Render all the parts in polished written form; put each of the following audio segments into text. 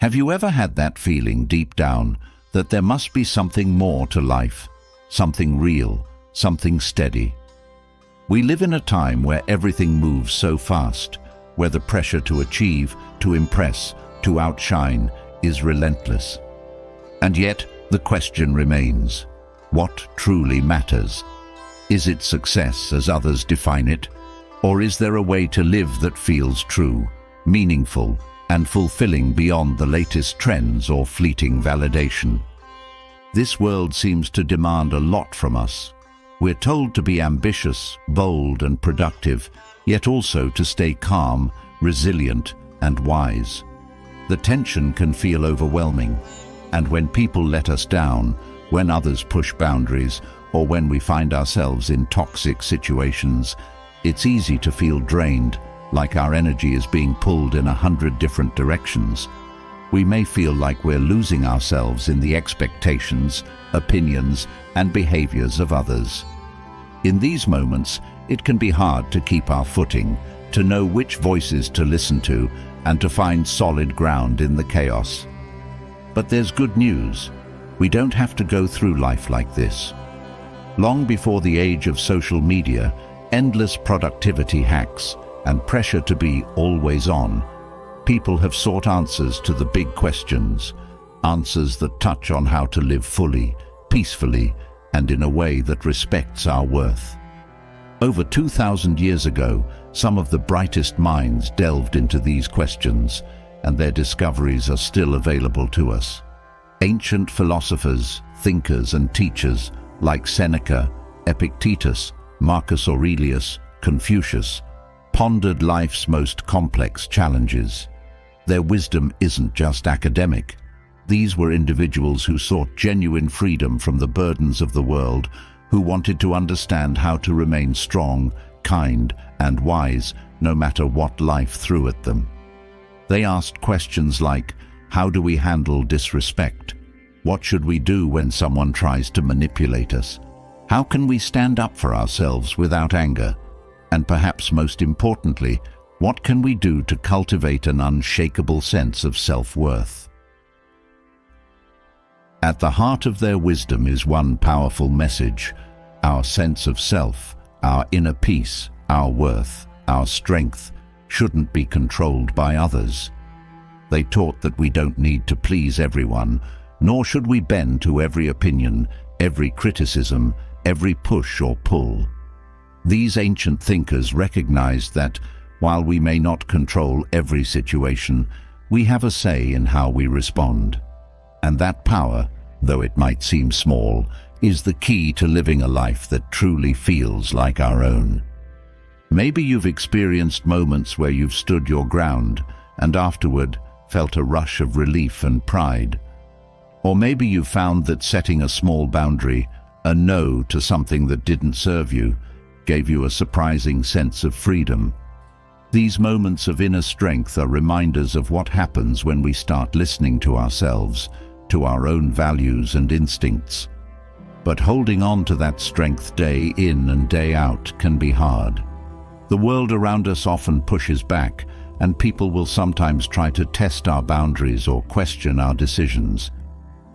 Have you ever had that feeling deep down that there must be something more to life, something real, something steady? We live in a time where everything moves so fast, where the pressure to achieve, to impress, to outshine is relentless. And yet, the question remains, what truly matters? Is it success as others define it? Or is there a way to live that feels true, meaningful, and fulfilling beyond the latest trends or fleeting validation? This world seems to demand a lot from us. We're told to be ambitious, bold, and productive, yet also to stay calm, resilient, and wise. The tension can feel overwhelming, and when people let us down, when others push boundaries, or when we find ourselves in toxic situations, it's easy to feel drained, like our energy is being pulled in 100 different directions. We may feel like we're losing ourselves in the expectations, opinions, and behaviors of others. In these moments, it can be hard to keep our footing, to know which voices to listen to, and to find solid ground in the chaos. But there's good news. We don't have to go through life like this. Long before the age of social media, endless productivity hacks, and pressure to be always on, people have sought answers to the big questions, answers that touch on how to live fully, peacefully, and in a way that respects our worth. Over 2,000 years ago, some of the brightest minds delved into these questions, and their discoveries are still available to us. Ancient philosophers, thinkers, and teachers like Seneca, Epictetus, Marcus Aurelius, Confucius, pondered life's most complex challenges. Their wisdom isn't just academic. These were individuals who sought genuine freedom from the burdens of the world, who wanted to understand how to remain strong, kind, and wise no matter what life threw at them. They asked questions like, how do we handle disrespect? What should we do when someone tries to manipulate us? How can we stand up for ourselves without anger? And perhaps most importantly, what can we do to cultivate an unshakable sense of self-worth? At the heart of their wisdom is one powerful message: our sense of self, our inner peace, our worth, our strength, shouldn't be controlled by others. They taught that we don't need to please everyone, nor should we bend to every opinion, every criticism, every push or pull. These ancient thinkers recognized that, while we may not control every situation, we have a say in how we respond. And that power, though it might seem small, is the key to living a life that truly feels like our own. Maybe you've experienced moments where you've stood your ground and afterward felt a rush of relief and pride. Or maybe you've found that setting a small boundary, a no to something that didn't serve you, gave you a surprising sense of freedom. These moments of inner strength are reminders of what happens when we start listening to ourselves, to our own values and instincts. But holding on to that strength day in and day out can be hard. The world around us often pushes back, and people will sometimes try to test our boundaries or question our decisions.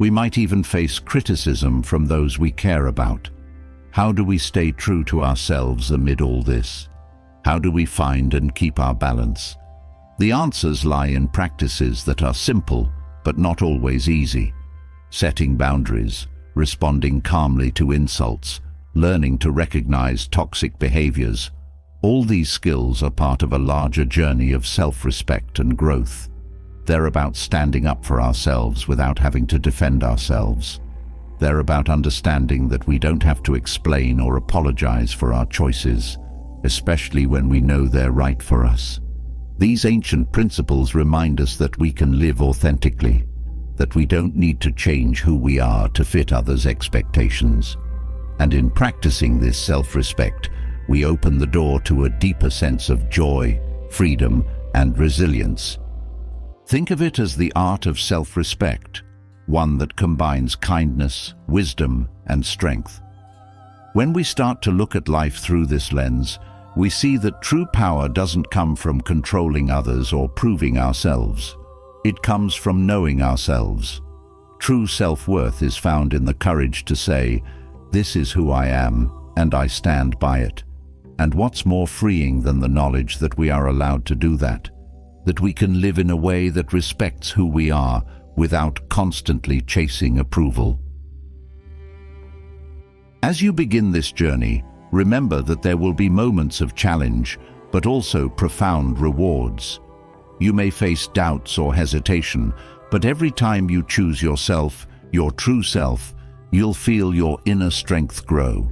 We might even face criticism from those we care about. How do we stay true to ourselves amid all this? How do we find and keep our balance? The answers lie in practices that are simple, but not always easy. Setting boundaries, responding calmly to insults, learning to recognize toxic behaviors. All these skills are part of a larger journey of self-respect and growth. They're about standing up for ourselves without having to defend ourselves. They're about understanding that we don't have to explain or apologize for our choices, especially when we know they're right for us. These ancient principles remind us that we can live authentically, that we don't need to change who we are to fit others' expectations. And in practicing this self-respect, we open the door to a deeper sense of joy, freedom, and resilience. Think of it as the art of self-respect, one that combines kindness, wisdom, and strength. When we start to look at life through this lens, we see that true power doesn't come from controlling others or proving ourselves. It comes from knowing ourselves. True self-worth is found in the courage to say, "This is who I am, and I stand by it." And what's more freeing than the knowledge that we are allowed to do that? That we can live in a way that respects who we are without constantly chasing approval. As you begin this journey, remember that there will be moments of challenge, but also profound rewards. You may face doubts or hesitation, but every time you choose yourself, your true self, you'll feel your inner strength grow.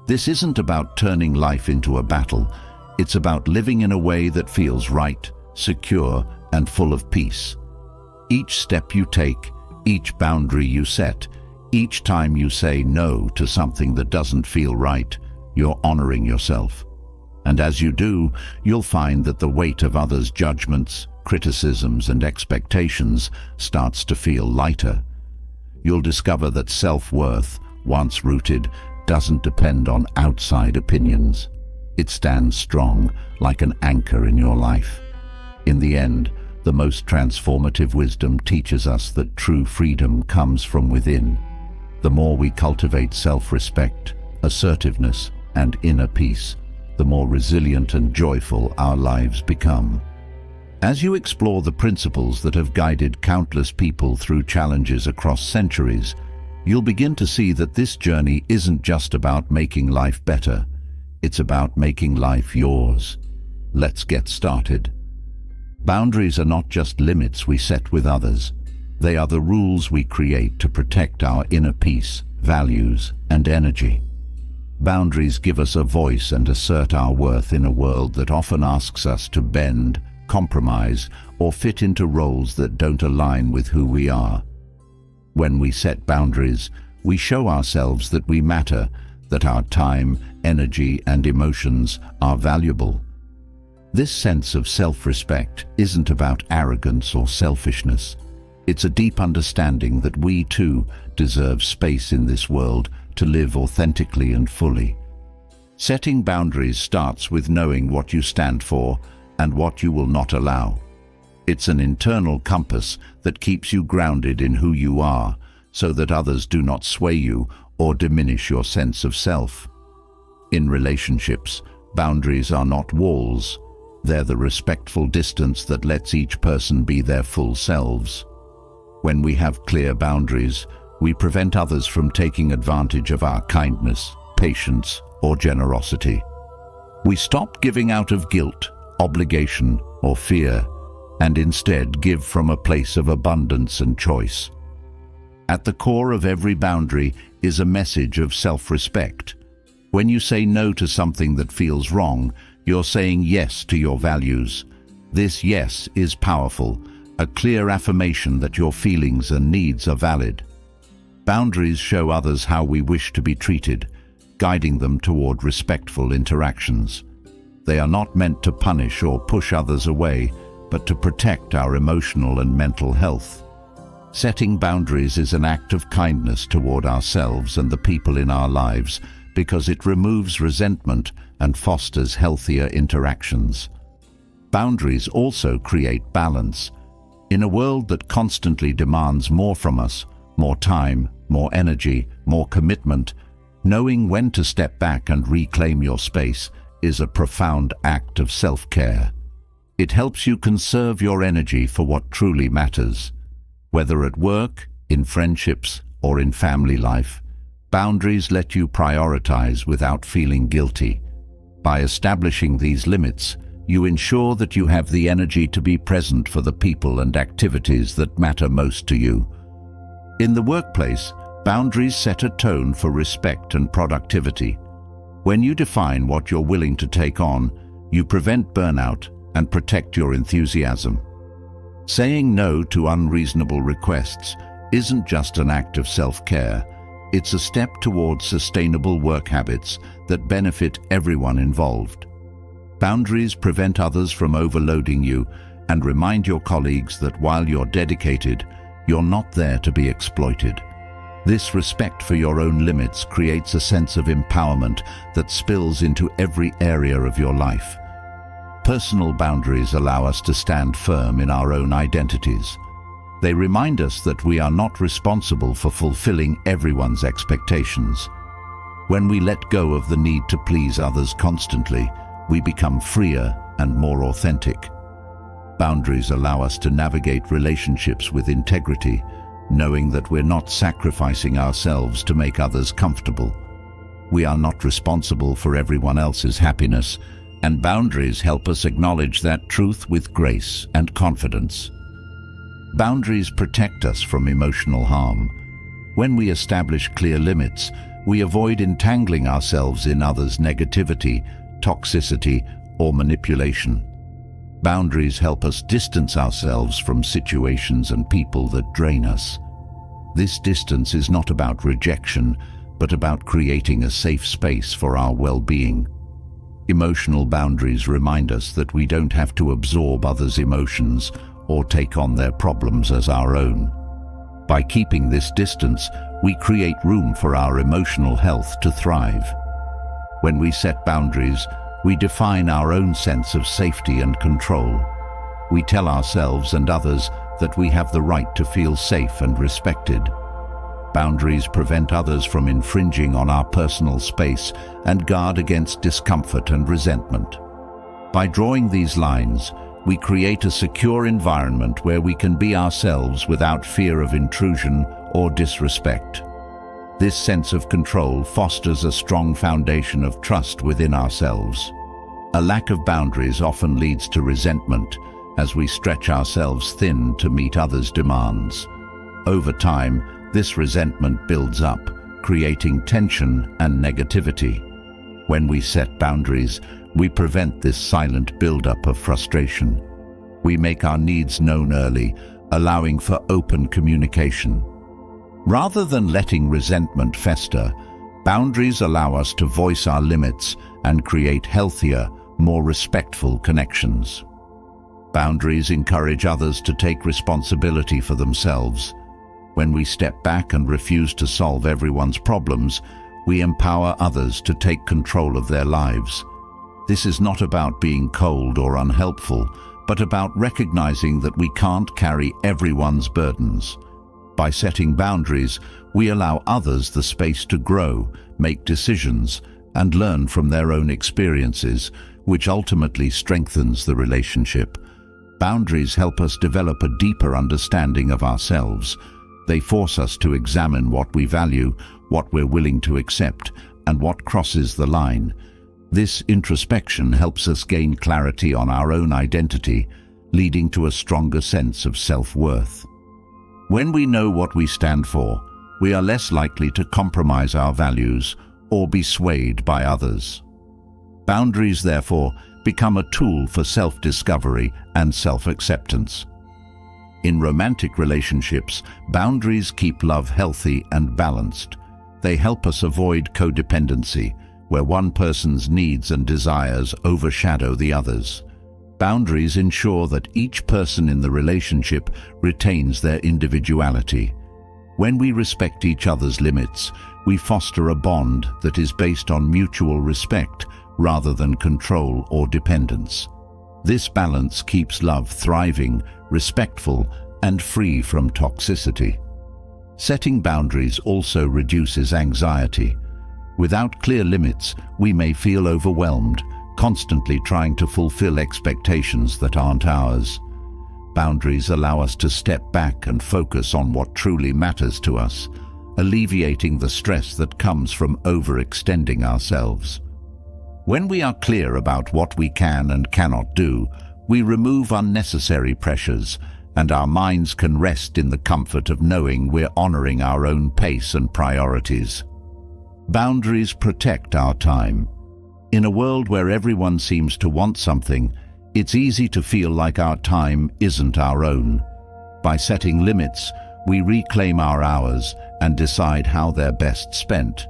This isn't about turning life into a battle. It's about living in a way that feels right, secure, and full of peace. Each step you take, each boundary you set, each time you say no to something that doesn't feel right, you're honoring yourself. And as you do, you'll find that the weight of others' judgments, criticisms, and expectations starts to feel lighter. You'll discover that self-worth, once rooted, doesn't depend on outside opinions. It stands strong, like an anchor in your life. In the end, the most transformative wisdom teaches us that true freedom comes from within. The more we cultivate self-respect, assertiveness, and inner peace, the more resilient and joyful our lives become. As you explore the principles that have guided countless people through challenges across centuries, you'll begin to see that this journey isn't just about making life better. It's about making life yours. Let's get started. Boundaries are not just limits we set with others. They are the rules we create to protect our inner peace, values, and energy. Boundaries give us a voice and assert our worth in a world that often asks us to bend, compromise, or fit into roles that don't align with who we are. When we set boundaries, we show ourselves that we matter, that our time, energy, and emotions are valuable. This sense of self-respect isn't about arrogance or selfishness. It's a deep understanding that we too deserve space in this world to live authentically and fully. Setting boundaries starts with knowing what you stand for and what you will not allow. It's an internal compass that keeps you grounded in who you are, so that others do not sway you or diminish your sense of self. In relationships, boundaries are not walls. They're the respectful distance that lets each person be their full selves. When we have clear boundaries, we prevent others from taking advantage of our kindness, patience, or generosity. We stop giving out of guilt, obligation, or fear, and instead give from a place of abundance and choice. At the core of every boundary is a message of self-respect. When you say no to something that feels wrong, you're saying yes to your values. This yes is powerful, a clear affirmation that your feelings and needs are valid. Boundaries show others how we wish to be treated, guiding them toward respectful interactions. They are not meant to punish or push others away, but to protect our emotional and mental health. Setting boundaries is an act of kindness toward ourselves and the people in our lives because it removes resentment and fosters healthier interactions. Boundaries also create balance. In a world that constantly demands more from us, more time, more energy, more commitment, knowing when to step back and reclaim your space is a profound act of self-care. It helps you conserve your energy for what truly matters. Whether at work, in friendships, or in family life, boundaries let you prioritize without feeling guilty. By establishing these limits, you ensure that you have the energy to be present for the people and activities that matter most to you. In the workplace, boundaries set a tone for respect and productivity. When you define what you're willing to take on, you prevent burnout and protect your enthusiasm. Saying no to unreasonable requests isn't just an act of self-care, it's a step towards sustainable work habits that benefit everyone involved. Boundaries prevent others from overloading you and remind your colleagues that while you're dedicated, you're not there to be exploited. This respect for your own limits creates a sense of empowerment that spills into every area of your life. Personal boundaries allow us to stand firm in our own identities. They remind us that we are not responsible for fulfilling everyone's expectations. When we let go of the need to please others constantly, we become freer and more authentic. Boundaries allow us to navigate relationships with integrity, knowing that we're not sacrificing ourselves to make others comfortable. We are not responsible for everyone else's happiness, and boundaries help us acknowledge that truth with grace and confidence. Boundaries protect us from emotional harm. When we establish clear limits, we avoid entangling ourselves in others' negativity, toxicity, or manipulation. Boundaries help us distance ourselves from situations and people that drain us. This distance is not about rejection, but about creating a safe space for our well-being. Emotional boundaries remind us that we don't have to absorb others' emotions or take on their problems as our own. By keeping this distance, we create room for our emotional health to thrive. When we set boundaries, we define our own sense of safety and control. We tell ourselves and others that we have the right to feel safe and respected. Boundaries prevent others from infringing on our personal space and guard against discomfort and resentment. By drawing these lines, we create a secure environment where we can be ourselves without fear of intrusion or disrespect. This sense of control fosters a strong foundation of trust within ourselves. A lack of boundaries often leads to resentment as we stretch ourselves thin to meet others' demands. Over time, this resentment builds up, creating tension and negativity. When we set boundaries, we prevent this silent buildup of frustration. We make our needs known early, allowing for open communication. Rather than letting resentment fester, boundaries allow us to voice our limits and create healthier, more respectful connections. Boundaries encourage others to take responsibility for themselves. When we step back and refuse to solve everyone's problems, we empower others to take control of their lives. This is not about being cold or unhelpful, but about recognizing that we can't carry everyone's burdens. By setting boundaries, we allow others the space to grow, make decisions, and learn from their own experiences, which ultimately strengthens the relationship. Boundaries help us develop a deeper understanding of ourselves. They force us to examine what we value, what we're willing to accept, and what crosses the line. This introspection helps us gain clarity on our own identity, leading to a stronger sense of self-worth. When we know what we stand for, we are less likely to compromise our values or be swayed by others. Boundaries, therefore, become a tool for self-discovery and self-acceptance. In romantic relationships, boundaries keep love healthy and balanced. They help us avoid codependency, where one person's needs and desires overshadow the other's. Boundaries ensure that each person in the relationship retains their individuality. When we respect each other's limits, we foster a bond that is based on mutual respect rather than control or dependence. This balance keeps love thriving, respectful, and free from toxicity. Setting boundaries also reduces anxiety. Without clear limits, we may feel overwhelmed, constantly trying to fulfill expectations that aren't ours. Boundaries allow us to step back and focus on what truly matters to us, alleviating the stress that comes from overextending ourselves. When we are clear about what we can and cannot do, we remove unnecessary pressures, and our minds can rest in the comfort of knowing we're honoring our own pace and priorities. Boundaries protect our time. In a world where everyone seems to want something, it's easy to feel like our time isn't our own. By setting limits, we reclaim our hours and decide how they're best spent.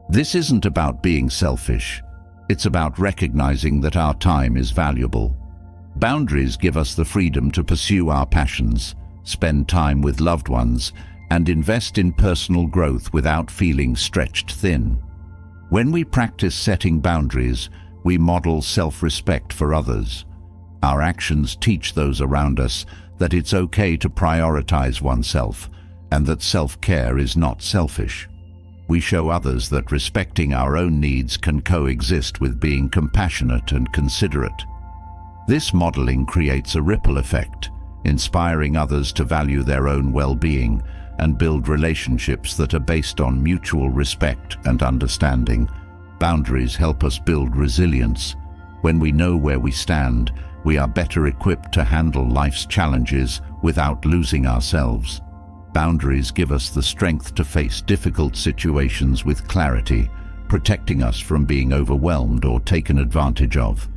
This isn't about being selfish. It's about recognizing that our time is valuable. Boundaries give us the freedom to pursue our passions, spend time with loved ones, and invest in personal growth without feeling stretched thin. When we practice setting boundaries, we model self-respect for others. Our actions teach those around us that it's okay to prioritize oneself and that self-care is not selfish. We show others that respecting our own needs can coexist with being compassionate and considerate. This modeling creates a ripple effect, inspiring others to value their own well-being and build relationships that are based on mutual respect and understanding. Boundaries help us build resilience. When we know where we stand, we are better equipped to handle life's challenges without losing ourselves. Boundaries give us the strength to face difficult situations with clarity, protecting us from being overwhelmed or taken advantage of.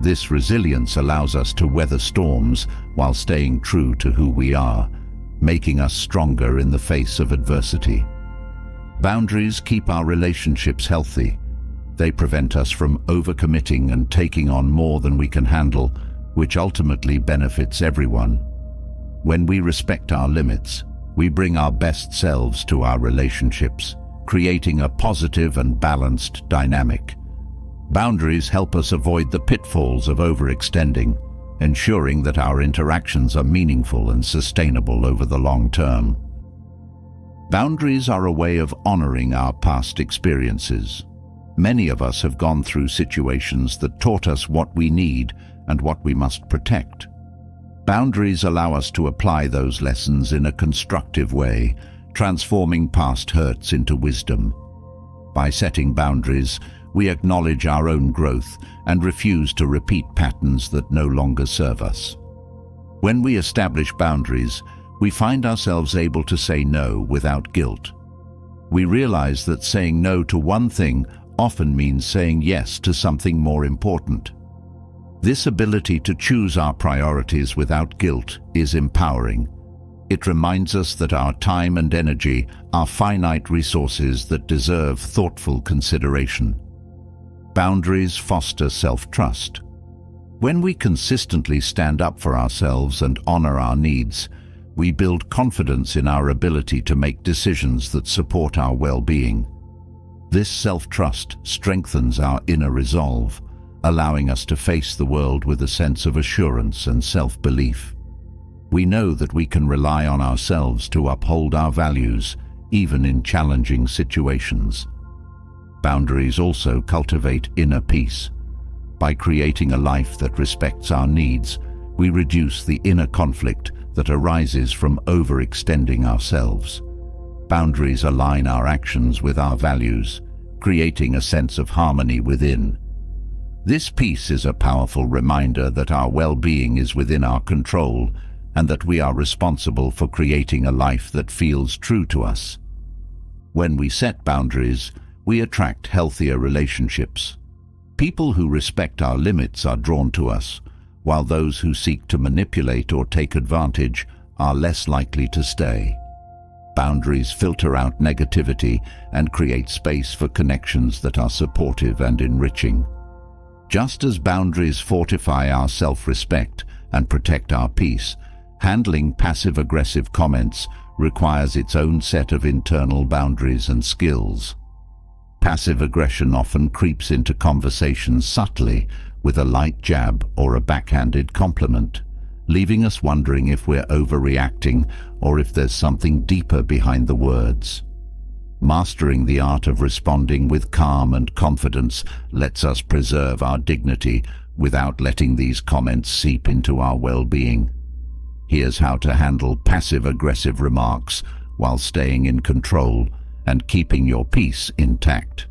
This resilience allows us to weather storms while staying true to who we are, making us stronger in the face of adversity. Boundaries keep our relationships healthy. They prevent us from overcommitting and taking on more than we can handle, which ultimately benefits everyone. When we respect our limits, we bring our best selves to our relationships, creating a positive and balanced dynamic. Boundaries help us avoid the pitfalls of overextending, ensuring that our interactions are meaningful and sustainable over the long term. Boundaries are a way of honoring our past experiences. Many of us have gone through situations that taught us what we need and what we must protect. Boundaries allow us to apply those lessons in a constructive way, transforming past hurts into wisdom. By setting boundaries, we acknowledge our own growth and refuse to repeat patterns that no longer serve us. When we establish boundaries, we find ourselves able to say no without guilt. We realize that saying no to one thing often means saying yes to something more important. This ability to choose our priorities without guilt is empowering. It reminds us that our time and energy are finite resources that deserve thoughtful consideration. Boundaries foster self-trust. When we consistently stand up for ourselves and honor our needs, we build confidence in our ability to make decisions that support our well-being. This self-trust strengthens our inner resolve, allowing us to face the world with a sense of assurance and self-belief. We know that we can rely on ourselves to uphold our values, even in challenging situations. Boundaries also cultivate inner peace. By creating a life that respects our needs, we reduce the inner conflict that arises from overextending ourselves. Boundaries align our actions with our values, creating a sense of harmony within. This peace is a powerful reminder that our well-being is within our control and that we are responsible for creating a life that feels true to us. When we set boundaries, we attract healthier relationships. People who respect our limits are drawn to us, while those who seek to manipulate or take advantage are less likely to stay. Boundaries filter out negativity and create space for connections that are supportive and enriching. Just as boundaries fortify our self-respect and protect our peace, handling passive-aggressive comments requires its own set of internal boundaries and skills. Passive aggression often creeps into conversations subtly, with a light jab or a backhanded compliment, leaving us wondering if we're overreacting or if there's something deeper behind the words. Mastering the art of responding with calm and confidence lets us preserve our dignity without letting these comments seep into our well-being. Here's how to handle passive-aggressive remarks while staying in control and keeping your peace intact.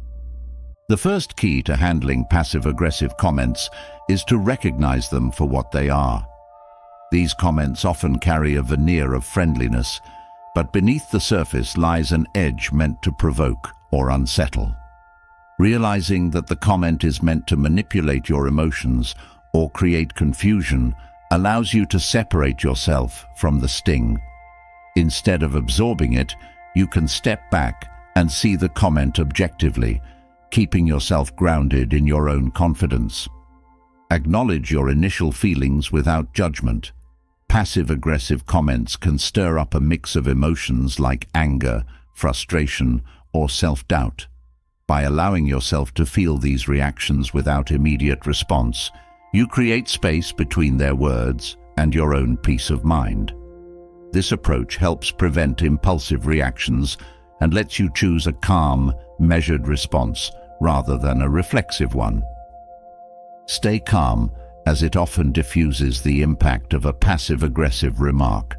The first key to handling passive-aggressive comments is to recognize them for what they are. These comments often carry a veneer of friendliness, but beneath the surface lies an edge meant to provoke or unsettle. Realizing that the comment is meant to manipulate your emotions or create confusion allows you to separate yourself from the sting. Instead of absorbing it, you can step back and see the comment objectively, keeping yourself grounded in your own confidence. Acknowledge your initial feelings without judgment. Passive-aggressive comments can stir up a mix of emotions like anger, frustration, or self-doubt. By allowing yourself to feel these reactions without immediate response, You create space between their words and your own peace of mind. This approach helps prevent impulsive reactions and lets you choose a calm, measured response rather than a reflexive one. Stay calm, as it often diffuses the impact of a passive-aggressive remark.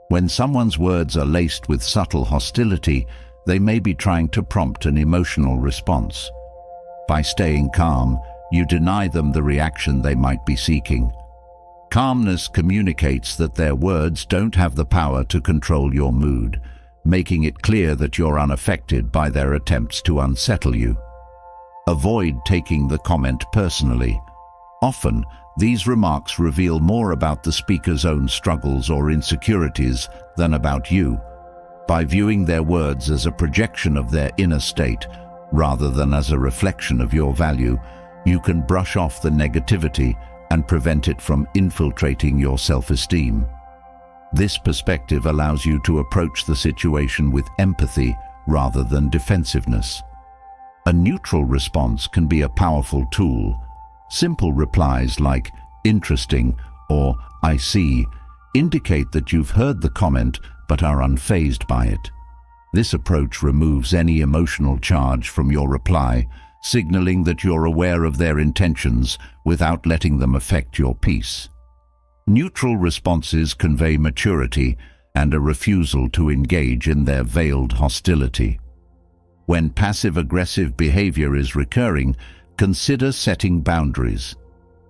When someone's words are laced with subtle hostility, they may be trying to prompt an emotional response. By staying calm, you deny them the reaction they might be seeking. Calmness communicates that their words don't have the power to control your mood, making it clear that you're unaffected by their attempts to unsettle you. Avoid taking the comment personally. Often, these remarks reveal more about the speaker's own struggles or insecurities than about you. By viewing their words as a projection of their inner state, rather than as a reflection of your value, you can brush off the negativity and prevent it from infiltrating your self-esteem. This perspective allows you to approach the situation with empathy rather than defensiveness. A neutral response can be a powerful tool. Simple replies like "interesting" or "I see" indicate that you've heard the comment but are unfazed by it. This approach removes any emotional charge from your reply, signaling that you're aware of their intentions without letting them affect your peace. Neutral responses convey maturity and a refusal to engage in their veiled hostility. When passive-aggressive behavior is recurring, consider setting boundaries.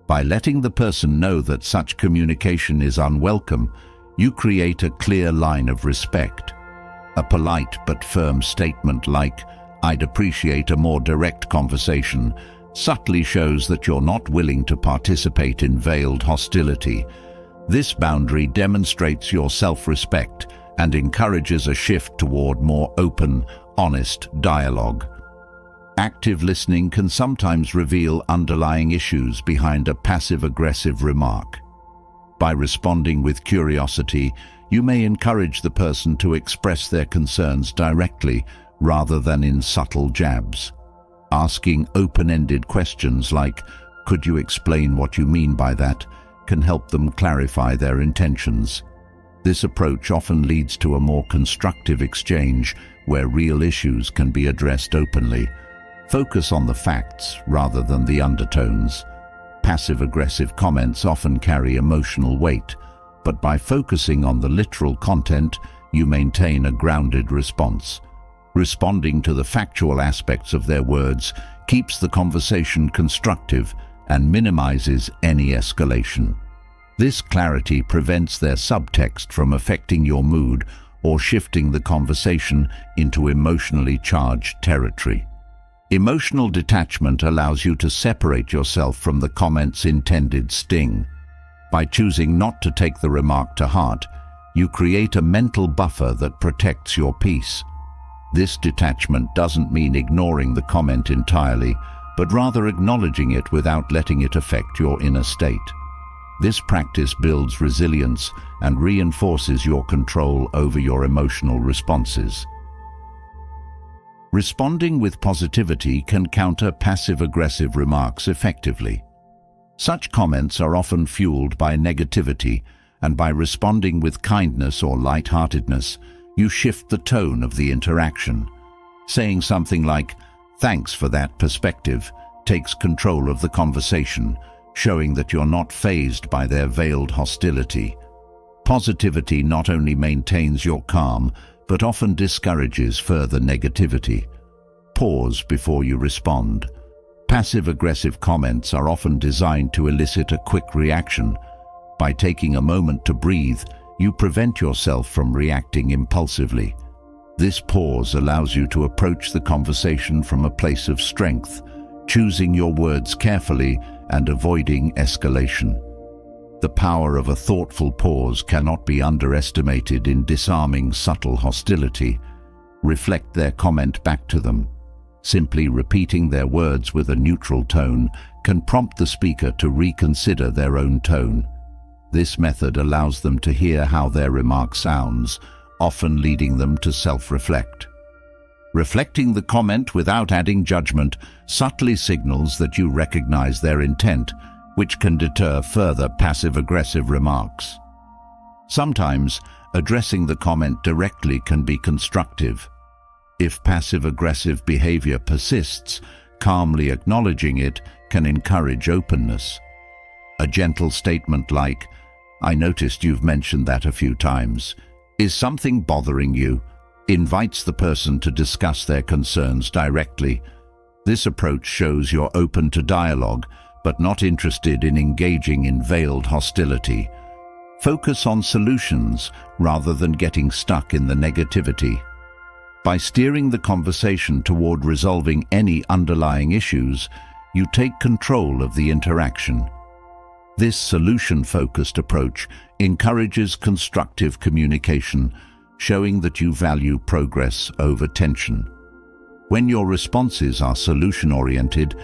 By letting the person know that such communication is unwelcome, you create a clear line of respect. A polite but firm statement like, "I'd appreciate a more direct conversation," subtly shows that you're not willing to participate in veiled hostility. This boundary demonstrates your self-respect and encourages a shift toward more open, honest dialogue. Active listening can sometimes reveal underlying issues behind a passive-aggressive remark. By responding with curiosity, you may encourage the person to express their concerns directly rather than in subtle jabs. Asking open-ended questions like, "Could you explain what you mean by that?" can help them clarify their intentions. This approach often leads to a more constructive exchange where real issues can be addressed openly. Focus on the facts rather than the undertones. Passive-aggressive comments often carry emotional weight, but by focusing on the literal content, you maintain a grounded response. Responding to the factual aspects of their words keeps the conversation constructive and minimizes any escalation. This clarity prevents their subtext from affecting your mood or shifting the conversation into emotionally charged territory. Emotional detachment allows you to separate yourself from the comment's intended sting. By choosing not to take the remark to heart, you create a mental buffer that protects your peace. This detachment doesn't mean ignoring the comment entirely, but rather acknowledging it without letting it affect your inner state. This practice builds resilience and reinforces your control over your emotional responses. Responding with positivity can counter passive-aggressive remarks effectively. Such comments are often fueled by negativity, and by responding with kindness or lightheartedness, you shift the tone of the interaction. Saying something like, "Thanks for that perspective," takes control of the conversation, showing that you're not fazed by their veiled hostility. Positivity not only maintains your calm, but often discourages further negativity. Pause before you respond. Passive-aggressive comments are often designed to elicit a quick reaction. By taking a moment to breathe, you prevent yourself from reacting impulsively. This pause allows you to approach the conversation from a place of strength, choosing your words carefully and avoiding escalation. The power of a thoughtful pause cannot be underestimated in disarming subtle hostility. Reflect their comment back to them. Simply repeating their words with a neutral tone can prompt the speaker to reconsider their own tone. This method allows them to hear how their remark sounds, often leading them to self-reflect. Reflecting the comment without adding judgment subtly signals that you recognize their intent which can deter further passive-aggressive remarks. Sometimes, addressing the comment directly can be constructive. If passive-aggressive behavior persists, calmly acknowledging it can encourage openness. A gentle statement like, "I noticed you've mentioned that a few times. Is something bothering you?" invites the person to discuss their concerns directly. This approach shows you're open to dialogue, but not interested in engaging in veiled hostility. Focus on solutions rather than getting stuck in the negativity. By steering the conversation toward resolving any underlying issues, you take control of the interaction. This solution-focused approach encourages constructive communication, showing that you value progress over tension. When your responses are solution-oriented,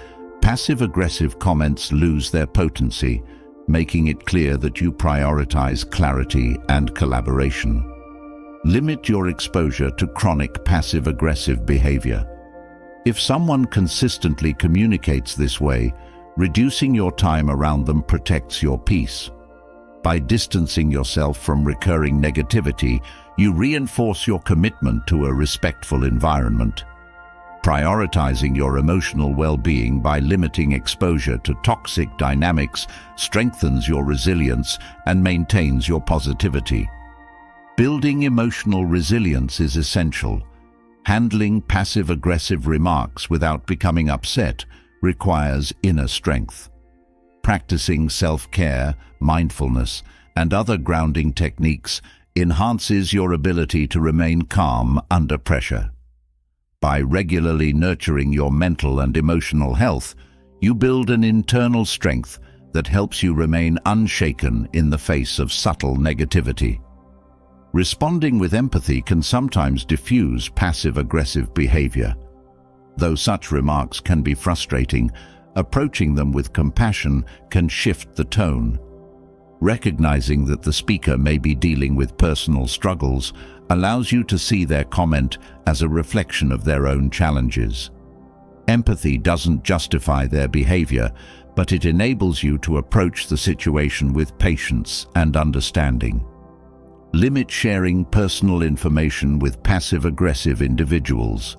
passive-aggressive comments lose their potency, making it clear that you prioritize clarity and collaboration. Limit your exposure to chronic passive-aggressive behavior. If someone consistently communicates this way, reducing your time around them protects your peace. By distancing yourself from recurring negativity, you reinforce your commitment to a respectful environment. Prioritizing your emotional well-being by limiting exposure to toxic dynamics strengthens your resilience and maintains your positivity. Building emotional resilience is essential. Handling passive-aggressive remarks without becoming upset requires inner strength. Practicing self-care, mindfulness, and other grounding techniques enhances your ability to remain calm under pressure. By regularly nurturing your mental and emotional health, you build an internal strength that helps you remain unshaken in the face of subtle negativity. Responding with empathy can sometimes diffuse passive-aggressive behavior. Though such remarks can be frustrating, approaching them with compassion can shift the tone. Recognizing that the speaker may be dealing with personal struggles allows you to see their comment as a reflection of their own challenges. Empathy doesn't justify their behavior, but it enables you to approach the situation with patience and understanding. Limit sharing personal information with passive-aggressive individuals.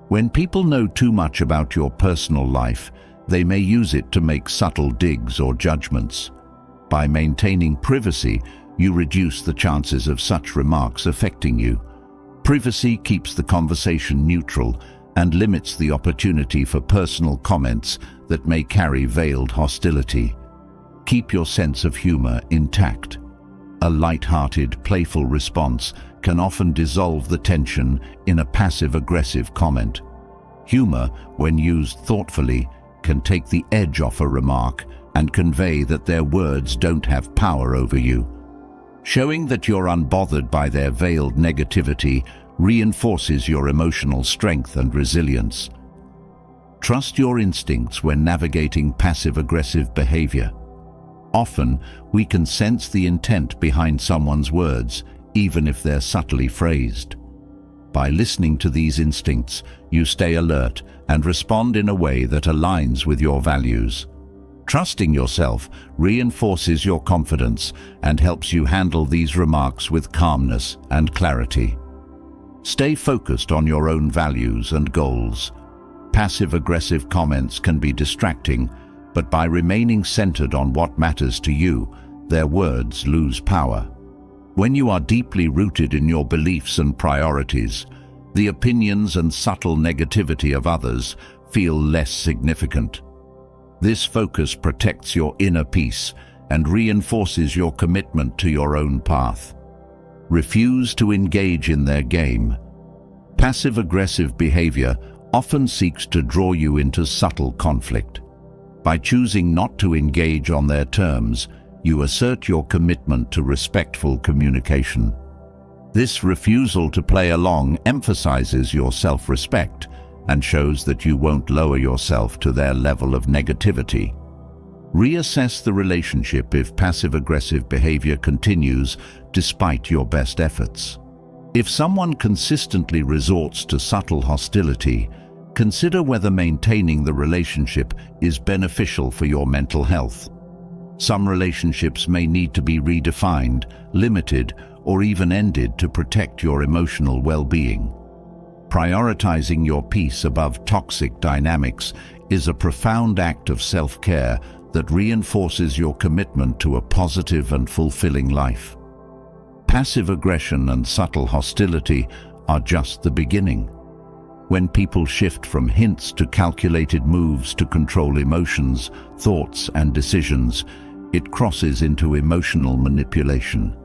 When people know too much about your personal life, they may use it to make subtle digs or judgments. By maintaining privacy, you reduce the chances of such remarks affecting you. Privacy keeps the conversation neutral and limits the opportunity for personal comments that may carry veiled hostility. Keep your sense of humor intact. A light-hearted, playful response can often dissolve the tension in a passive-aggressive comment. Humor, when used thoughtfully, can take the edge off a remark and convey that their words don't have power over you. Showing that you're unbothered by their veiled negativity reinforces your emotional strength and resilience. Trust your instincts when navigating passive-aggressive behavior. Often, we can sense the intent behind someone's words, even if they're subtly phrased. By listening to these instincts, you stay alert and respond in a way that aligns with your values. Trusting yourself reinforces your confidence and helps you handle these remarks with calmness and clarity. Stay focused on your own values and goals. Passive-aggressive comments can be distracting, but by remaining centered on what matters to you, their words lose power. When you are deeply rooted in your beliefs and priorities, the opinions and subtle negativity of others feel less significant. This focus protects your inner peace and reinforces your commitment to your own path. Refuse to engage in their game. Passive-aggressive behavior often seeks to draw you into subtle conflict. By choosing not to engage on their terms, you assert your commitment to respectful communication. This refusal to play along emphasizes your self-respect and shows that you won't lower yourself to their level of negativity. Reassess the relationship if passive-aggressive behavior continues despite your best efforts. If someone consistently resorts to subtle hostility, consider whether maintaining the relationship is beneficial for your mental health. Some relationships may need to be redefined, limited, or even ended to protect your emotional well-being. Prioritizing your peace above toxic dynamics is a profound act of self-care that reinforces your commitment to a positive and fulfilling life. Passive aggression and subtle hostility are just the beginning. When people shift from hints to calculated moves to control emotions, thoughts, and decisions, it crosses into emotional manipulation.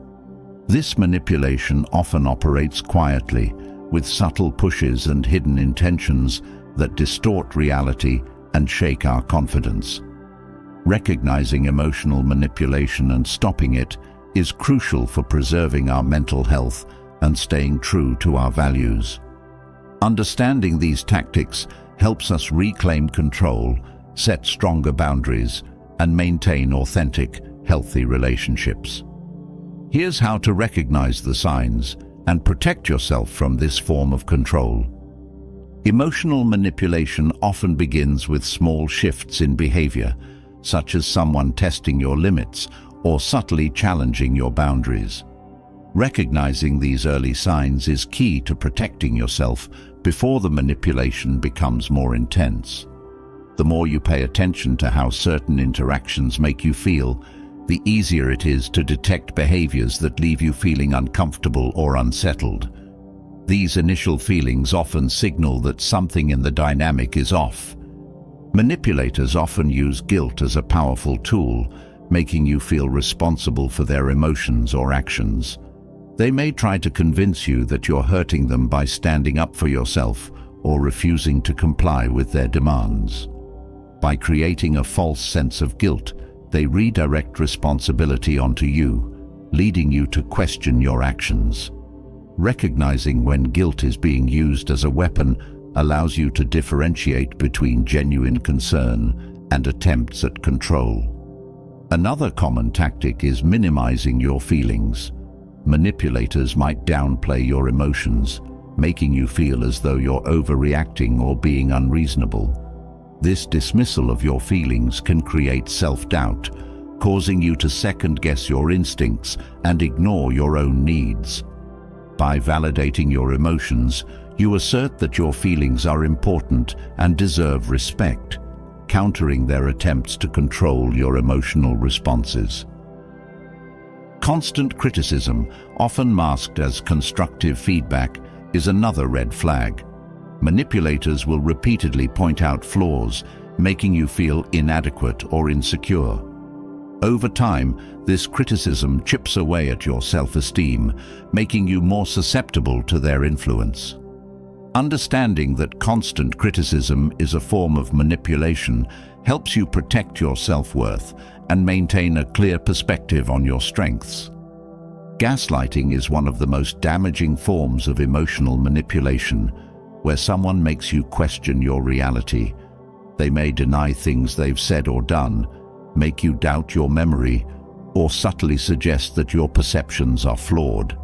This manipulation often operates quietly, with subtle pushes and hidden intentions that distort reality and shake our confidence. Recognizing emotional manipulation and stopping it is crucial for preserving our mental health and staying true to our values. Understanding these tactics helps us reclaim control, set stronger boundaries, and maintain authentic, healthy relationships. Here's how to recognize the signs and protect yourself from this form of control. Emotional manipulation often begins with small shifts in behavior, such as someone testing your limits or subtly challenging your boundaries. Recognizing these early signs is key to protecting yourself before the manipulation becomes more intense. The more you pay attention to how certain interactions make you feel, the easier it is to detect behaviors that leave you feeling uncomfortable or unsettled. These initial feelings often signal that something in the dynamic is off. Manipulators often use guilt as a powerful tool, making you feel responsible for their emotions or actions. They may try to convince you that you're hurting them by standing up for yourself or refusing to comply with their demands. By creating a false sense of guilt, they redirect responsibility onto you, leading you to question your actions. Recognizing when guilt is being used as a weapon allows you to differentiate between genuine concern and attempts at control. Another common tactic is minimizing your feelings. Manipulators might downplay your emotions, making you feel as though you're overreacting or being unreasonable. This dismissal of your feelings can create self-doubt, causing you to second-guess your instincts and ignore your own needs. By validating your emotions, you assert that your feelings are important and deserve respect, countering their attempts to control your emotional responses. Constant criticism, often masked as constructive feedback, is another red flag. Manipulators will repeatedly point out flaws, making you feel inadequate or insecure. Over time, this criticism chips away at your self-esteem, making you more susceptible to their influence. Understanding that constant criticism is a form of manipulation helps you protect your self-worth and maintain a clear perspective on your strengths. Gaslighting is one of the most damaging forms of emotional manipulation, where someone makes you question your reality. They may deny things they've said or done, make you doubt your memory, or subtly suggest that your perceptions are flawed.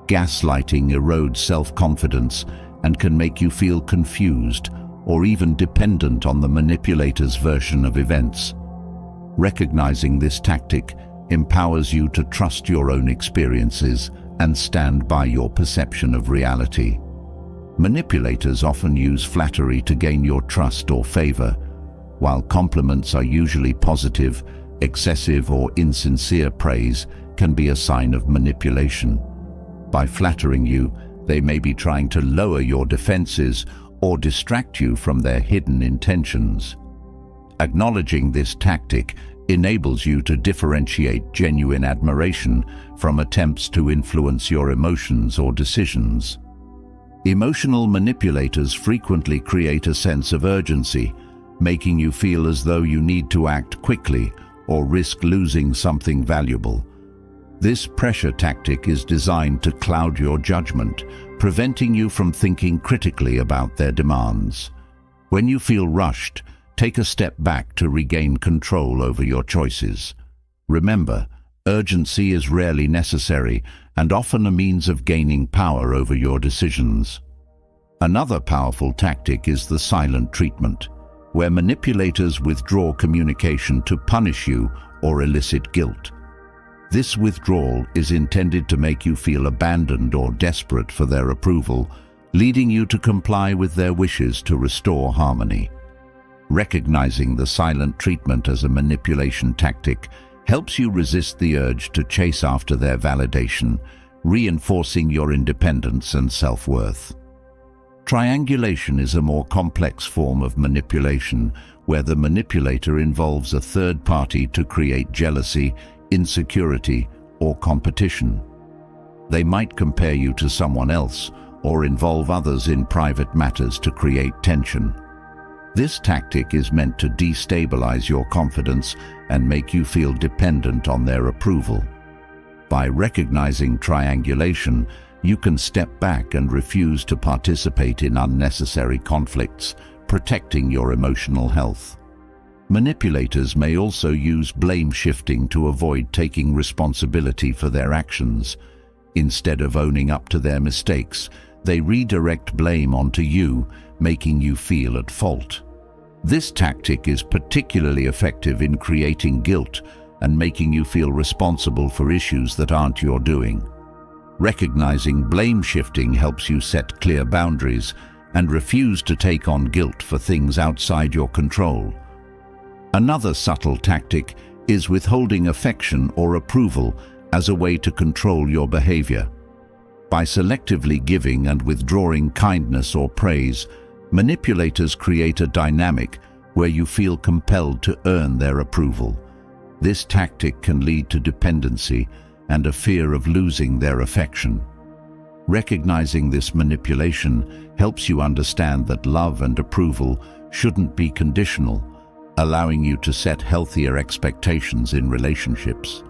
Gaslighting erodes self-confidence and can make you feel confused or even dependent on the manipulator's version of events. Recognizing this tactic empowers you to trust your own experiences and stand by your perception of reality. Manipulators often use flattery to gain your trust or favor. While compliments are usually positive, excessive or insincere praise can be a sign of manipulation. By flattering you, they may be trying to lower your defenses or distract you from their hidden intentions. Acknowledging this tactic enables you to differentiate genuine admiration from attempts to influence your emotions or decisions. Emotional manipulators frequently create a sense of urgency, making you feel as though you need to act quickly or risk losing something valuable. This pressure tactic is designed to cloud your judgment, preventing you from thinking critically about their demands. When you feel rushed, take a step back to regain control over your choices. Remember, urgency is rarely necessary and often a means of gaining power over your decisions. Another powerful tactic is the silent treatment, where manipulators withdraw communication to punish you or elicit guilt. This withdrawal is intended to make you feel abandoned or desperate for their approval, leading you to comply with their wishes to restore harmony. Recognizing the silent treatment as a manipulation tactic helps you resist the urge to chase after their validation, reinforcing your independence and self-worth. Triangulation is a more complex form of manipulation where the manipulator involves a third party to create jealousy, insecurity, or competition. They might compare you to someone else or involve others in private matters to create tension. This tactic is meant to destabilize your confidence and make you feel dependent on their approval. By recognizing triangulation, you can step back and refuse to participate in unnecessary conflicts, protecting your emotional health. Manipulators may also use blame shifting to avoid taking responsibility for their actions. Instead of owning up to their mistakes, they redirect blame onto you, making you feel at fault. This tactic is particularly effective in creating guilt and making you feel responsible for issues that aren't your doing. Recognizing blame shifting helps you set clear boundaries and refuse to take on guilt for things outside your control. Another subtle tactic is withholding affection or approval as a way to control your behavior. By selectively giving and withdrawing kindness or praise, manipulators create a dynamic where you feel compelled to earn their approval. This tactic can lead to dependency and a fear of losing their affection. Recognizing this manipulation helps you understand that love and approval shouldn't be conditional, allowing you to set healthier expectations in relationships.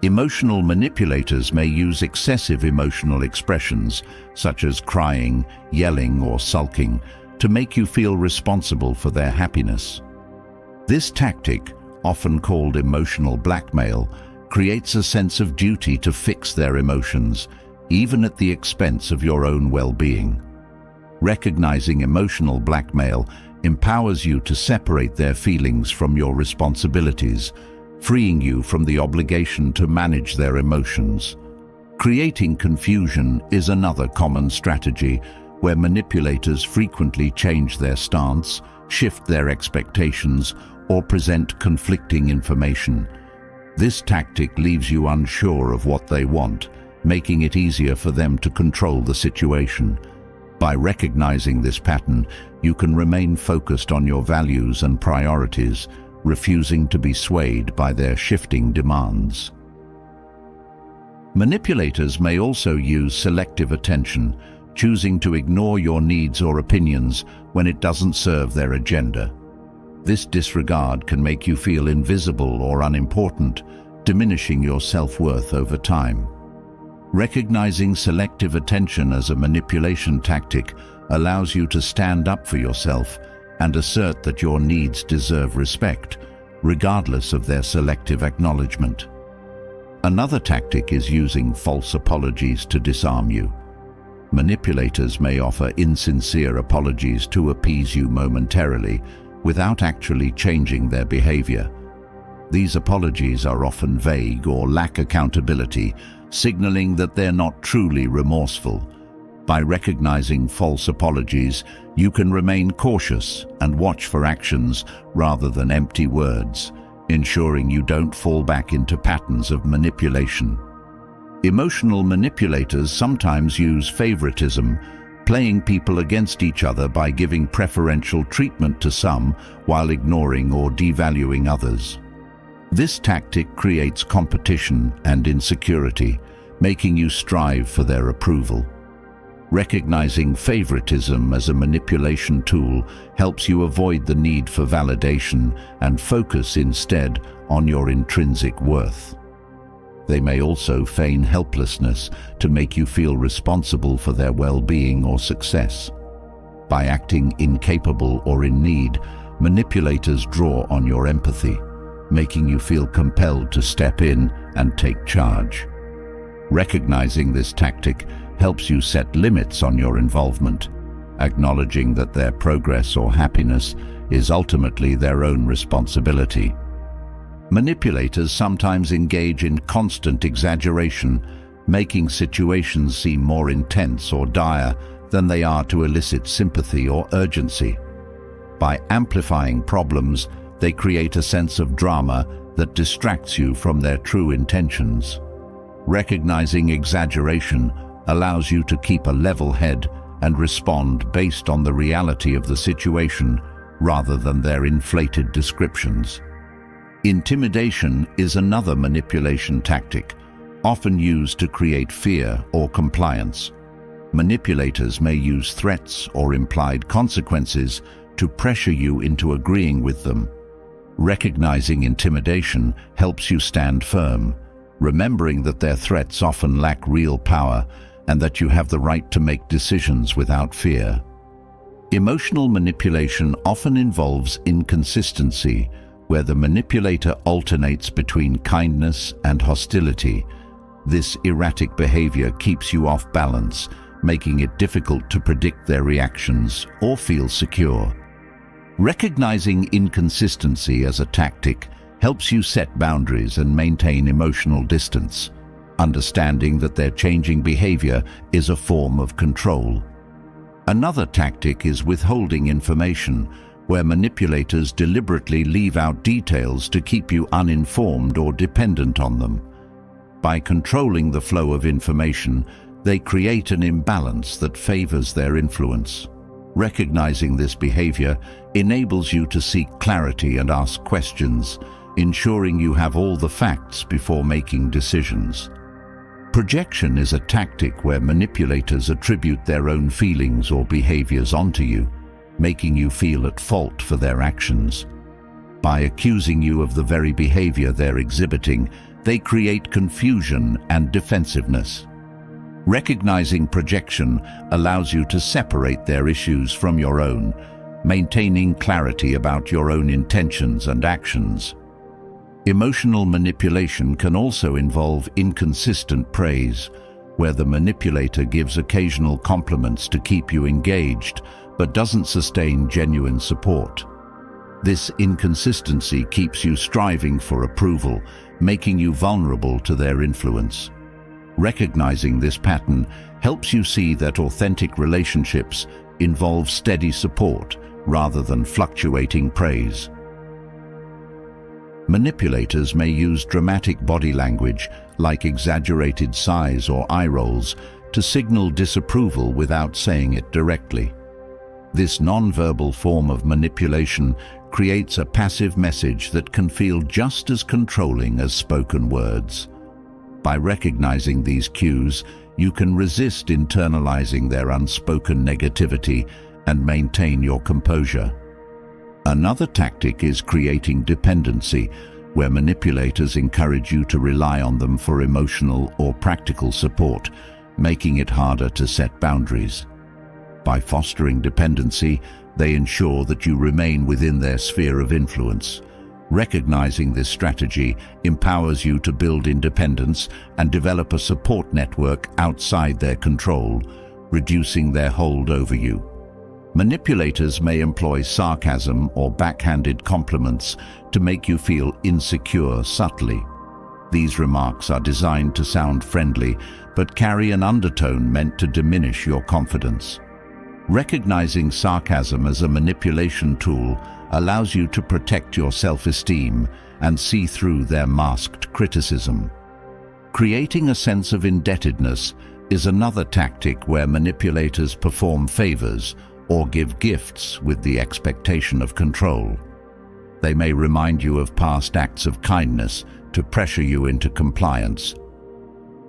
Emotional manipulators may use excessive emotional expressions, such as crying, yelling, or sulking, to make you feel responsible for their happiness. This tactic, often called emotional blackmail, creates a sense of duty to fix their emotions, even at the expense of your own well-being. Recognizing emotional blackmail empowers you to separate their feelings from your responsibilities, freeing you from the obligation to manage their emotions. Creating confusion is another common strategy where manipulators frequently change their stance, shift their expectations, or present conflicting information. This tactic leaves you unsure of what they want, making it easier for them to control the situation. By recognizing this pattern, you can remain focused on your values and priorities, refusing to be swayed by their shifting demands. Manipulators may also use selective attention, choosing to ignore your needs or opinions when it doesn't serve their agenda. This disregard can make you feel invisible or unimportant, diminishing your self-worth over time. Recognizing selective attention as a manipulation tactic allows you to stand up for yourself and assert that your needs deserve respect, regardless of their selective acknowledgement. Another tactic is using false apologies to disarm you. Manipulators may offer insincere apologies to appease you momentarily, without actually changing their behavior. These apologies are often vague or lack accountability, signaling that they're not truly remorseful. By recognizing false apologies, you can remain cautious and watch for actions rather than empty words, ensuring you don't fall back into patterns of manipulation. Emotional manipulators sometimes use favoritism, playing people against each other by giving preferential treatment to some while ignoring or devaluing others. This tactic creates competition and insecurity, making you strive for their approval. Recognizing favoritism as a manipulation tool helps you avoid the need for validation and focus instead on your intrinsic worth. They may also feign helplessness to make you feel responsible for their well-being or success. By acting incapable or in need, manipulators draw on your empathy, making you feel compelled to step in and take charge. Recognizing this tactic helps you set limits on your involvement, acknowledging that their progress or happiness is ultimately their own responsibility. Manipulators sometimes engage in constant exaggeration, making situations seem more intense or dire than they are to elicit sympathy or urgency. By amplifying problems, they create a sense of drama that distracts you from their true intentions. Recognizing exaggeration allows you to keep a level head and respond based on the reality of the situation rather than their inflated descriptions. Intimidation is another manipulation tactic, often used to create fear or compliance. Manipulators may use threats or implied consequences to pressure you into agreeing with them. Recognizing intimidation helps you stand firm, remembering that their threats often lack real power and that you have the right to make decisions without fear. Emotional manipulation often involves inconsistency, where the manipulator alternates between kindness and hostility. This erratic behavior keeps you off balance, making it difficult to predict their reactions or feel secure. Recognizing inconsistency as a tactic helps you set boundaries and maintain emotional distance, understanding that their changing behavior is a form of control. Another tactic is withholding information, where manipulators deliberately leave out details to keep you uninformed or dependent on them. By controlling the flow of information, they create an imbalance that favors their influence. Recognizing this behavior enables you to seek clarity and ask questions, ensuring you have all the facts before making decisions. Projection is a tactic where manipulators attribute their own feelings or behaviors onto you, making you feel at fault for their actions. By accusing you of the very behavior they're exhibiting, they create confusion and defensiveness. Recognizing projection allows you to separate their issues from your own, maintaining clarity about your own intentions and actions. Emotional manipulation can also involve inconsistent praise, where the manipulator gives occasional compliments to keep you engaged, but doesn't sustain genuine support. This inconsistency keeps you striving for approval, making you vulnerable to their influence. Recognizing this pattern helps you see that authentic relationships involve steady support rather than fluctuating praise. Manipulators may use dramatic body language, like exaggerated sighs or eye rolls, to signal disapproval without saying it directly. This nonverbal form of manipulation creates a passive message that can feel just as controlling as spoken words. By recognizing these cues, you can resist internalizing their unspoken negativity and maintain your composure. Another tactic is creating dependency, where manipulators encourage you to rely on them for emotional or practical support, making it harder to set boundaries. By fostering dependency, they ensure that you remain within their sphere of influence. Recognizing this strategy empowers you to build independence and develop a support network outside their control, reducing their hold over you. Manipulators may employ sarcasm or backhanded compliments to make you feel insecure subtly. These remarks are designed to sound friendly, but carry an undertone meant to diminish your confidence. Recognizing sarcasm as a manipulation tool allows you to protect your self-esteem and see through their masked criticism. Creating a sense of indebtedness is another tactic where manipulators perform favors or give gifts with the expectation of control. They may remind you of past acts of kindness to pressure you into compliance.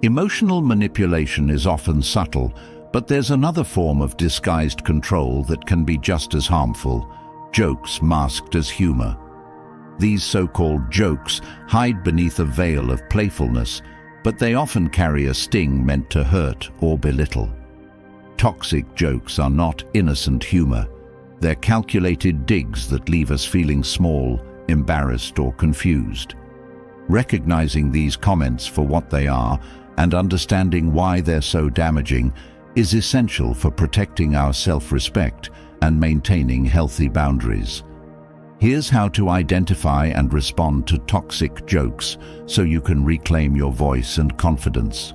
Emotional manipulation is often subtle, but there's another form of disguised control that can be just as harmful: jokes masked as humor. These so-called jokes hide beneath a veil of playfulness, but they often carry a sting meant to hurt or belittle. Toxic jokes are not innocent humor. They're calculated digs that leave us feeling small, embarrassed, or confused. Recognizing these comments for what they are and understanding why they're so damaging is essential for protecting our self-respect and maintaining healthy boundaries. Here's how to identify and respond to toxic jokes so you can reclaim your voice and confidence.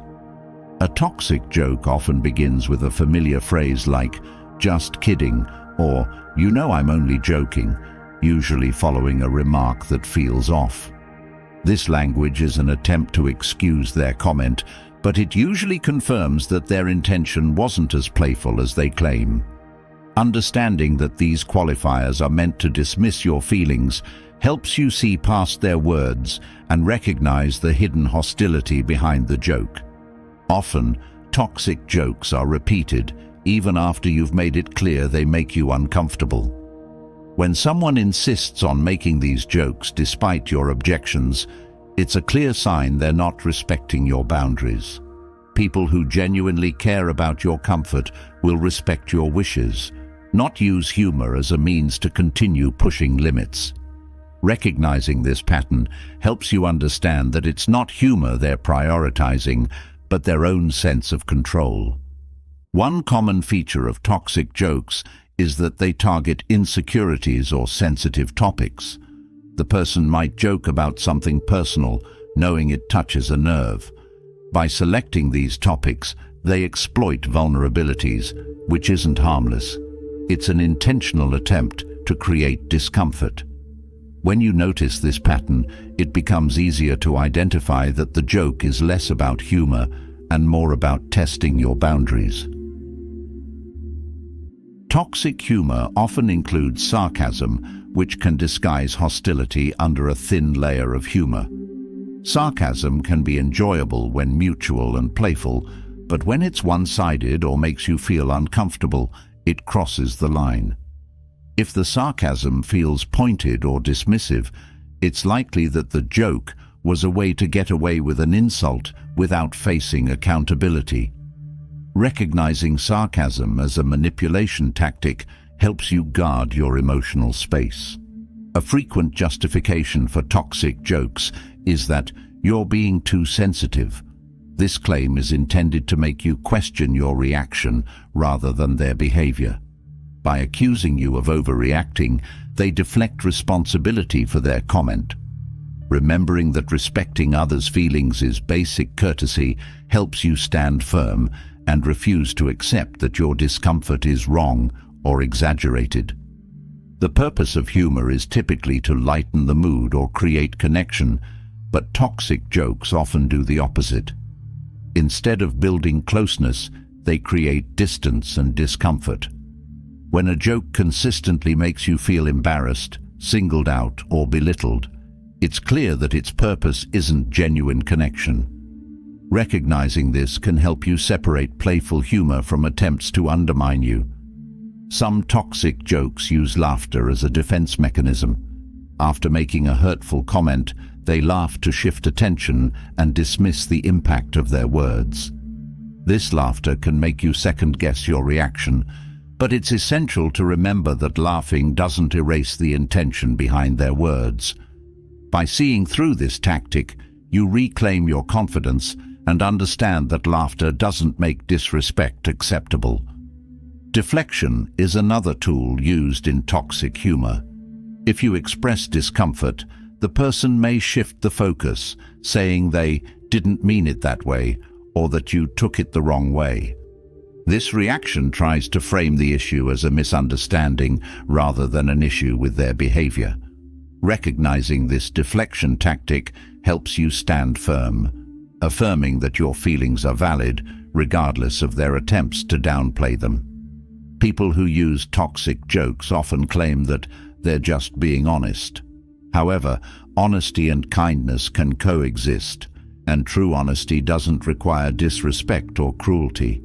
A toxic joke often begins with a familiar phrase like, "just kidding," or "you know I'm only joking," usually following a remark that feels off. This language is an attempt to excuse their comment, but it usually confirms that their intention wasn't as playful as they claim. Understanding that these qualifiers are meant to dismiss your feelings helps you see past their words and recognize the hidden hostility behind the joke. Often, toxic jokes are repeated even after you've made it clear they make you uncomfortable. When someone insists on making these jokes despite your objections, it's a clear sign they're not respecting your boundaries. People who genuinely care about your comfort will respect your wishes, not use humor as a means to continue pushing limits. Recognizing this pattern helps you understand that it's not humor they're prioritizing, but their own sense of control. One common feature of toxic jokes is that they target insecurities or sensitive topics. The person might joke about something personal, knowing it touches a nerve. By selecting these topics, they exploit vulnerabilities, which isn't harmless. It's an intentional attempt to create discomfort. When you notice this pattern, it becomes easier to identify that the joke is less about humor and more about testing your boundaries. Toxic humor often includes sarcasm, which can disguise hostility under a thin layer of humor. Sarcasm can be enjoyable when mutual and playful, but when it's one-sided or makes you feel uncomfortable, it crosses the line. If the sarcasm feels pointed or dismissive, it's likely that the joke was a way to get away with an insult without facing accountability. Recognizing sarcasm as a manipulation tactic helps you guard your emotional space. A frequent justification for toxic jokes is that you're being too sensitive. This claim is intended to make you question your reaction rather than their behavior. By accusing you of overreacting, they deflect responsibility for their comment. Remembering that respecting others' feelings is basic courtesy helps you stand firm and refuse to accept that your discomfort is wrong or exaggerated. The purpose of humor is typically to lighten the mood or create connection, but toxic jokes often do the opposite. Instead of building closeness, they create distance and discomfort. When a joke consistently makes you feel embarrassed, singled out, or belittled, it's clear that its purpose isn't genuine connection. Recognizing this can help you separate playful humor from attempts to undermine you. Some toxic jokes use laughter as a defense mechanism. After making a hurtful comment, they laugh to shift attention and dismiss the impact of their words. This laughter can make you second-guess your reaction, but it's essential to remember that laughing doesn't erase the intention behind their words. By seeing through this tactic, you reclaim your confidence and understand that laughter doesn't make disrespect acceptable. Deflection is another tool used in toxic humor. If you express discomfort, the person may shift the focus, saying they didn't mean it that way or that you took it the wrong way. This reaction tries to frame the issue as a misunderstanding rather than an issue with their behavior. Recognizing this deflection tactic helps you stand firm, affirming that your feelings are valid regardless of their attempts to downplay them. People who use toxic jokes often claim that they're just being honest. However, honesty and kindness can coexist, and true honesty doesn't require disrespect or cruelty.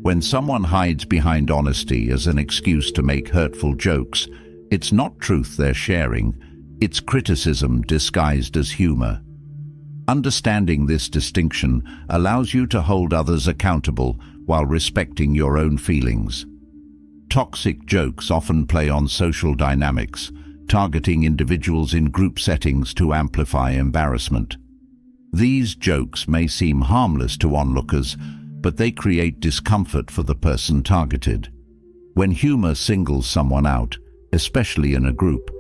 When someone hides behind honesty as an excuse to make hurtful jokes, it's not truth they're sharing, it's criticism disguised as humor. Understanding this distinction allows you to hold others accountable while respecting your own feelings. Toxic jokes often play on social dynamics, targeting individuals in group settings to amplify embarrassment. These jokes may seem harmless to onlookers, but they create discomfort for the person targeted. When humor singles someone out, especially in a group,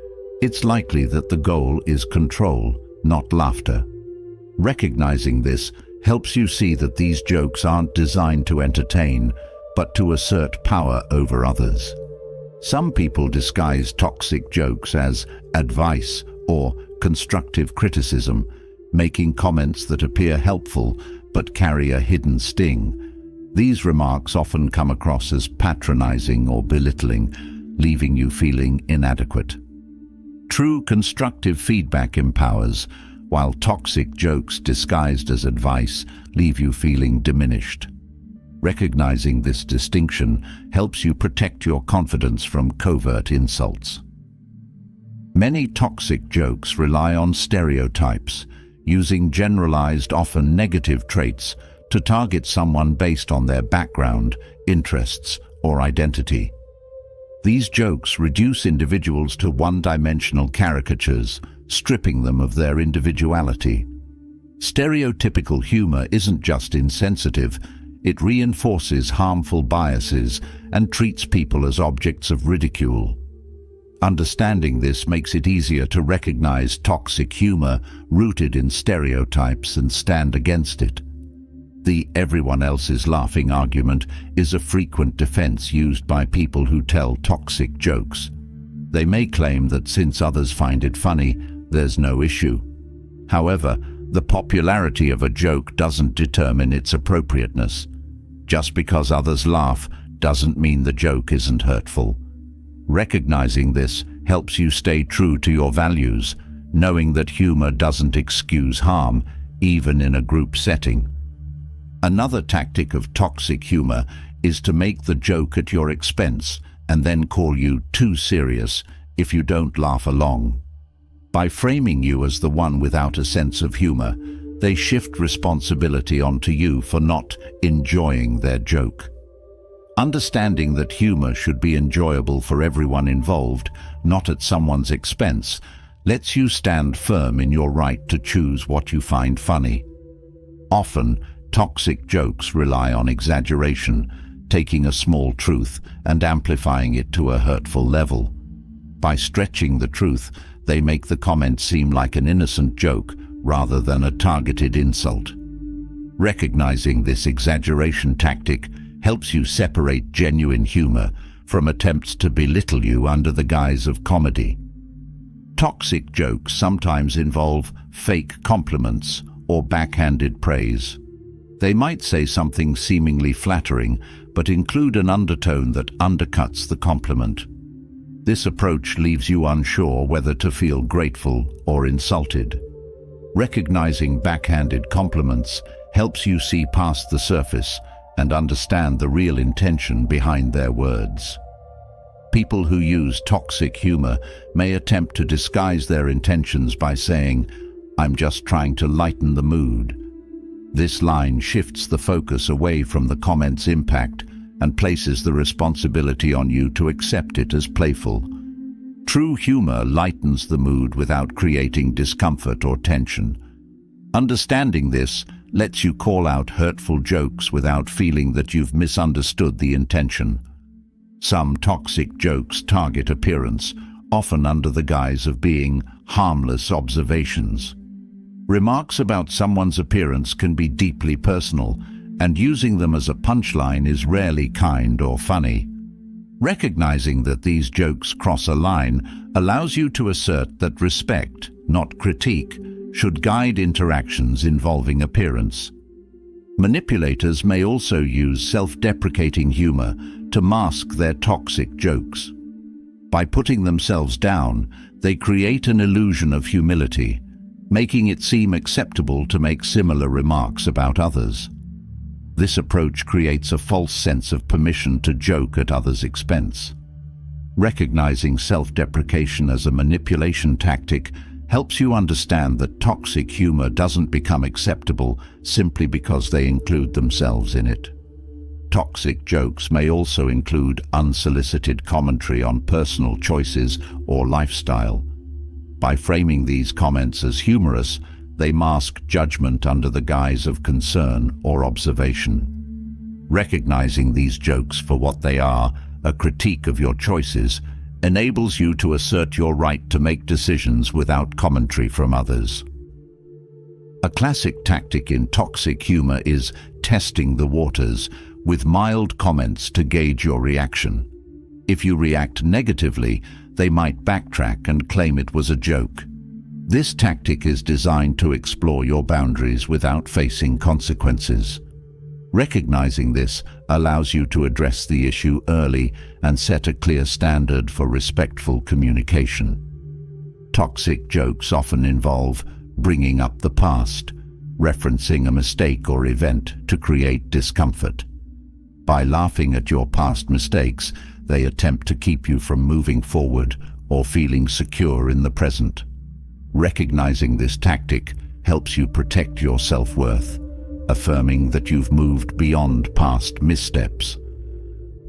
It's likely that the goal is control, not laughter. Recognizing this helps you see that these jokes aren't designed to entertain, but to assert power over others. Some people disguise toxic jokes as advice or constructive criticism, making comments that appear helpful but carry a hidden sting. These remarks often come across as patronizing or belittling, leaving you feeling inadequate. True constructive feedback empowers, while toxic jokes disguised as advice leave you feeling diminished. Recognizing this distinction helps you protect your confidence from covert insults. Many toxic jokes rely on stereotypes, using generalized, often negative traits to target someone based on their background, interests, or identity. These jokes reduce individuals to one-dimensional caricatures, stripping them of their individuality. Stereotypical humor isn't just insensitive, it reinforces harmful biases and treats people as objects of ridicule. Understanding this makes it easier to recognize toxic humor rooted in stereotypes and stand against it. The "everyone else is laughing" argument is a frequent defense used by people who tell toxic jokes. They may claim that since others find it funny, there's no issue. However, the popularity of a joke doesn't determine its appropriateness. Just because others laugh doesn't mean the joke isn't hurtful. Recognizing this helps you stay true to your values, knowing that humor doesn't excuse harm, even in a group setting. Another tactic of toxic humor is to make the joke at your expense and then call you too serious if you don't laugh along. By framing you as the one without a sense of humor, they shift responsibility onto you for not enjoying their joke. Understanding that humor should be enjoyable for everyone involved, not at someone's expense, lets you stand firm in your right to choose what you find funny. Often, toxic jokes rely on exaggeration, taking a small truth and amplifying it to a hurtful level. By stretching the truth, they make the comment seem like an innocent joke rather than a targeted insult. Recognizing this exaggeration tactic helps you separate genuine humor from attempts to belittle you under the guise of comedy. Toxic jokes sometimes involve fake compliments or backhanded praise. They might say something seemingly flattering, but include an undertone that undercuts the compliment. This approach leaves you unsure whether to feel grateful or insulted. Recognizing backhanded compliments helps you see past the surface and understand the real intention behind their words. People who use toxic humor may attempt to disguise their intentions by saying, "I'm just trying to lighten the mood." This line shifts the focus away from the comment's impact and places the responsibility on you to accept it as playful. True humor lightens the mood without creating discomfort or tension. Understanding this lets you call out hurtful jokes without feeling that you've misunderstood the intention. Some toxic jokes target appearance, often under the guise of being harmless observations. Remarks about someone's appearance can be deeply personal, and using them as a punchline is rarely kind or funny. Recognizing that these jokes cross a line allows you to assert that respect, not critique, should guide interactions involving appearance. Manipulators may also use self-deprecating humor to mask their toxic jokes. By putting themselves down, they create an illusion of humility, making it seem acceptable to make similar remarks about others. This approach creates a false sense of permission to joke at others' expense. Recognizing self-deprecation as a manipulation tactic helps you understand that toxic humor doesn't become acceptable simply because they include themselves in it. Toxic jokes may also include unsolicited commentary on personal choices or lifestyle. By framing these comments as humorous, they mask judgment under the guise of concern or observation. Recognizing these jokes for what they are, a critique of your choices, enables you to assert your right to make decisions without commentary from others. A classic tactic in toxic humor is testing the waters with mild comments to gauge your reaction. If you react negatively, they might backtrack and claim it was a joke. This tactic is designed to explore your boundaries without facing consequences. Recognizing this allows you to address the issue early and set a clear standard for respectful communication. Toxic jokes often involve bringing up the past, referencing a mistake or event to create discomfort. By laughing at your past mistakes, they attempt to keep you from moving forward or feeling secure in the present. Recognizing this tactic helps you protect your self-worth, affirming that you've moved beyond past missteps.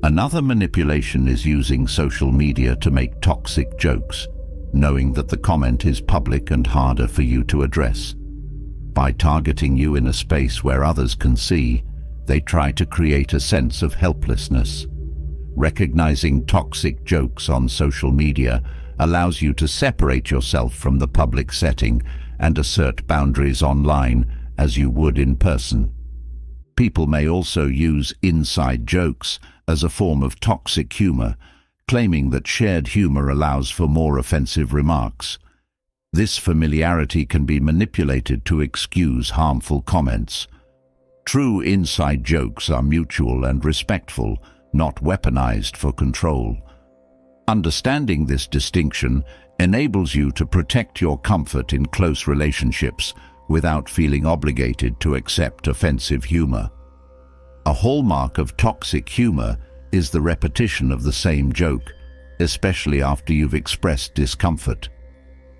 Another manipulation is using social media to make toxic jokes, knowing that the comment is public and harder for you to address. By targeting you in a space where others can see, they try to create a sense of helplessness. Recognizing toxic jokes on social media allows you to separate yourself from the public setting and assert boundaries online as you would in person. People may also use inside jokes as a form of toxic humor, claiming that shared humor allows for more offensive remarks. This familiarity can be manipulated to excuse harmful comments. True inside jokes are mutual and respectful, not weaponized for control. Understanding this distinction enables you to protect your comfort in close relationships without feeling obligated to accept offensive humor. A hallmark of toxic humor is the repetition of the same joke, especially after you've expressed discomfort.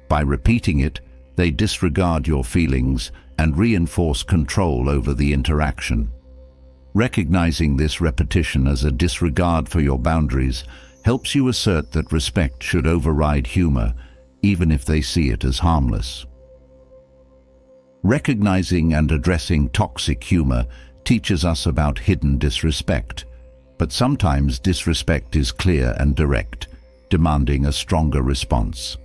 By repeating it, they disregard your feelings and reinforce control over the interaction. Recognizing this repetition as a disregard for your boundaries helps you assert that respect should override humor, even if they see it as harmless. Recognizing and addressing toxic humor teaches us about hidden disrespect, but sometimes disrespect is clear and direct, demanding a stronger response.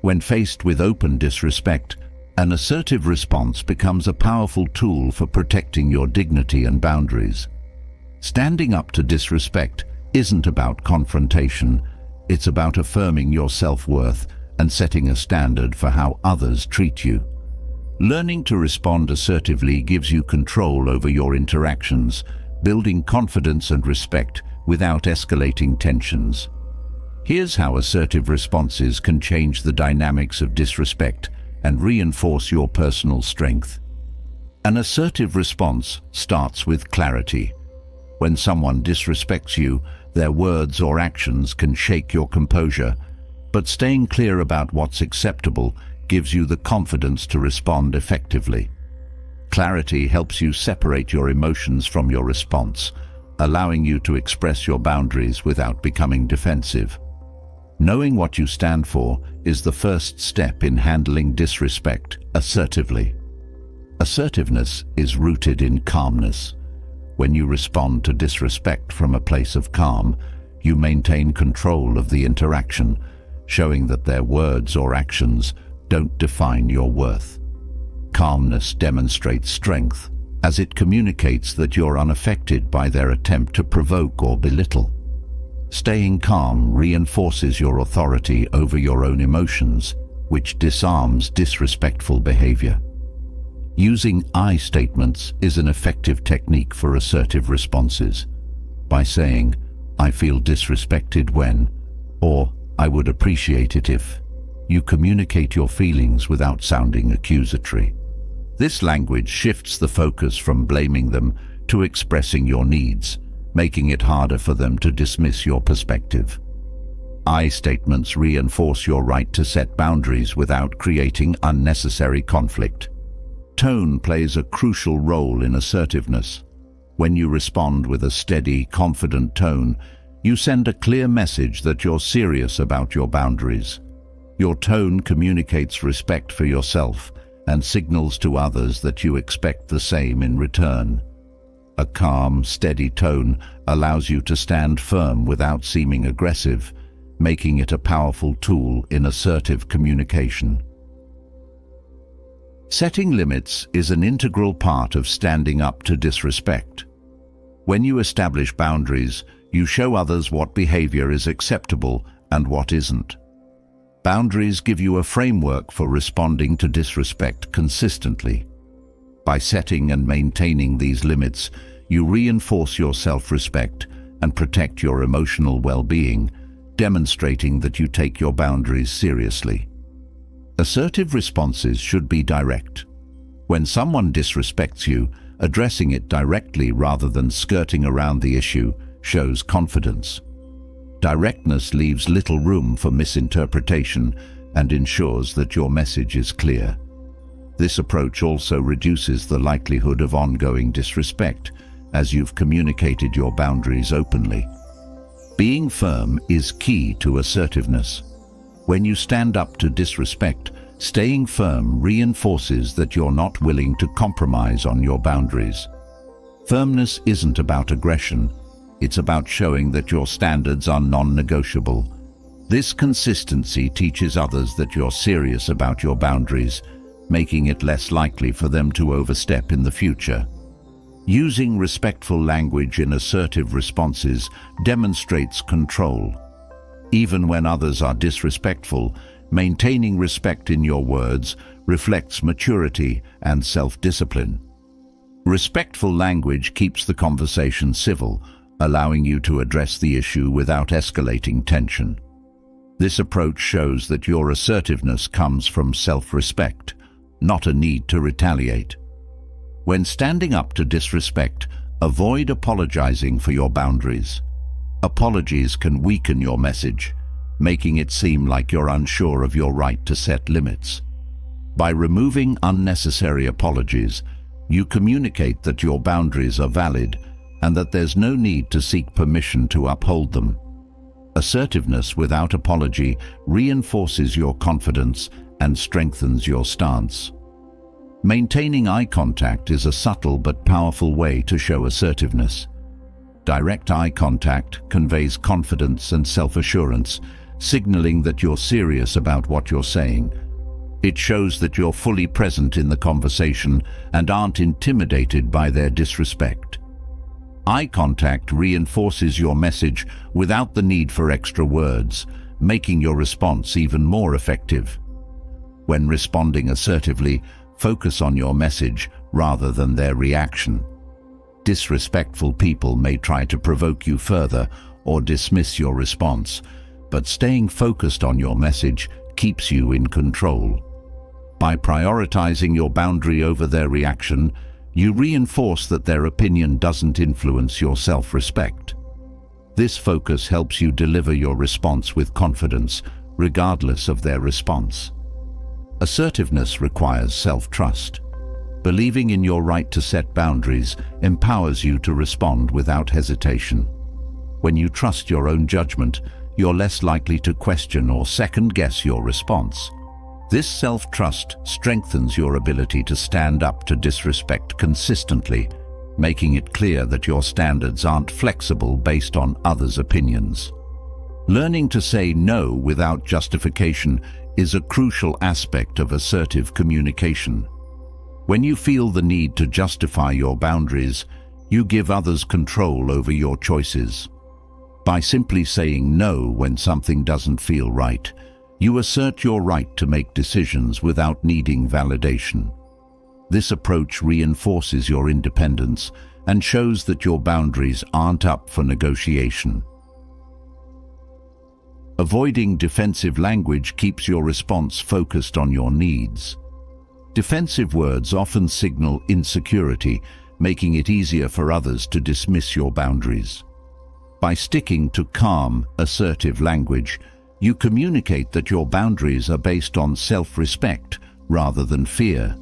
When faced with open disrespect, an assertive response becomes a powerful tool for protecting your dignity and boundaries. Standing up to disrespect isn't about confrontation, it's about affirming your self-worth and setting a standard for how others treat you. Learning to respond assertively gives you control over your interactions, building confidence and respect without escalating tensions. Here's how assertive responses can change the dynamics of disrespect and reinforce your personal strength. An assertive response starts with clarity. When someone disrespects you, their words or actions can shake your composure, but staying clear about what's acceptable gives you the confidence to respond effectively. Clarity helps you separate your emotions from your response, allowing you to express your boundaries without becoming defensive. Knowing what you stand for is the first step in handling disrespect assertively. Assertiveness is rooted in calmness. When you respond to disrespect from a place of calm, you maintain control of the interaction, showing that their words or actions don't define your worth. Calmness demonstrates strength, as it communicates that you're unaffected by their attempt to provoke or belittle. Staying calm reinforces your authority over your own emotions, which disarms disrespectful behavior. Using I statements is an effective technique for assertive responses. By saying, "I feel disrespected when," or "I would appreciate it if," you communicate your feelings without sounding accusatory. This language shifts the focus from blaming them to expressing your needs, making it harder for them to dismiss your perspective. I statements reinforce your right to set boundaries without creating unnecessary conflict. Tone plays a crucial role in assertiveness. When you respond with a steady, confident tone, you send a clear message that you're serious about your boundaries. Your tone communicates respect for yourself and signals to others that you expect the same in return. A calm, steady tone allows you to stand firm without seeming aggressive, making it a powerful tool in assertive communication. Setting limits is an integral part of standing up to disrespect. When you establish boundaries, you show others what behavior is acceptable and what isn't. Boundaries give you a framework for responding to disrespect consistently. By setting and maintaining these limits, you reinforce your self-respect and protect your emotional well-being, demonstrating that you take your boundaries seriously. Assertive responses should be direct. When someone disrespects you, addressing it directly rather than skirting around the issue shows confidence. Directness leaves little room for misinterpretation and ensures that your message is clear. This approach also reduces the likelihood of ongoing disrespect, as you've communicated your boundaries openly. Being firm is key to assertiveness. When you stand up to disrespect, staying firm reinforces that you're not willing to compromise on your boundaries. Firmness isn't about aggression. It's about showing that your standards are non-negotiable. This consistency teaches others that you're serious about your boundaries, making it less likely for them to overstep in the future. Using respectful language in assertive responses demonstrates control. Even when others are disrespectful, maintaining respect in your words reflects maturity and self-discipline. Respectful language keeps the conversation civil, allowing you to address the issue without escalating tension. This approach shows that your assertiveness comes from self-respect, not a need to retaliate. When standing up to disrespect, avoid apologizing for your boundaries. Apologies can weaken your message, making it seem like you're unsure of your right to set limits. By removing unnecessary apologies, you communicate that your boundaries are valid and that there's no need to seek permission to uphold them. Assertiveness without apology reinforces your confidence and strengthens your stance. Maintaining eye contact is a subtle but powerful way to show assertiveness. Direct eye contact conveys confidence and self-assurance, signaling that you're serious about what you're saying. It shows that you're fully present in the conversation and aren't intimidated by their disrespect. Eye contact reinforces your message without the need for extra words, making your response even more effective. When responding assertively, focus on your message rather than their reaction. Disrespectful people may try to provoke you further or dismiss your response, but staying focused on your message keeps you in control. By prioritizing your boundary over their reaction, you reinforce that their opinion doesn't influence your self-respect. This focus helps you deliver your response with confidence, regardless of their response. Assertiveness requires self-trust. Believing in your right to set boundaries empowers you to respond without hesitation. When you trust your own judgment, you're less likely to question or second-guess your response. This self-trust strengthens your ability to stand up to disrespect consistently, making it clear that your standards aren't flexible based on others' opinions. Learning to say no without justification is a crucial aspect of assertive communication. When you feel the need to justify your boundaries, you give others control over your choices. By simply saying no when something doesn't feel right, you assert your right to make decisions without needing validation. This approach reinforces your independence and shows that your boundaries aren't up for negotiation. Avoiding defensive language keeps your response focused on your needs. Defensive words often signal insecurity, making it easier for others to dismiss your boundaries. By sticking to calm, assertive language, you communicate that your boundaries are based on self-respect rather than fear.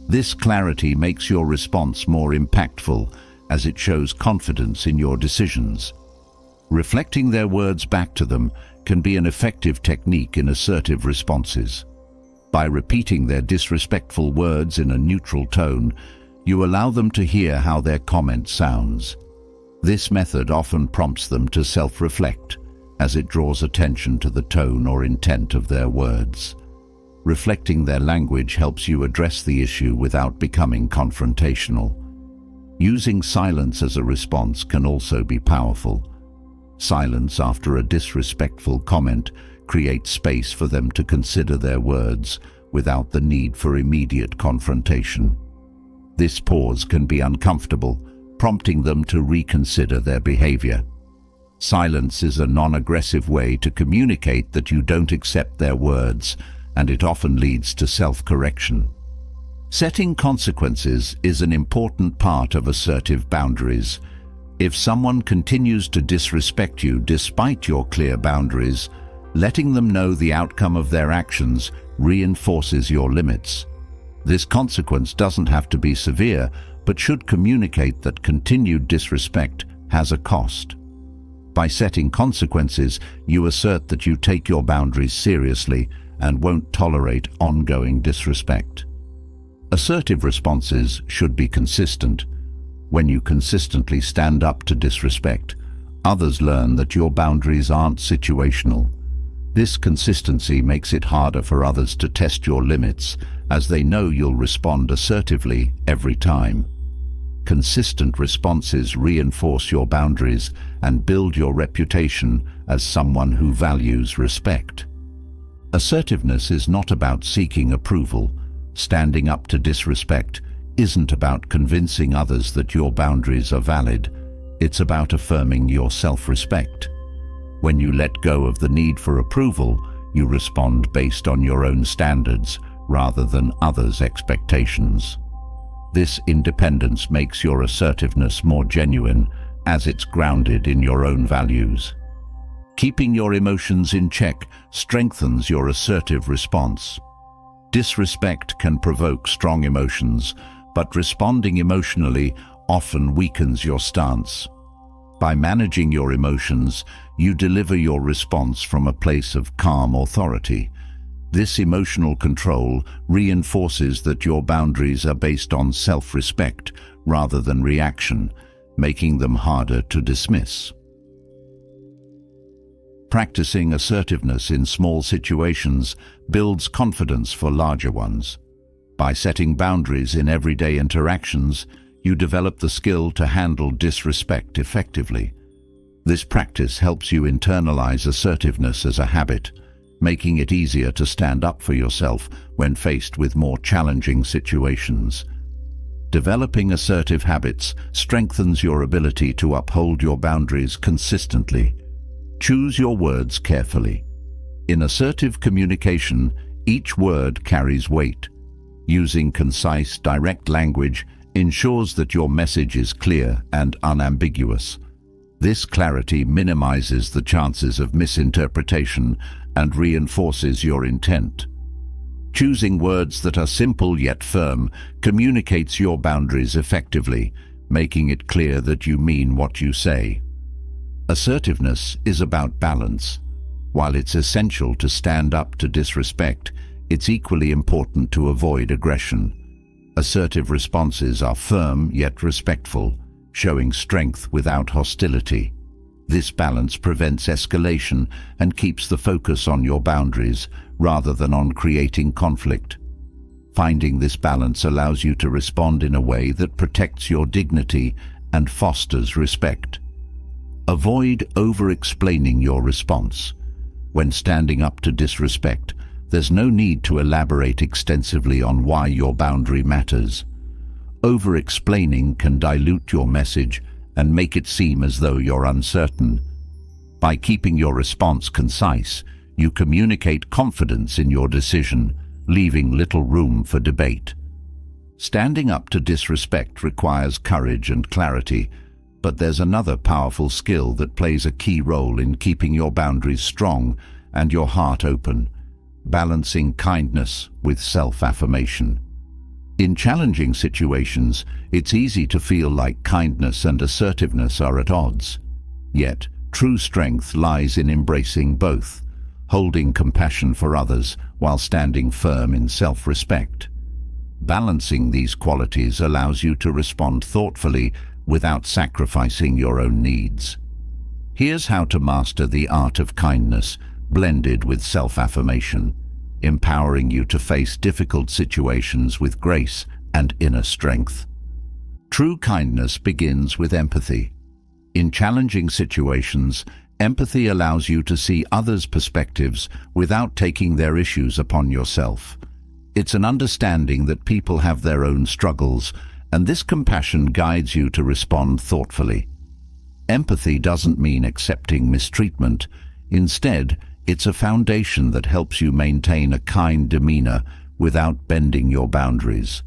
This clarity makes your response more impactful as it shows confidence in your decisions. Reflecting their words back to them can be an effective technique in assertive responses. By repeating their disrespectful words in a neutral tone, you allow them to hear how their comment sounds. This method often prompts them to self-reflect, as it draws attention to the tone or intent of their words. Reflecting their language helps you address the issue without becoming confrontational. Using silence as a response can also be powerful. Silence after a disrespectful comment creates space for them to consider their words without the need for immediate confrontation. This pause can be uncomfortable, prompting them to reconsider their behavior. Silence is a non-aggressive way to communicate that you don't accept their words, and it often leads to self-correction. Setting consequences is an important part of assertive boundaries. If someone continues to disrespect you despite your clear boundaries, letting them know the outcome of their actions reinforces your limits. This consequence doesn't have to be severe, but should communicate that continued disrespect has a cost. By setting consequences, you assert that you take your boundaries seriously and won't tolerate ongoing disrespect. Assertive responses should be consistent. When you consistently stand up to disrespect, others learn that your boundaries aren't situational. This consistency makes it harder for others to test your limits, as they know you'll respond assertively every time. Consistent responses reinforce your boundaries and build your reputation as someone who values respect. Assertiveness is not about seeking approval. Standing up to disrespect isn't about convincing others that your boundaries are valid. It's about affirming your self-respect. When you let go of the need for approval, you respond based on your own standards rather than others' expectations. This independence makes your assertiveness more genuine, as it's grounded in your own values. Keeping your emotions in check strengthens your assertive response. Disrespect can provoke strong emotions, but responding emotionally often weakens your stance. By managing your emotions, you deliver your response from a place of calm authority. This emotional control reinforces that your boundaries are based on self-respect rather than reaction, making them harder to dismiss. Practicing assertiveness in small situations builds confidence for larger ones. By setting boundaries in everyday interactions, you develop the skill to handle disrespect effectively. This practice helps you internalize assertiveness as a habit, making it easier to stand up for yourself when faced with more challenging situations. Developing assertive habits strengthens your ability to uphold your boundaries consistently. Choose your words carefully. In assertive communication, each word carries weight. Using concise, direct language ensures that your message is clear and unambiguous. This clarity minimizes the chances of misinterpretation and reinforces your intent. Choosing words that are simple yet firm communicates your boundaries effectively, making it clear that you mean what you say. Assertiveness is about balance. While it's essential to stand up to disrespect, it's equally important to avoid aggression. Assertive responses are firm yet respectful, showing strength without hostility. This balance prevents escalation and keeps the focus on your boundaries rather than on creating conflict. Finding this balance allows you to respond in a way that protects your dignity and fosters respect. Avoid over-explaining your response. When standing up to disrespect, there's no need to elaborate extensively on why your boundary matters. Over-explaining can dilute your message and make it seem as though you're uncertain. By keeping your response concise, you communicate confidence in your decision, leaving little room for debate. Standing up to disrespect requires courage and clarity, but there's another powerful skill that plays a key role in keeping your boundaries strong and your heart open: balancing kindness with self-affirmation. In challenging situations, it's easy to feel like kindness and assertiveness are at odds. Yet, true strength lies in embracing both, holding compassion for others while standing firm in self-respect. Balancing these qualities allows you to respond thoughtfully without sacrificing your own needs. Here's how to master the art of kindness, blended with self-affirmation, empowering you to face difficult situations with grace and inner strength. True kindness begins with empathy. In challenging situations, empathy allows you to see others' perspectives without taking their issues upon yourself. It's an understanding that people have their own struggles, and this compassion guides you to respond thoughtfully. Empathy doesn't mean accepting mistreatment. Instead, it's a foundation that helps you maintain a kind demeanor without bending your boundaries.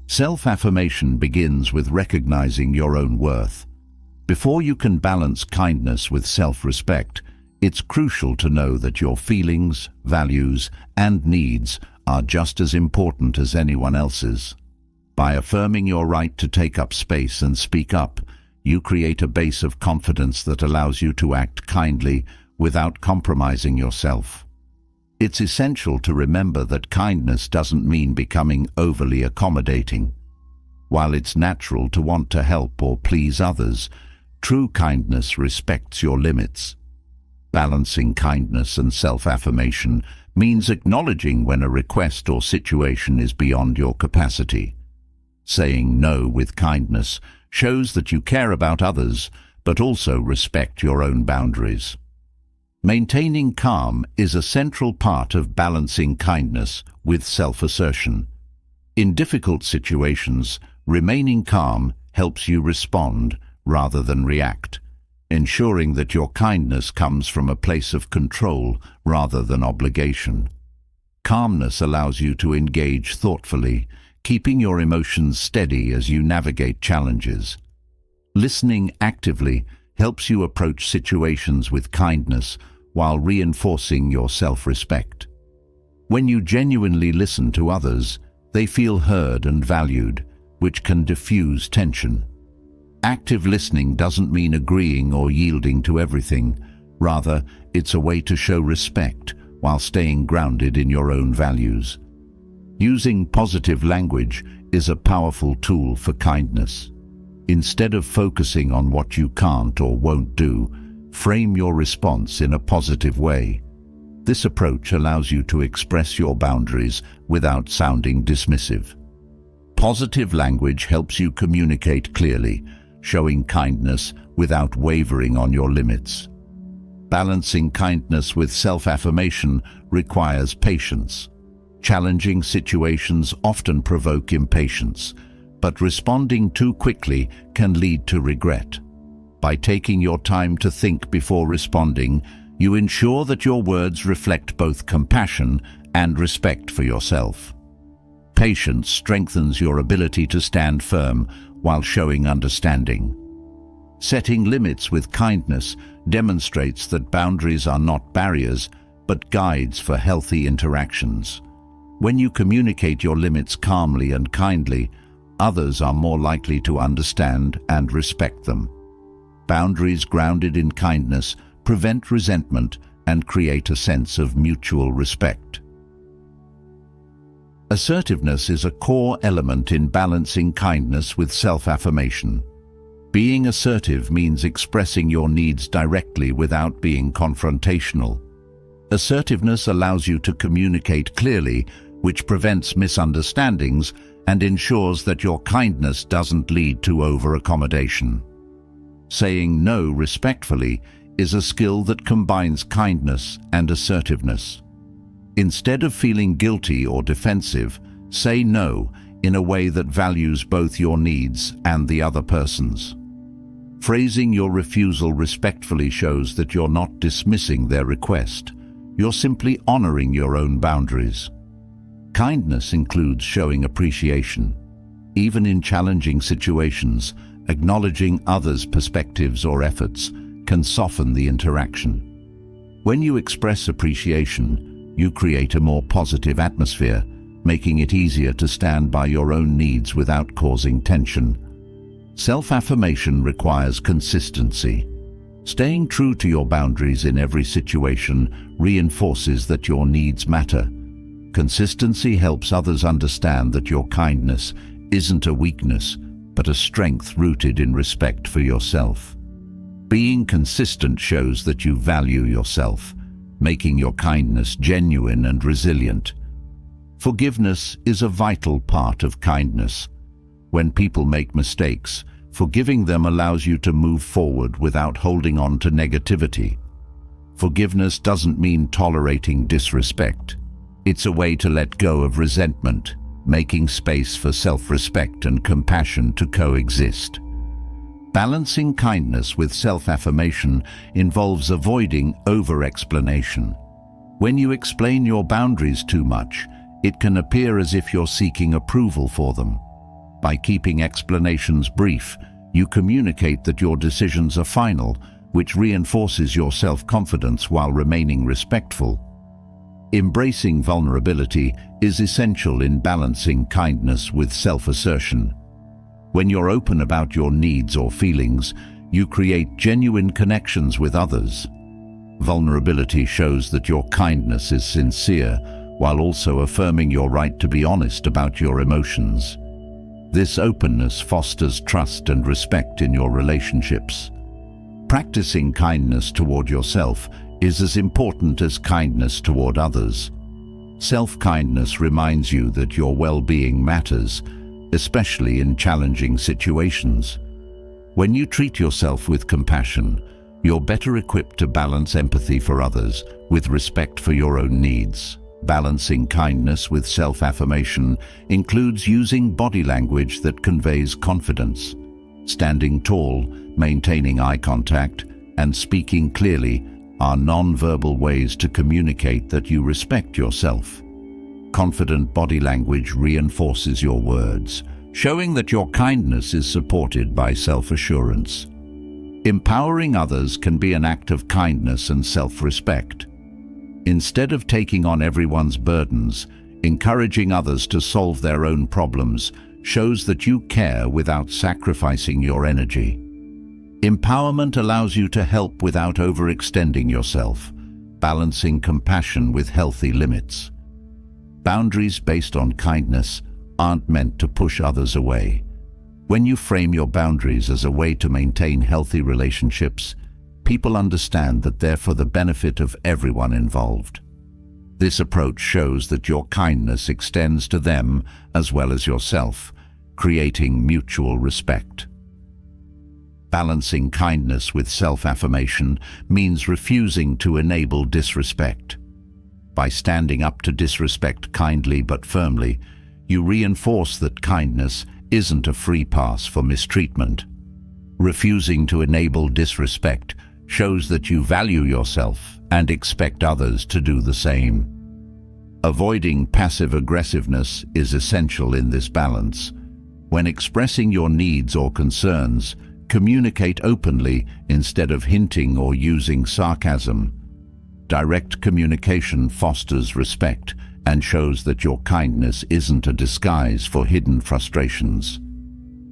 Self-affirmation begins with recognizing your own worth. Before you can balance kindness with self-respect, it's crucial to know that your feelings, values, and needs are just as important as anyone else's. By affirming your right to take up space and speak up, you create a base of confidence that allows you to act kindly without compromising yourself. It's essential to remember that kindness doesn't mean becoming overly accommodating. While it's natural to want to help or please others, true kindness respects your limits. Balancing kindness and self-affirmation means acknowledging when a request or situation is beyond your capacity. Saying no with kindness shows that you care about others, but also respect your own boundaries. Maintaining calm is a central part of balancing kindness with self-assertion. In difficult situations, remaining calm helps you respond rather than react, ensuring that your kindness comes from a place of control rather than obligation. Calmness allows you to engage thoughtfully, keeping your emotions steady as you navigate challenges. Listening actively helps you approach situations with kindness while reinforcing your self-respect. When you genuinely listen to others, they feel heard and valued, which can diffuse tension. Active listening doesn't mean agreeing or yielding to everything. Rather, it's a way to show respect while staying grounded in your own values. Using positive language is a powerful tool for kindness. Instead of focusing on what you can't or won't do, frame your response in a positive way. This approach allows you to express your boundaries without sounding dismissive. Positive language helps you communicate clearly, showing kindness without wavering on your limits. Balancing kindness with self-affirmation requires patience. Challenging situations often provoke impatience, but responding too quickly can lead to regret. By taking your time to think before responding, you ensure that your words reflect both compassion and respect for yourself. Patience strengthens your ability to stand firm while showing understanding. Setting limits with kindness demonstrates that boundaries are not barriers, but guides for healthy interactions. When you communicate your limits calmly and kindly, others are more likely to understand and respect them. Boundaries grounded in kindness prevent resentment and create a sense of mutual respect. Assertiveness is a core element in balancing kindness with self-affirmation. Being assertive means expressing your needs directly without being confrontational. Assertiveness allows you to communicate clearly, which prevents misunderstandings and ensures that your kindness doesn't lead to over-accommodation. Saying no respectfully is a skill that combines kindness and assertiveness. Instead of feeling guilty or defensive, say no in a way that values both your needs and the other person's. Phrasing your refusal respectfully shows that you're not dismissing their request. You're simply honoring your own boundaries. Kindness includes showing appreciation. Even in challenging situations, acknowledging others' perspectives or efforts can soften the interaction. When you express appreciation, you create a more positive atmosphere, making it easier to stand by your own needs without causing tension. Self-affirmation requires consistency. Staying true to your boundaries in every situation reinforces that your needs matter. Consistency helps others understand that your kindness isn't a weakness, but a strength rooted in respect for yourself. Being consistent shows that you value yourself, making your kindness genuine and resilient. Forgiveness is a vital part of kindness. When people make mistakes, forgiving them allows you to move forward without holding on to negativity. Forgiveness doesn't mean tolerating disrespect. It's a way to let go of resentment, making space for self-respect and compassion to coexist. Balancing kindness with self-affirmation involves avoiding over-explanation. When you explain your boundaries too much, it can appear as if you're seeking approval for them. By keeping explanations brief, you communicate that your decisions are final, which reinforces your self-confidence while remaining respectful. Embracing vulnerability is essential in balancing kindness with self-assertion. When you're open about your needs or feelings, you create genuine connections with others. Vulnerability shows that your kindness is sincere, while also affirming your right to be honest about your emotions. This openness fosters trust and respect in your relationships. Practicing kindness toward yourself is as important as kindness toward others. Self-kindness reminds you that your well-being matters, especially in challenging situations. When you treat yourself with compassion, you're better equipped to balance empathy for others with respect for your own needs. Balancing kindness with self-affirmation includes using body language that conveys confidence. Standing tall, maintaining eye contact, and speaking clearly are non-verbal ways to communicate that you respect yourself. Confident body language reinforces your words, showing that your kindness is supported by self-assurance. Empowering others can be an act of kindness and self-respect. Instead of taking on everyone's burdens, encouraging others to solve their own problems shows that you care without sacrificing your energy. Empowerment allows you to help without overextending yourself, balancing compassion with healthy limits. Boundaries based on kindness aren't meant to push others away. When you frame your boundaries as a way to maintain healthy relationships, people understand that they're for the benefit of everyone involved. This approach shows that your kindness extends to them as well as yourself, creating mutual respect. Balancing kindness with self-affirmation means refusing to enable disrespect. By standing up to disrespect kindly but firmly, you reinforce that kindness isn't a free pass for mistreatment. Refusing to enable disrespect shows that you value yourself and expect others to do the same. Avoiding passive aggressiveness is essential in this balance. When expressing your needs or concerns, communicate openly instead of hinting or using sarcasm. Direct communication fosters respect and shows that your kindness isn't a disguise for hidden frustrations.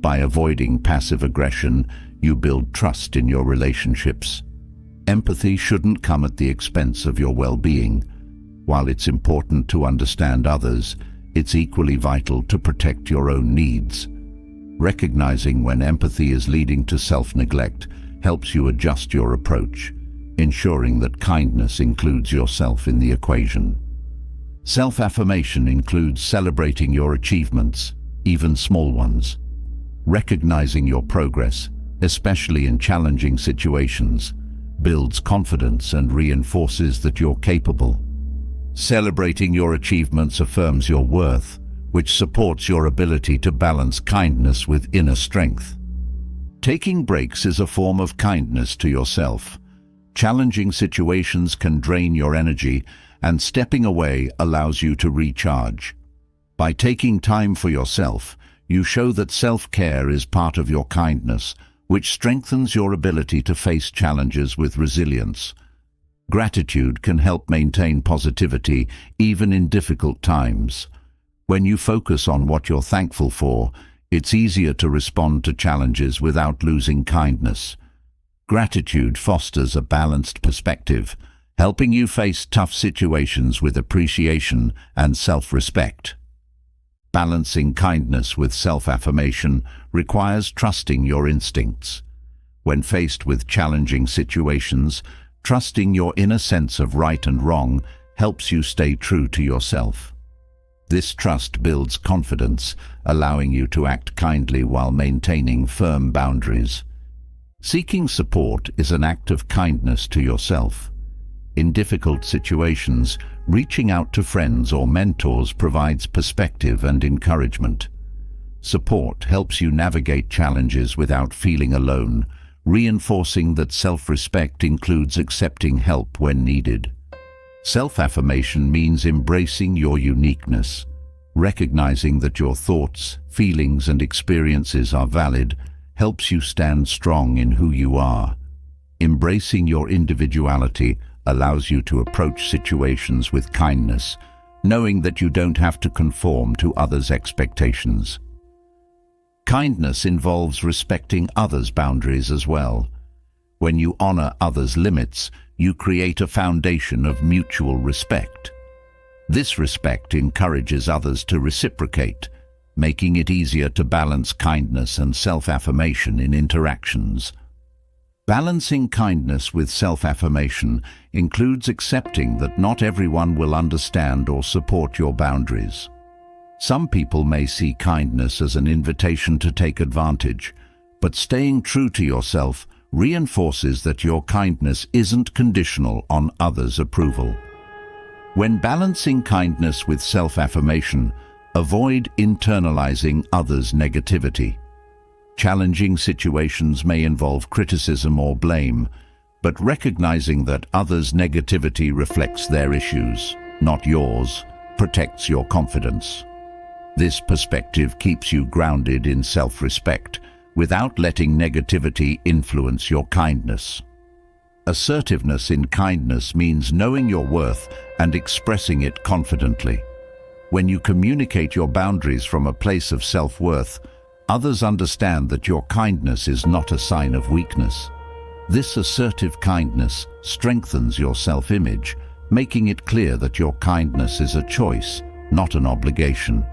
By avoiding passive aggression, you build trust in your relationships. Empathy shouldn't come at the expense of your well-being. While it's important to understand others, it's equally vital to protect your own needs. Recognizing when empathy is leading to self-neglect helps you adjust your approach, ensuring that kindness includes yourself in the equation. Self-affirmation includes celebrating your achievements, even small ones. Recognizing your progress, especially in challenging situations, builds confidence and reinforces that you're capable. Celebrating your achievements affirms your worth, which supports your ability to balance kindness with inner strength. Taking breaks is a form of kindness to yourself. Challenging situations can drain your energy, and stepping away allows you to recharge. By taking time for yourself, you show that self-care is part of your kindness, which strengthens your ability to face challenges with resilience. Gratitude can help maintain positivity even in difficult times. When you focus on what you're thankful for, it's easier to respond to challenges without losing kindness. Gratitude fosters a balanced perspective, helping you face tough situations with appreciation and self-respect. Balancing kindness with self-affirmation requires trusting your instincts. When faced with challenging situations, trusting your inner sense of right and wrong helps you stay true to yourself. This trust builds confidence, allowing you to act kindly while maintaining firm boundaries. Seeking support is an act of kindness to yourself. In difficult situations, reaching out to friends or mentors provides perspective and encouragement. Support helps you navigate challenges without feeling alone, reinforcing that self-respect includes accepting help when needed. Self-affirmation means embracing your uniqueness, recognizing that your thoughts, feelings, and experiences are valid, helps you stand strong in who you are. Embracing your individuality allows you to approach situations with kindness, knowing that you don't have to conform to others' expectations. Kindness involves respecting others' boundaries as well. When you honor others' limits, you create a foundation of mutual respect. This respect encourages others to reciprocate, making it easier to balance kindness and self-affirmation in interactions. Balancing kindness with self-affirmation includes accepting that not everyone will understand or support your boundaries. Some people may see kindness as an invitation to take advantage, but staying true to yourself reinforces that your kindness isn't conditional on others' approval. When balancing kindness with self-affirmation, avoid internalizing others' negativity. Challenging situations may involve criticism or blame, but recognizing that others' negativity reflects their issues, not yours, protects your confidence. This perspective keeps you grounded in self-respect, without letting negativity influence your kindness. Assertiveness in kindness means knowing your worth and expressing it confidently. When you communicate your boundaries from a place of self-worth, others understand that your kindness is not a sign of weakness. This assertive kindness strengthens your self-image, making it clear that your kindness is a choice, not an obligation.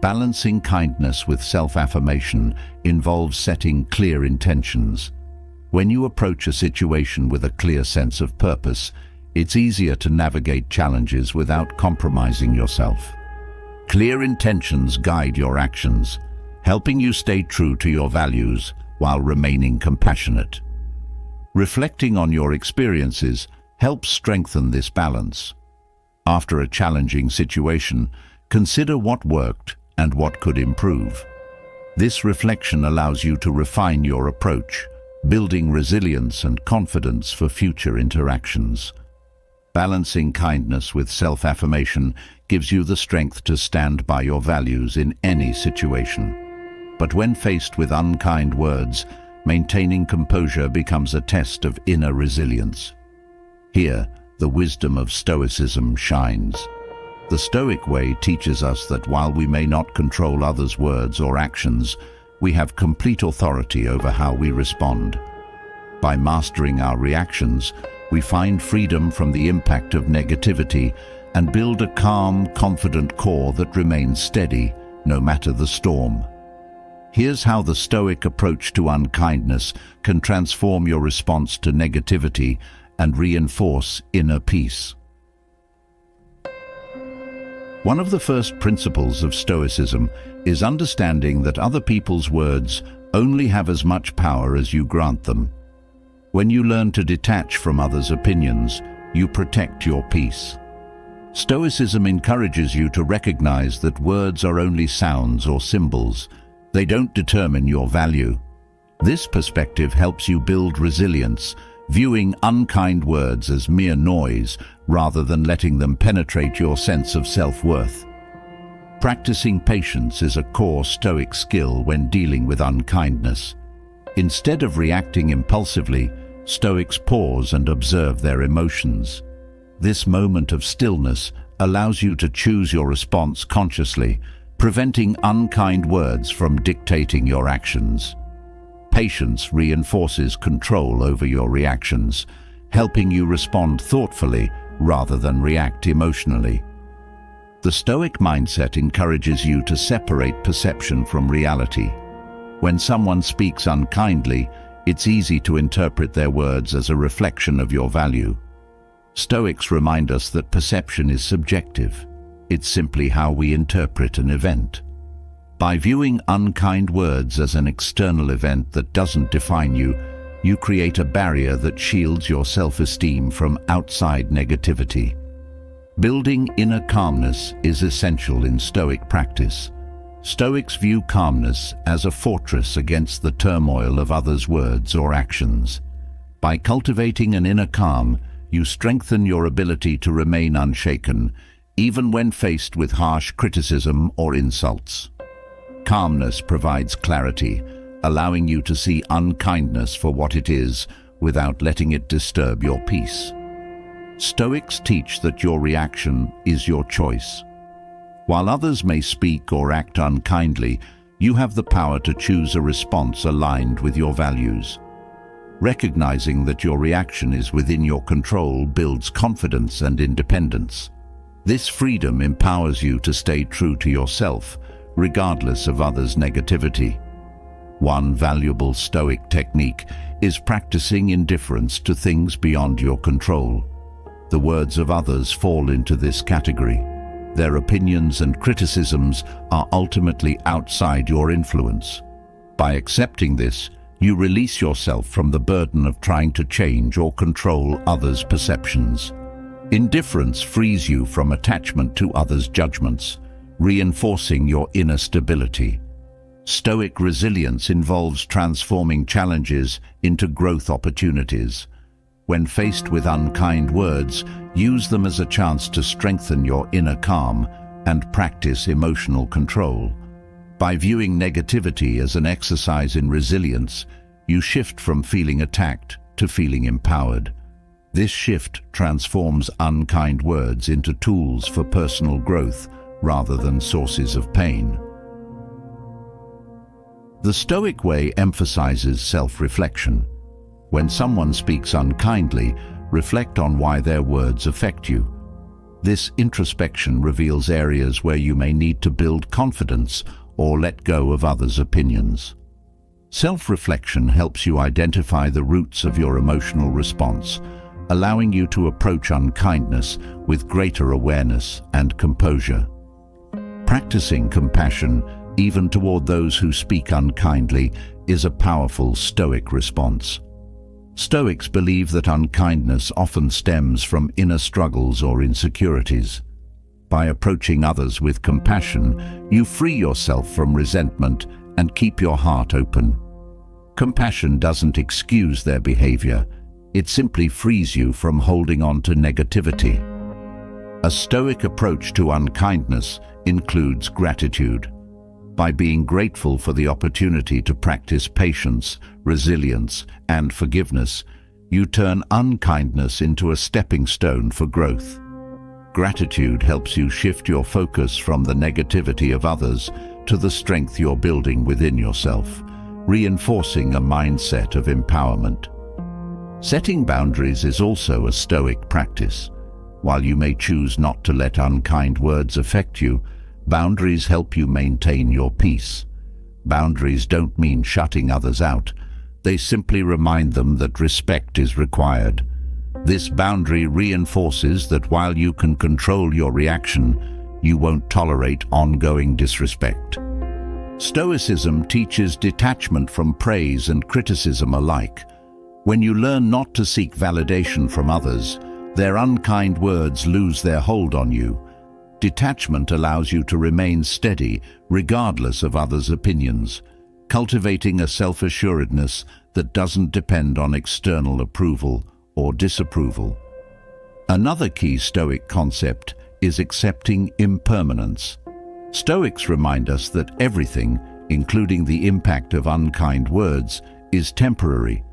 Balancing kindness with self-affirmation involves setting clear intentions. When you approach a situation with a clear sense of purpose, it's easier to navigate challenges without compromising yourself. Clear intentions guide your actions, helping you stay true to your values while remaining compassionate. Reflecting on your experiences helps strengthen this balance. After a challenging situation, consider what worked and what could improve. This reflection allows you to refine your approach, building resilience and confidence for future interactions. Balancing kindness with self-affirmation gives you the strength to stand by your values in any situation. But when faced with unkind words, maintaining composure becomes a test of inner resilience. Here, the wisdom of Stoicism shines. The Stoic way teaches us that while we may not control others' words or actions, we have complete authority over how we respond. By mastering our reactions, we find freedom from the impact of negativity and build a calm, confident core that remains steady, no matter the storm. Here's how the Stoic approach to unkindness can transform your response to negativity and reinforce inner peace. One of the first principles of Stoicism is understanding that other people's words only have as much power as you grant them. When you learn to detach from others' opinions, you protect your peace. Stoicism encourages you to recognize that words are only sounds or symbols. They don't determine your value. This perspective helps you build resilience, viewing unkind words as mere noise rather than letting them penetrate your sense of self-worth. Practicing patience is a core Stoic skill when dealing with unkindness. Instead of reacting impulsively, Stoics pause and observe their emotions. This moment of stillness allows you to choose your response consciously, preventing unkind words from dictating your actions. Patience reinforces control over your reactions, helping you respond thoughtfully rather than react emotionally. The Stoic mindset encourages you to separate perception from reality. When someone speaks unkindly, It's easy to interpret their words as a reflection of your value. Stoics remind us that perception is subjective. It's simply how we interpret an event. By viewing unkind words as an external event that doesn't define you, you create a barrier that shields your self-esteem from outside negativity. Building inner calmness is essential in Stoic practice. Stoics view calmness as a fortress against the turmoil of others' words or actions. By cultivating an inner calm, you strengthen your ability to remain unshaken, even when faced with harsh criticism or insults. Calmness provides clarity, allowing you to see unkindness for what it is without letting it disturb your peace. Stoics teach that your reaction is your choice. While others may speak or act unkindly, you have the power to choose a response aligned with your values. Recognizing that your reaction is within your control builds confidence and independence. This freedom empowers you to stay true to yourself, regardless of others' negativity. One valuable Stoic technique is practicing indifference to things beyond your control. The words of others fall into this category. Their opinions and criticisms are ultimately outside your influence. By accepting this, you release yourself from the burden of trying to change or control others' perceptions. Indifference frees you from attachment to others' judgments, reinforcing your inner stability. Stoic resilience involves transforming challenges into growth opportunities. When faced with unkind words, use them as a chance to strengthen your inner calm and practice emotional control. By viewing negativity as an exercise in resilience, you shift from feeling attacked to feeling empowered. This shift transforms unkind words into tools for personal growth rather than sources of pain. The Stoic way emphasizes self-reflection. When someone speaks unkindly, reflect on why their words affect you. This introspection reveals areas where you may need to build confidence or let go of others' opinions. Self-reflection helps you identify the roots of your emotional response, allowing you to approach unkindness with greater awareness and composure. Practicing compassion, even toward those who speak unkindly, is a powerful Stoic response. Stoics believe that unkindness often stems from inner struggles or insecurities. By approaching others with compassion, you free yourself from resentment and keep your heart open. Compassion doesn't excuse their behavior, it simply frees you from holding on to negativity. A Stoic approach to unkindness includes gratitude. By being grateful for the opportunity to practice patience, resilience, and forgiveness, you turn unkindness into a stepping stone for growth. Gratitude helps you shift your focus from the negativity of others to the strength you're building within yourself, reinforcing a mindset of empowerment. Setting boundaries is also a Stoic practice. While you may choose not to let unkind words affect you, boundaries help you maintain your peace. Boundaries don't mean shutting others out. They simply remind them that respect is required. This boundary reinforces that while you can control your reaction, you won't tolerate ongoing disrespect. Stoicism teaches detachment from praise and criticism alike. When you learn not to seek validation from others, their unkind words lose their hold on you. Detachment allows you to remain steady regardless of others' opinions, cultivating a self-assuredness that doesn't depend on external approval or disapproval. Another key Stoic concept is accepting impermanence. Stoics remind us that everything, including the impact of unkind words, is temporary.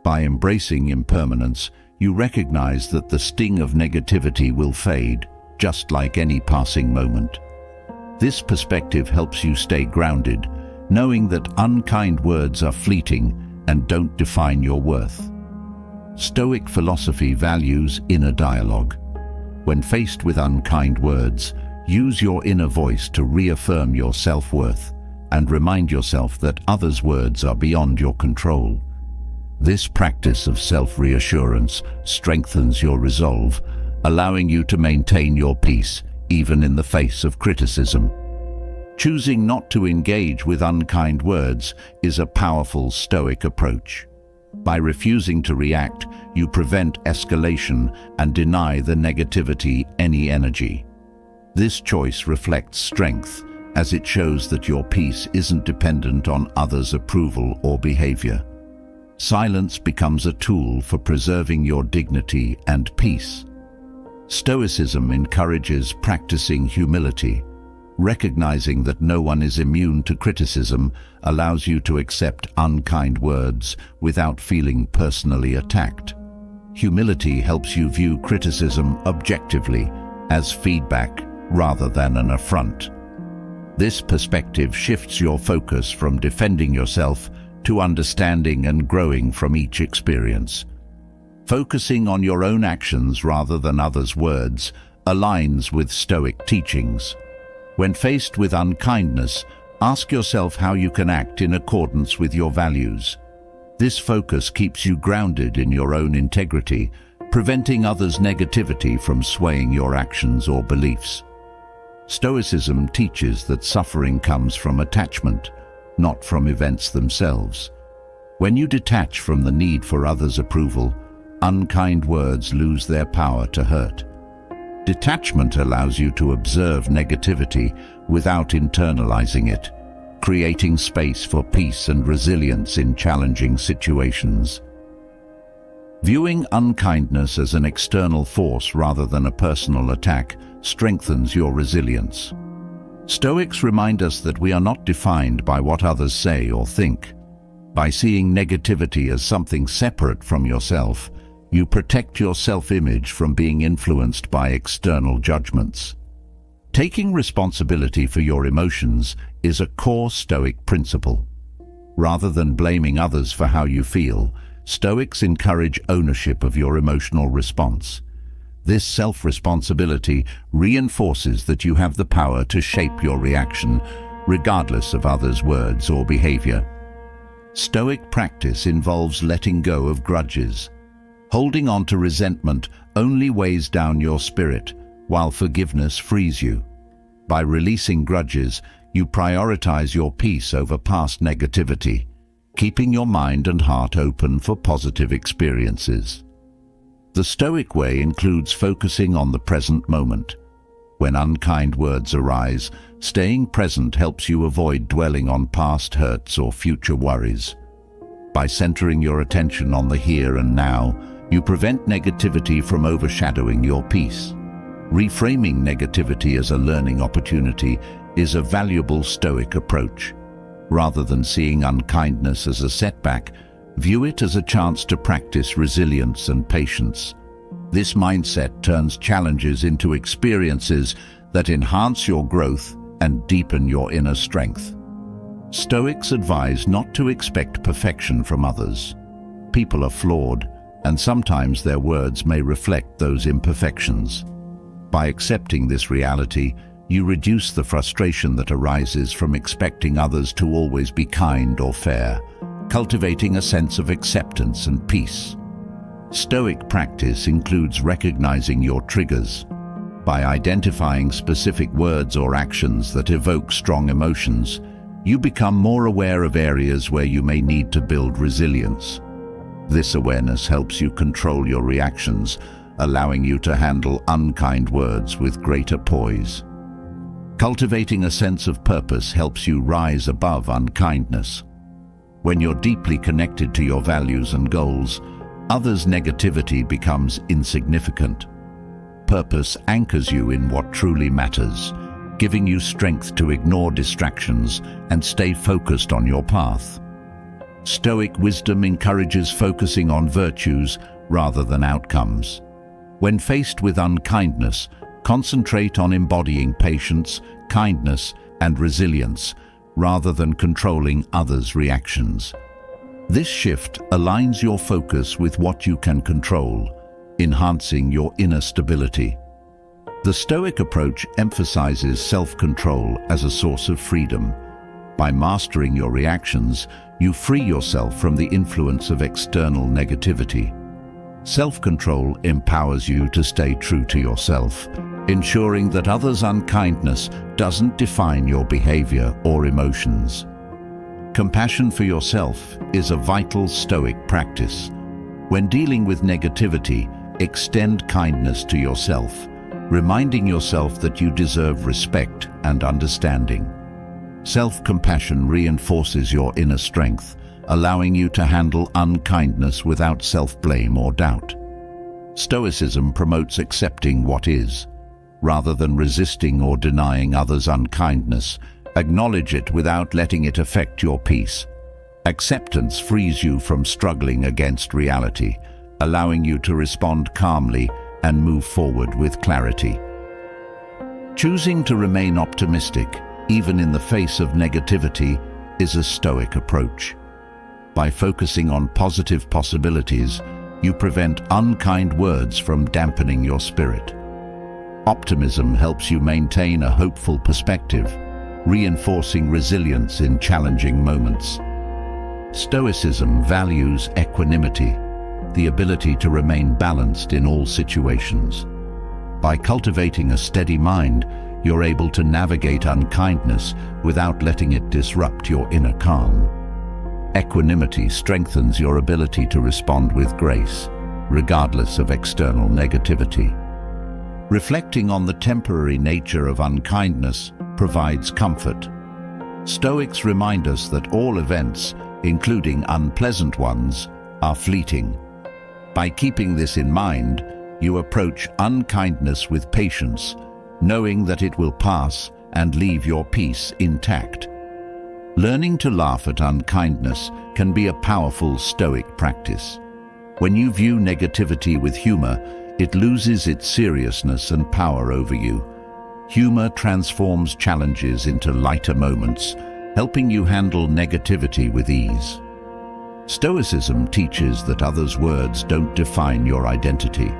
By embracing impermanence, you recognize that the sting of negativity will fade, just like any passing moment. This perspective helps you stay grounded, knowing that unkind words are fleeting and don't define your worth. Stoic philosophy values inner dialogue. When faced with unkind words, use your inner voice to reaffirm your self-worth and remind yourself that others' words are beyond your control. This practice of self-reassurance strengthens your resolve, allowing you to maintain your peace even in the face of criticism. Choosing not to engage with unkind words is a powerful Stoic approach. By refusing to react, you prevent escalation and deny the negativity any energy. This choice reflects strength, as it shows that your peace isn't dependent on others' approval or behavior. Silence becomes a tool for preserving your dignity and peace. Stoicism encourages practicing humility. Recognizing that no one is immune to criticism allows you to accept unkind words without feeling personally attacked. Humility helps you view criticism objectively, as feedback rather than an affront. This perspective shifts your focus from defending yourself to understanding and growing from each experience. Focusing on your own actions rather than others' words aligns with Stoic teachings. When faced with unkindness, ask yourself how you can act in accordance with your values. This focus keeps you grounded in your own integrity, preventing others' negativity from swaying your actions or beliefs. Stoicism teaches that suffering comes from attachment, not from events themselves. When you detach from the need for others' approval, unkind words lose their power to hurt. Detachment allows you to observe negativity without internalizing it, creating space for peace and resilience in challenging situations. Viewing unkindness as an external force rather than a personal attack strengthens your resilience. Stoics remind us that we are not defined by what others say or think. By seeing negativity as something separate from yourself, you protect your self-image from being influenced by external judgments. Taking responsibility for your emotions is a core Stoic principle. Rather than blaming others for how you feel, Stoics encourage ownership of your emotional response. This self-responsibility reinforces that you have the power to shape your reaction, regardless of others' words or behavior. Stoic practice involves letting go of grudges. Holding on to resentment only weighs down your spirit, while forgiveness frees you. By releasing grudges, you prioritize your peace over past negativity, keeping your mind and heart open for positive experiences. The Stoic way includes focusing on the present moment. When unkind words arise, staying present helps you avoid dwelling on past hurts or future worries. By centering your attention on the here and now, you prevent negativity from overshadowing your peace. Reframing negativity as a learning opportunity is a valuable Stoic approach. Rather than seeing unkindness as a setback, view it as a chance to practice resilience and patience. This mindset turns challenges into experiences that enhance your growth and deepen your inner strength. Stoics advise not to expect perfection from others. People are flawed, and sometimes their words may reflect those imperfections. By accepting this reality, you reduce the frustration that arises from expecting others to always be kind or fair, cultivating a sense of acceptance and peace. Stoic practice includes recognizing your triggers. By identifying specific words or actions that evoke strong emotions, you become more aware of areas where you may need to build resilience. This awareness helps you control your reactions, allowing you to handle unkind words with greater poise. Cultivating a sense of purpose helps you rise above unkindness. When you're deeply connected to your values and goals, others' negativity becomes insignificant. Purpose anchors you in what truly matters, giving you strength to ignore distractions and stay focused on your path. Stoic wisdom encourages focusing on virtues rather than outcomes. When faced with unkindness, concentrate on embodying patience, kindness, and resilience, rather than controlling others' reactions. This shift aligns your focus with what you can control, enhancing your inner stability. The Stoic approach emphasizes self-control as a source of freedom. By mastering your reactions, You free yourself from the influence of external negativity. Self-control empowers you to stay true to yourself, ensuring that others' unkindness doesn't define your behavior or emotions. Compassion for yourself is a vital Stoic practice. When dealing with negativity, extend kindness to yourself, reminding yourself that you deserve respect and understanding. Self-compassion reinforces your inner strength, allowing you to handle unkindness without self-blame or doubt. Stoicism promotes accepting what is. Rather than resisting or denying others' unkindness, acknowledge it without letting it affect your peace. Acceptance frees you from struggling against reality, allowing you to respond calmly and move forward with clarity. Choosing to remain optimistic, even in the face of negativity, is a Stoic approach. By focusing on positive possibilities, you prevent unkind words from dampening your spirit. Optimism helps you maintain a hopeful perspective, reinforcing resilience in challenging moments. Stoicism values equanimity, the ability to remain balanced in all situations. By cultivating a steady mind, you're able to navigate unkindness without letting it disrupt your inner calm. Equanimity strengthens your ability to respond with grace, regardless of external negativity. Reflecting on the temporary nature of unkindness provides comfort. Stoics remind us that all events, including unpleasant ones, are fleeting. By keeping this in mind, you approach unkindness with patience, knowing that it will pass and leave your peace intact. Learning to laugh at unkindness can be a powerful Stoic practice. When you view negativity with humor, it loses its seriousness and power over you. Humor transforms challenges into lighter moments, helping you handle negativity with ease. Stoicism teaches that others' words don't define your identity.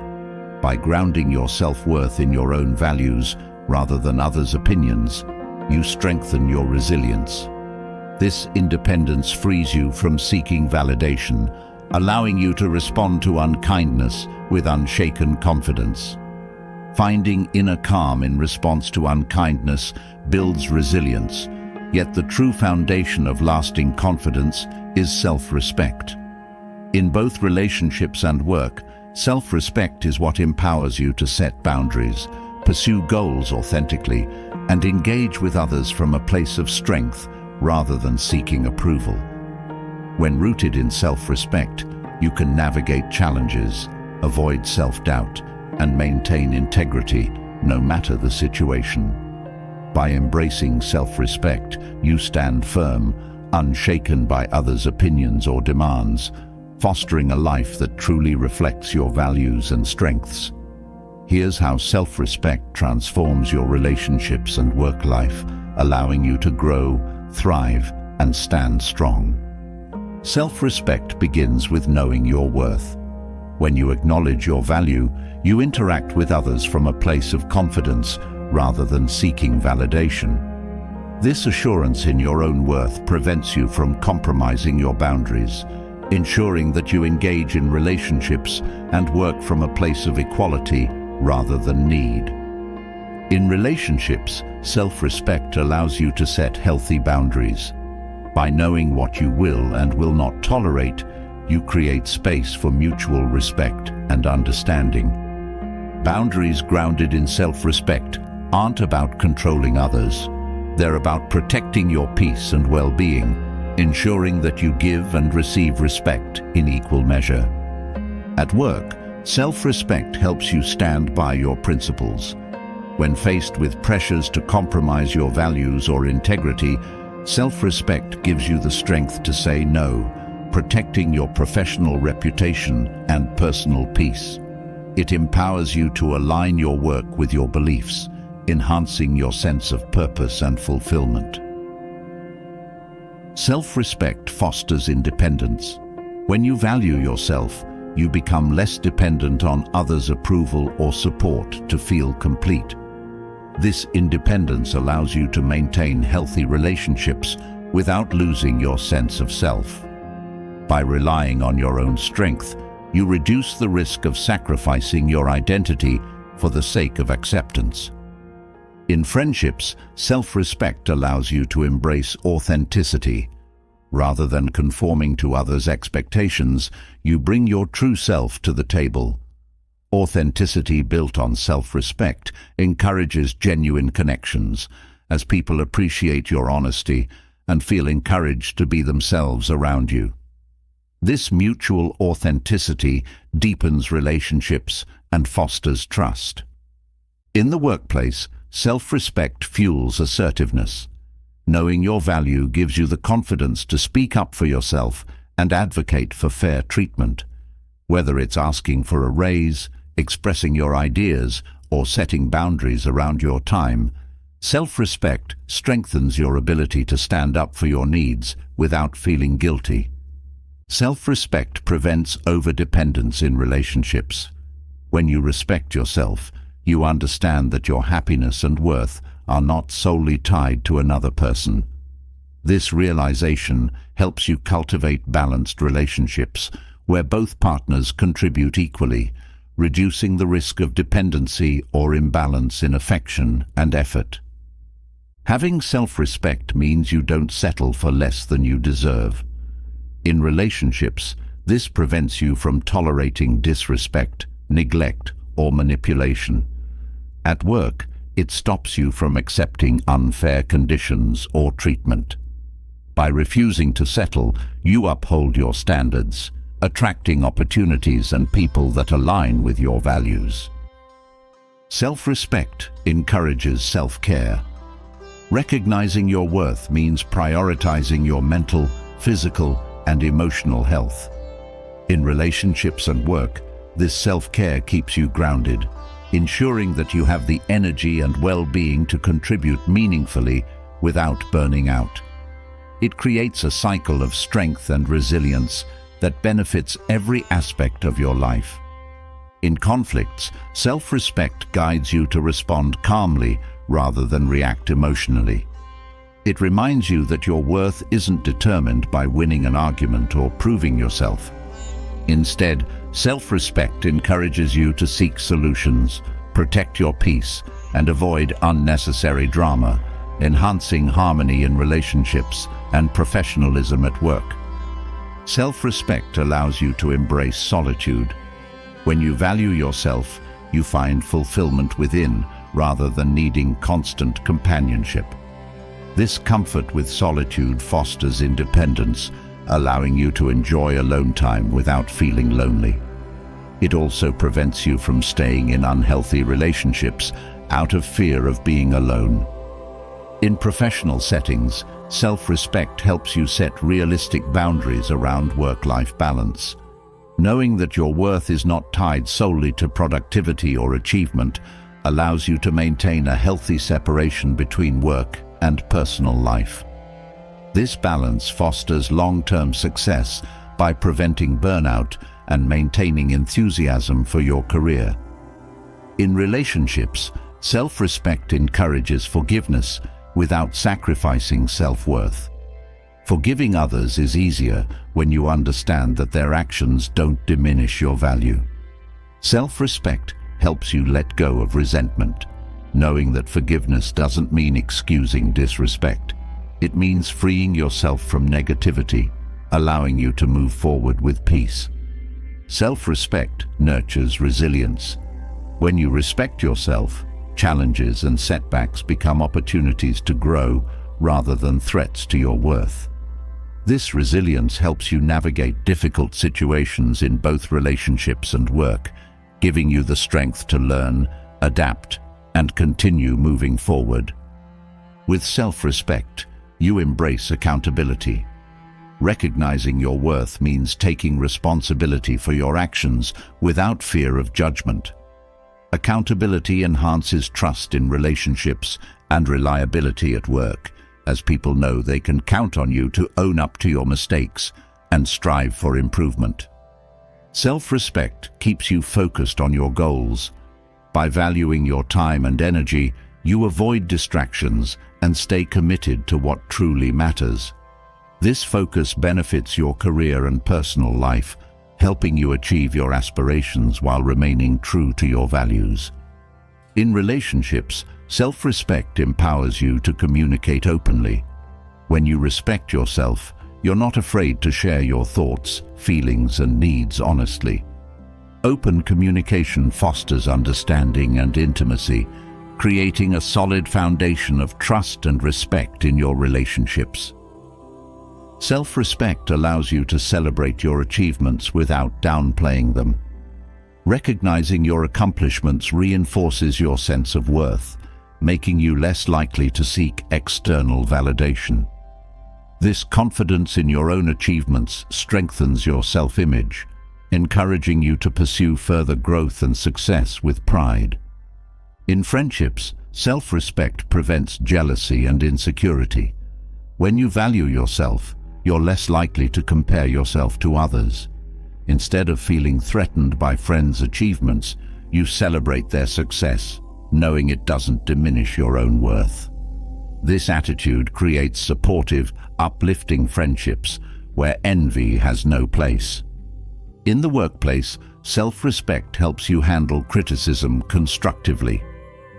By grounding your self-worth in your own values rather than others' opinions, you strengthen your resilience. This independence frees you from seeking validation, allowing you to respond to unkindness with unshaken confidence. Finding inner calm in response to unkindness builds resilience, yet the true foundation of lasting confidence is self-respect. In both relationships and work, self-respect is what empowers you to set boundaries, pursue goals authentically, and engage with others from a place of strength rather than seeking approval. When rooted in self-respect, you can navigate challenges, avoid self-doubt, and maintain integrity no matter the situation. By embracing self-respect, you stand firm, unshaken by others' opinions or demands, fostering a life that truly reflects your values and strengths. Here's how self-respect transforms your relationships and work life, allowing you to grow, thrive, and stand strong. Self-respect begins with knowing your worth. When you acknowledge your value, you interact with others from a place of confidence rather than seeking validation. This assurance in your own worth prevents you from compromising your boundaries, ensuring that you engage in relationships and work from a place of equality rather than need. In relationships, self-respect allows you to set healthy boundaries. By knowing what you will and will not tolerate, you create space for mutual respect and understanding. Boundaries grounded in self-respect aren't about controlling others. They're about protecting your peace and well-being, ensuring that you give and receive respect in equal measure. At work, self-respect helps you stand by your principles. When faced with pressures to compromise your values or integrity, self-respect gives you the strength to say no, protecting your professional reputation and personal peace. It empowers you to align your work with your beliefs, enhancing your sense of purpose and fulfillment. Self-respect fosters independence. When you value yourself, you become less dependent on others' approval or support to feel complete. This independence allows you to maintain healthy relationships, without losing your sense of self. By relying on your own strength, you reduce the risk of sacrificing your identity for the sake of acceptance. In friendships, self-respect allows you to embrace authenticity. Rather than conforming to others' expectations, you bring your true self to the table. Authenticity built on self-respect encourages genuine connections, as people appreciate your honesty and feel encouraged to be themselves around you. This mutual authenticity deepens relationships and fosters trust. In the workplace, self-respect fuels assertiveness. Knowing your value gives you the confidence to speak up for yourself and advocate for fair treatment. Whether it's asking for a raise, expressing your ideas, or setting boundaries around your time, self-respect strengthens your ability to stand up for your needs without feeling guilty. Self-respect prevents overdependence in relationships. When you respect yourself, you understand that your happiness and worth are not solely tied to another person. This realization helps you cultivate balanced relationships where both partners contribute equally, reducing the risk of dependency or imbalance in affection and effort. Having self-respect means you don't settle for less than you deserve. In relationships, this prevents you from tolerating disrespect, neglect, or manipulation. At work, it stops you from accepting unfair conditions or treatment. By refusing to settle, you uphold your standards, attracting opportunities and people that align with your values. Self-respect encourages self-care. Recognizing your worth means prioritizing your mental, physical, and emotional health. In relationships and work, this self-care keeps you grounded, ensuring that you have the energy and well-being to contribute meaningfully without burning out. It creates a cycle of strength and resilience that benefits every aspect of your life. In conflicts, self-respect guides you to respond calmly rather than react emotionally. It reminds you that your worth isn't determined by winning an argument or proving yourself. Instead, self-respect encourages you to seek solutions, protect your peace, and avoid unnecessary drama, enhancing harmony in relationships and professionalism at work. Self-respect allows you to embrace solitude. When you value yourself, you find fulfillment within rather than needing constant companionship. This comfort with solitude fosters independence, allowing you to enjoy alone time without feeling lonely. It also prevents you from staying in unhealthy relationships out of fear of being alone. In professional settings, self-respect helps you set realistic boundaries around work-life balance. Knowing that your worth is not tied solely to productivity or achievement allows you to maintain a healthy separation between work and personal life. This balance fosters long-term success by preventing burnout and maintaining enthusiasm for your career. In relationships, self-respect encourages forgiveness without sacrificing self-worth. Forgiving others is easier when you understand that their actions don't diminish your value. Self-respect helps you let go of resentment, knowing that forgiveness doesn't mean excusing disrespect. It means freeing yourself from negativity, allowing you to move forward with peace. Self-respect nurtures resilience. When you respect yourself, challenges and setbacks become opportunities to grow rather than threats to your worth. This resilience helps you navigate difficult situations in both relationships and work, giving you the strength to learn, adapt, and continue moving forward. With self-respect, you embrace accountability. Recognizing your worth means taking responsibility for your actions without fear of judgment. Accountability enhances trust in relationships and reliability at work, as people know they can count on you to own up to your mistakes and strive for improvement. Self-respect keeps you focused on your goals. By valuing your time and energy, you avoid distractions and stay committed to what truly matters. This focus benefits your career and personal life, helping you achieve your aspirations while remaining true to your values. In relationships, self-respect empowers you to communicate openly. When you respect yourself, you're not afraid to share your thoughts, feelings, and needs honestly. Open communication fosters understanding and intimacy, creating a solid foundation of trust and respect in your relationships. Self-respect allows you to celebrate your achievements without downplaying them. Recognizing your accomplishments reinforces your sense of worth, making you less likely to seek external validation. This confidence in your own achievements strengthens your self-image, encouraging you to pursue further growth and success with pride. In friendships, self-respect prevents jealousy and insecurity. When you value yourself, you're less likely to compare yourself to others. Instead of feeling threatened by friends' achievements, you celebrate their success, knowing it doesn't diminish your own worth. This attitude creates supportive, uplifting friendships where envy has no place. In the workplace, self-respect helps you handle criticism constructively.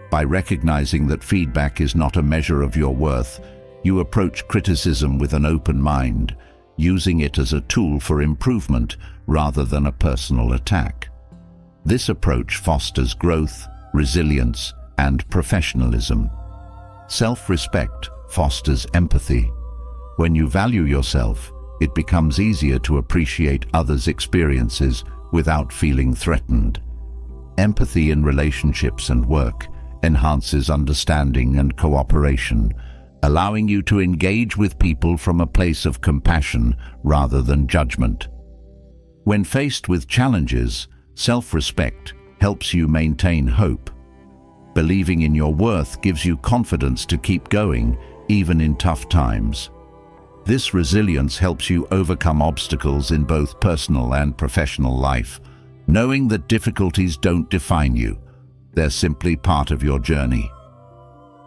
By recognizing that feedback is not a measure of your worth, you approach criticism with an open mind, using it as a tool for improvement rather than a personal attack. This approach fosters growth, resilience, and professionalism. Self-respect fosters empathy. When you value yourself, it becomes easier to appreciate others' experiences without feeling threatened. Empathy in relationships and work enhances understanding and cooperation, allowing you to engage with people from a place of compassion rather than judgment. When faced with challenges, self-respect helps you maintain hope. Believing in your worth gives you confidence to keep going, even in tough times. This resilience helps you overcome obstacles in both personal and professional life, knowing that difficulties don't define you. They're simply part of your journey.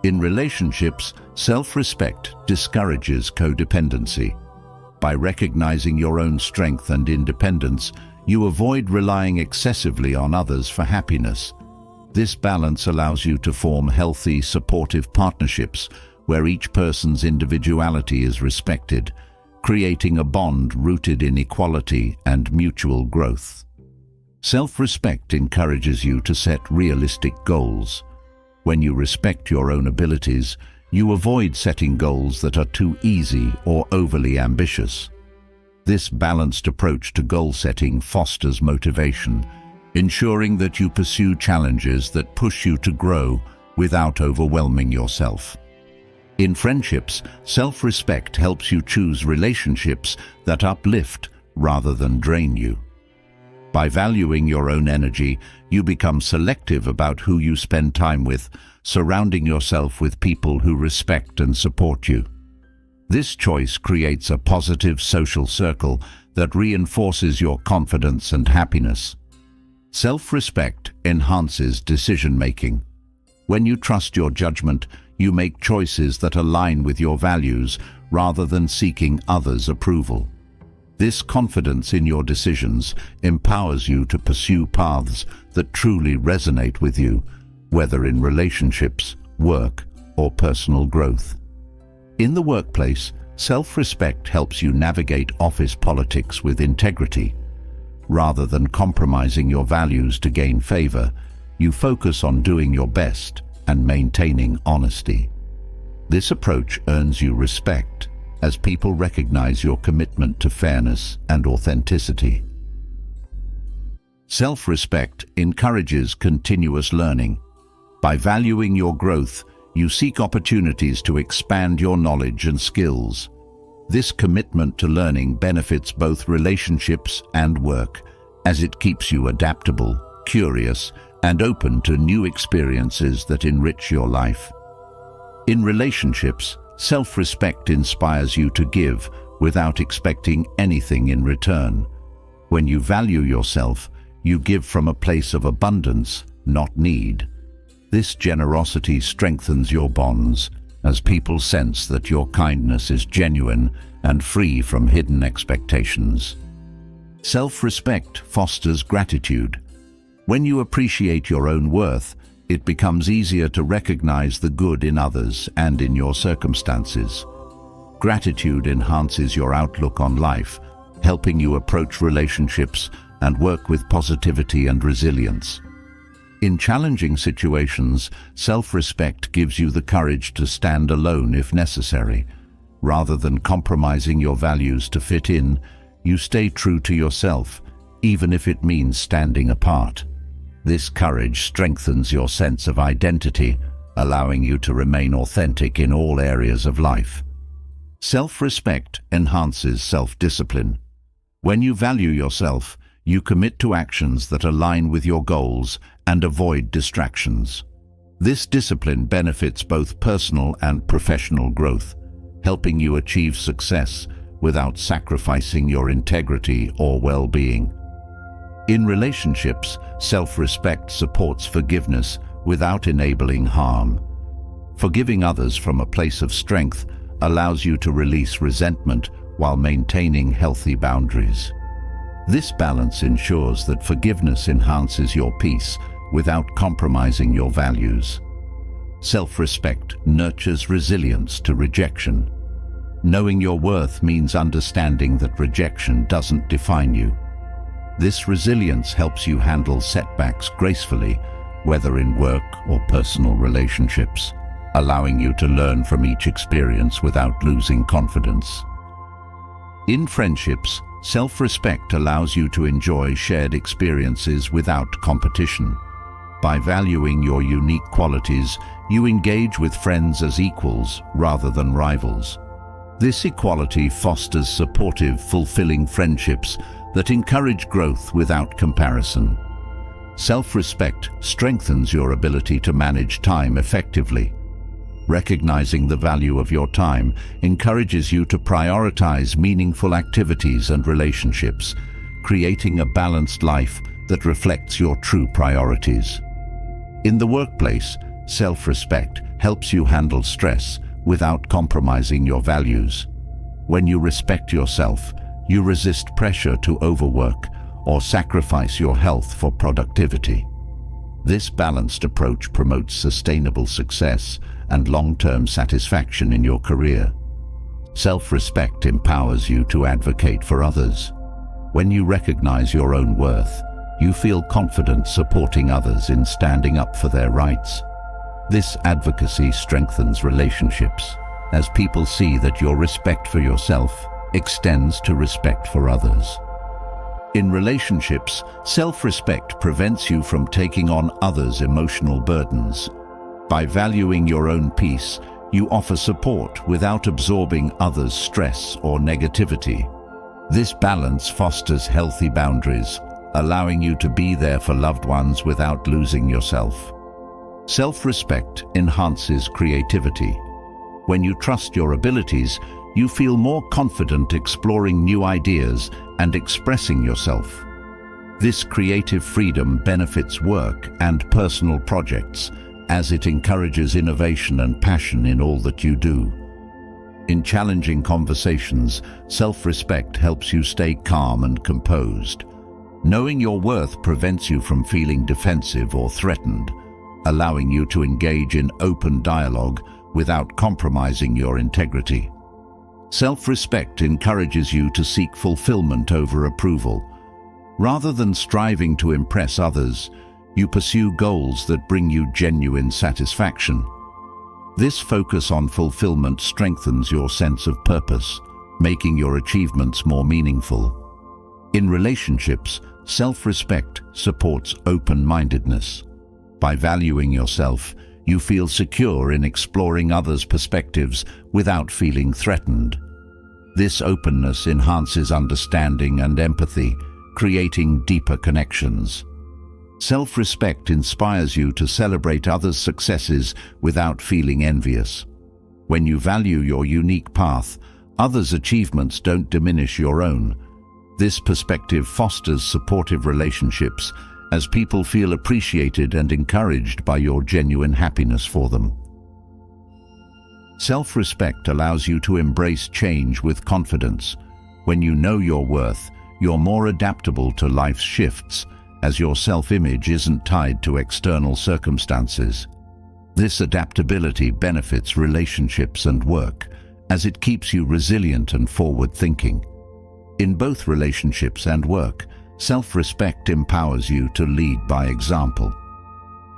In relationships, self-respect discourages codependency. By recognizing your own strength and independence, you avoid relying excessively on others for happiness. This balance allows you to form healthy, supportive partnerships where each person's individuality is respected, creating a bond rooted in equality and mutual growth. Self-respect encourages you to set realistic goals. When you respect your own abilities, you avoid setting goals that are too easy or overly ambitious. This balanced approach to goal setting fosters motivation, ensuring that you pursue challenges that push you to grow without overwhelming yourself. In friendships, self-respect helps you choose relationships that uplift rather than drain you. By valuing your own energy, you become selective about who you spend time with, surrounding yourself with people who respect and support you. This choice creates a positive social circle that reinforces your confidence and happiness. Self-respect enhances decision-making. When you trust your judgment, you make choices that align with your values rather than seeking others' approval. This confidence in your decisions empowers you to pursue paths that truly resonate with you, whether in relationships, work, or personal growth. In the workplace, self-respect helps you navigate office politics with integrity. Rather than compromising your values to gain favor, you focus on doing your best and maintaining honesty. This approach earns you respect, as people recognize your commitment to fairness and authenticity. Self-respect encourages continuous learning. By valuing your growth, you seek opportunities to expand your knowledge and skills. This commitment to learning benefits both relationships and work, as it keeps you adaptable, curious, and open to new experiences that enrich your life. In relationships, self-respect inspires you to give without expecting anything in return. When you value yourself, you give from a place of abundance, not need. This generosity strengthens your bonds, as people sense that your kindness is genuine and free from hidden expectations. Self-respect fosters gratitude. When you appreciate your own worth, it becomes easier to recognize the good in others and in your circumstances. Gratitude enhances your outlook on life, helping you approach relationships and work with positivity and resilience. In challenging situations, self-respect gives you the courage to stand alone if necessary. Rather than compromising your values to fit in, you stay true to yourself, even if it means standing apart. This courage strengthens your sense of identity, allowing you to remain authentic in all areas of life. Self-respect enhances self-discipline. When you value yourself, you commit to actions that align with your goals and avoid distractions. This discipline benefits both personal and professional growth, helping you achieve success without sacrificing your integrity or well-being. In relationships, self-respect supports forgiveness without enabling harm. Forgiving others from a place of strength allows you to release resentment while maintaining healthy boundaries. This balance ensures that forgiveness enhances your peace without compromising your values. Self-respect nurtures resilience to rejection. Knowing your worth means understanding that rejection doesn't define you. This resilience helps you handle setbacks gracefully, whether in work or personal relationships, allowing you to learn from each experience without losing confidence. In friendships, self-respect allows you to enjoy shared experiences without competition. By valuing your unique qualities, you engage with friends as equals rather than rivals. This equality fosters supportive, fulfilling friendships that encourage growth without comparison. Self-respect strengthens your ability to manage time effectively. Recognizing the value of your time encourages you to prioritize meaningful activities and relationships, creating a balanced life that reflects your true priorities. In the workplace, self-respect helps you handle stress without compromising your values. When you respect yourself, you resist pressure to overwork or sacrifice your health for productivity. This balanced approach promotes sustainable success and long-term satisfaction in your career. Self-respect empowers you to advocate for others. When you recognize your own worth, you feel confident supporting others in standing up for their rights. This advocacy strengthens relationships, as people see that your respect for yourself extends to respect for others. In relationships, self-respect prevents you from taking on others' emotional burdens. By valuing your own peace, you offer support without absorbing others' stress or negativity. This balance fosters healthy boundaries, allowing you to be there for loved ones without losing yourself. Self-respect enhances creativity. When you trust your abilities, you feel more confident exploring new ideas and expressing yourself. This creative freedom benefits work and personal projects, as it encourages innovation and passion in all that you do. In challenging conversations, self-respect helps you stay calm and composed. Knowing your worth prevents you from feeling defensive or threatened, allowing you to engage in open dialogue without compromising your integrity. Self-respect encourages you to seek fulfillment over approval. Rather than striving to impress others, you pursue goals that bring you genuine satisfaction. This focus on fulfillment strengthens your sense of purpose, making your achievements more meaningful. In relationships, self-respect supports open-mindedness. By valuing yourself, you feel secure in exploring others' perspectives without feeling threatened. This openness enhances understanding and empathy, creating deeper connections. Self-respect inspires you to celebrate others' successes without feeling envious. When you value your unique path, others' achievements don't diminish your own. This perspective fosters supportive relationships, as people feel appreciated and encouraged by your genuine happiness for them. Self-respect allows you to embrace change with confidence. When you know your worth, you're more adaptable to life's shifts, as your self-image isn't tied to external circumstances. This adaptability benefits relationships and work, as it keeps you resilient and forward-thinking. In both relationships and work, self-respect empowers you to lead by example.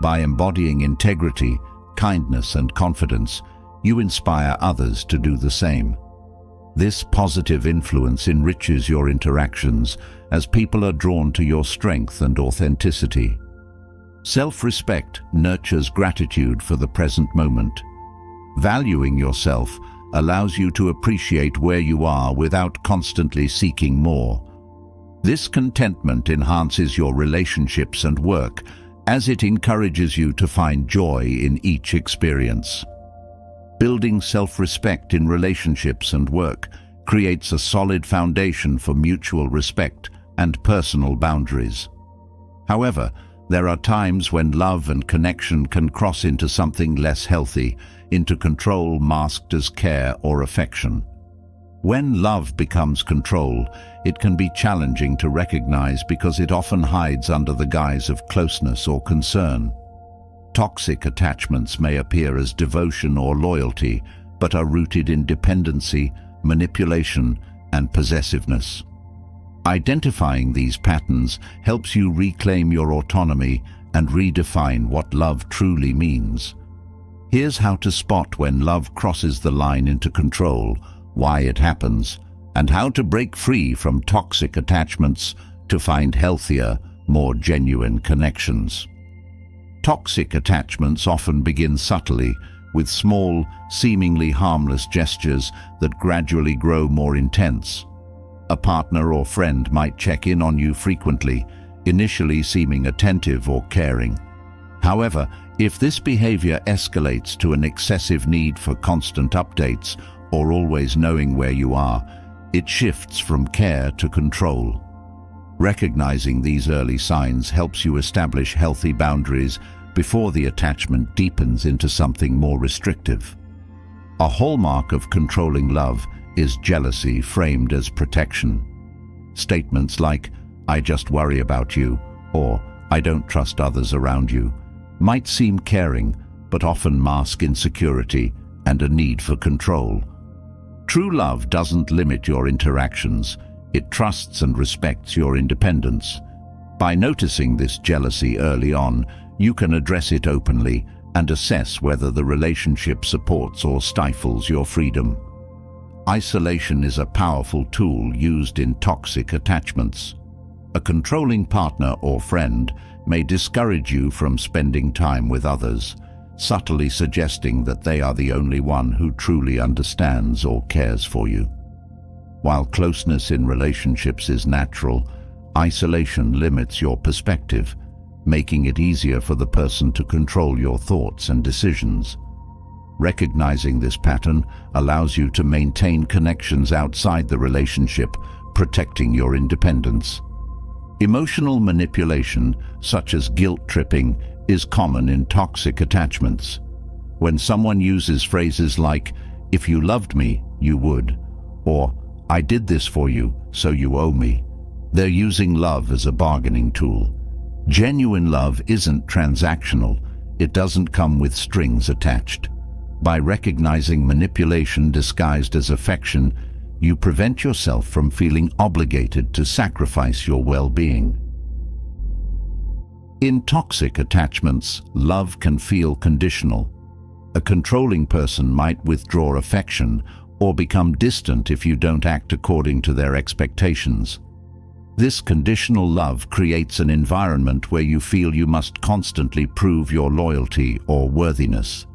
By embodying integrity, kindness, and confidence, you inspire others to do the same. This positive influence enriches your interactions as people are drawn to your strength and authenticity. Self-respect nurtures gratitude for the present moment. Valuing yourself allows you to appreciate where you are without constantly seeking more. This contentment enhances your relationships and work, as it encourages you to find joy in each experience. Building self-respect in relationships and work creates a solid foundation for mutual respect and personal boundaries. However, there are times when love and connection can cross into something less healthy, into control masked as care or affection. When love becomes control, it can be challenging to recognize because it often hides under the guise of closeness or concern. Toxic attachments may appear as devotion or loyalty, but are rooted in dependency, manipulation, and possessiveness. Identifying these patterns helps you reclaim your autonomy and redefine what love truly means. Here's how to spot when love crosses the line into control, why it happens, and how to break free from toxic attachments to find healthier, more genuine connections. Toxic attachments often begin subtly, with small, seemingly harmless gestures that gradually grow more intense. A partner or friend might check in on you frequently, initially seeming attentive or caring. However, if this behavior escalates to an excessive need for constant updates or always knowing where you are, it shifts from care to control. Recognizing these early signs helps you establish healthy boundaries before the attachment deepens into something more restrictive. A hallmark of controlling love is jealousy framed as protection. Statements like, "I just worry about you," or "I don't trust others around you," might seem caring, but often mask insecurity and a need for control. True love doesn't limit your interactions, it trusts and respects your independence. By noticing this jealousy early on, you can address it openly and assess whether the relationship supports or stifles your freedom. Isolation is a powerful tool used in toxic attachments. A controlling partner or friend may discourage you from spending time with others, subtly suggesting that they are the only one who truly understands or cares for you. While closeness in relationships is natural, isolation limits your perspective, making it easier for the person to control your thoughts and decisions. Recognizing this pattern allows you to maintain connections outside the relationship, protecting your independence. Emotional manipulation, such as guilt tripping, is common in toxic attachments. When someone uses phrases like, "If you loved me, you would," or "I did this for you, so you owe me," they're using love as a bargaining tool. Genuine love isn't transactional. It doesn't come with strings attached. By recognizing manipulation disguised as affection, you prevent yourself from feeling obligated to sacrifice your well-being. In toxic attachments, love can feel conditional. A controlling person might withdraw affection or become distant if you don't act according to their expectations. This conditional love creates an environment where you feel you must constantly prove your loyalty or worthiness.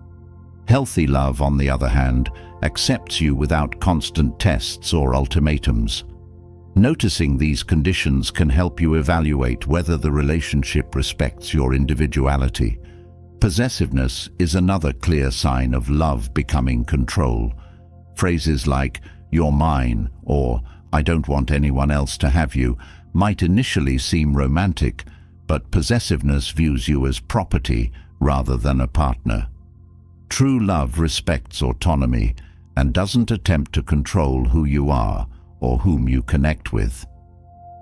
Healthy love, on the other hand, accepts you without constant tests or ultimatums. Noticing these conditions can help you evaluate whether the relationship respects your individuality. Possessiveness is another clear sign of love becoming control. Phrases like, "You're mine," or "I don't want anyone else to have you," might initially seem romantic, but possessiveness views you as property rather than a partner. True love respects autonomy and doesn't attempt to control who you are or whom you connect with.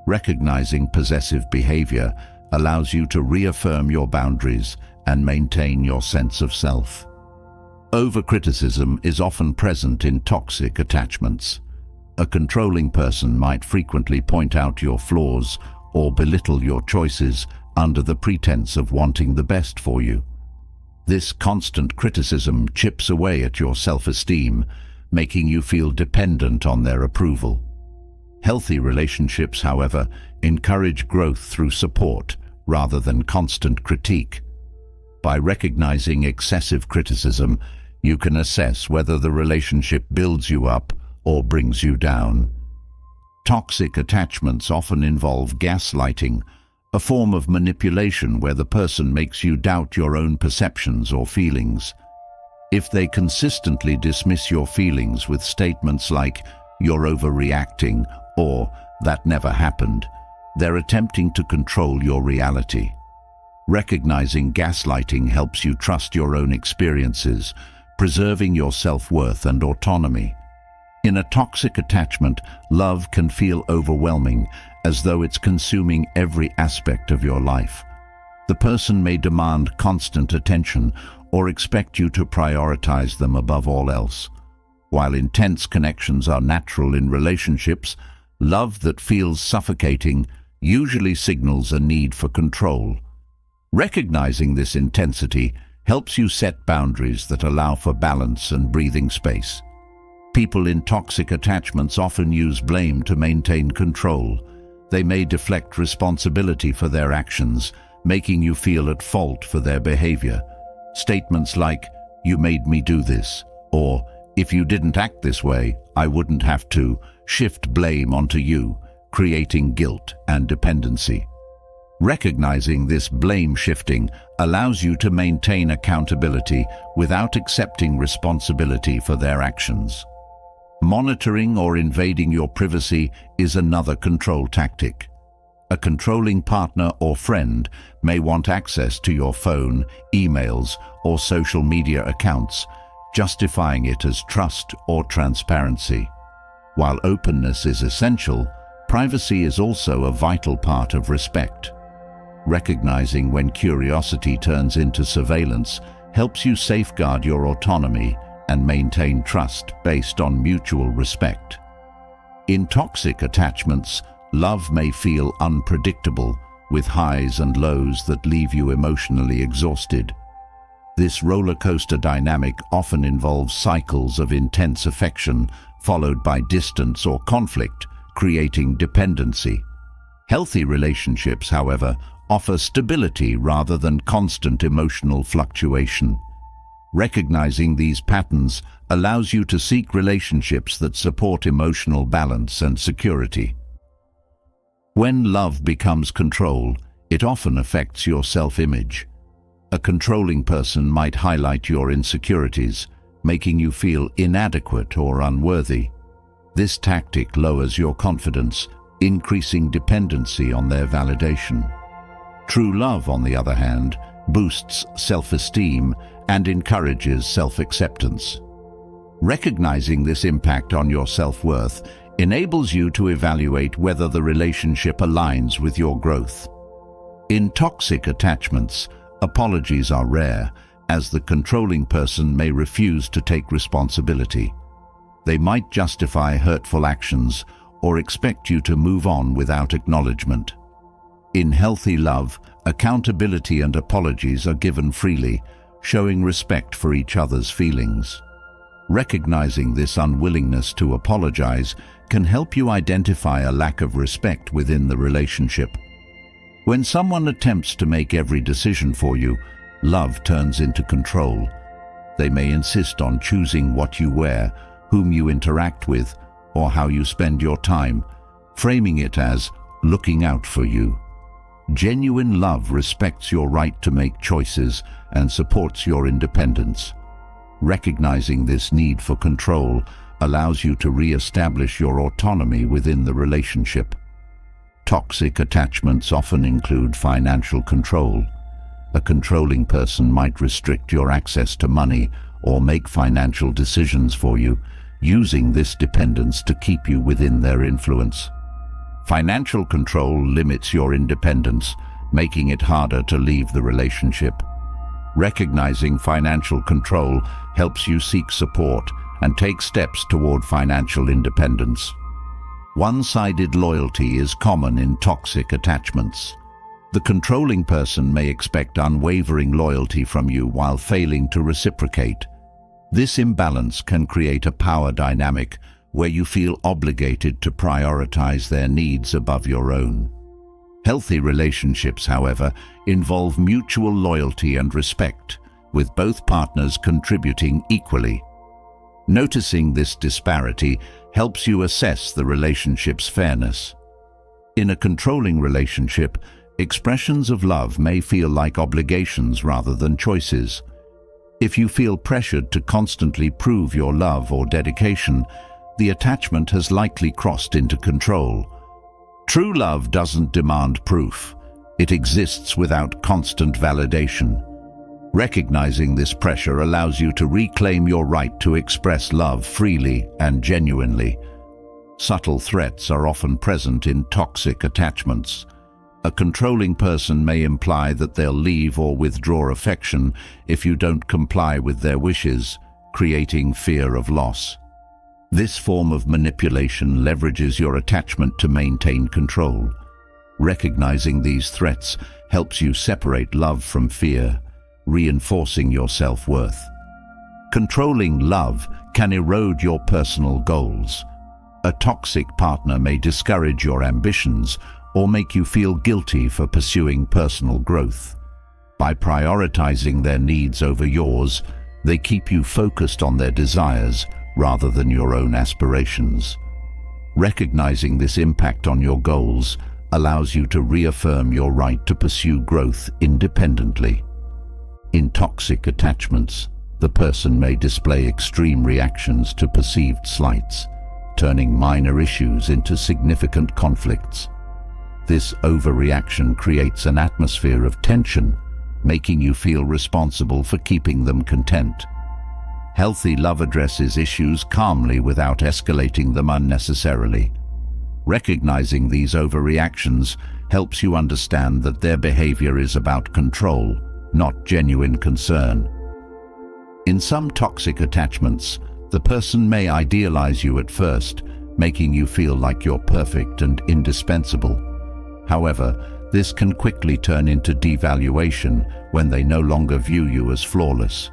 Recognizing possessive behavior allows you to reaffirm your boundaries and maintain your sense of self. Overcriticism is often present in toxic attachments. A controlling person might frequently point out your flaws or belittle your choices under the pretense of wanting the best for you. This constant criticism chips away at your self-esteem, making you feel dependent on their approval. Healthy relationships, however, encourage growth through support rather than constant critique. By recognizing excessive criticism, you can assess whether the relationship builds you up or brings you down. Toxic attachments often involve gaslighting, a form of manipulation where the person makes you doubt your own perceptions or feelings. If they consistently dismiss your feelings with statements like, "You're overreacting," or "That never happened," they're attempting to control your reality. Recognizing gaslighting helps you trust your own experiences, preserving your self-worth and autonomy. In a toxic attachment, love can feel overwhelming, as though it's consuming every aspect of your life. The person may demand constant attention or expect you to prioritize them above all else. While intense connections are natural in relationships, love that feels suffocating usually signals a need for control. Recognizing this intensity helps you set boundaries that allow for balance and breathing space. People in toxic attachments often use blame to maintain control. They may deflect responsibility for their actions, making you feel at fault for their behavior. Statements like, "You made me do this," or "If you didn't act this way, I wouldn't have to," shift blame onto you, creating guilt and dependency. Recognizing this blame shifting allows you to maintain accountability without accepting responsibility for their actions. Monitoring or invading your privacy is another control tactic. A controlling partner or friend may want access to your phone, emails, or social media accounts, justifying it as trust or transparency. While openness is essential, privacy is also a vital part of respect. Recognizing when curiosity turns into surveillance helps you safeguard your autonomy and maintain trust based on mutual respect. In toxic attachments, love may feel unpredictable, with highs and lows that leave you emotionally exhausted. This roller coaster dynamic often involves cycles of intense affection, followed by distance or conflict, creating dependency. Healthy relationships, however, offer stability rather than constant emotional fluctuation. Recognizing these patterns allows you to seek relationships that support emotional balance and security. When love becomes control, it often affects your self-image. A controlling person might highlight your insecurities, making you feel inadequate or unworthy. This tactic lowers your confidence, increasing dependency on their validation. True love, on the other hand, boosts self-esteem and encourages self-acceptance. Recognizing this impact on your self-worth enables you to evaluate whether the relationship aligns with your growth. In toxic attachments, apologies are rare, as the controlling person may refuse to take responsibility. They might justify hurtful actions or expect you to move on without acknowledgement. In healthy love, accountability and apologies are given freely, showing respect for each other's feelings. Recognizing this unwillingness to apologize can help you identify a lack of respect within the relationship. When someone attempts to make every decision for you, love turns into control. They may insist on choosing what you wear, whom you interact with, or how you spend your time, framing it as looking out for you. Genuine love respects your right to make choices and supports your independence. Recognizing this need for control allows you to re-establish your autonomy within the relationship. Toxic attachments often include financial control. A controlling person might restrict your access to money or make financial decisions for you, using this dependence to keep you within their influence. Financial control limits your independence, making it harder to leave the relationship. Recognizing financial control helps you seek support and take steps toward financial independence. One-sided loyalty is common in toxic attachments. The controlling person may expect unwavering loyalty from you while failing to reciprocate. This imbalance can create a power dynamic where you feel obligated to prioritize their needs above your own. Healthy relationships, however, involve mutual loyalty and respect, with both partners contributing equally. Noticing this disparity helps you assess the relationship's fairness. In a controlling relationship, expressions of love may feel like obligations rather than choices. If you feel pressured to constantly prove your love or dedication, the attachment has likely crossed into control. True love doesn't demand proof. It exists without constant validation. Recognizing this pressure allows you to reclaim your right to express love freely and genuinely. Subtle threats are often present in toxic attachments. A controlling person may imply that they'll leave or withdraw affection if you don't comply with their wishes, creating fear of loss. This form of manipulation leverages your attachment to maintain control. Recognizing these threats helps you separate love from fear, reinforcing your self-worth. Controlling love can erode your personal goals. A toxic partner may discourage your ambitions or make you feel guilty for pursuing personal growth. By prioritizing their needs over yours, they keep you focused on their desires rather than your own aspirations. Recognizing this impact on your goals allows you to reaffirm your right to pursue growth independently. In toxic attachments, the person may display extreme reactions to perceived slights, turning minor issues into significant conflicts. This overreaction creates an atmosphere of tension, making you feel responsible for keeping them content. Healthy love addresses issues calmly without escalating them unnecessarily. Recognizing these overreactions helps you understand that their behavior is about control, not genuine concern. In some toxic attachments, the person may idealize you at first, making you feel like you're perfect and indispensable. However, this can quickly turn into devaluation when they no longer view you as flawless.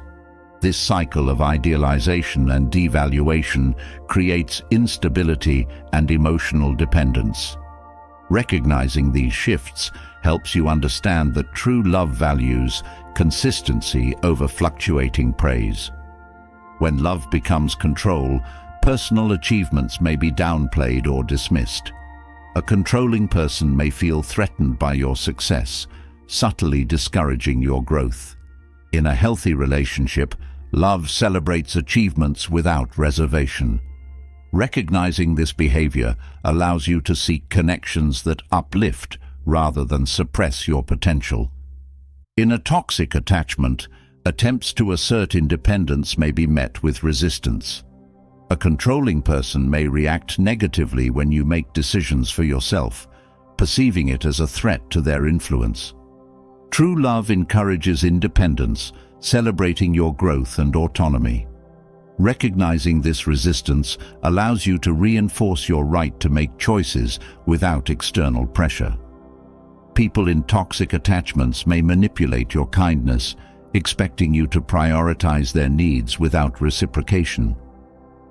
This cycle of idealization and devaluation creates instability and emotional dependence. Recognizing these shifts helps you understand that true love values consistency over fluctuating praise. When love becomes control, personal achievements may be downplayed or dismissed. A controlling person may feel threatened by your success, subtly discouraging your growth. In a healthy relationship, love celebrates achievements without reservation. Recognizing this behavior allows you to seek connections that uplift rather than suppress your potential. In a toxic attachment, attempts to assert independence may be met with resistance. A controlling person may react negatively when you make decisions for yourself, perceiving it as a threat to their influence. True love encourages independence, celebrating your growth and autonomy. Recognizing this resistance allows you to reinforce your right to make choices without external pressure. People in toxic attachments may manipulate your kindness, expecting you to prioritize their needs without reciprocation.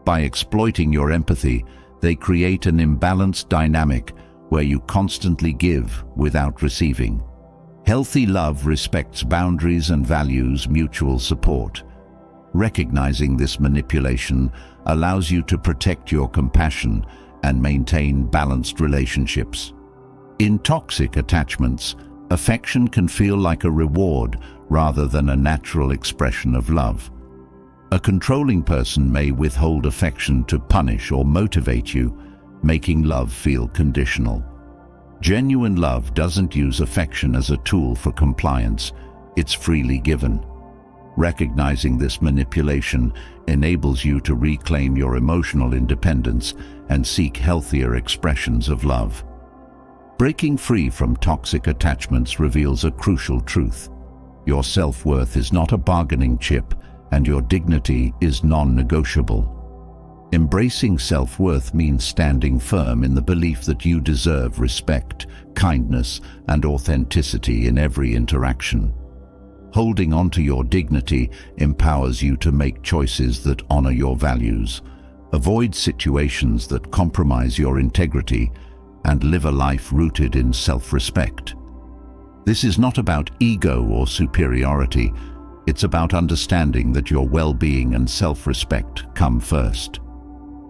By exploiting your empathy, they create an imbalanced dynamic where you constantly give without receiving. Healthy love respects boundaries and values mutual support. Recognizing this manipulation allows you to protect your compassion and maintain balanced relationships. In toxic attachments, affection can feel like a reward rather than a natural expression of love. A controlling person may withhold affection to punish or motivate you, making love feel conditional. Genuine love doesn't use affection as a tool for compliance, it's freely given. Recognizing this manipulation enables you to reclaim your emotional independence and seek healthier expressions of love. Breaking free from toxic attachments reveals a crucial truth. Your self-worth is not a bargaining chip, and your dignity is non-negotiable. Embracing self-worth means standing firm in the belief that you deserve respect, kindness, and authenticity in every interaction. Holding on to your dignity empowers you to make choices that honor your values, avoid situations that compromise your integrity, and live a life rooted in self-respect. This is not about ego or superiority. It's about understanding that your well-being and self-respect come first.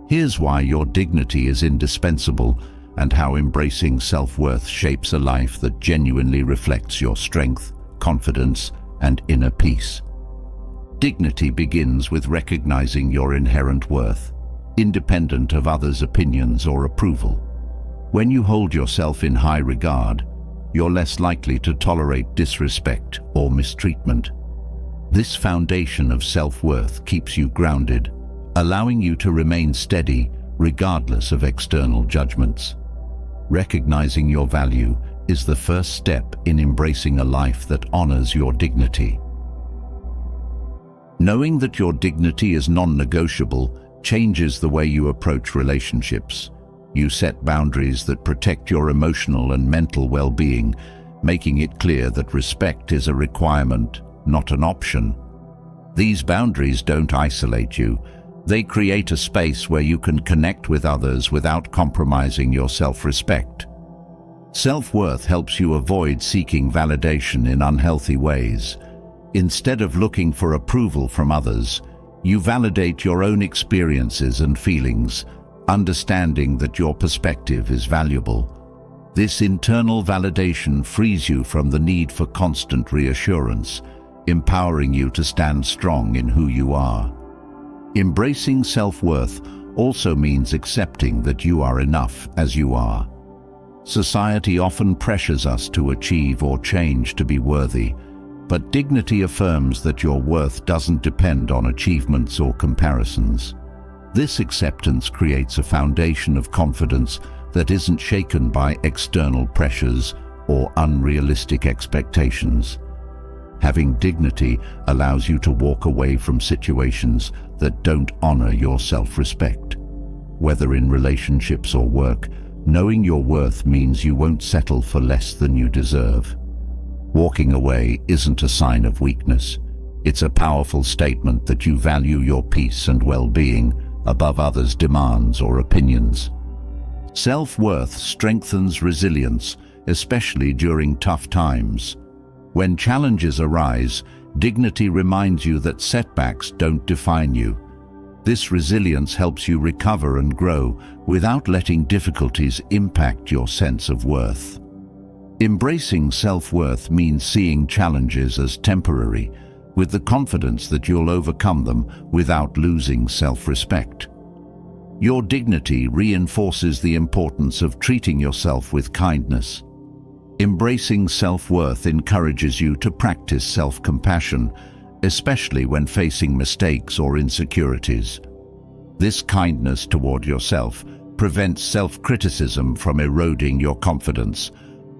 Here's why your dignity is indispensable and how embracing self-worth shapes a life that genuinely reflects your strength, confidence, and inner peace. Dignity begins with recognizing your inherent worth, independent of others' opinions or approval. When you hold yourself in high regard, you're less likely to tolerate disrespect or mistreatment. This foundation of self-worth keeps you grounded, allowing you to remain steady regardless of external judgments. Recognizing your value is the first step in embracing a life that honors your dignity. Knowing that your dignity is non-negotiable changes the way you approach relationships. You set boundaries that protect your emotional and mental well-being, making it clear that respect is a requirement, not an option. These boundaries don't isolate you. They create a space where you can connect with others without compromising your self-respect. Self-worth helps you avoid seeking validation in unhealthy ways. Instead of looking for approval from others, you validate your own experiences and feelings, understanding that your perspective is valuable. This internal validation frees you from the need for constant reassurance, empowering you to stand strong in who you are. Embracing self-worth also means accepting that you are enough as you are. Society often pressures us to achieve or change to be worthy, but dignity affirms that your worth doesn't depend on achievements or comparisons. This acceptance creates a foundation of confidence that isn't shaken by external pressures or unrealistic expectations. Having dignity allows you to walk away from situations that don't honor your self-respect. Whether in relationships or work, knowing your worth means you won't settle for less than you deserve. Walking away isn't a sign of weakness. It's a powerful statement that you value your peace and well-being above others' demands or opinions. Self-worth strengthens resilience, especially during tough times. When challenges arise, dignity reminds you that setbacks don't define you. This resilience helps you recover and grow without letting difficulties impact your sense of worth. Embracing self-worth means seeing challenges as temporary, with the confidence that you'll overcome them without losing self-respect. Your dignity reinforces the importance of treating yourself with kindness. Embracing self-worth encourages you to practice self-compassion, especially when facing mistakes or insecurities. This kindness toward yourself prevents self-criticism from eroding your confidence,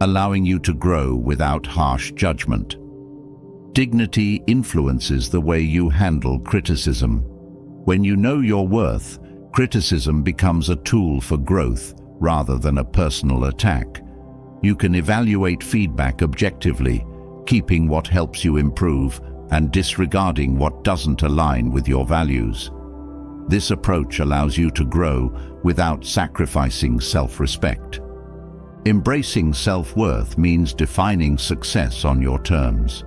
allowing you to grow without harsh judgment. Dignity influences the way you handle criticism. When you know your worth, criticism becomes a tool for growth rather than a personal attack. You can evaluate feedback objectively, keeping what helps you improve and disregarding what doesn't align with your values. This approach allows you to grow without sacrificing self-respect. Embracing self-worth means defining success on your terms.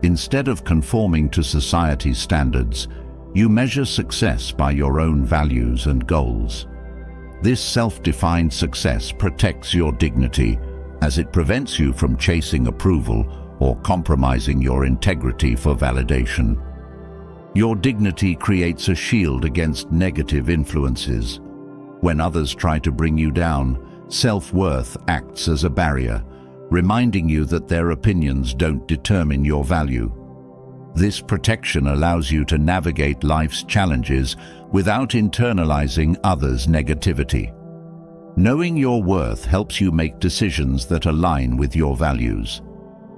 Instead of conforming to society's standards, you measure success by your own values and goals. This self-defined success protects your dignity, as it prevents you from chasing approval or compromising your integrity for validation. Your dignity creates a shield against negative influences. When others try to bring you down, self-worth acts as a barrier, reminding you that their opinions don't determine your value. This protection allows you to navigate life's challenges without internalizing others' negativity. Knowing your worth helps you make decisions that align with your values.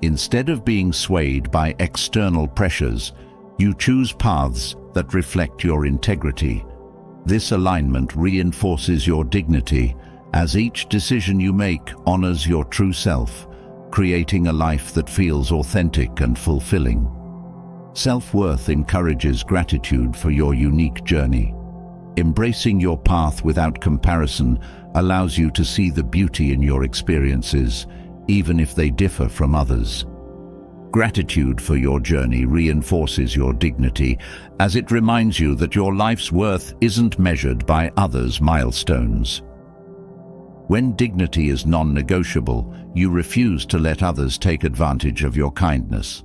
Instead of being swayed by external pressures, you choose paths that reflect your integrity. This alignment reinforces your dignity, as each decision you make honors your true self, creating a life that feels authentic and fulfilling. Self-worth encourages gratitude for your unique journey. Embracing your path without comparison allows you to see the beauty in your experiences, even if they differ from others. Gratitude for your journey reinforces your dignity, as it reminds you that your life's worth isn't measured by others' milestones. When dignity is non-negotiable, you refuse to let others take advantage of your kindness.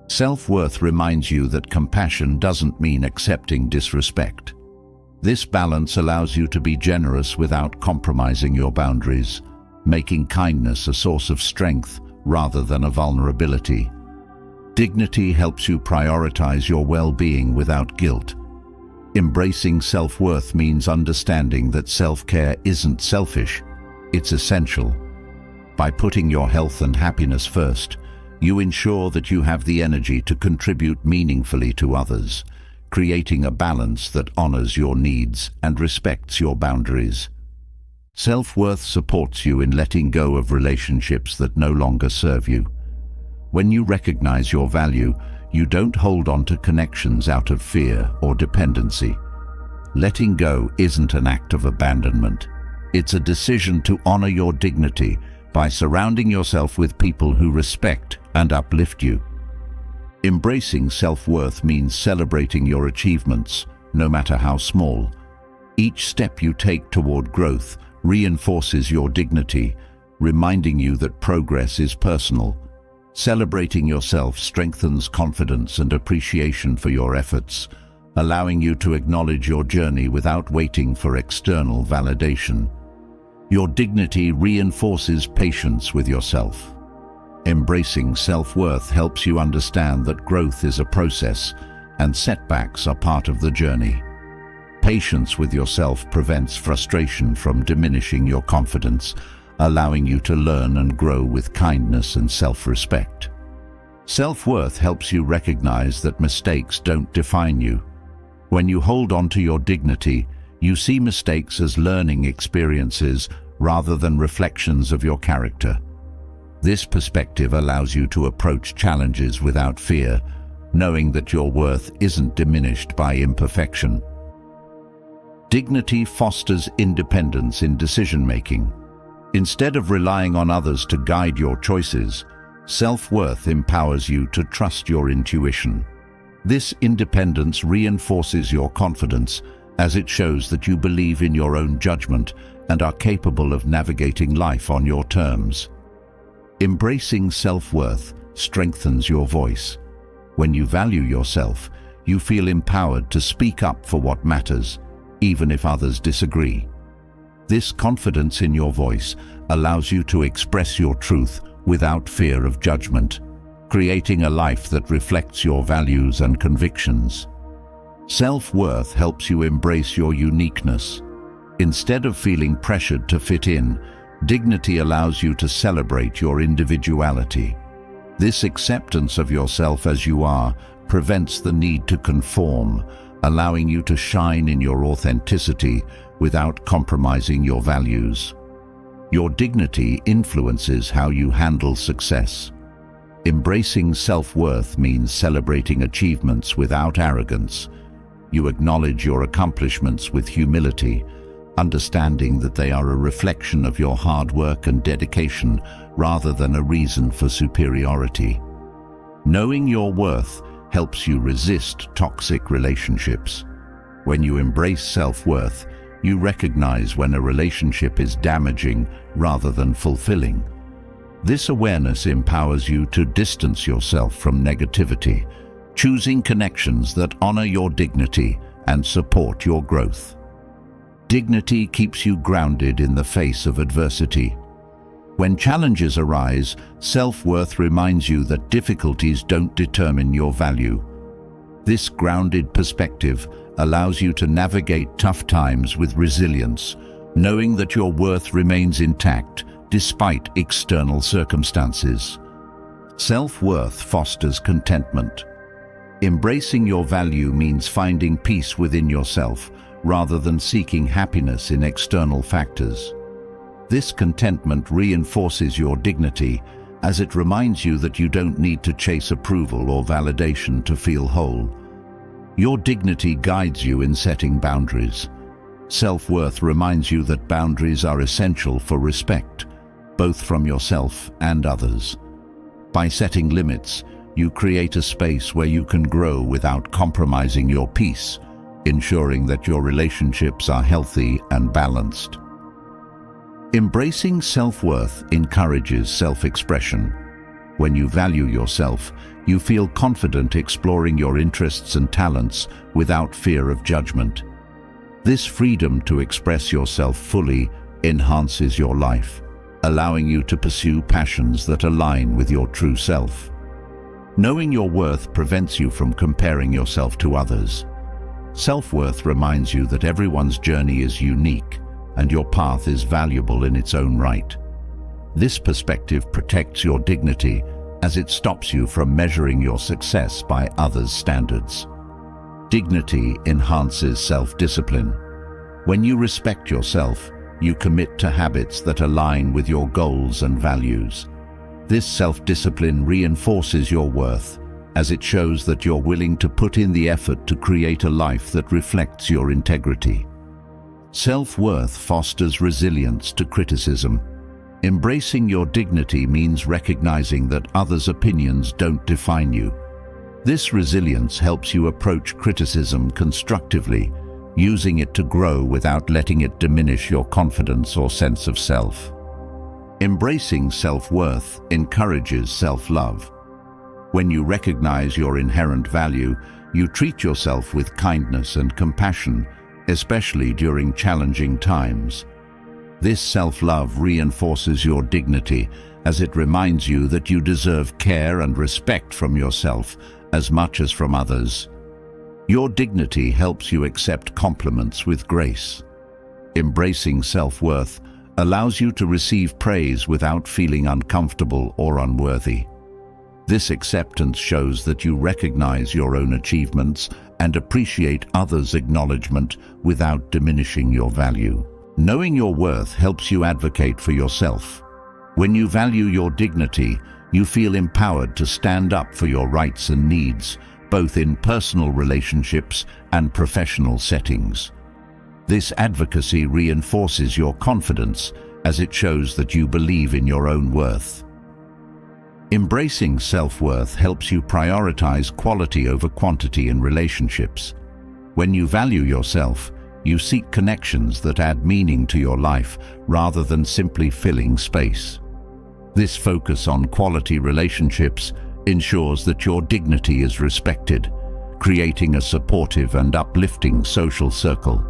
Self-worth reminds you that compassion doesn't mean accepting disrespect. This balance allows you to be generous without compromising your boundaries, making kindness a source of strength rather than a vulnerability. Dignity helps you prioritize your well-being without guilt. Embracing self-worth means understanding that self-care isn't selfish, it's essential. By putting your health and happiness first, you ensure that you have the energy to contribute meaningfully to others, creating a balance that honors your needs and respects your boundaries. Self-worth supports you in letting go of relationships that no longer serve you. When you recognize your value, you don't hold on to connections out of fear or dependency. Letting go isn't an act of abandonment. It's a decision to honor your dignity by surrounding yourself with people who respect and uplift you. Embracing self-worth means celebrating your achievements, no matter how small. Each step you take toward growth reinforces your dignity, reminding you that progress is personal. Celebrating yourself strengthens confidence and appreciation for your efforts, allowing you to acknowledge your journey without waiting for external validation. Your dignity reinforces patience with yourself. Embracing self-worth helps you understand that growth is a process and setbacks are part of the journey. Patience with yourself prevents frustration from diminishing your confidence, allowing you to learn and grow with kindness and self-respect. Self-worth helps you recognize that mistakes don't define you. When you hold on to your dignity, you see mistakes as learning experiences rather than reflections of your character. This perspective allows you to approach challenges without fear, knowing that your worth isn't diminished by imperfection. Dignity fosters independence in decision-making. Instead of relying on others to guide your choices, self-worth empowers you to trust your intuition. This independence reinforces your confidence, as it shows that you believe in your own judgment and are capable of navigating life on your terms. Embracing self-worth strengthens your voice. When you value yourself, you feel empowered to speak up for what matters, even if others disagree. This confidence in your voice allows you to express your truth without fear of judgment, creating a life that reflects your values and convictions. Self-worth helps you embrace your uniqueness. Instead of feeling pressured to fit in, dignity allows you to celebrate your individuality. This acceptance of yourself as you are prevents the need to conform, allowing you to shine in your authenticity without compromising your values. Your dignity influences how you handle success. Embracing self-worth means celebrating achievements without arrogance. You acknowledge your accomplishments with humility, understanding that they are a reflection of your hard work and dedication rather than a reason for superiority. Knowing your worth helps you resist toxic relationships. When you embrace self-worth, you recognize when a relationship is damaging rather than fulfilling. This awareness empowers you to distance yourself from negativity, choosing connections that honor your dignity and support your growth. Dignity keeps you grounded in the face of adversity. When challenges arise, self-worth reminds you that difficulties don't determine your value. This grounded perspective allows you to navigate tough times with resilience, knowing that your worth remains intact despite external circumstances. Self-worth fosters contentment. Embracing your value means finding peace within yourself rather than seeking happiness in external factors. This contentment reinforces your dignity, as it reminds you that you don't need to chase approval or validation to feel whole. Your dignity guides you in setting boundaries. Self-worth reminds you that boundaries are essential for respect, both from yourself and others. By setting limits, you create a space where you can grow without compromising your peace, ensuring that your relationships are healthy and balanced. Embracing self-worth encourages self-expression. When you value yourself, you feel confident exploring your interests and talents without fear of judgment. This freedom to express yourself fully enhances your life, allowing you to pursue passions that align with your true self. Knowing your worth prevents you from comparing yourself to others. Self-worth reminds you that everyone's journey is unique and your path is valuable in its own right. This perspective protects your dignity as it stops you from measuring your success by others' standards. Dignity enhances self-discipline. When you respect yourself, you commit to habits that align with your goals and values. This self-discipline reinforces your worth, as it shows that you're willing to put in the effort to create a life that reflects your integrity. Self-worth fosters resilience to criticism. Embracing your dignity means recognizing that others' opinions don't define you. This resilience helps you approach criticism constructively, using it to grow without letting it diminish your confidence or sense of self. Embracing self-worth encourages self-love. When you recognize your inherent value, you treat yourself with kindness and compassion, especially during challenging times. This self-love reinforces your dignity, as it reminds you that you deserve care and respect from yourself as much as from others. Your dignity helps you accept compliments with grace. Embracing self-worth allows you to receive praise without feeling uncomfortable or unworthy. This acceptance shows that you recognize your own achievements and appreciate others' acknowledgement without diminishing your value. Knowing your worth helps you advocate for yourself. When you value your dignity, you feel empowered to stand up for your rights and needs, both in personal relationships and professional settings. This advocacy reinforces your confidence, as it shows that you believe in your own worth. Embracing self-worth helps you prioritize quality over quantity in relationships. When you value yourself, you seek connections that add meaning to your life rather than simply filling space. This focus on quality relationships ensures that your dignity is respected, creating a supportive and uplifting social circle.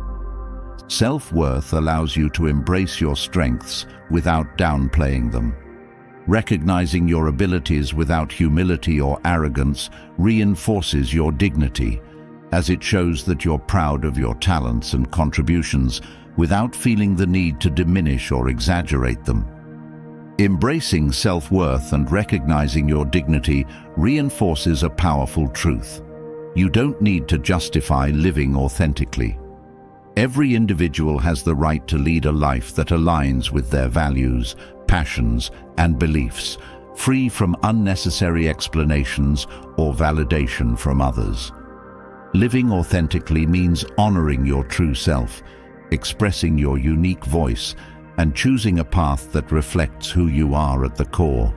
Self-worth allows you to embrace your strengths without downplaying them. Recognizing your abilities without humility or arrogance reinforces your dignity, as it shows that you're proud of your talents and contributions without feeling the need to diminish or exaggerate them. Embracing self-worth and recognizing your dignity reinforces a powerful truth. You don't need to justify living authentically. Every individual has the right to lead a life that aligns with their values, passions, and beliefs, free from unnecessary explanations or validation from others. Living authentically means honoring your true self, expressing your unique voice, and choosing a path that reflects who you are at the core.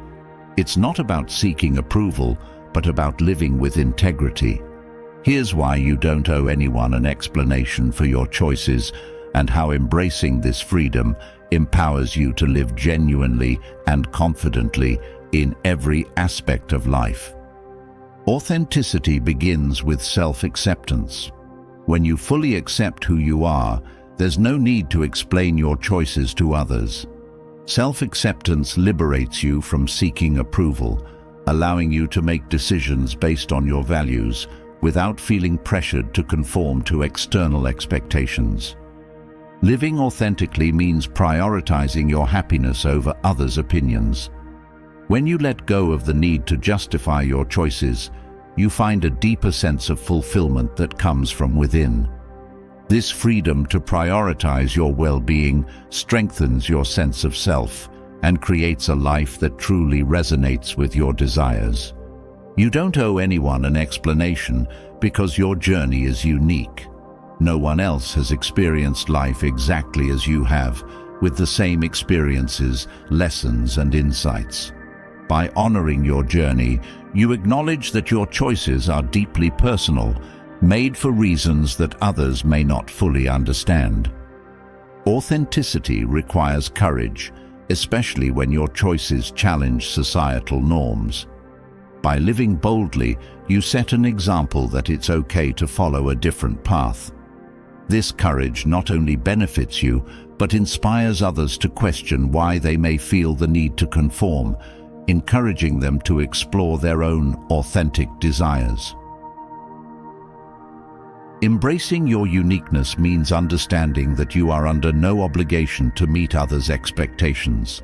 It's not about seeking approval, but about living with integrity. Here's why you don't owe anyone an explanation for your choices, and how embracing this freedom empowers you to live genuinely and confidently in every aspect of life. Authenticity begins with self-acceptance. When you fully accept who you are, there's no need to explain your choices to others. Self-acceptance liberates you from seeking approval, allowing you to make decisions based on your values without feeling pressured to conform to external expectations. Living authentically means prioritizing your happiness over others' opinions. When you let go of the need to justify your choices, you find a deeper sense of fulfillment that comes from within. This freedom to prioritize your well-being strengthens your sense of self and creates a life that truly resonates with your desires. You don't owe anyone an explanation because your journey is unique. No one else has experienced life exactly as you have, with the same experiences, lessons, and insights. By honoring your journey, you acknowledge that your choices are deeply personal, made for reasons that others may not fully understand. Authenticity requires courage, especially when your choices challenge societal norms. By living boldly, you set an example that it's okay to follow a different path. This courage not only benefits you, but inspires others to question why they may feel the need to conform, encouraging them to explore their own authentic desires. Embracing your uniqueness means understanding that you are under no obligation to meet others' expectations.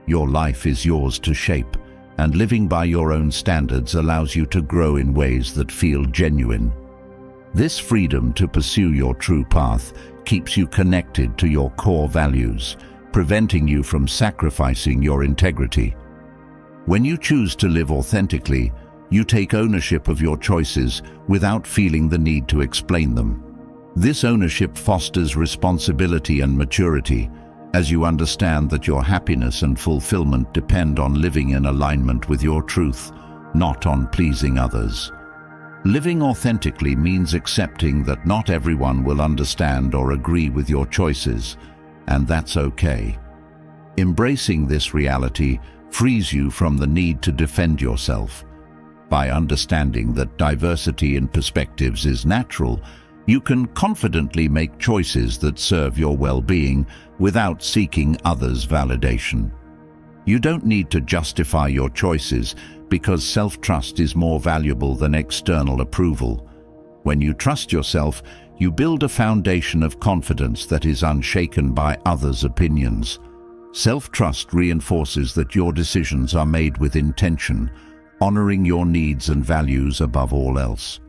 Your life is yours to shape, and living by your own standards allows you to grow in ways that feel genuine. This freedom to pursue your true path keeps you connected to your core values, preventing you from sacrificing your integrity. When you choose to live authentically, you take ownership of your choices without feeling the need to explain them. This ownership fosters responsibility and maturity, as you understand that your happiness and fulfillment depend on living in alignment with your truth, not on pleasing others. Living authentically means accepting that not everyone will understand or agree with your choices, and that's okay. Embracing this reality frees you from the need to defend yourself. By understanding that diversity in perspectives is natural, you can confidently make choices that serve your well-being without seeking others' validation. You don't need to justify your choices because self-trust is more valuable than external approval. When you trust yourself, you build a foundation of confidence that is unshaken by others' opinions. Self-trust reinforces that your decisions are made with intention, honoring your needs and values above all else.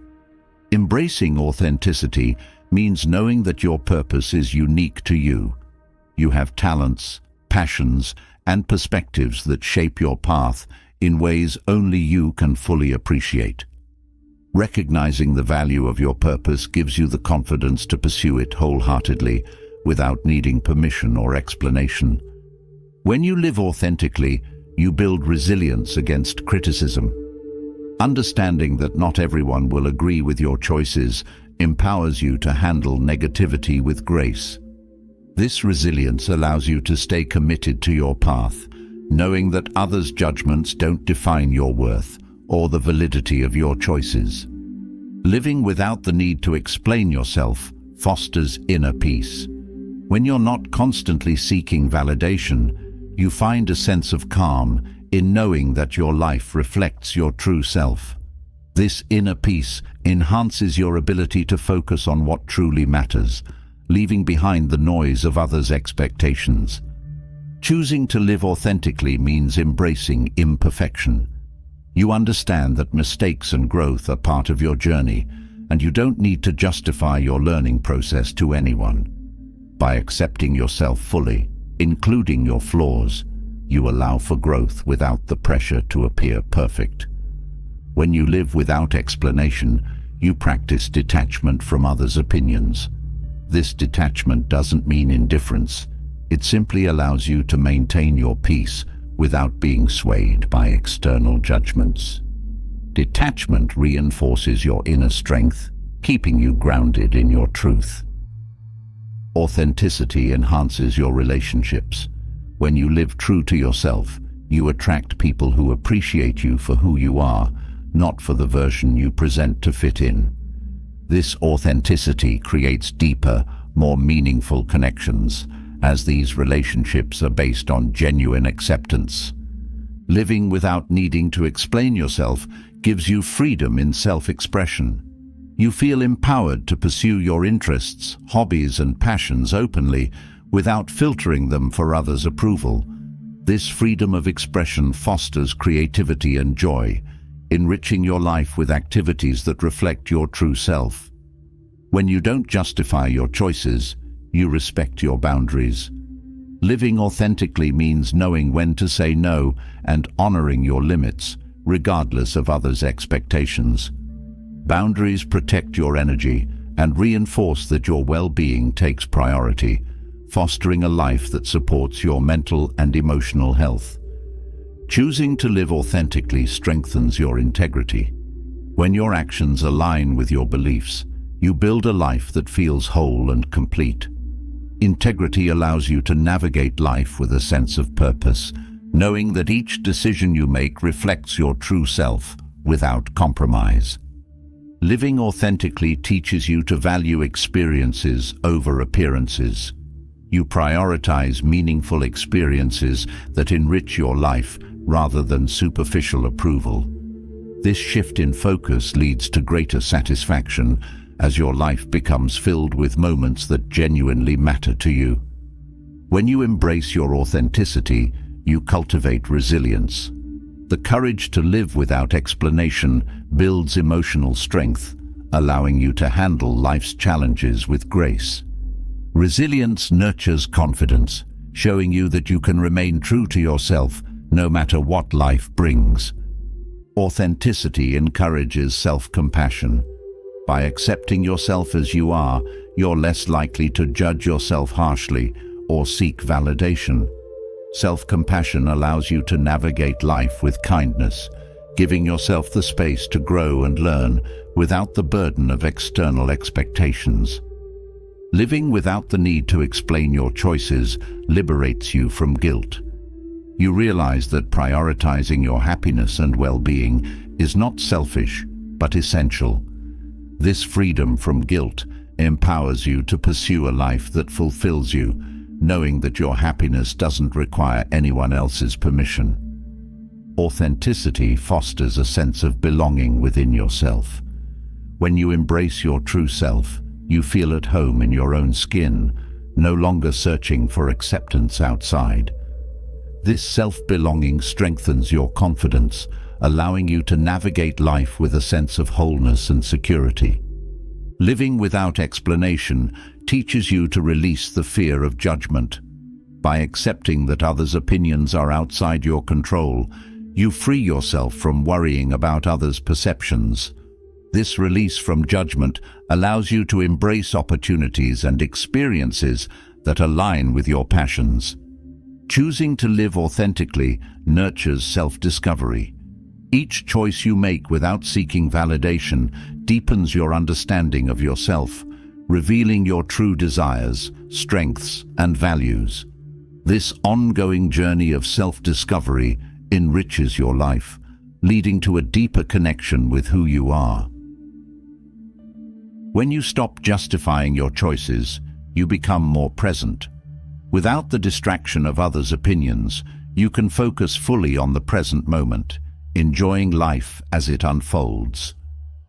Embracing authenticity means knowing that your purpose is unique to you. You have talents, passions, and perspectives that shape your path in ways only you can fully appreciate. Recognizing the value of your purpose gives you the confidence to pursue it wholeheartedly without needing permission or explanation. When you live authentically, you build resilience against criticism. Understanding that not everyone will agree with your choices empowers you to handle negativity with grace. This resilience allows you to stay committed to your path, knowing that others' judgments don't define your worth or the validity of your choices. Living without the need to explain yourself fosters inner peace. When you're not constantly seeking validation, you find a sense of calm in knowing that your life reflects your true self. This inner peace enhances your ability to focus on what truly matters, leaving behind the noise of others' expectations. Choosing to live authentically means embracing imperfection. You understand that mistakes and growth are part of your journey, and you don't need to justify your learning process to anyone. By accepting yourself fully, including your flaws, you allow for growth without the pressure to appear perfect. When you live without explanation, you practice detachment from others' opinions. This detachment doesn't mean indifference. It simply allows you to maintain your peace without being swayed by external judgments. Detachment reinforces your inner strength, keeping you grounded in your truth. Authenticity enhances your relationships. When you live true to yourself, you attract people who appreciate you for who you are, not for the version you present to fit in. This authenticity creates deeper, more meaningful connections, as these relationships are based on genuine acceptance. Living without needing to explain yourself gives you freedom in self-expression. You feel empowered to pursue your interests, hobbies, and passions openly without filtering them for others' approval. This freedom of expression fosters creativity and joy, enriching your life with activities that reflect your true self. When you don't justify your choices, you respect your boundaries. Living authentically means knowing when to say no and honoring your limits, regardless of others' expectations. Boundaries protect your energy and reinforce that your well-being takes priority, fostering a life that supports your mental and emotional health. Choosing to live authentically strengthens your integrity. When your actions align with your beliefs, you build a life that feels whole and complete. Integrity allows you to navigate life with a sense of purpose, knowing that each decision you make reflects your true self without compromise. Living authentically teaches you to value experiences over appearances. You prioritize meaningful experiences that enrich your life rather than superficial approval. This shift in focus leads to greater satisfaction as your life becomes filled with moments that genuinely matter to you. When you embrace your authenticity, you cultivate resilience. The courage to live without explanation builds emotional strength, allowing you to handle life's challenges with grace. Resilience nurtures confidence, showing you that you can remain true to yourself no matter what life brings. Authenticity encourages self-compassion. By accepting yourself as you are, you're less likely to judge yourself harshly or seek validation. Self-compassion allows you to navigate life with kindness, giving yourself the space to grow and learn without the burden of external expectations. Living without the need to explain your choices liberates you from guilt. You realize that prioritizing your happiness and well-being is not selfish, but essential. This freedom from guilt empowers you to pursue a life that fulfills you, knowing that your happiness doesn't require anyone else's permission. Authenticity fosters a sense of belonging within yourself. When you embrace your true self, you feel at home in your own skin, no longer searching for acceptance outside. This self-belonging strengthens your confidence, allowing you to navigate life with a sense of wholeness and security. Living without explanation teaches you to release the fear of judgment. By accepting that others' opinions are outside your control, you free yourself from worrying about others' perceptions. This release from judgment allows you to embrace opportunities and experiences that align with your passions. Choosing to live authentically nurtures self-discovery. Each choice you make without seeking validation deepens your understanding of yourself, revealing your true desires, strengths, and values. This ongoing journey of self-discovery enriches your life, leading to a deeper connection with who you are. When you stop justifying your choices, you become more present. Without the distraction of others' opinions, you can focus fully on the present moment, enjoying life as it unfolds.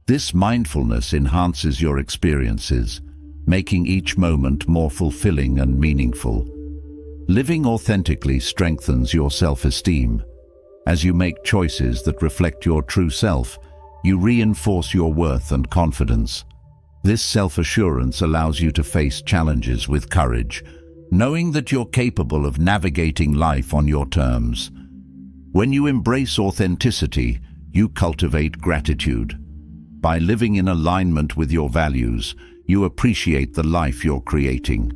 This mindfulness enhances your experiences, making each moment more fulfilling and meaningful. Living authentically strengthens your self-esteem. As you make choices that reflect your true self, you reinforce your worth and confidence. This self-assurance allows you to face challenges with courage, knowing that you're capable of navigating life on your terms. When you embrace authenticity, you cultivate gratitude. By living in alignment with your values, you appreciate the life you're creating.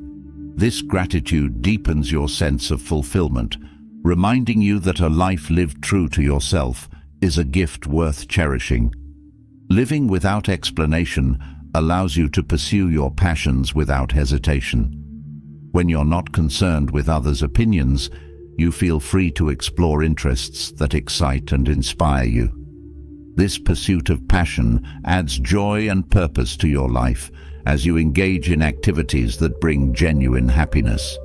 This gratitude deepens your sense of fulfillment, reminding you that a life lived true to yourself is a gift worth cherishing. Living without explanation allows you to pursue your passions without hesitation. When you're not concerned with others' opinions, you feel free to explore interests that excite and inspire you. This pursuit of passion adds joy and purpose to your life as you engage in activities that bring genuine happiness.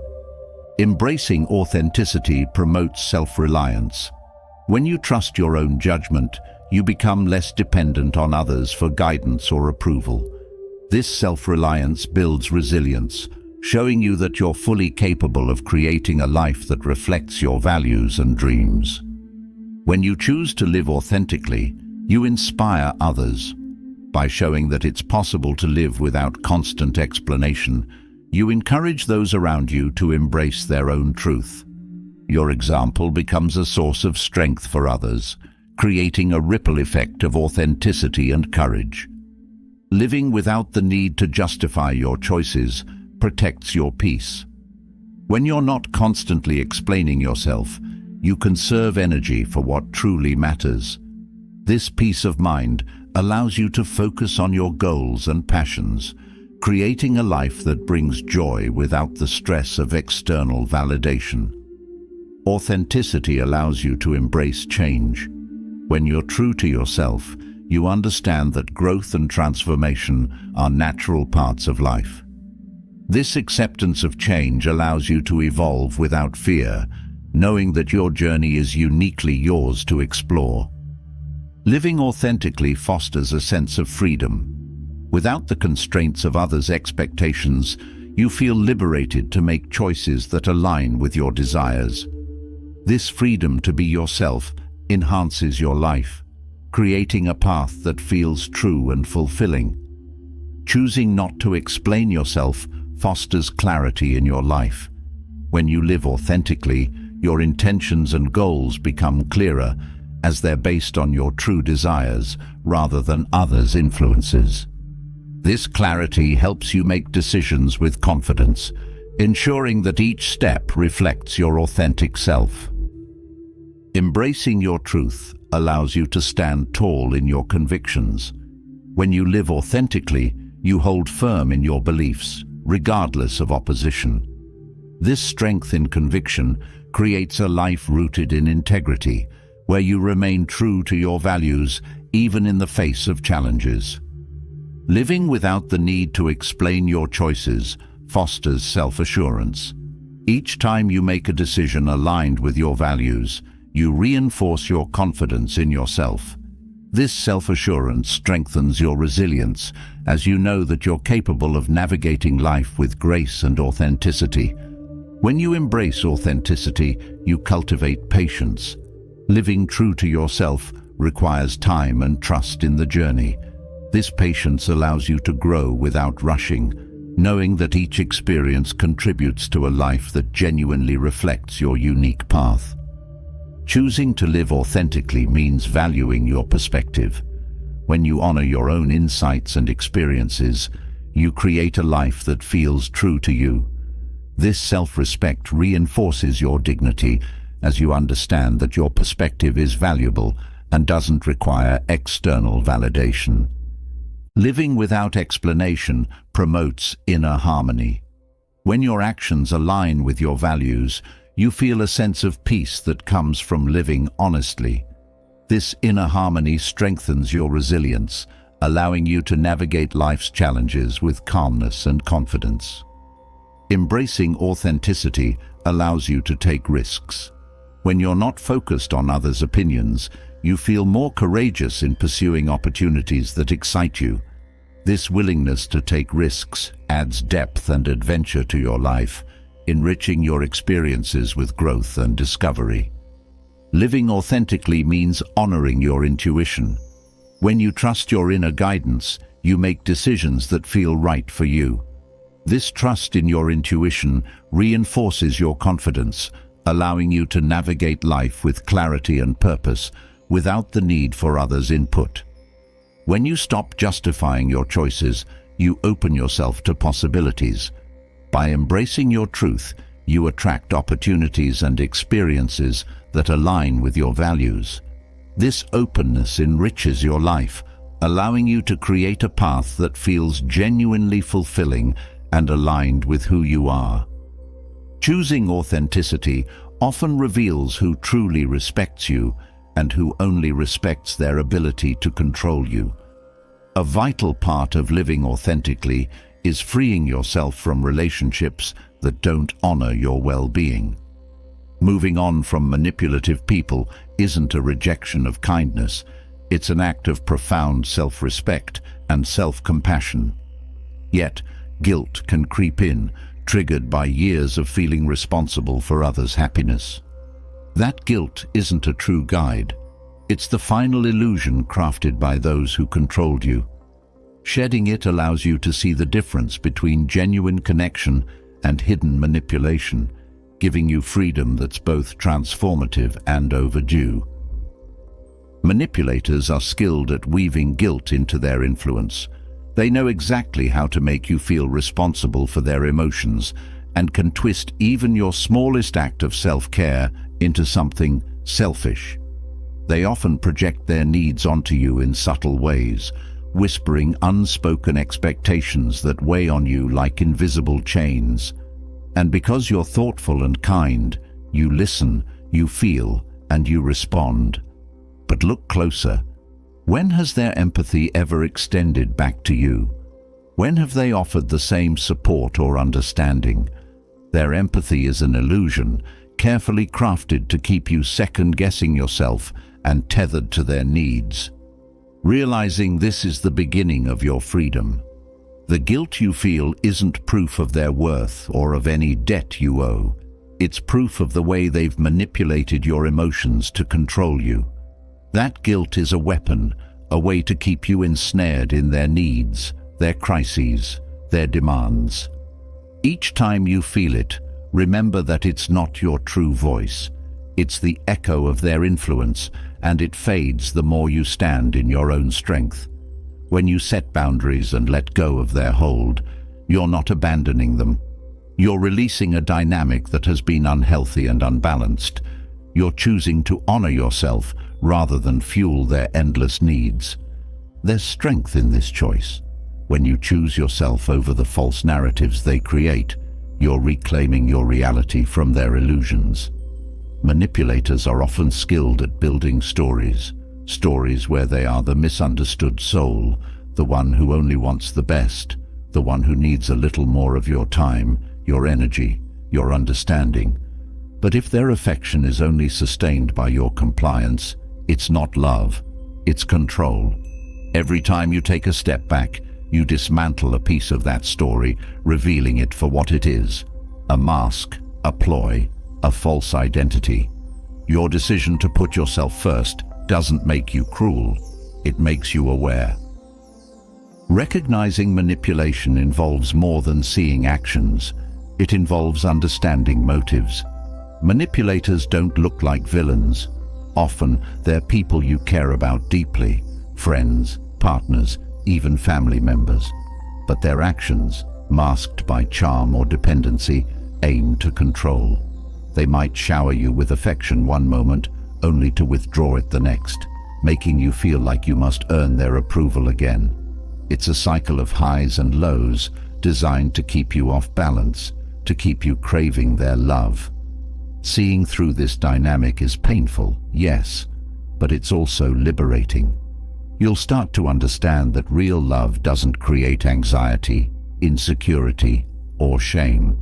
Embracing authenticity promotes self-reliance. When you trust your own judgment, you become less dependent on others for guidance or approval. This self-reliance builds resilience, showing you that you're fully capable of creating a life that reflects your values and dreams. When you choose to live authentically, you inspire others. By showing that it's possible to live without constant explanation, you encourage those around you to embrace their own truth. Your example becomes a source of strength for others, creating a ripple effect of authenticity and courage. Living without the need to justify your choices protects your peace. When you're not constantly explaining yourself, you conserve energy for what truly matters. This peace of mind allows you to focus on your goals and passions, creating a life that brings joy without the stress of external validation. Authenticity allows you to embrace change. When you're true to yourself, you understand that growth and transformation are natural parts of life. This acceptance of change allows you to evolve without fear, knowing that your journey is uniquely yours to explore. Living authentically fosters a sense of freedom. Without the constraints of others' expectations, you feel liberated to make choices that align with your desires. This freedom to be yourself enhances your life, creating a path that feels true and fulfilling. Choosing not to explain yourself fosters clarity in your life. When you live authentically, your intentions and goals become clearer, as they're based on your true desires rather than others' influences. This clarity helps you make decisions with confidence, ensuring that each step reflects your authentic self. Embracing your truth allows you to stand tall in your convictions. When you live authentically, you hold firm in your beliefs, regardless of opposition. This strength in conviction creates a life rooted in integrity, where you remain true to your values even in the face of challenges. Living without the need to explain your choices fosters self-assurance. Each time you make a decision aligned with your values, you reinforce your confidence in yourself. This self-assurance strengthens your resilience, as you know that you're capable of navigating life with grace and authenticity. When you embrace authenticity, you cultivate patience. Living true to yourself requires time and trust in the journey. This patience allows you to grow without rushing, knowing that each experience contributes to a life that genuinely reflects your unique path. Choosing to live authentically means valuing your perspective. When you honor your own insights and experiences, you create a life that feels true to you. This self-respect reinforces your dignity, as you understand that your perspective is valuable and doesn't require external validation. Living without explanation promotes inner harmony. When your actions align with your values, you feel a sense of peace that comes from living honestly. This inner harmony strengthens your resilience, allowing you to navigate life's challenges with calmness and confidence. Embracing authenticity allows you to take risks. When you're not focused on others' opinions, you feel more courageous in pursuing opportunities that excite you. This willingness to take risks adds depth and adventure to your life, enriching your experiences with growth and discovery. Living authentically means honoring your intuition. When you trust your inner guidance, you make decisions that feel right for you. This trust in your intuition reinforces your confidence, allowing you to navigate life with clarity and purpose without the need for others' input. When you stop justifying your choices, you open yourself to possibilities. By embracing your truth, you attract opportunities and experiences that align with your values. This openness enriches your life, allowing you to create a path that feels genuinely fulfilling and aligned with who you are. Choosing authenticity often reveals who truly respects you and who only respects their ability to control you. A vital part of living authentically is freeing yourself from relationships that don't honor your well-being. Moving on from manipulative people isn't a rejection of kindness. It's an act of profound self-respect and self-compassion. Yet, guilt can creep in, triggered by years of feeling responsible for others' happiness. That guilt isn't a true guide. It's the final illusion crafted by those who controlled you. Shedding it allows you to see the difference between genuine connection and hidden manipulation, giving you freedom that's both transformative and overdue. Manipulators are skilled at weaving guilt into their influence. They know exactly how to make you feel responsible for their emotions and can twist even your smallest act of self-care into something selfish. They often project their needs onto you in subtle ways, whispering unspoken expectations that weigh on you like invisible chains. And because you're thoughtful and kind, you listen, you feel, and you respond. But look closer. When has their empathy ever extended back to you? When have they offered the same support or understanding? Their empathy is an illusion, carefully crafted to keep you second-guessing yourself and tethered to their needs. Realizing this is the beginning of your freedom. The guilt you feel isn't proof of their worth or of any debt you owe. It's proof of the way they've manipulated your emotions to control you. That guilt is a weapon, a way to keep you ensnared in their needs, their crises, their demands. Each time you feel it, remember that it's not your true voice. It's the echo of their influence, and it fades the more you stand in your own strength. When you set boundaries and let go of their hold, you're not abandoning them. You're releasing a dynamic that has been unhealthy and unbalanced. You're choosing to honor yourself rather than fuel their endless needs. There's strength in this choice. When you choose yourself over the false narratives they create, you're reclaiming your reality from their illusions. Manipulators are often skilled at building stories where they are the misunderstood soul, the one who only wants the best, the one who needs a little more of your time, your energy, your understanding. But if their affection is only sustained by your compliance, it's not love, it's control. Every time you take a step back, you dismantle a piece of that story, revealing it for what it is: a mask, a ploy, a false identity. Your decision to put yourself first doesn't make you cruel, it makes you aware. Recognizing manipulation involves more than seeing actions. It involves understanding motives. Manipulators don't look like villains. Often, they're people you care about deeply, friends, partners, even family members. But their actions, masked by charm or dependency, aim to control. They might shower you with affection one moment, only to withdraw it the next, making you feel like you must earn their approval again. It's a cycle of highs and lows, designed to keep you off balance, to keep you craving their love. Seeing through this dynamic is painful, yes, but it's also liberating. You'll start to understand that real love doesn't create anxiety, insecurity, or shame.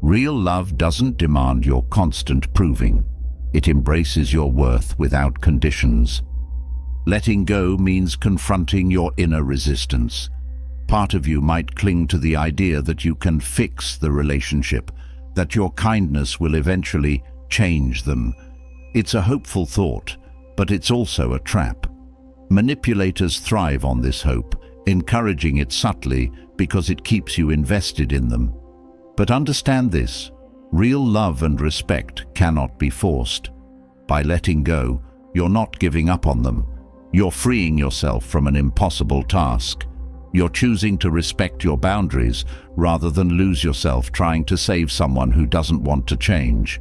Real love doesn't demand your constant proving. It embraces your worth without conditions. Letting go means confronting your inner resistance. Part of you might cling to the idea that you can fix the relationship, that your kindness will eventually change them. It's a hopeful thought, but it's also a trap. Manipulators thrive on this hope, encouraging it subtly because it keeps you invested in them. But understand this: real love and respect cannot be forced. By letting go, you're not giving up on them. You're freeing yourself from an impossible task. You're choosing to respect your boundaries rather than lose yourself trying to save someone who doesn't want to change.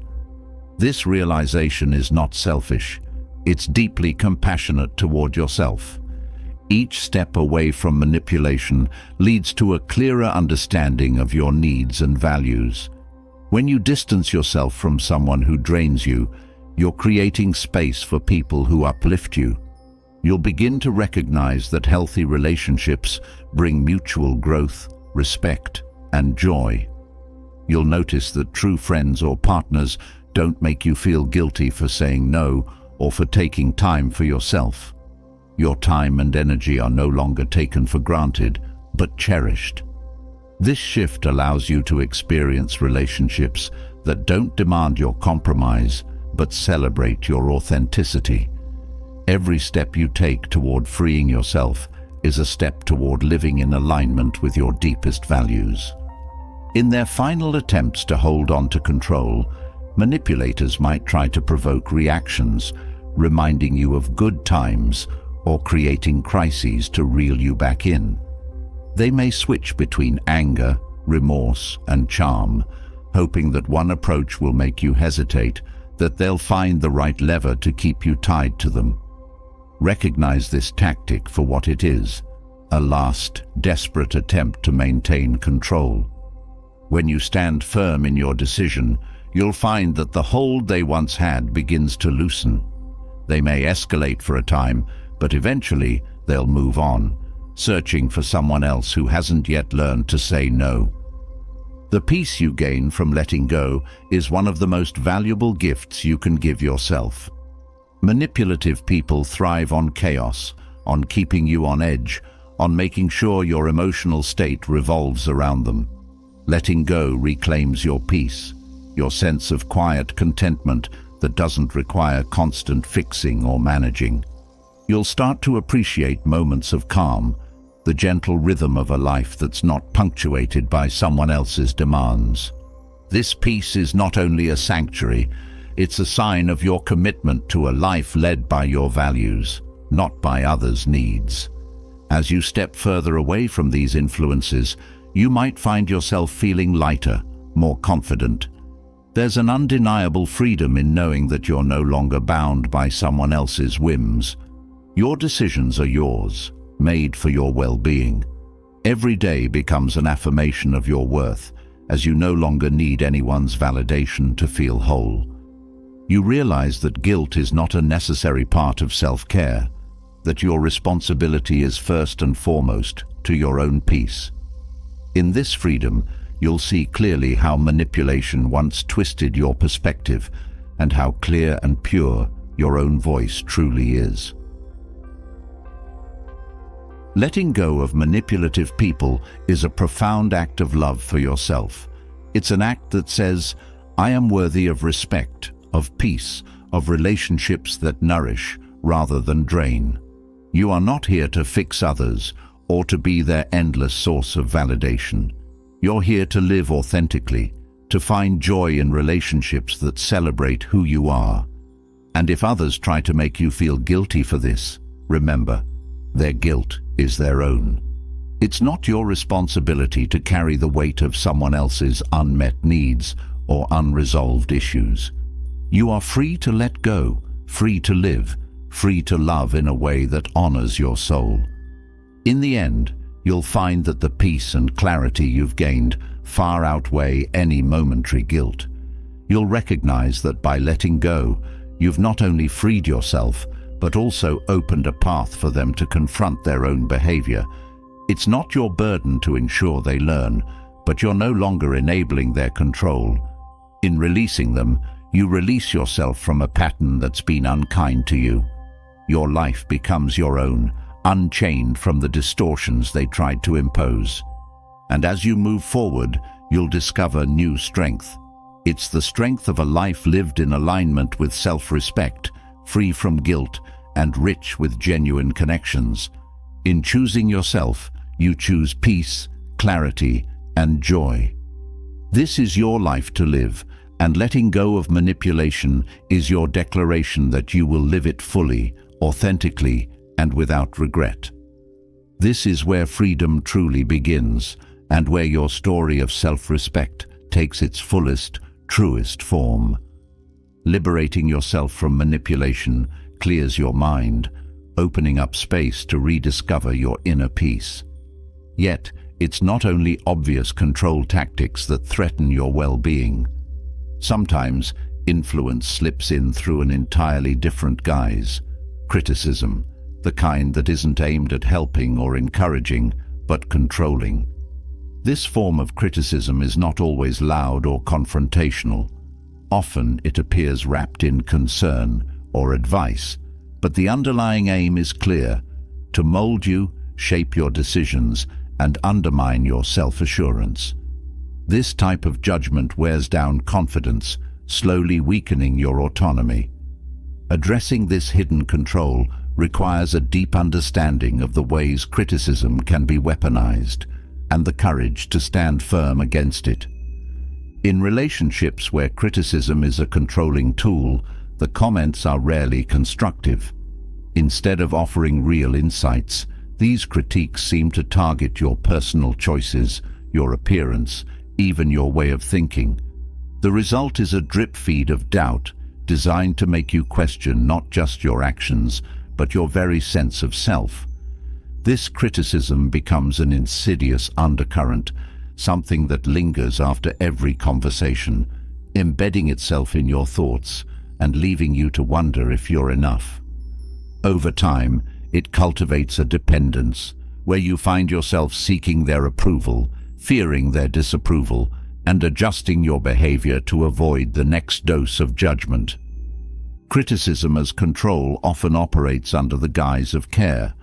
This realization is not selfish. It's deeply compassionate toward yourself. Each step away from manipulation leads to a clearer understanding of your needs and values. When you distance yourself from someone who drains you, you're creating space for people who uplift you. You'll begin to recognize that healthy relationships bring mutual growth, respect, and joy. You'll notice that true friends or partners don't make you feel guilty for saying no or for taking time for yourself. Your time and energy are no longer taken for granted, but cherished. This shift allows you to experience relationships that don't demand your compromise, but celebrate your authenticity. Every step you take toward freeing yourself is a step toward living in alignment with your deepest values. In their final attempts to hold on to control, manipulators might try to provoke reactions, reminding you of good times or creating crises to reel you back in. They may switch between anger, remorse, and charm, hoping that one approach will make you hesitate, that they'll find the right lever to keep you tied to them. Recognize this tactic for what it is, a last, desperate attempt to maintain control. When you stand firm in your decision, you'll find that the hold they once had begins to loosen. They may escalate for a time, but eventually they'll move on, searching for someone else who hasn't yet learned to say no. The peace you gain from letting go is one of the most valuable gifts you can give yourself. Manipulative people thrive on chaos, on keeping you on edge, on making sure your emotional state revolves around them. Letting go reclaims your peace, your sense of quiet contentment that doesn't require constant fixing or managing. You'll start to appreciate moments of calm, the gentle rhythm of a life that's not punctuated by someone else's demands. This peace is not only a sanctuary, it's a sign of your commitment to a life led by your values, not by others' needs. As you step further away from these influences, you might find yourself feeling lighter, more confident. There's an undeniable freedom in knowing that you're no longer bound by someone else's whims. Your decisions are yours, made for your well-being. Every day becomes an affirmation of your worth, as you no longer need anyone's validation to feel whole. You realize that guilt is not a necessary part of self-care, that your responsibility is first and foremost to your own peace. In this freedom, you'll see clearly how manipulation once twisted your perspective and how clear and pure your own voice truly is. Letting go of manipulative people is a profound act of love for yourself. It's an act that says, I am worthy of respect, of peace, of relationships that nourish rather than drain. You are not here to fix others or to be their endless source of validation. You're here to live authentically, to find joy in relationships that celebrate who you are. And if others try to make you feel guilty for this, remember, their guilt is their own. It's not your responsibility to carry the weight of someone else's unmet needs or unresolved issues. You are free to let go, free to live, free to love in a way that honors your soul. In the end, you'll find that the peace and clarity you've gained far outweigh any momentary guilt. You'll recognize that by letting go, you've not only freed yourself, but also opened a path for them to confront their own behavior. It's not your burden to ensure they learn, but you're no longer enabling their control. In releasing them, you release yourself from a pattern that's been unkind to you. Your life becomes your own, unchained from the distortions they tried to impose. And as you move forward, you'll discover new strength. It's the strength of a life lived in alignment with self-respect, free from guilt, and rich with genuine connections. In choosing yourself, you choose peace, clarity, and joy. This is your life to live, and letting go of manipulation is your declaration that you will live it fully, authentically, and without regret. This is where freedom truly begins, and where your story of self-respect takes its fullest, truest form. Liberating yourself from manipulation clears your mind, opening up space to rediscover your inner peace. Yet, it's not only obvious control tactics that threaten your well-being. Sometimes, influence slips in through an entirely different guise: criticism, the kind that isn't aimed at helping or encouraging, but controlling. This form of criticism is not always loud or confrontational. Often it appears wrapped in concern or advice, but the underlying aim is clear: to mold you, shape your decisions, and undermine your self-assurance. This type of judgment wears down confidence, slowly weakening your autonomy. Addressing this hidden control requires a deep understanding of the ways criticism can be weaponized, and the courage to stand firm against it. In relationships where criticism is a controlling tool, the comments are rarely constructive. Instead of offering real insights, these critiques seem to target your personal choices, your appearance, even your way of thinking. The result is a drip feed of doubt, designed to make you question not just your actions, but your very sense of self. This criticism becomes an insidious undercurrent, something that lingers after every conversation, embedding itself in your thoughts and leaving you to wonder if you're enough. Over time, it cultivates a dependence, where you find yourself seeking their approval, fearing their disapproval, and adjusting your behavior to avoid the next dose of judgment. Criticism as control often operates under the guise of care.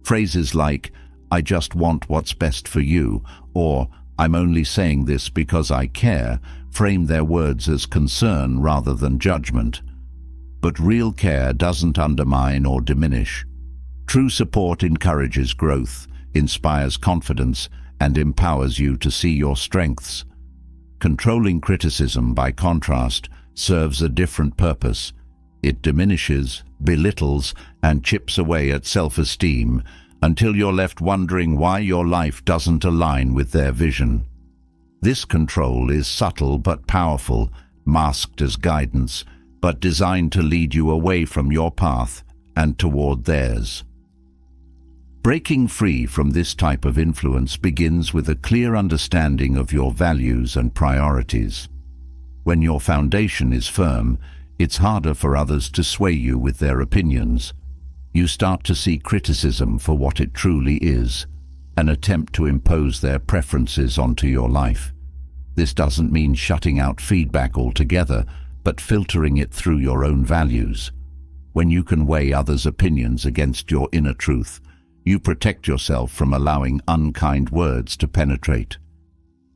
Phrases like, "I just want what's best for you," or "I'm only saying this because I care," frame their words as concern rather than judgment. But real care doesn't undermine or diminish. True support encourages growth, inspires confidence, and empowers you to see your strengths. Controlling criticism, by contrast, serves a different purpose. It diminishes, belittles, and chips away at self-esteem until you're left wondering why your life doesn't align with their vision. This control is subtle but powerful, masked as guidance, but designed to lead you away from your path and toward theirs. Breaking free from this type of influence begins with a clear understanding of your values and priorities. When your foundation is firm, it's harder for others to sway you with their opinions. You start to see criticism for what it truly is, an attempt to impose their preferences onto your life. This doesn't mean shutting out feedback altogether, but filtering it through your own values. When you can weigh others' opinions against your inner truth, you protect yourself from allowing unkind words to penetrate.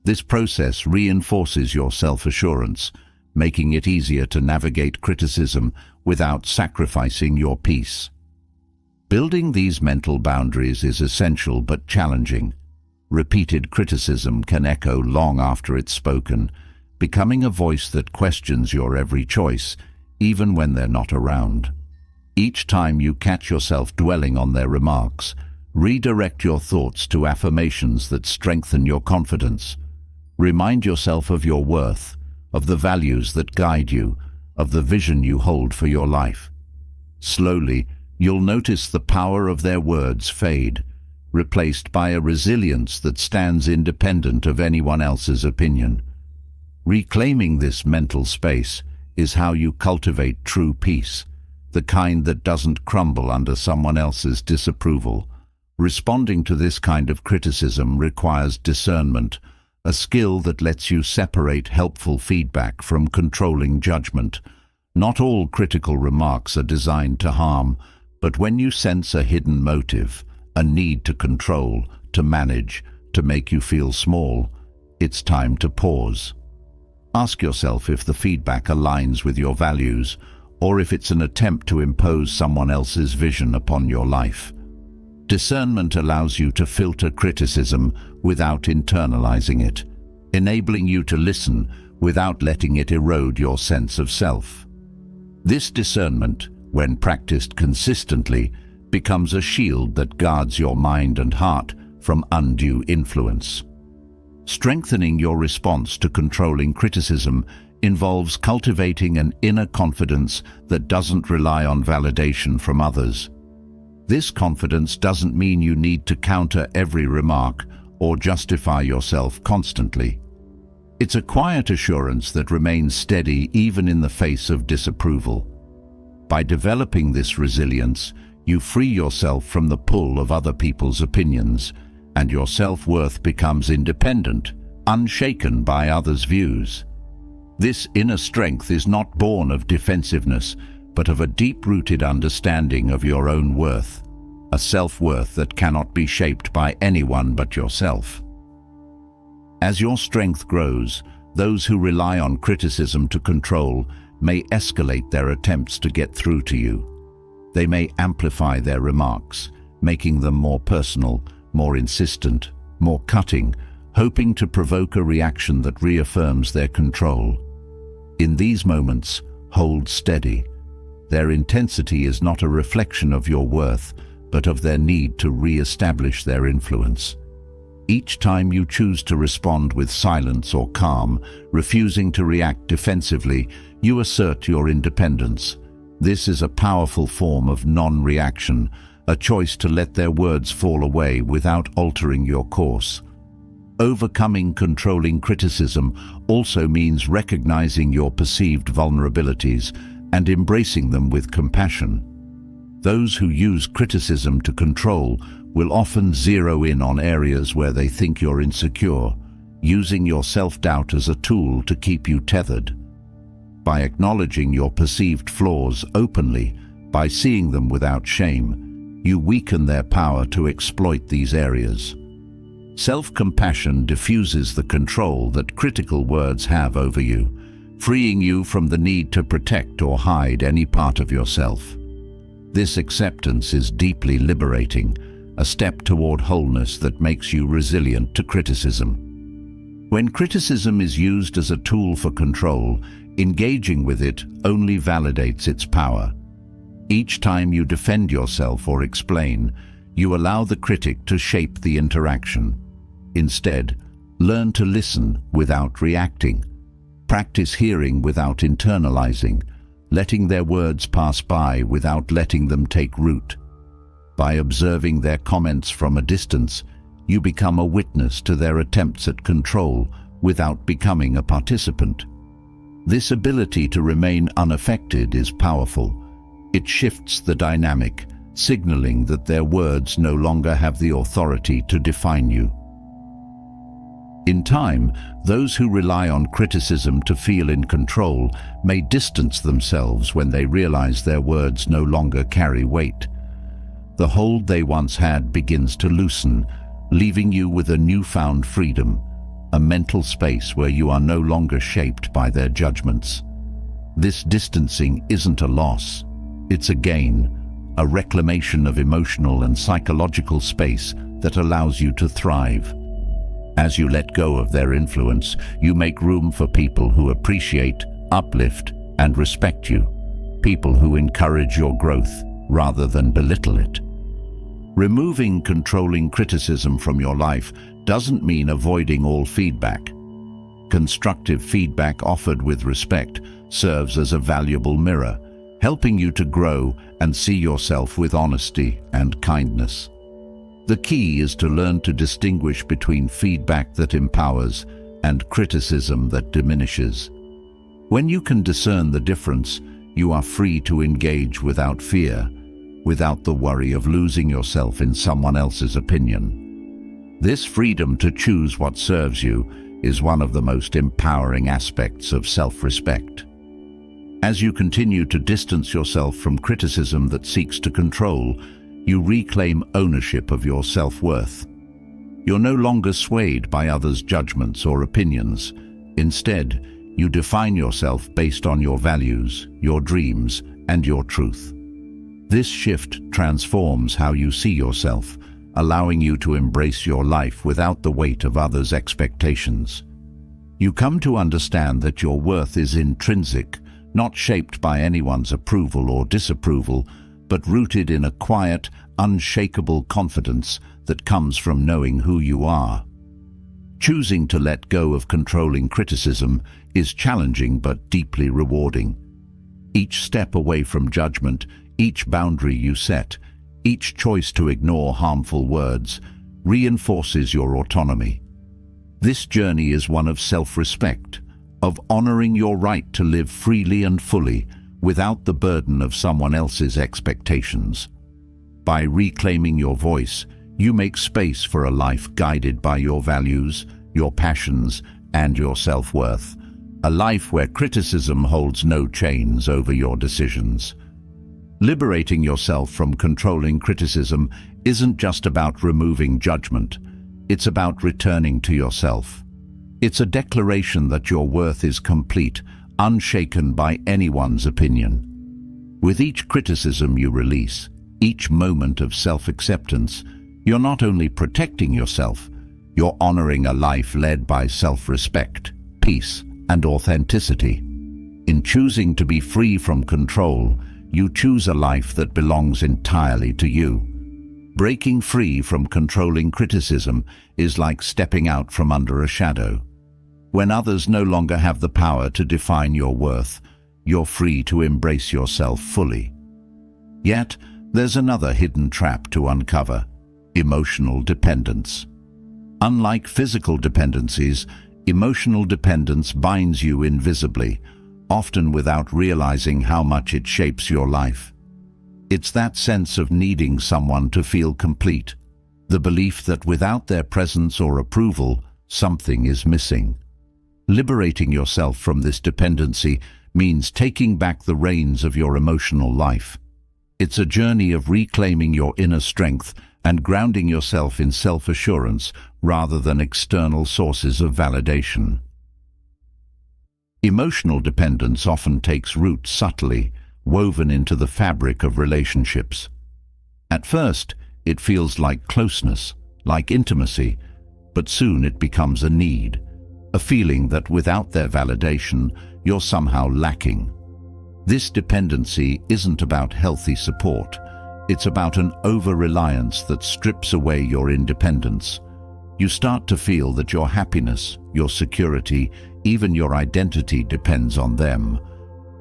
This process reinforces your self-assurance, making it easier to navigate criticism without sacrificing your peace. Building these mental boundaries is essential but challenging. Repeated criticism can echo long after it's spoken, becoming a voice that questions your every choice, even when they're not around. Each time you catch yourself dwelling on their remarks, redirect your thoughts to affirmations that strengthen your confidence. Remind yourself of your worth, of the values that guide you, of the vision you hold for your life. Slowly, you'll notice the power of their words fade, replaced by a resilience that stands independent of anyone else's opinion. Reclaiming this mental space is how you cultivate true peace, the kind that doesn't crumble under someone else's disapproval. Responding to this kind of criticism requires discernment, a skill that lets you separate helpful feedback from controlling judgment. Not all critical remarks are designed to harm, but when you sense a hidden motive, a need to control, to manage, to make you feel small, it's time to pause. Ask yourself if the feedback aligns with your values, or if it's an attempt to impose someone else's vision upon your life. Discernment allows you to filter criticism without internalizing it, enabling you to listen without letting it erode your sense of self. This discernment, when practiced consistently, becomes a shield that guards your mind and heart from undue influence. Strengthening your response to controlling criticism involves cultivating an inner confidence that doesn't rely on validation from others. This confidence doesn't mean you need to counter every remark or justify yourself constantly. It's a quiet assurance that remains steady even in the face of disapproval. By developing this resilience, you free yourself from the pull of other people's opinions and your self-worth becomes independent, unshaken by others' views. This inner strength is not born of defensiveness, but of a deep-rooted understanding of your own worth, a self-worth that cannot be shaped by anyone but yourself. As your strength grows, those who rely on criticism to control may escalate their attempts to get through to you. They may amplify their remarks, making them more personal, more insistent, more cutting, hoping to provoke a reaction that reaffirms their control. In these moments, hold steady. Their intensity is not a reflection of your worth, but of their need to re-establish their influence. Each time you choose to respond with silence or calm, refusing to react defensively, you assert your independence. This is a powerful form of non-reaction, a choice to let their words fall away without altering your course. Overcoming controlling criticism also means recognizing your perceived vulnerabilities and embracing them with compassion. Those who use criticism to control will often zero in on areas where they think you're insecure, using your self-doubt as a tool to keep you tethered. By acknowledging your perceived flaws openly, by seeing them without shame, you weaken their power to exploit these areas. Self-compassion diffuses the control that critical words have over you, freeing you from the need to protect or hide any part of yourself. This acceptance is deeply liberating, a step toward wholeness that makes you resilient to criticism. When criticism is used as a tool for control, engaging with it only validates its power. Each time you defend yourself or explain, you allow the critic to shape the interaction. Instead, learn to listen without reacting. Practice hearing without internalizing, letting their words pass by without letting them take root. By observing their comments from a distance, you become a witness to their attempts at control without becoming a participant. This ability to remain unaffected is powerful. It shifts the dynamic, signaling that their words no longer have the authority to define you. In time, those who rely on criticism to feel in control may distance themselves when they realize their words no longer carry weight. The hold they once had begins to loosen, leaving you with a newfound freedom, a mental space where you are no longer shaped by their judgments. This distancing isn't a loss, it's a gain, a reclamation of emotional and psychological space that allows you to thrive. As you let go of their influence, you make room for people who appreciate, uplift, and respect you. People who encourage your growth rather than belittle it. Removing controlling criticism from your life doesn't mean avoiding all feedback. Constructive feedback offered with respect serves as a valuable mirror, helping you to grow and see yourself with honesty and kindness. The key is to learn to distinguish between feedback that empowers and criticism that diminishes. When you can discern the difference, you are free to engage without fear, without the worry of losing yourself in someone else's opinion. This freedom to choose what serves you is one of the most empowering aspects of self-respect. As you continue to distance yourself from criticism that seeks to control, you reclaim ownership of your self-worth. You're no longer swayed by others' judgments or opinions. Instead, you define yourself based on your values, your dreams, and your truth. This shift transforms how you see yourself, allowing you to embrace your life without the weight of others' expectations. You come to understand that your worth is intrinsic, not shaped by anyone's approval or disapproval, but rooted in a quiet, unshakable confidence that comes from knowing who you are. Choosing to let go of controlling criticism is challenging but deeply rewarding. Each step away from judgment, each boundary you set, each choice to ignore harmful words, reinforces your autonomy. This journey is one of self-respect, of honoring your right to live freely and fully, without the burden of someone else's expectations. By reclaiming your voice, You make space for a life guided by your values, your passions, and your self-worth. A life where criticism holds no chains over your decisions. Liberating yourself from controlling criticism isn't just about removing judgment. It's about returning to yourself. It's a declaration that your worth is complete, unshaken by anyone's opinion. With each criticism you release, each moment of self-acceptance, you're not only protecting yourself, you're honoring a life led by self-respect, peace, and authenticity. In choosing to be free from control, you choose a life that belongs entirely to you. Breaking free from controlling criticism is like stepping out from under a shadow. When others no longer have the power to define your worth, you're free to embrace yourself fully. Yet, there's another hidden trap to uncover: emotional dependence. Unlike physical dependencies, emotional dependence binds you invisibly, often without realizing how much it shapes your life. It's that sense of needing someone to feel complete, the belief that without their presence or approval, something is missing. Liberating yourself from this dependency means taking back the reins of your emotional life. It's a journey of reclaiming your inner strength and grounding yourself in self-assurance rather than external sources of validation. Emotional dependence often takes root subtly, woven into the fabric of relationships. At first, it feels like closeness, like intimacy, but soon it becomes a need, a feeling that without their validation, you're somehow lacking. This dependency isn't about healthy support. It's about an over-reliance that strips away your independence. You start to feel that your happiness, your security, even your identity depends on them.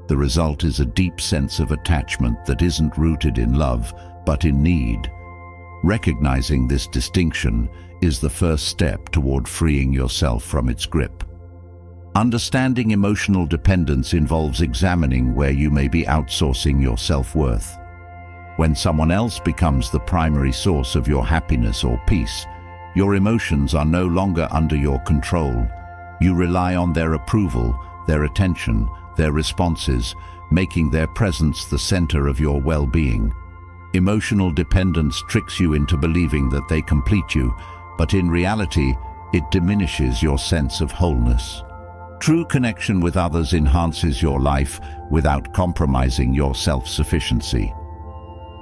The result is a deep sense of attachment that isn't rooted in love, but in need. Recognizing this distinction is the first step toward freeing yourself from its grip. Understanding emotional dependence involves examining where you may be outsourcing your self-worth. When someone else becomes the primary source of your happiness or peace, your emotions are no longer under your control. You rely on their approval, their attention, their responses, making their presence the center of your well-being. Emotional dependence tricks you into believing that they complete you, but in reality, it diminishes your sense of wholeness. True connection with others enhances your life without compromising your self-sufficiency.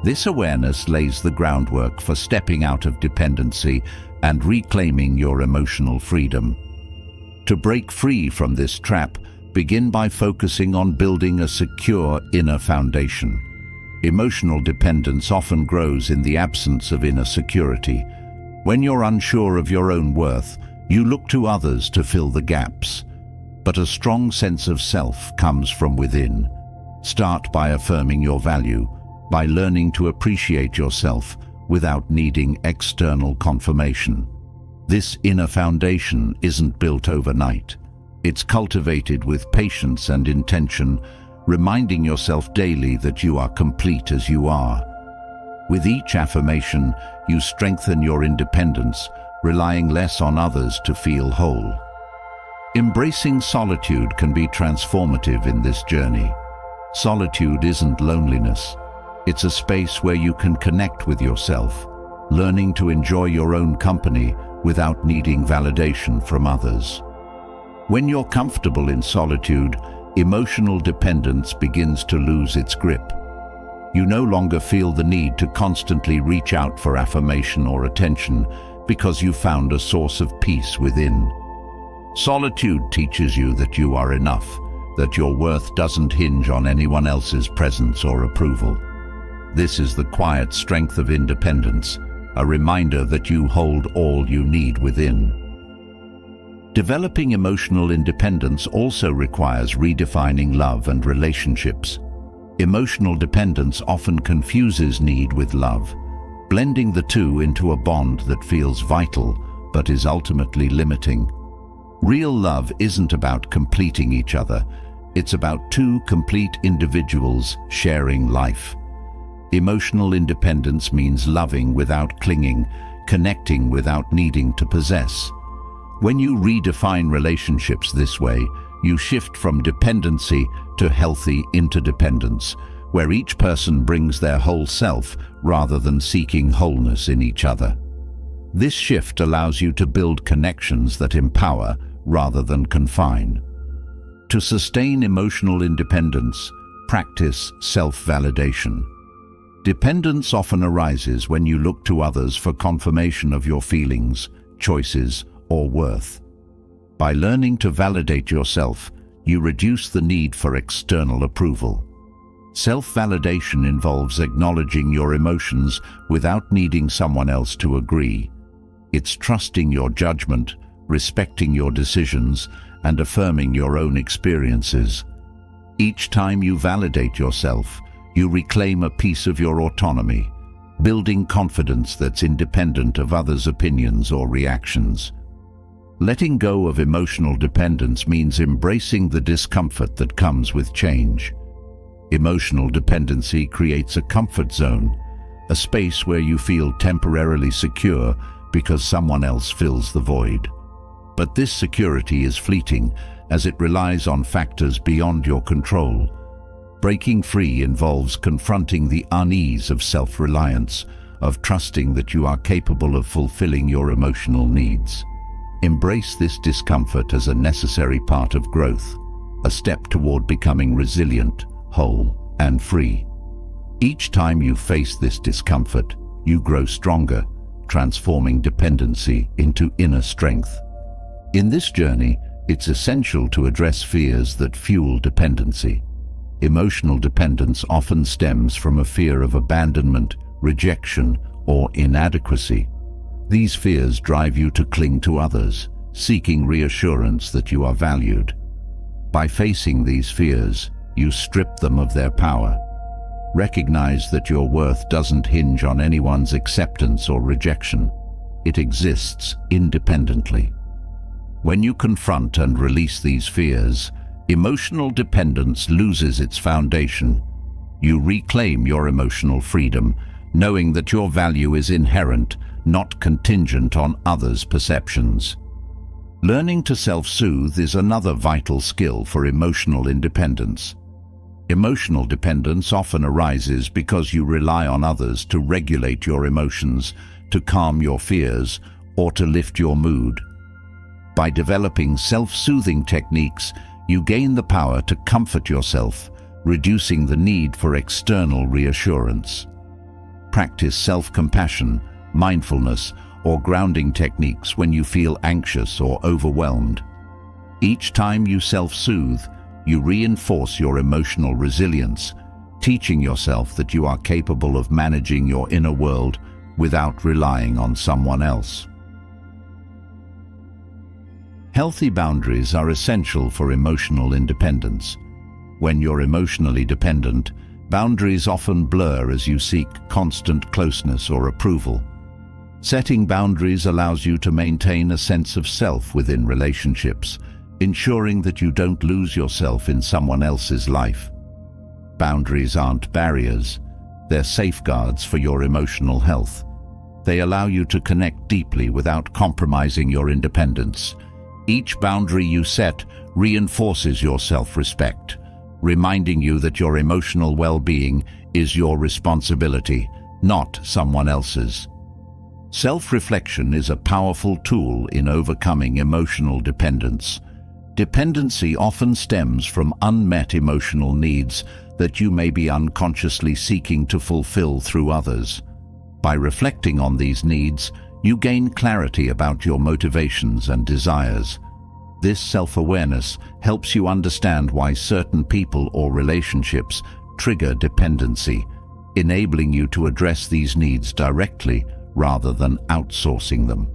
This awareness lays the groundwork for stepping out of dependency and reclaiming your emotional freedom. To break free from this trap, begin by focusing on building a secure inner foundation. Emotional dependence often grows in the absence of inner security. When you're unsure of your own worth, you look to others to fill the gaps. But a strong sense of self comes from within. Start by affirming your value, by learning to appreciate yourself without needing external confirmation. This inner foundation isn't built overnight. It's cultivated with patience and intention, reminding yourself daily that you are complete as you are. With each affirmation, you strengthen your independence, relying less on others to feel whole. Embracing solitude can be transformative in this journey. Solitude isn't loneliness. It's a space where you can connect with yourself, learning to enjoy your own company without needing validation from others. When you're comfortable in solitude, emotional dependence begins to lose its grip. You no longer feel the need to constantly reach out for affirmation or attention because you found a source of peace within. Solitude teaches you that you are enough, that your worth doesn't hinge on anyone else's presence or approval. This is the quiet strength of independence, a reminder that you hold all you need within. Developing emotional independence also requires redefining love and relationships. Emotional dependence often confuses need with love, blending the two into a bond that feels vital but is ultimately limiting. Real love isn't about completing each other, it's about two complete individuals sharing life. Emotional independence means loving without clinging, connecting without needing to possess. When you redefine relationships this way, you shift from dependency to healthy interdependence, where each person brings their whole self rather than seeking wholeness in each other. This shift allows you to build connections that empower rather than confine. To sustain emotional independence, practice self-validation. Dependence often arises when you look to others for confirmation of your feelings, choices, or worth. By learning to validate yourself, you reduce the need for external approval. Self-validation involves acknowledging your emotions without needing someone else to agree. It's trusting your judgment, respecting your decisions, and affirming your own experiences. Each time you validate yourself, you reclaim a piece of your autonomy, building confidence that's independent of others' opinions or reactions. Letting go of emotional dependence means embracing the discomfort that comes with change. Emotional dependency creates a comfort zone, a space where you feel temporarily secure because someone else fills the void. But this security is fleeting, as it relies on factors beyond your control. Breaking free involves confronting the unease of self-reliance, of trusting that you are capable of fulfilling your emotional needs. Embrace this discomfort as a necessary part of growth, a step toward becoming resilient, whole, and free. Each time you face this discomfort, you grow stronger, transforming dependency into inner strength. In this journey, it's essential to address fears that fuel dependency. Emotional dependence often stems from a fear of abandonment, rejection, or inadequacy. These fears drive you to cling to others, seeking reassurance that you are valued. By facing these fears, you strip them of their power. Recognize that your worth doesn't hinge on anyone's acceptance or rejection. It exists independently. When you confront and release these fears, emotional dependence loses its foundation. You reclaim your emotional freedom, knowing that your value is inherent, not contingent on others' perceptions. Learning to self-soothe is another vital skill for emotional independence. Emotional dependence often arises because you rely on others to regulate your emotions, to calm your fears, or to lift your mood. By developing self-soothing techniques, you gain the power to comfort yourself, reducing the need for external reassurance. Practice self-compassion, mindfulness, or grounding techniques when you feel anxious or overwhelmed. Each time you self-soothe, you reinforce your emotional resilience, teaching yourself that you are capable of managing your inner world without relying on someone else. Healthy boundaries are essential for emotional independence. When you're emotionally dependent, boundaries often blur as you seek constant closeness or approval. Setting boundaries allows you to maintain a sense of self within relationships, ensuring that you don't lose yourself in someone else's life. Boundaries aren't barriers, they're safeguards for your emotional health. They allow you to connect deeply without compromising your independence. Each boundary you set reinforces your self-respect, reminding you that your emotional well-being is your responsibility, not someone else's. Self-reflection is a powerful tool in overcoming emotional dependence. Dependency often stems from unmet emotional needs that you may be unconsciously seeking to fulfill through others. By reflecting on these needs, you gain clarity about your motivations and desires. This self-awareness helps you understand why certain people or relationships trigger dependency, enabling you to address these needs directly rather than outsourcing them.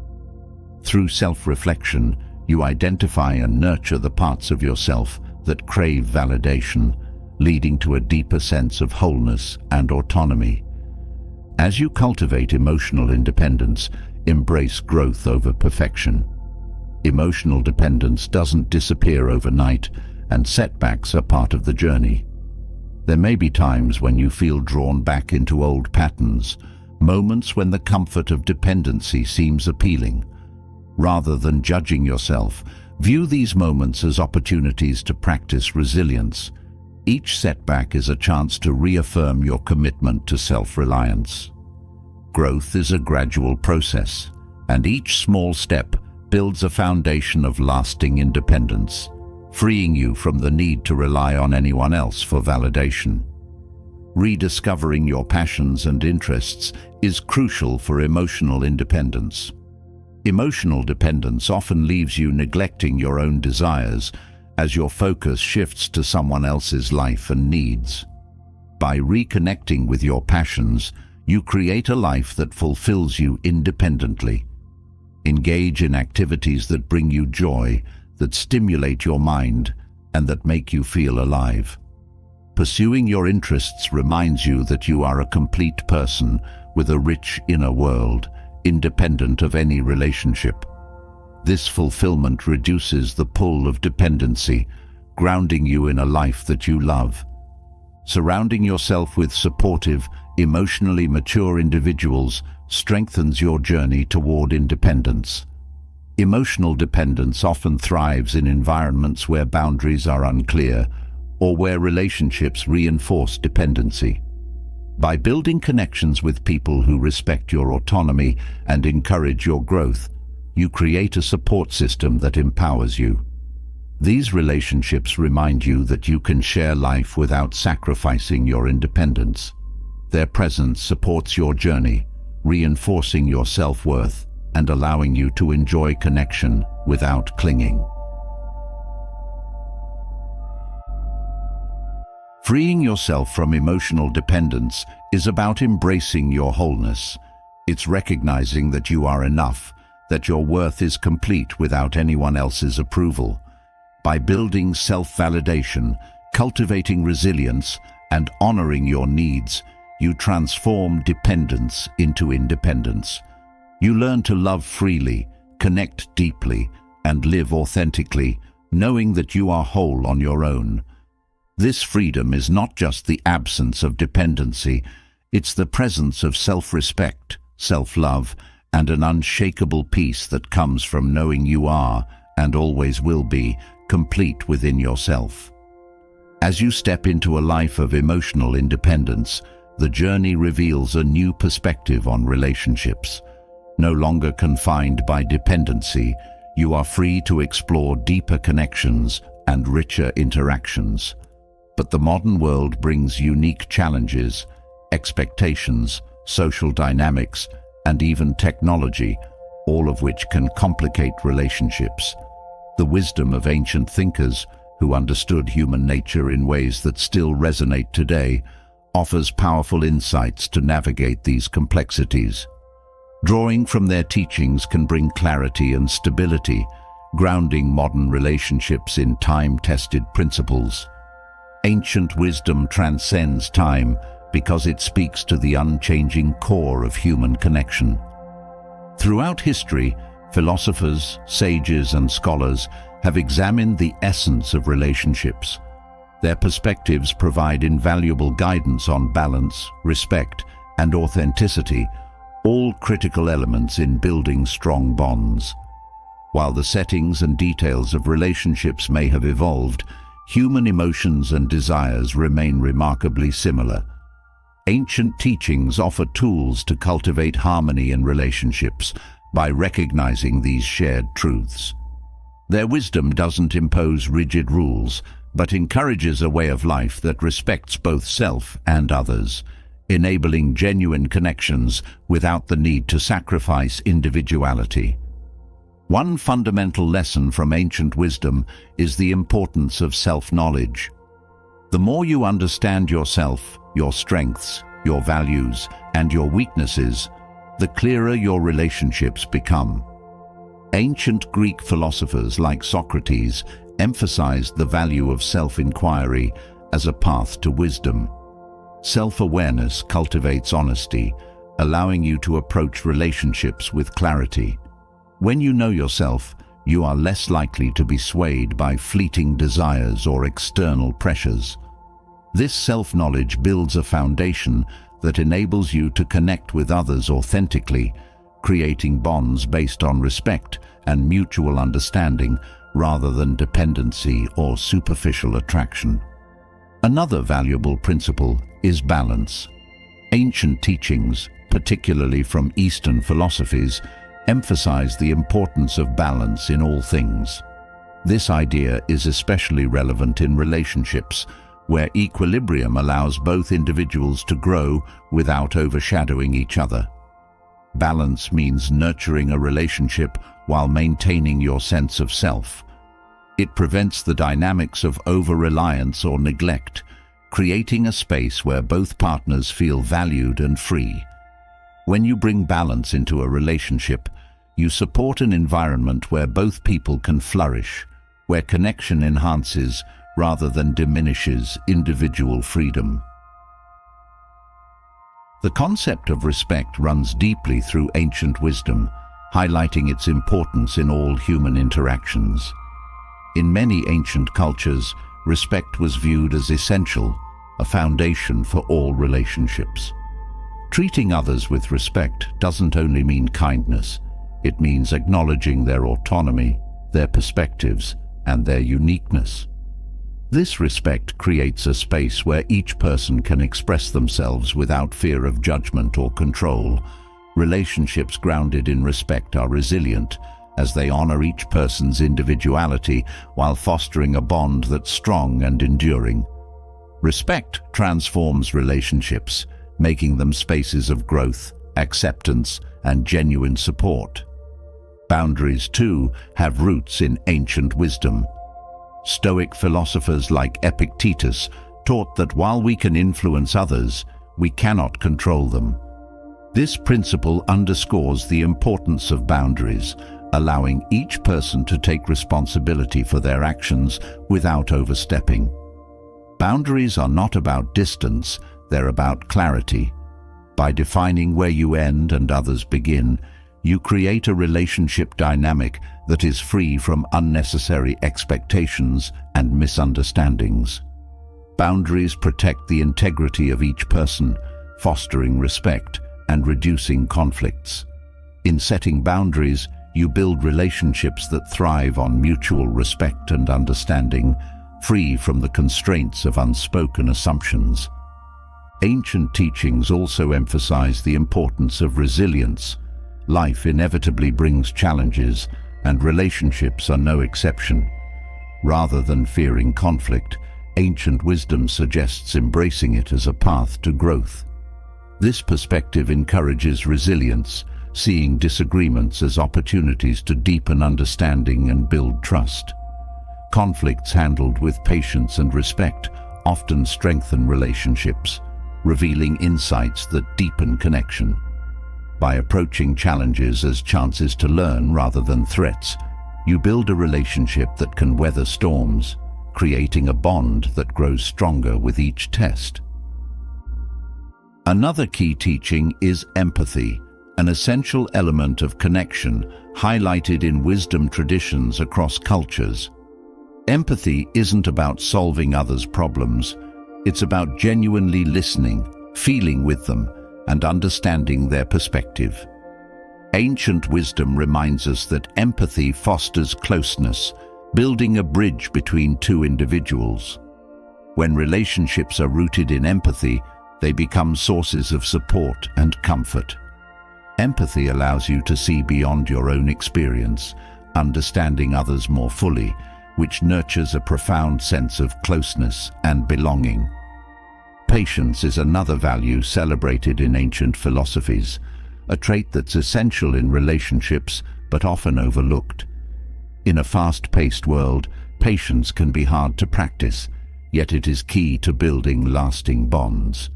Through self-reflection, you identify and nurture the parts of yourself that crave validation, leading to a deeper sense of wholeness and autonomy. As you cultivate emotional independence, embrace growth over perfection. Emotional dependence doesn't disappear overnight, and setbacks are part of the journey. There may be times when you feel drawn back into old patterns, moments when the comfort of dependency seems appealing. Rather than judging yourself, view these moments as opportunities to practice resilience. Each setback is a chance to reaffirm your commitment to self-reliance. Growth is a gradual process, and each small step builds a foundation of lasting independence, freeing you from the need to rely on anyone else for validation. Rediscovering your passions and interests is crucial for emotional independence. Emotional dependence often leaves you neglecting your own desires as your focus shifts to someone else's life and needs. By reconnecting with your passions, you create a life that fulfills you independently. Engage in activities that bring you joy, that stimulate your mind, and that make you feel alive. Pursuing your interests reminds you that you are a complete person with a rich inner world, independent of any relationship. This fulfillment reduces the pull of dependency, grounding you in a life that you love. Surrounding yourself with supportive, emotionally mature individuals strengthens your journey toward independence. Emotional dependence often thrives in environments where boundaries are unclear or where relationships reinforce dependency. By building connections with people who respect your autonomy and encourage your growth, you create a support system that empowers you. These relationships remind you that you can share life without sacrificing your independence. Their presence supports your journey, reinforcing your self-worth and allowing you to enjoy connection without clinging. Freeing yourself from emotional dependence is about embracing your wholeness. It's recognizing that you are enough, that your worth is complete without anyone else's approval. By building self-validation, cultivating resilience, and honoring your needs, you transform dependence into independence. You learn to love freely, connect deeply, and live authentically, knowing that you are whole on your own. This freedom is not just the absence of dependency, it's the presence of self-respect, self-love, and an unshakable peace that comes from knowing you are, and always will be, complete within yourself. As you step into a life of emotional independence, the journey reveals a new perspective on relationships. No longer confined by dependency, you are free to explore deeper connections and richer interactions. But the modern world brings unique challenges, expectations, social dynamics, and even technology, all of which can complicate relationships. The wisdom of ancient thinkers, who understood human nature in ways that still resonate today, offers powerful insights to navigate these complexities. Drawing from their teachings can bring clarity and stability, grounding modern relationships in time-tested principles. Ancient wisdom transcends time because it speaks to the unchanging core of human connection. Throughout history, philosophers, sages, and scholars have examined the essence of relationships. Their perspectives provide invaluable guidance on balance, respect, and authenticity, all critical elements in building strong bonds. While the settings and details of relationships may have evolved, human emotions and desires remain remarkably similar. Ancient teachings offer tools to cultivate harmony in relationships by recognizing these shared truths. Their wisdom doesn't impose rigid rules, but encourages a way of life that respects both self and others, enabling genuine connections without the need to sacrifice individuality. One fundamental lesson from ancient wisdom is the importance of self-knowledge. The more you understand yourself, your strengths, your values, and your weaknesses, the clearer your relationships become. Ancient Greek philosophers like Socrates emphasized the value of self-inquiry as a path to wisdom. Self-awareness cultivates honesty, allowing you to approach relationships with clarity. When you know yourself, you are less likely to be swayed by fleeting desires or external pressures. This self-knowledge builds a foundation that enables you to connect with others authentically, creating bonds based on respect and mutual understanding rather than dependency or superficial attraction. Another valuable principle is balance. Ancient teachings, particularly from Eastern philosophies, emphasize the importance of balance in all things. This idea is especially relevant in relationships, where equilibrium allows both individuals to grow without overshadowing each other. Balance means nurturing a relationship while maintaining your sense of self. It prevents the dynamics of over-reliance or neglect, creating a space where both partners feel valued and free. When you bring balance into a relationship, you support an environment where both people can flourish, where connection enhances rather than diminishes individual freedom. The concept of respect runs deeply through ancient wisdom, highlighting its importance in all human interactions. In many ancient cultures, respect was viewed as essential, a foundation for all relationships. Treating others with respect doesn't only mean kindness, it means acknowledging their autonomy, their perspectives, and their uniqueness. This respect creates a space where each person can express themselves without fear of judgment or control. Relationships grounded in respect are resilient, as they honor each person's individuality while fostering a bond that's strong and enduring. Respect transforms relationships, making them spaces of growth, acceptance, and genuine support. Boundaries, too, have roots in ancient wisdom. Stoic philosophers like Epictetus taught that while we can influence others, we cannot control them. This principle underscores the importance of boundaries, allowing each person to take responsibility for their actions without overstepping. Boundaries are not about distance, they're about clarity. By defining where you end and others begin, you create a relationship dynamic that is free from unnecessary expectations and misunderstandings. Boundaries protect the integrity of each person, fostering respect and reducing conflicts. In setting boundaries, you build relationships that thrive on mutual respect and understanding, free from the constraints of unspoken assumptions. Ancient teachings also emphasize the importance of resilience. Life inevitably brings challenges, and relationships are no exception. Rather than fearing conflict, ancient wisdom suggests embracing it as a path to growth. This perspective encourages resilience, seeing disagreements as opportunities to deepen understanding and build trust. Conflicts handled with patience and respect often strengthen relationships, revealing insights that deepen connection. By approaching challenges as chances to learn rather than threats, you build a relationship that can weather storms, creating a bond that grows stronger with each test. Another key teaching is empathy, an essential element of connection highlighted in wisdom traditions across cultures. Empathy isn't about solving others' problems, it's about genuinely listening, feeling with them, and understanding their perspective. Ancient wisdom reminds us that empathy fosters closeness, building a bridge between two individuals. When relationships are rooted in empathy, they become sources of support and comfort. Empathy allows you to see beyond your own experience, understanding others more fully, which nurtures a profound sense of closeness and belonging. Patience is another value celebrated in ancient philosophies, a trait that's essential in relationships but often overlooked. In a fast-paced world, patience can be hard to practice, yet it is key to building lasting bonds.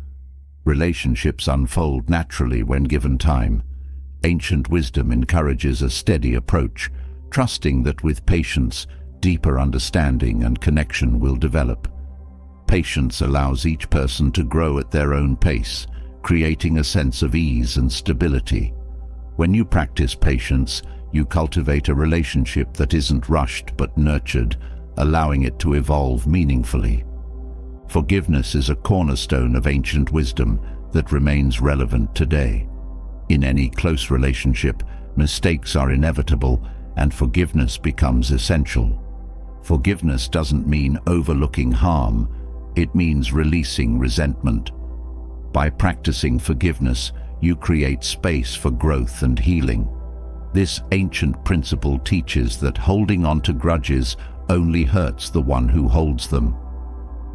Relationships unfold naturally when given time. Ancient wisdom encourages a steady approach, trusting that with patience, deeper understanding and connection will develop. Patience allows each person to grow at their own pace, creating a sense of ease and stability. When you practice patience, you cultivate a relationship that isn't rushed but nurtured, allowing it to evolve meaningfully. Forgiveness is a cornerstone of ancient wisdom, that remains relevant today. In any close relationship, mistakes are inevitable and forgiveness becomes essential. Forgiveness doesn't mean overlooking harm, it means releasing resentment. By practicing forgiveness, you create space for growth and healing. This ancient principle teaches that holding on to grudges only hurts the one who holds them.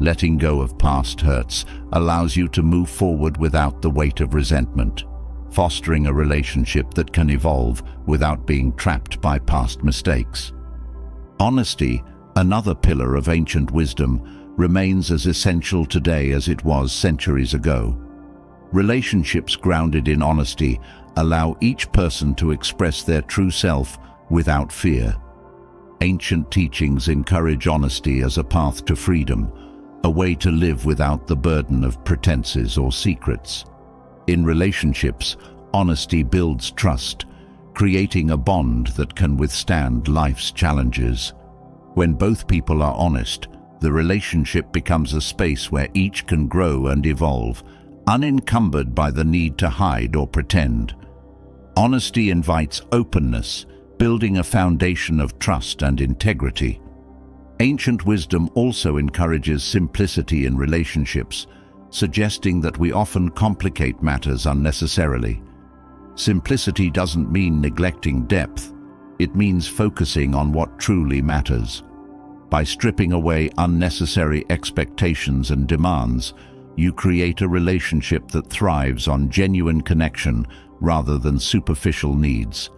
Letting go of past hurts allows you to move forward without the weight of resentment, fostering a relationship that can evolve without being trapped by past mistakes. Honesty, another pillar of ancient wisdom, remains as essential today as it was centuries ago. Relationships grounded in honesty allow each person to express their true self without fear. Ancient teachings encourage honesty as a path to freedom, a way to live without the burden of pretenses or secrets. In relationships, honesty builds trust, creating a bond that can withstand life's challenges. When both people are honest, the relationship becomes a space where each can grow and evolve, unencumbered by the need to hide or pretend. Honesty invites openness, building a foundation of trust and integrity. Ancient wisdom also encourages simplicity in relationships, suggesting that we often complicate matters unnecessarily. Simplicity doesn't mean neglecting depth, it means focusing on what truly matters. By stripping away unnecessary expectations and demands, you create a relationship that thrives on genuine connection rather than superficial needs.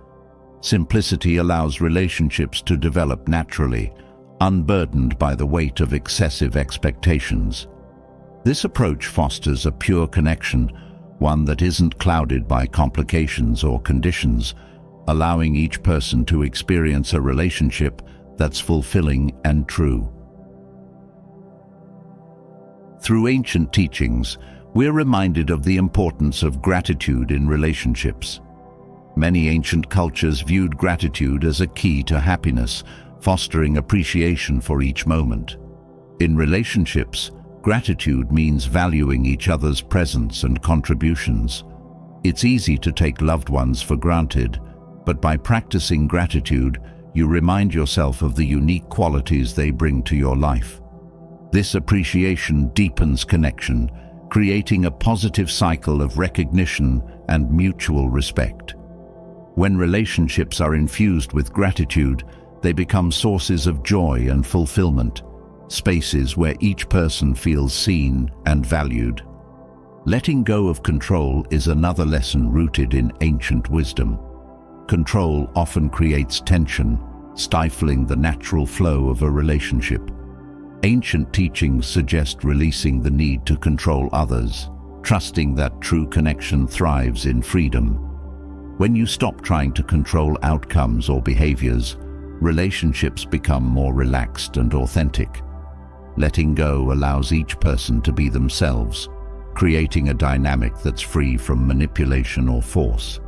Simplicity allows relationships to develop naturally, unburdened by the weight of excessive expectations. This approach fosters a pure connection, one that isn't clouded by complications or conditions, allowing each person to experience a relationship that's fulfilling and true. Through ancient teachings, we're reminded of the importance of gratitude in relationships. Many ancient cultures viewed gratitude as a key to happiness, fostering appreciation for each moment. In relationships, gratitude means valuing each other's presence and contributions. It's easy to take loved ones for granted, but by practicing gratitude, you remind yourself of the unique qualities they bring to your life. This appreciation deepens connection, creating a positive cycle of recognition and mutual respect. When relationships are infused with gratitude, they become sources of joy and fulfillment, spaces where each person feels seen and valued. Letting go of control is another lesson rooted in ancient wisdom. Control often creates tension, stifling the natural flow of a relationship. Ancient teachings suggest releasing the need to control others, trusting that true connection thrives in freedom. When you stop trying to control outcomes or behaviors, relationships become more relaxed and authentic. Letting go allows each person to be themselves, creating a dynamic that's free from manipulation or force.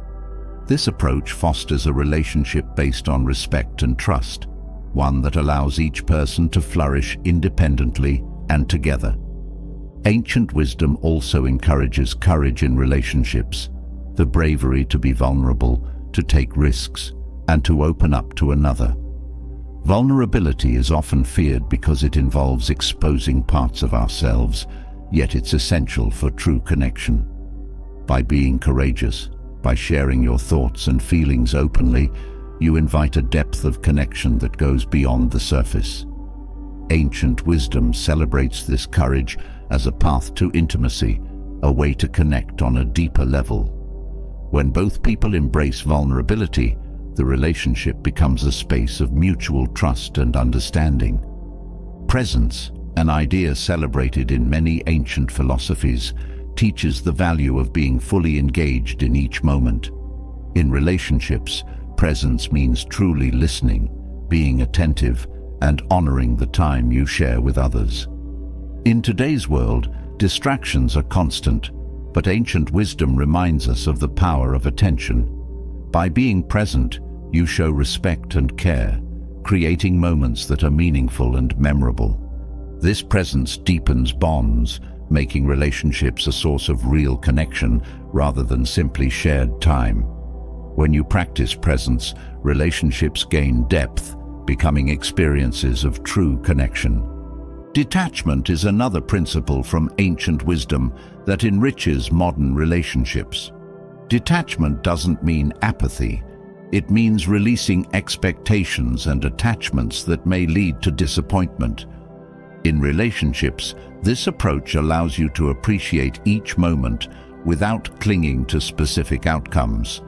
This approach fosters a relationship based on respect and trust, one that allows each person to flourish independently and together. Ancient wisdom also encourages courage in relationships, the bravery to be vulnerable, to take risks, and to open up to another. Vulnerability is often feared because it involves exposing parts of ourselves, yet it's essential for true connection. By being courageous, by sharing your thoughts and feelings openly, you invite a depth of connection that goes beyond the surface. Ancient wisdom celebrates this courage as a path to intimacy, a way to connect on a deeper level. When both people embrace vulnerability, the relationship becomes a space of mutual trust and understanding. Presence, an idea celebrated in many ancient philosophies, teaches the value of being fully engaged in each moment. In relationships, presence means truly listening, being attentive, and honoring the time you share with others. In today's world, distractions are constant, but ancient wisdom reminds us of the power of attention. By being present, you show respect and care, creating moments that are meaningful and memorable. This presence deepens bonds, making relationships a source of real connection rather than simply shared time. When you practice presence, relationships gain depth, becoming experiences of true connection. Detachment is another principle from ancient wisdom that enriches modern relationships. Detachment doesn't mean apathy. It means releasing expectations and attachments that may lead to disappointment. In relationships, this approach allows you to appreciate each moment without clinging to specific outcomes.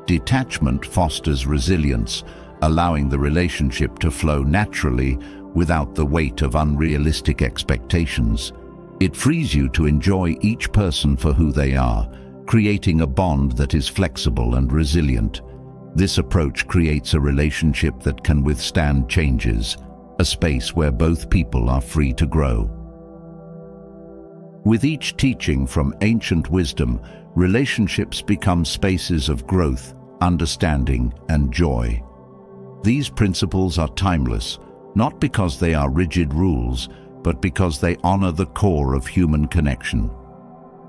Detachment fosters resilience, allowing the relationship to flow naturally without the weight of unrealistic expectations. It frees you to enjoy each person for who they are, creating a bond that is flexible and resilient. This approach creates a relationship that can withstand changes, a space where both people are free to grow. With each teaching from ancient wisdom, relationships become spaces of growth, understanding, and joy. These principles are timeless, not because they are rigid rules, but because they honor the core of human connection.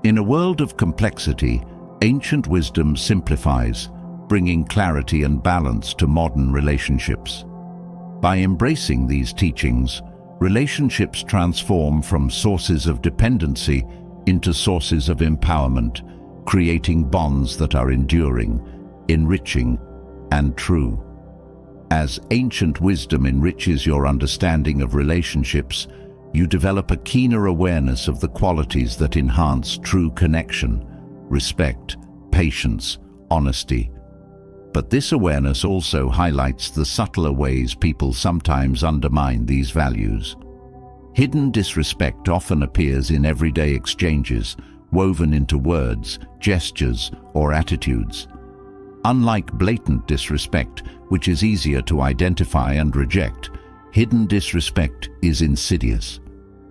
In a world of complexity, ancient wisdom simplifies, bringing clarity and balance to modern relationships. By embracing these teachings, relationships transform from sources of dependency into sources of empowerment, creating bonds that are enduring, enriching, and true. As ancient wisdom enriches your understanding of relationships, you develop a keener awareness of the qualities that enhance true connection: respect, patience, honesty. But this awareness also highlights the subtler ways people sometimes undermine these values. Hidden disrespect often appears in everyday exchanges, woven into words, gestures, or attitudes. Unlike blatant disrespect, which is easier to identify and reject, hidden disrespect is insidious.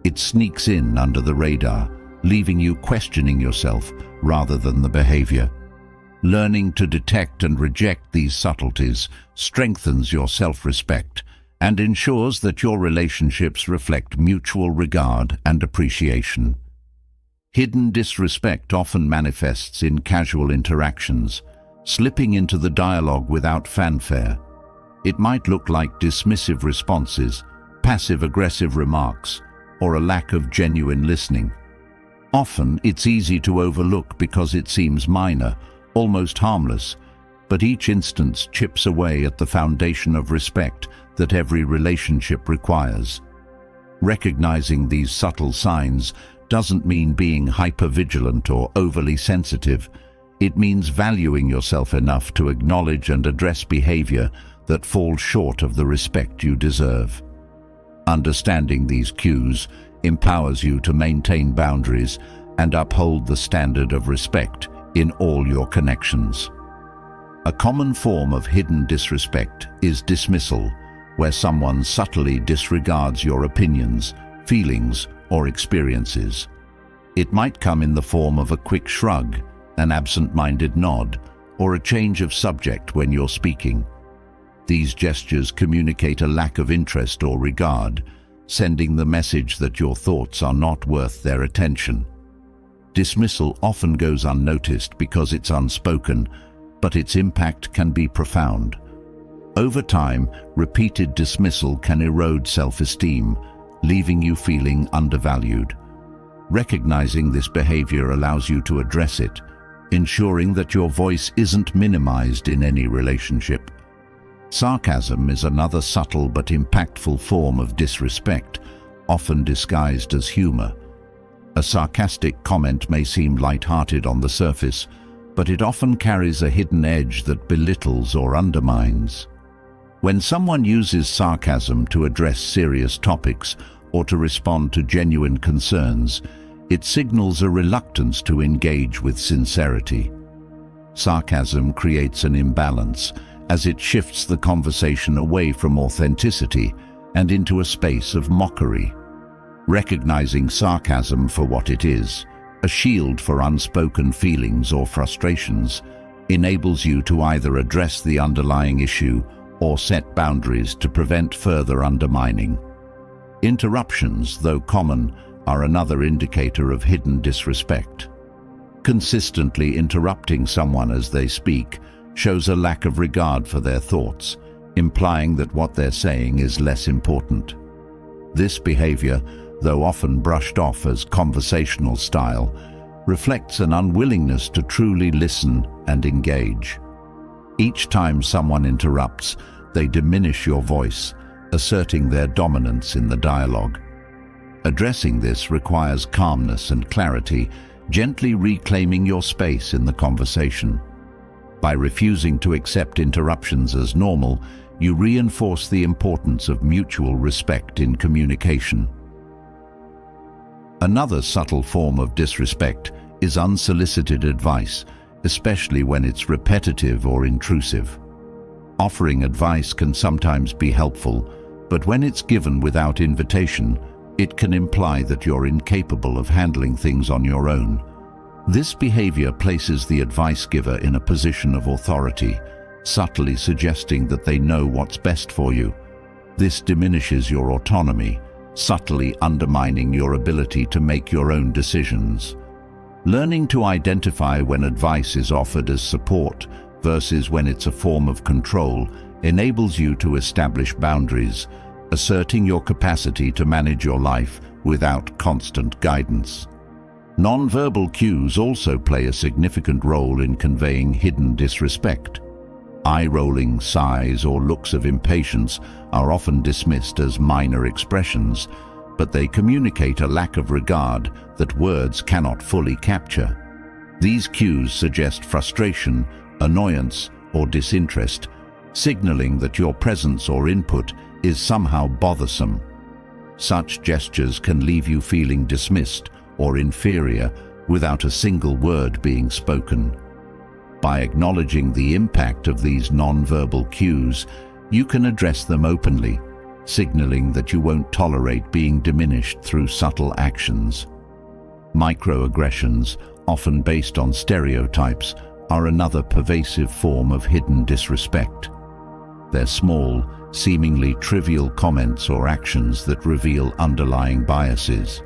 It sneaks in under the radar, leaving you questioning yourself rather than the behavior. Learning to detect and reject these subtleties strengthens your self-respect and ensures that your relationships reflect mutual regard and appreciation. Hidden disrespect often manifests in casual interactions, slipping into the dialogue without fanfare. It might look like dismissive responses, passive-aggressive remarks, or a lack of genuine listening. Often, it's easy to overlook because it seems minor, almost harmless, but each instance chips away at the foundation of respect that every relationship requires. Recognizing these subtle signs doesn't mean being hypervigilant or overly sensitive. It means valuing yourself enough to acknowledge and address behavior that falls short of the respect you deserve. Understanding these cues empowers you to maintain boundaries and uphold the standard of respect in all your connections. A common form of hidden disrespect is dismissal, where someone subtly disregards your opinions, feelings, or experiences. It might come in the form of a quick shrug, an absent-minded nod, or a change of subject when you're speaking. These gestures communicate a lack of interest or regard, sending the message that your thoughts are not worth their attention. Dismissal often goes unnoticed because it's unspoken, but its impact can be profound. Over time, repeated dismissal can erode self-esteem, leaving you feeling undervalued. Recognizing this behavior allows you to address it, ensuring that your voice isn't minimized in any relationship. Sarcasm is another subtle but impactful form of disrespect, often disguised as humor. A sarcastic comment may seem light-hearted on the surface, but it often carries a hidden edge that belittles or undermines. When someone uses sarcasm to address serious topics or to respond to genuine concerns, it signals a reluctance to engage with sincerity. Sarcasm creates an imbalance, as it shifts the conversation away from authenticity and into a space of mockery. Recognizing sarcasm for what it is, a shield for unspoken feelings or frustrations, enables you to either address the underlying issue or set boundaries to prevent further undermining. Interruptions, though common, are another indicator of hidden disrespect. Consistently interrupting someone as they speak shows a lack of regard for their thoughts, implying that what they're saying is less important. This behavior, though often brushed off as conversational style, reflects an unwillingness to truly listen and engage. Each time someone interrupts, they diminish your voice, asserting their dominance in the dialogue. Addressing this requires calmness and clarity, gently reclaiming your space in the conversation. By refusing to accept interruptions as normal, you reinforce the importance of mutual respect in communication. Another subtle form of disrespect is unsolicited advice, especially when it's repetitive or intrusive. Offering advice can sometimes be helpful, but when it's given without invitation, it can imply that you're incapable of handling things on your own. This behavior places the advice giver in a position of authority, subtly suggesting that they know what's best for you. This diminishes your autonomy, subtly undermining your ability to make your own decisions. Learning to identify when advice is offered as support versus when it's a form of control enables you to establish boundaries, asserting your capacity to manage your life without constant guidance. Non-verbal cues also play a significant role in conveying hidden disrespect. Eye-rolling, sighs, or looks of impatience are often dismissed as minor expressions, but they communicate a lack of regard that words cannot fully capture. These cues suggest frustration, annoyance, or disinterest, signaling that your presence or input is somehow bothersome. Such gestures can leave you feeling dismissed or inferior without a single word being spoken. By acknowledging the impact of these non-verbal cues, you can address them openly, signaling that you won't tolerate being diminished through subtle actions. Microaggressions, often based on stereotypes, are another pervasive form of hidden disrespect. They're small, seemingly trivial comments or actions that reveal underlying biases.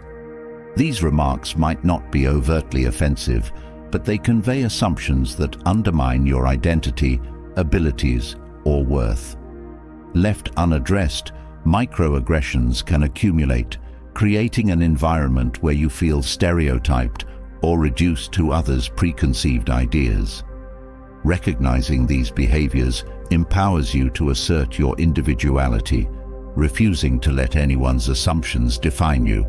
These remarks might not be overtly offensive, but they convey assumptions that undermine your identity, abilities, or worth. Left unaddressed, microaggressions can accumulate, creating an environment where you feel stereotyped or reduced to others' preconceived ideas. Recognizing these behaviors empowers you to assert your individuality, refusing to let anyone's assumptions define you.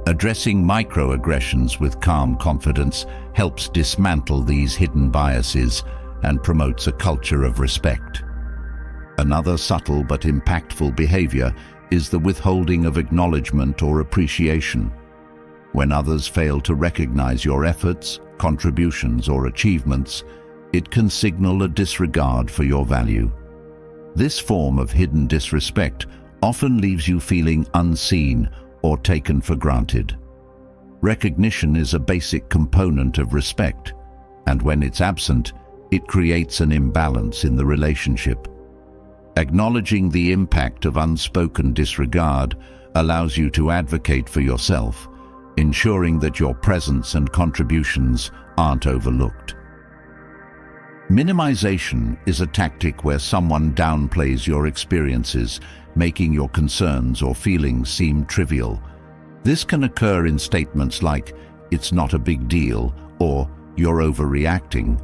Addressing microaggressions with calm confidence helps dismantle these hidden biases and promotes a culture of respect. Another subtle but impactful behavior is the withholding of acknowledgement or appreciation. When others fail to recognize your efforts, contributions, or achievements, it can signal a disregard for your value. This form of hidden disrespect often leaves you feeling unseen or taken for granted. Recognition is a basic component of respect, and when it's absent, it creates an imbalance in the relationship. Acknowledging the impact of unspoken disregard allows you to advocate for yourself, ensuring that your presence and contributions aren't overlooked. Minimization is a tactic where someone downplays your experiences, making your concerns or feelings seem trivial. This can occur in statements like, "It's not a big deal," or "You're overreacting."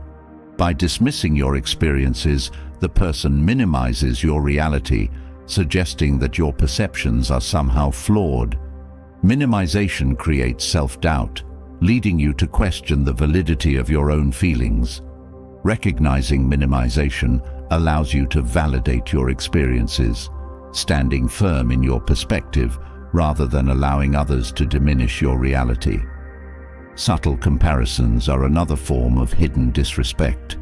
By dismissing your experiences, the person minimizes your reality, suggesting that your perceptions are somehow flawed. Minimization creates self-doubt, leading you to question the validity of your own feelings. Recognizing minimization allows you to validate your experiences, standing firm in your perspective rather than allowing others to diminish your reality. Subtle comparisons are another form of hidden disrespect.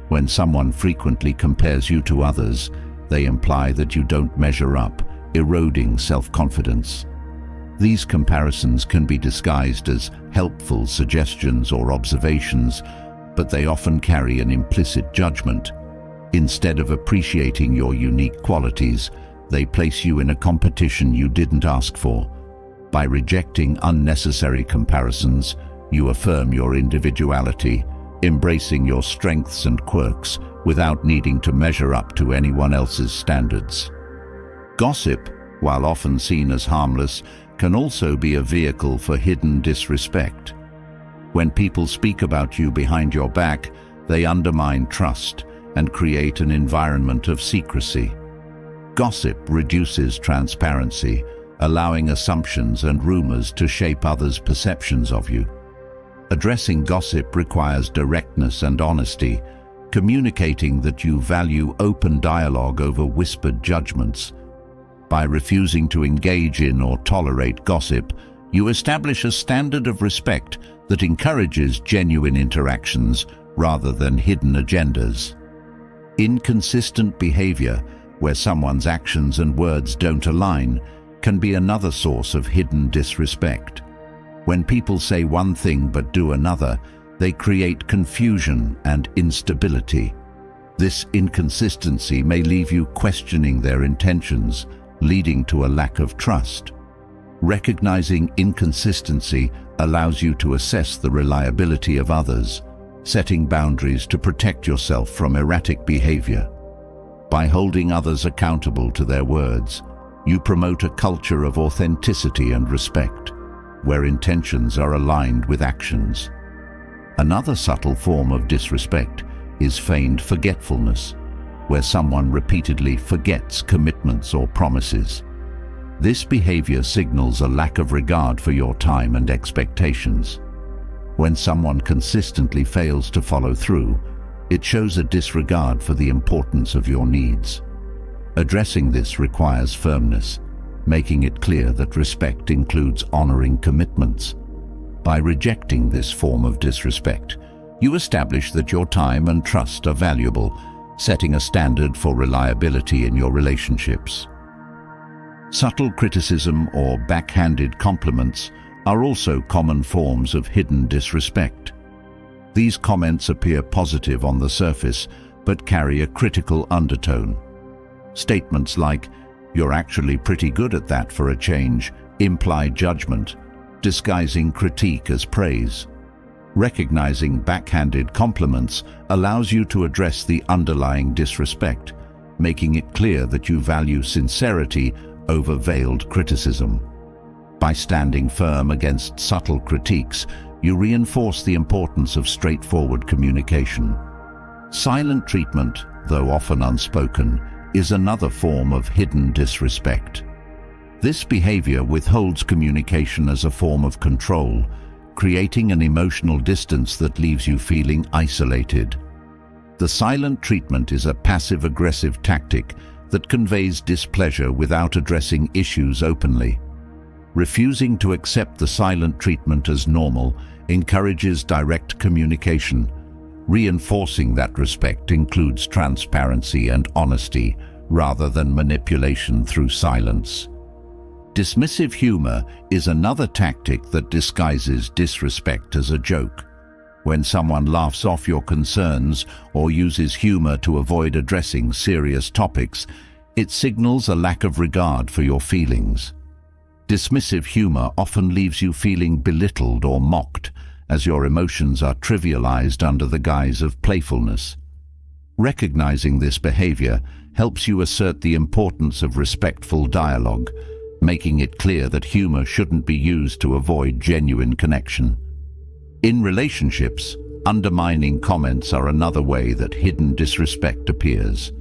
When someone frequently compares you to others, they imply that you don't measure up, eroding self-confidence. These comparisons can be disguised as helpful suggestions or observations, but they often carry an implicit judgment. Instead of appreciating your unique qualities, they place you in a competition you didn't ask for. By rejecting unnecessary comparisons, you affirm your individuality, embracing your strengths and quirks without needing to measure up to anyone else's standards. Gossip, while often seen as harmless, can also be a vehicle for hidden disrespect. When people speak about you behind your back, they undermine trust and create an environment of secrecy. Gossip reduces transparency, allowing assumptions and rumors to shape others' perceptions of you. Addressing gossip requires directness and honesty, communicating that you value open dialogue over whispered judgments. By refusing to engage in or tolerate gossip, you establish a standard of respect that encourages genuine interactions rather than hidden agendas. Inconsistent behavior, where someone's actions and words don't align, can be another source of hidden disrespect. When people say one thing but do another, they create confusion and instability. This inconsistency may leave you questioning their intentions, leading to a lack of trust. Recognizing inconsistency allows you to assess the reliability of others, setting boundaries to protect yourself from erratic behavior. By holding others accountable to their words, you promote a culture of authenticity and respect, where intentions are aligned with actions. Another subtle form of disrespect is feigned forgetfulness, where someone repeatedly forgets commitments or promises. This behavior signals a lack of regard for your time and expectations. When someone consistently fails to follow through, it shows a disregard for the importance of your needs. Addressing this requires firmness, making it clear that respect includes honoring commitments. By rejecting this form of disrespect, you establish that your time and trust are valuable, setting a standard for reliability in your relationships. Subtle criticism or backhanded compliments are also common forms of hidden disrespect. These comments appear positive on the surface, but carry a critical undertone. Statements like, "You're actually pretty good at that for a change," imply judgment, disguising critique as praise. Recognizing backhanded compliments allows you to address the underlying disrespect, making it clear that you value sincerity over veiled criticism. By standing firm against subtle critiques, you reinforce the importance of straightforward communication. Silent treatment, though often unspoken, is another form of hidden disrespect. This behavior withholds communication as a form of control, creating an emotional distance that leaves you feeling isolated. The silent treatment is a passive-aggressive tactic that conveys displeasure without addressing issues openly. Refusing to accept the silent treatment as normal encourages direct communication. Reinforcing that respect includes transparency and honesty, rather than manipulation through silence. Dismissive humor is another tactic that disguises disrespect as a joke. When someone laughs off your concerns or uses humor to avoid addressing serious topics, it signals a lack of regard for your feelings. Dismissive humor often leaves you feeling belittled or mocked, as your emotions are trivialized under the guise of playfulness. Recognizing this behavior helps you assert the importance of respectful dialogue, making it clear that humor shouldn't be used to avoid genuine connection. In relationships, undermining comments are another way that hidden disrespect appears.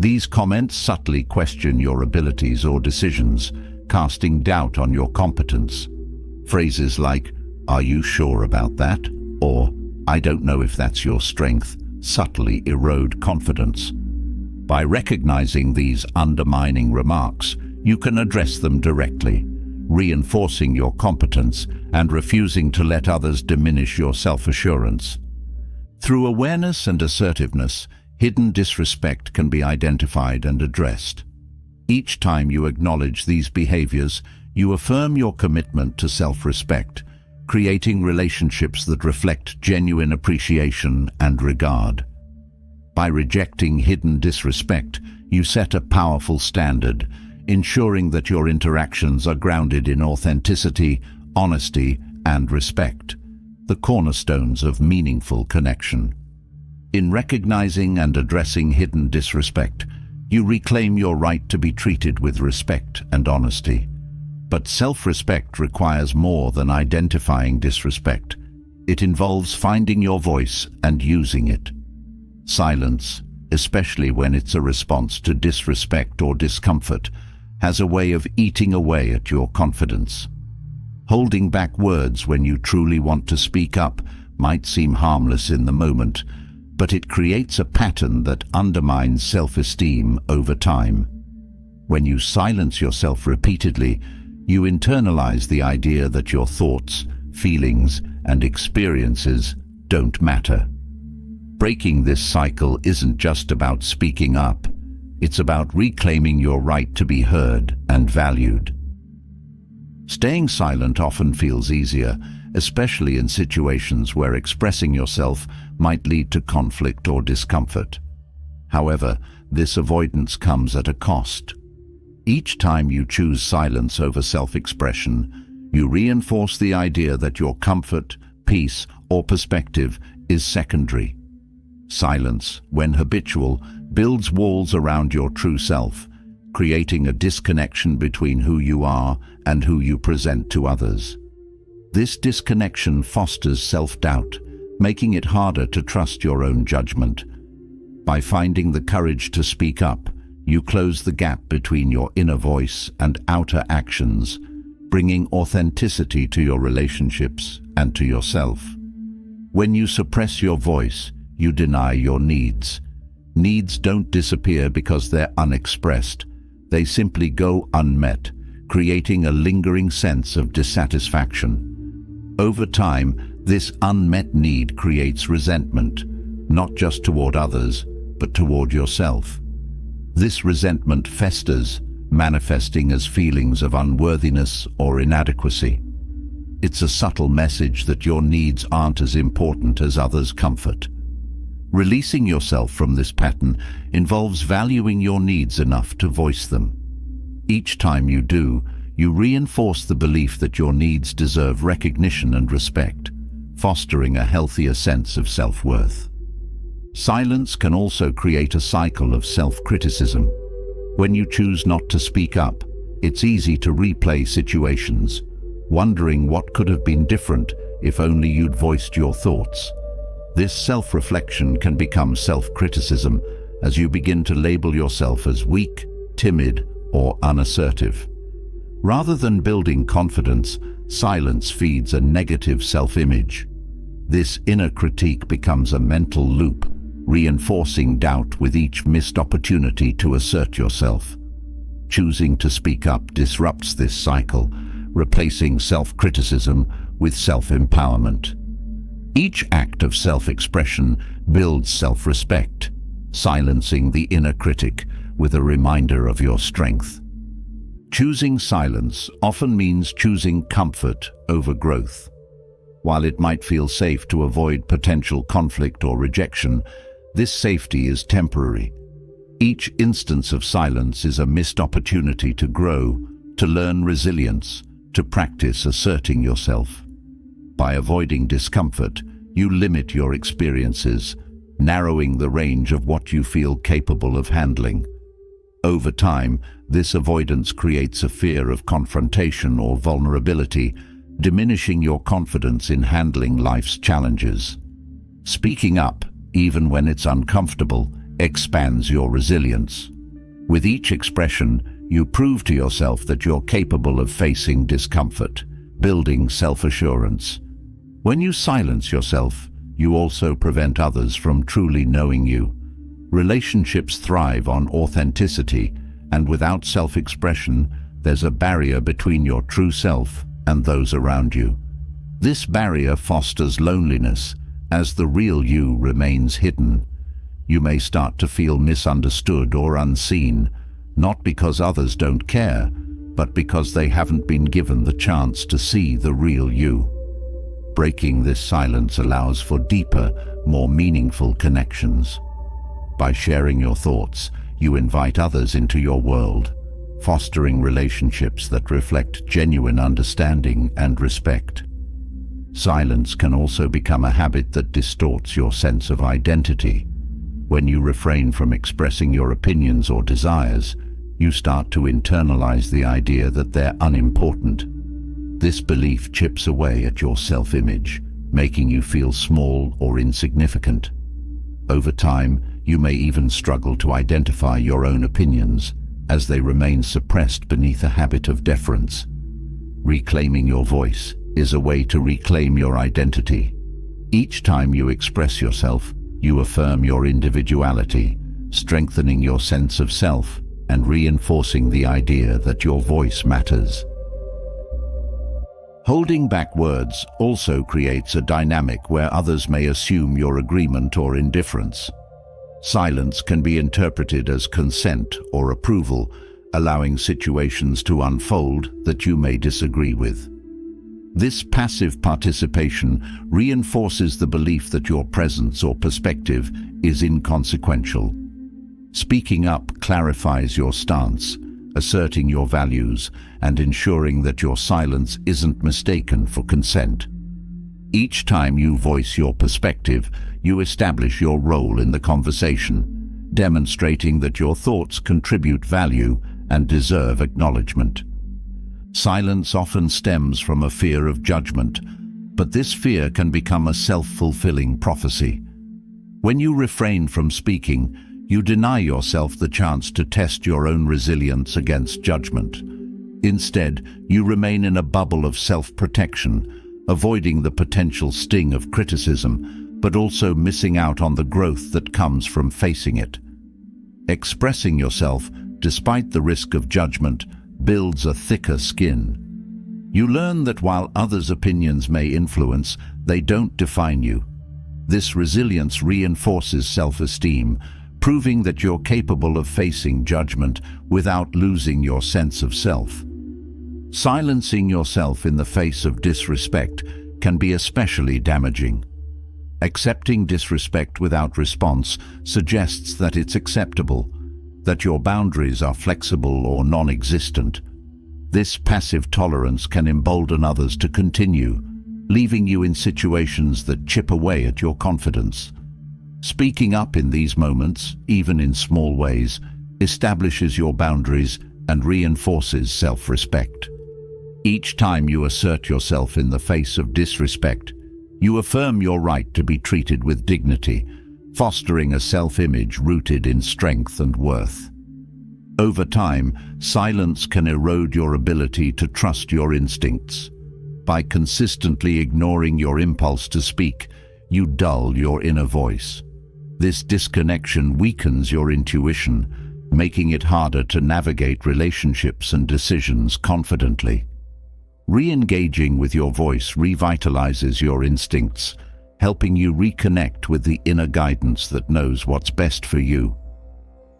These comments subtly question your abilities or decisions, casting doubt on your competence. Phrases like, "Are you sure about that?" or "I don't know if that's your strength," subtly erode confidence. By recognizing these undermining remarks, you can address them directly, reinforcing your competence and refusing to let others diminish your self-assurance. Through awareness and assertiveness, hidden disrespect can be identified and addressed. Each time you acknowledge these behaviors, you affirm your commitment to self-respect, creating relationships that reflect genuine appreciation and regard. By rejecting hidden disrespect, you set a powerful standard, ensuring that your interactions are grounded in authenticity, honesty, and respect, the cornerstones of meaningful connection. In recognizing and addressing hidden disrespect, you reclaim your right to be treated with respect and honesty. But self-respect requires more than identifying disrespect. It involves finding your voice and using it. Silence, especially when it's a response to disrespect or discomfort, has a way of eating away at your confidence. Holding back words when you truly want to speak up might seem harmless in the moment, but it creates a pattern that undermines self-esteem over time. When you silence yourself repeatedly, you internalize the idea that your thoughts, feelings, and experiences don't matter. Breaking this cycle isn't just about speaking up. It's about reclaiming your right to be heard and valued. Staying silent often feels easier, especially in situations where expressing yourself might lead to conflict or discomfort. However, this avoidance comes at a cost. Each time you choose silence over self-expression, you reinforce the idea that your comfort, peace, or perspective is secondary. Silence, when habitual, builds walls around your true self, creating a disconnection between who you are and who you present to others. This disconnection fosters self-doubt, making it harder to trust your own judgment. By finding the courage to speak up, you close the gap between your inner voice and outer actions, bringing authenticity to your relationships and to yourself. When you suppress your voice, you deny your needs. Needs don't disappear because they're unexpressed. They simply go unmet, creating a lingering sense of dissatisfaction. Over time, this unmet need creates resentment, not just toward others, but toward yourself. This resentment festers, manifesting as feelings of unworthiness or inadequacy. It's a subtle message that your needs aren't as important as others' comfort. Releasing yourself from this pattern involves valuing your needs enough to voice them. Each time you do, you reinforce the belief that your needs deserve recognition and respect, fostering a healthier sense of self-worth. Silence can also create a cycle of self-criticism. When you choose not to speak up, it's easy to replay situations, wondering what could have been different if only you'd voiced your thoughts. This self-reflection can become self-criticism as you begin to label yourself as weak, timid, or unassertive. Rather than building confidence, silence feeds a negative self-image. This inner critique becomes a mental loop, reinforcing doubt with each missed opportunity to assert yourself. Choosing to speak up disrupts this cycle, replacing self-criticism with self-empowerment. Each act of self-expression builds self-respect, silencing the inner critic with a reminder of your strength. Choosing silence often means choosing comfort over growth. While it might feel safe to avoid potential conflict or rejection, this safety is temporary. Each instance of silence is a missed opportunity to grow, to learn resilience, to practice asserting yourself. By avoiding discomfort, you limit your experiences, narrowing the range of what you feel capable of handling. Over time, this avoidance creates a fear of confrontation or vulnerability, diminishing your confidence in handling life's challenges. Speaking up, even when it's uncomfortable, expands your resilience. With each expression, you prove to yourself that you're capable of facing discomfort, building self-assurance. When you silence yourself, you also prevent others from truly knowing you. Relationships thrive on authenticity, and without self-expression, there's a barrier between your true self and those around you. This barrier fosters loneliness, as the real you remains hidden. You may start to feel misunderstood or unseen, not because others don't care, but because they haven't been given the chance to see the real you. Breaking this silence allows for deeper, more meaningful connections. By sharing your thoughts, you invite others into your world, fostering relationships that reflect genuine understanding and respect. Silence can also become a habit that distorts your sense of identity. When you refrain from expressing your opinions or desires, you start to internalize the idea that they're unimportant. This belief chips away at your self-image, making you feel small or insignificant. Over time, you may even struggle to identify your own opinions, as they remain suppressed beneath a habit of deference. Reclaiming your voice is a way to reclaim your identity. Each time you express yourself, you affirm your individuality, strengthening your sense of self and reinforcing the idea that your voice matters. Holding back words also creates a dynamic where others may assume your agreement or indifference. Silence can be interpreted as consent or approval, allowing situations to unfold that you may disagree with. This passive participation reinforces the belief that your presence or perspective is inconsequential. Speaking up clarifies your stance, asserting your values and ensuring that your silence isn't mistaken for consent. Each time you voice your perspective, you establish your role in the conversation, demonstrating that your thoughts contribute value and deserve acknowledgement. Silence often stems from a fear of judgment, but this fear can become a self-fulfilling prophecy. When you refrain from speaking, you deny yourself the chance to test your own resilience against judgment. Instead, you remain in a bubble of self-protection, avoiding the potential sting of criticism, but also missing out on the growth that comes from facing it. Expressing yourself, despite the risk of judgment, builds a thicker skin. You learn that while others' opinions may influence, they don't define you. This resilience reinforces self-esteem, proving that you're capable of facing judgment without losing your sense of self. Silencing yourself in the face of disrespect can be especially damaging. Accepting disrespect without response suggests that it's acceptable, that your boundaries are flexible or non-existent. This passive tolerance can embolden others to continue, leaving you in situations that chip away at your confidence. Speaking up in these moments, even in small ways, establishes your boundaries and reinforces self-respect. Each time you assert yourself in the face of disrespect, you affirm your right to be treated with dignity, fostering a self-image rooted in strength and worth. Over time, silence can erode your ability to trust your instincts. By consistently ignoring your impulse to speak, you dull your inner voice. This disconnection weakens your intuition, making it harder to navigate relationships and decisions confidently. Re-engaging with your voice revitalizes your instincts, helping you reconnect with the inner guidance that knows what's best for you.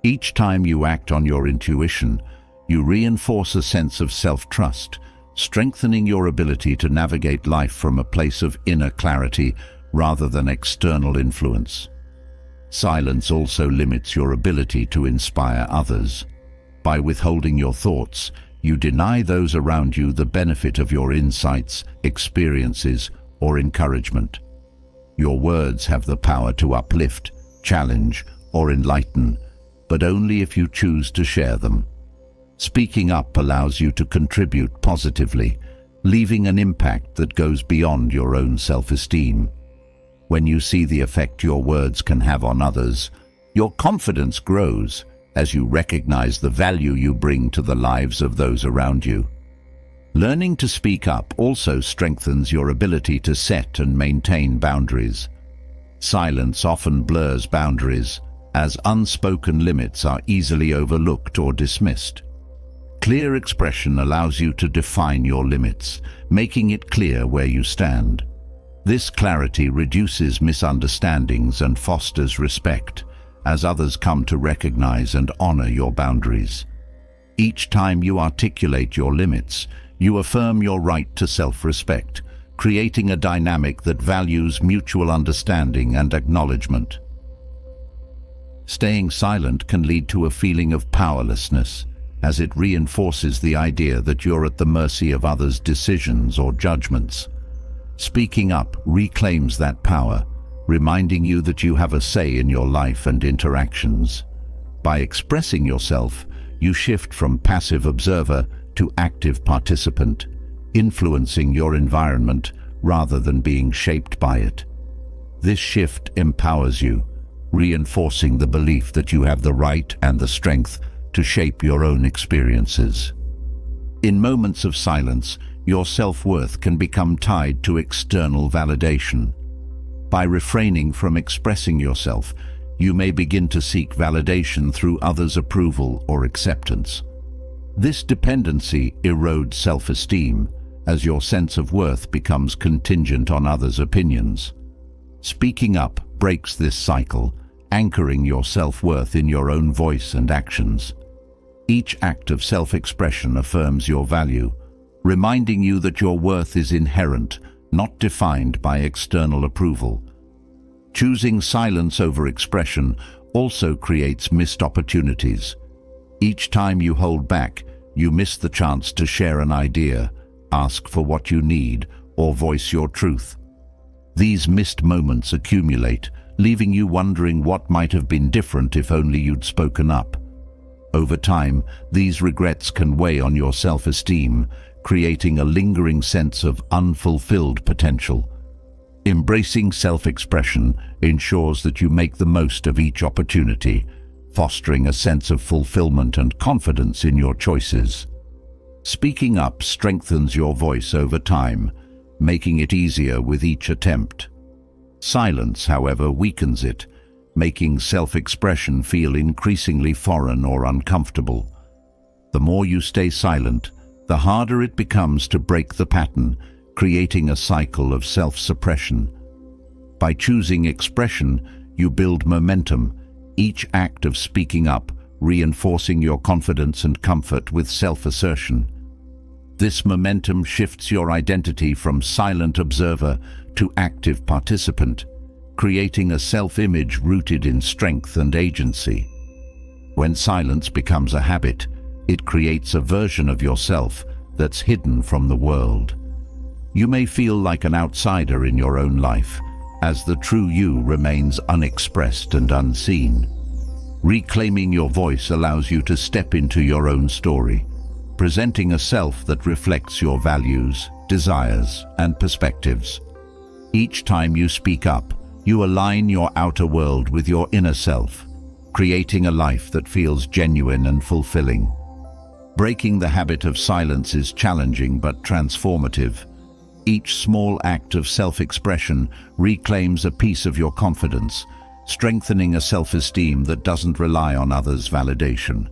Each time you act on your intuition, you reinforce a sense of self-trust, strengthening your ability to navigate life from a place of inner clarity rather than external influence. Silence also limits your ability to inspire others. By withholding your thoughts, you deny those around you the benefit of your insights, experiences, or encouragement. Your words have the power to uplift, challenge, or enlighten, but only if you choose to share them. Speaking up allows you to contribute positively, leaving an impact that goes beyond your own self-esteem. When you see the effect your words can have on others, your confidence grows as you recognize the value you bring to the lives of those around you. Learning to speak up also strengthens your ability to set and maintain boundaries. Silence often blurs boundaries, as unspoken limits are easily overlooked or dismissed. Clear expression allows you to define your limits, making it clear where you stand. This clarity reduces misunderstandings and fosters respect, as others come to recognize and honor your boundaries. Each time you articulate your limits, you affirm your right to self-respect, creating a dynamic that values mutual understanding and acknowledgement. Staying silent can lead to a feeling of powerlessness, as it reinforces the idea that you're at the mercy of others' decisions or judgments. Speaking up reclaims that power, reminding you that you have a say in your life and interactions. By expressing yourself, you shift from passive observer to active participant, influencing your environment rather than being shaped by it. This shift empowers you, reinforcing the belief that you have the right and the strength to shape your own experiences. In moments of silence, your self-worth can become tied to external validation. By refraining from expressing yourself, you may begin to seek validation through others' approval or acceptance. This dependency erodes self-esteem, as your sense of worth becomes contingent on others' opinions. Speaking up breaks this cycle, anchoring your self-worth in your own voice and actions. Each act of self-expression affirms your value, reminding you that your worth is inherent, not defined by external approval. Choosing silence over expression also creates missed opportunities. Each time you hold back, you miss the chance to share an idea, ask for what you need, or voice your truth. These missed moments accumulate, leaving you wondering what might have been different if only you'd spoken up. Over time, these regrets can weigh on your self-esteem, creating a lingering sense of unfulfilled potential. Embracing self-expression ensures that you make the most of each opportunity, fostering a sense of fulfillment and confidence in your choices. Speaking up strengthens your voice over time, making it easier with each attempt. Silence, however, weakens it, making self-expression feel increasingly foreign or uncomfortable. The more you stay silent, the harder it becomes to break the pattern, creating a cycle of self-suppression. By choosing expression, you build momentum, each act of speaking up reinforcing your confidence and comfort with self-assertion. This momentum shifts your identity from silent observer to active participant, creating a self-image rooted in strength and agency. When silence becomes a habit, it creates a version of yourself that's hidden from the world. You may feel like an outsider in your own life, as the true you remains unexpressed and unseen. Reclaiming your voice allows you to step into your own story, presenting a self that reflects your values, desires, and perspectives. Each time you speak up, you align your outer world with your inner self, creating a life that feels genuine and fulfilling. Breaking the habit of silence is challenging but transformative. Each small act of self-expression reclaims a piece of your confidence, strengthening a self-esteem that doesn't rely on others' validation.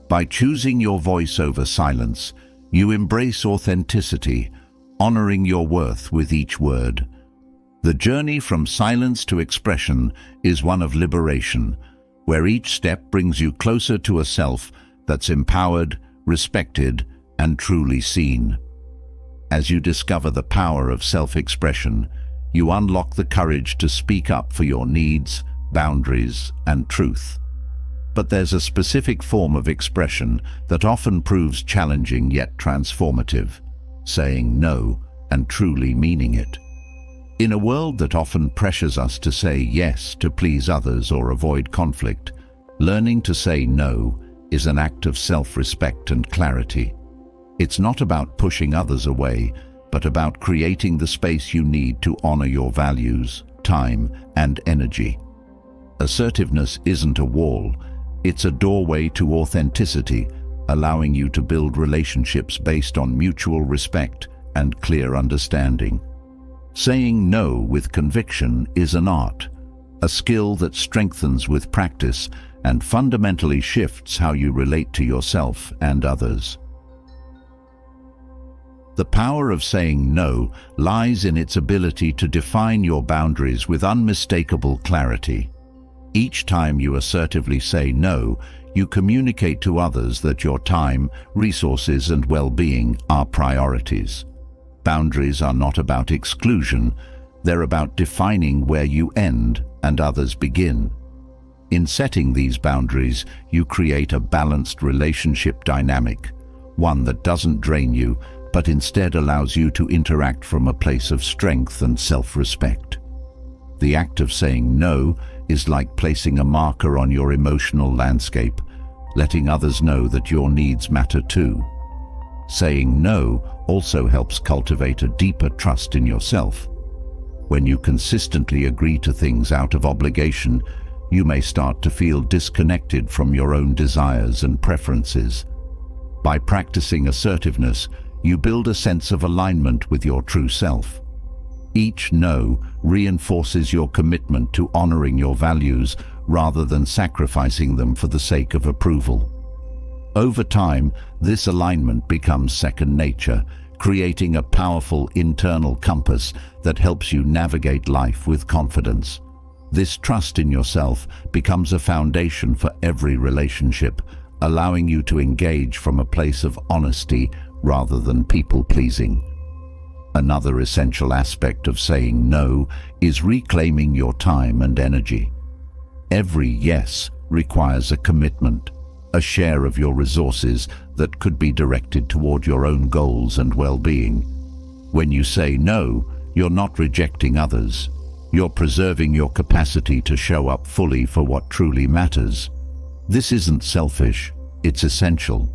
By choosing your voice over silence, you embrace authenticity, honoring your worth with each word. The journey from silence to expression is one of liberation, where each step brings you closer to a self that's empowered, respected, and truly seen. As you discover the power of self-expression, you unlock the courage to speak up for your needs, boundaries, and truth. But there's a specific form of expression that often proves challenging yet transformative: saying no and truly meaning it. In a world that often pressures us to say yes to please others or avoid conflict, learning to say no is an act of self-respect and clarity. It's not about pushing others away, but about creating the space you need to honor your values, time, and energy. Assertiveness isn't a wall, it's a doorway to authenticity, allowing you to build relationships based on mutual respect and clear understanding. Saying no with conviction is an art, a skill that strengthens with practice and fundamentally shifts how you relate to yourself and others. The power of saying no lies in its ability to define your boundaries with unmistakable clarity. Each time you assertively say no, you communicate to others that your time, resources, and well-being are priorities. Boundaries are not about exclusion, they're about defining where you end and others begin. In setting these boundaries, you create a balanced relationship dynamic, one that doesn't drain you, but instead allows you to interact from a place of strength and self-respect. The act of saying no is like placing a marker on your emotional landscape, letting others know that your needs matter too. Saying no also helps cultivate a deeper trust in yourself. When you consistently agree to things out of obligation, you may start to feel disconnected from your own desires and preferences. By practicing assertiveness, you build a sense of alignment with your true self. Each no reinforces your commitment to honoring your values rather than sacrificing them for the sake of approval. Over time, this alignment becomes second nature, creating a powerful internal compass that helps you navigate life with confidence. This trust in yourself becomes a foundation for every relationship, allowing you to engage from a place of honesty rather than people-pleasing. Another essential aspect of saying no is reclaiming your time and energy. Every yes requires a commitment, a share of your resources that could be directed toward your own goals and well-being. When you say no, you're not rejecting others. You're preserving your capacity to show up fully for what truly matters. This isn't selfish, it's essential.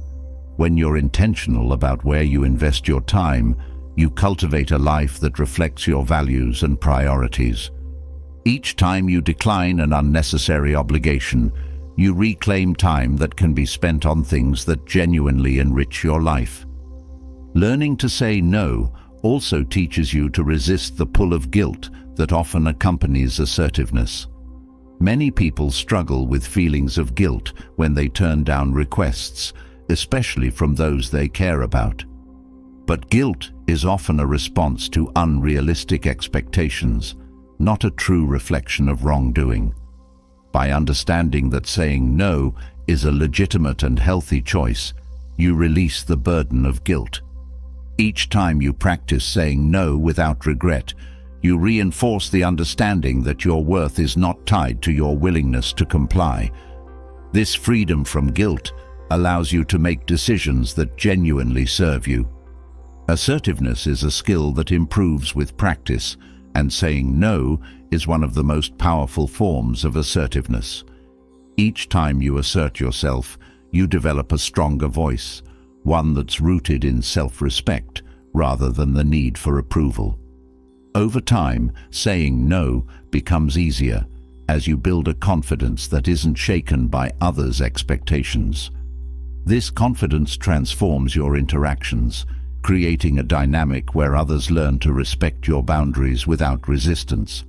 When you're intentional about where you invest your time, you cultivate a life that reflects your values and priorities. Each time you decline an unnecessary obligation, you reclaim time that can be spent on things that genuinely enrich your life. Learning to say no also teaches you to resist the pull of guilt that often accompanies assertiveness. Many people struggle with feelings of guilt when they turn down requests, especially from those they care about. But guilt is often a response to unrealistic expectations, not a true reflection of wrongdoing. By understanding that saying no is a legitimate and healthy choice, you release the burden of guilt. Each time you practice saying no without regret, you reinforce the understanding that your worth is not tied to your willingness to comply. This freedom from guilt allows you to make decisions that genuinely serve you. Assertiveness is a skill that improves with practice, and saying no is one of the most powerful forms of assertiveness. Each time you assert yourself, you develop a stronger voice, one that's rooted in self-respect rather than the need for approval. Over time, saying no becomes easier as you build a confidence that isn't shaken by others' expectations. This confidence transforms your interactions, creating a dynamic where others learn to respect your boundaries without resistance.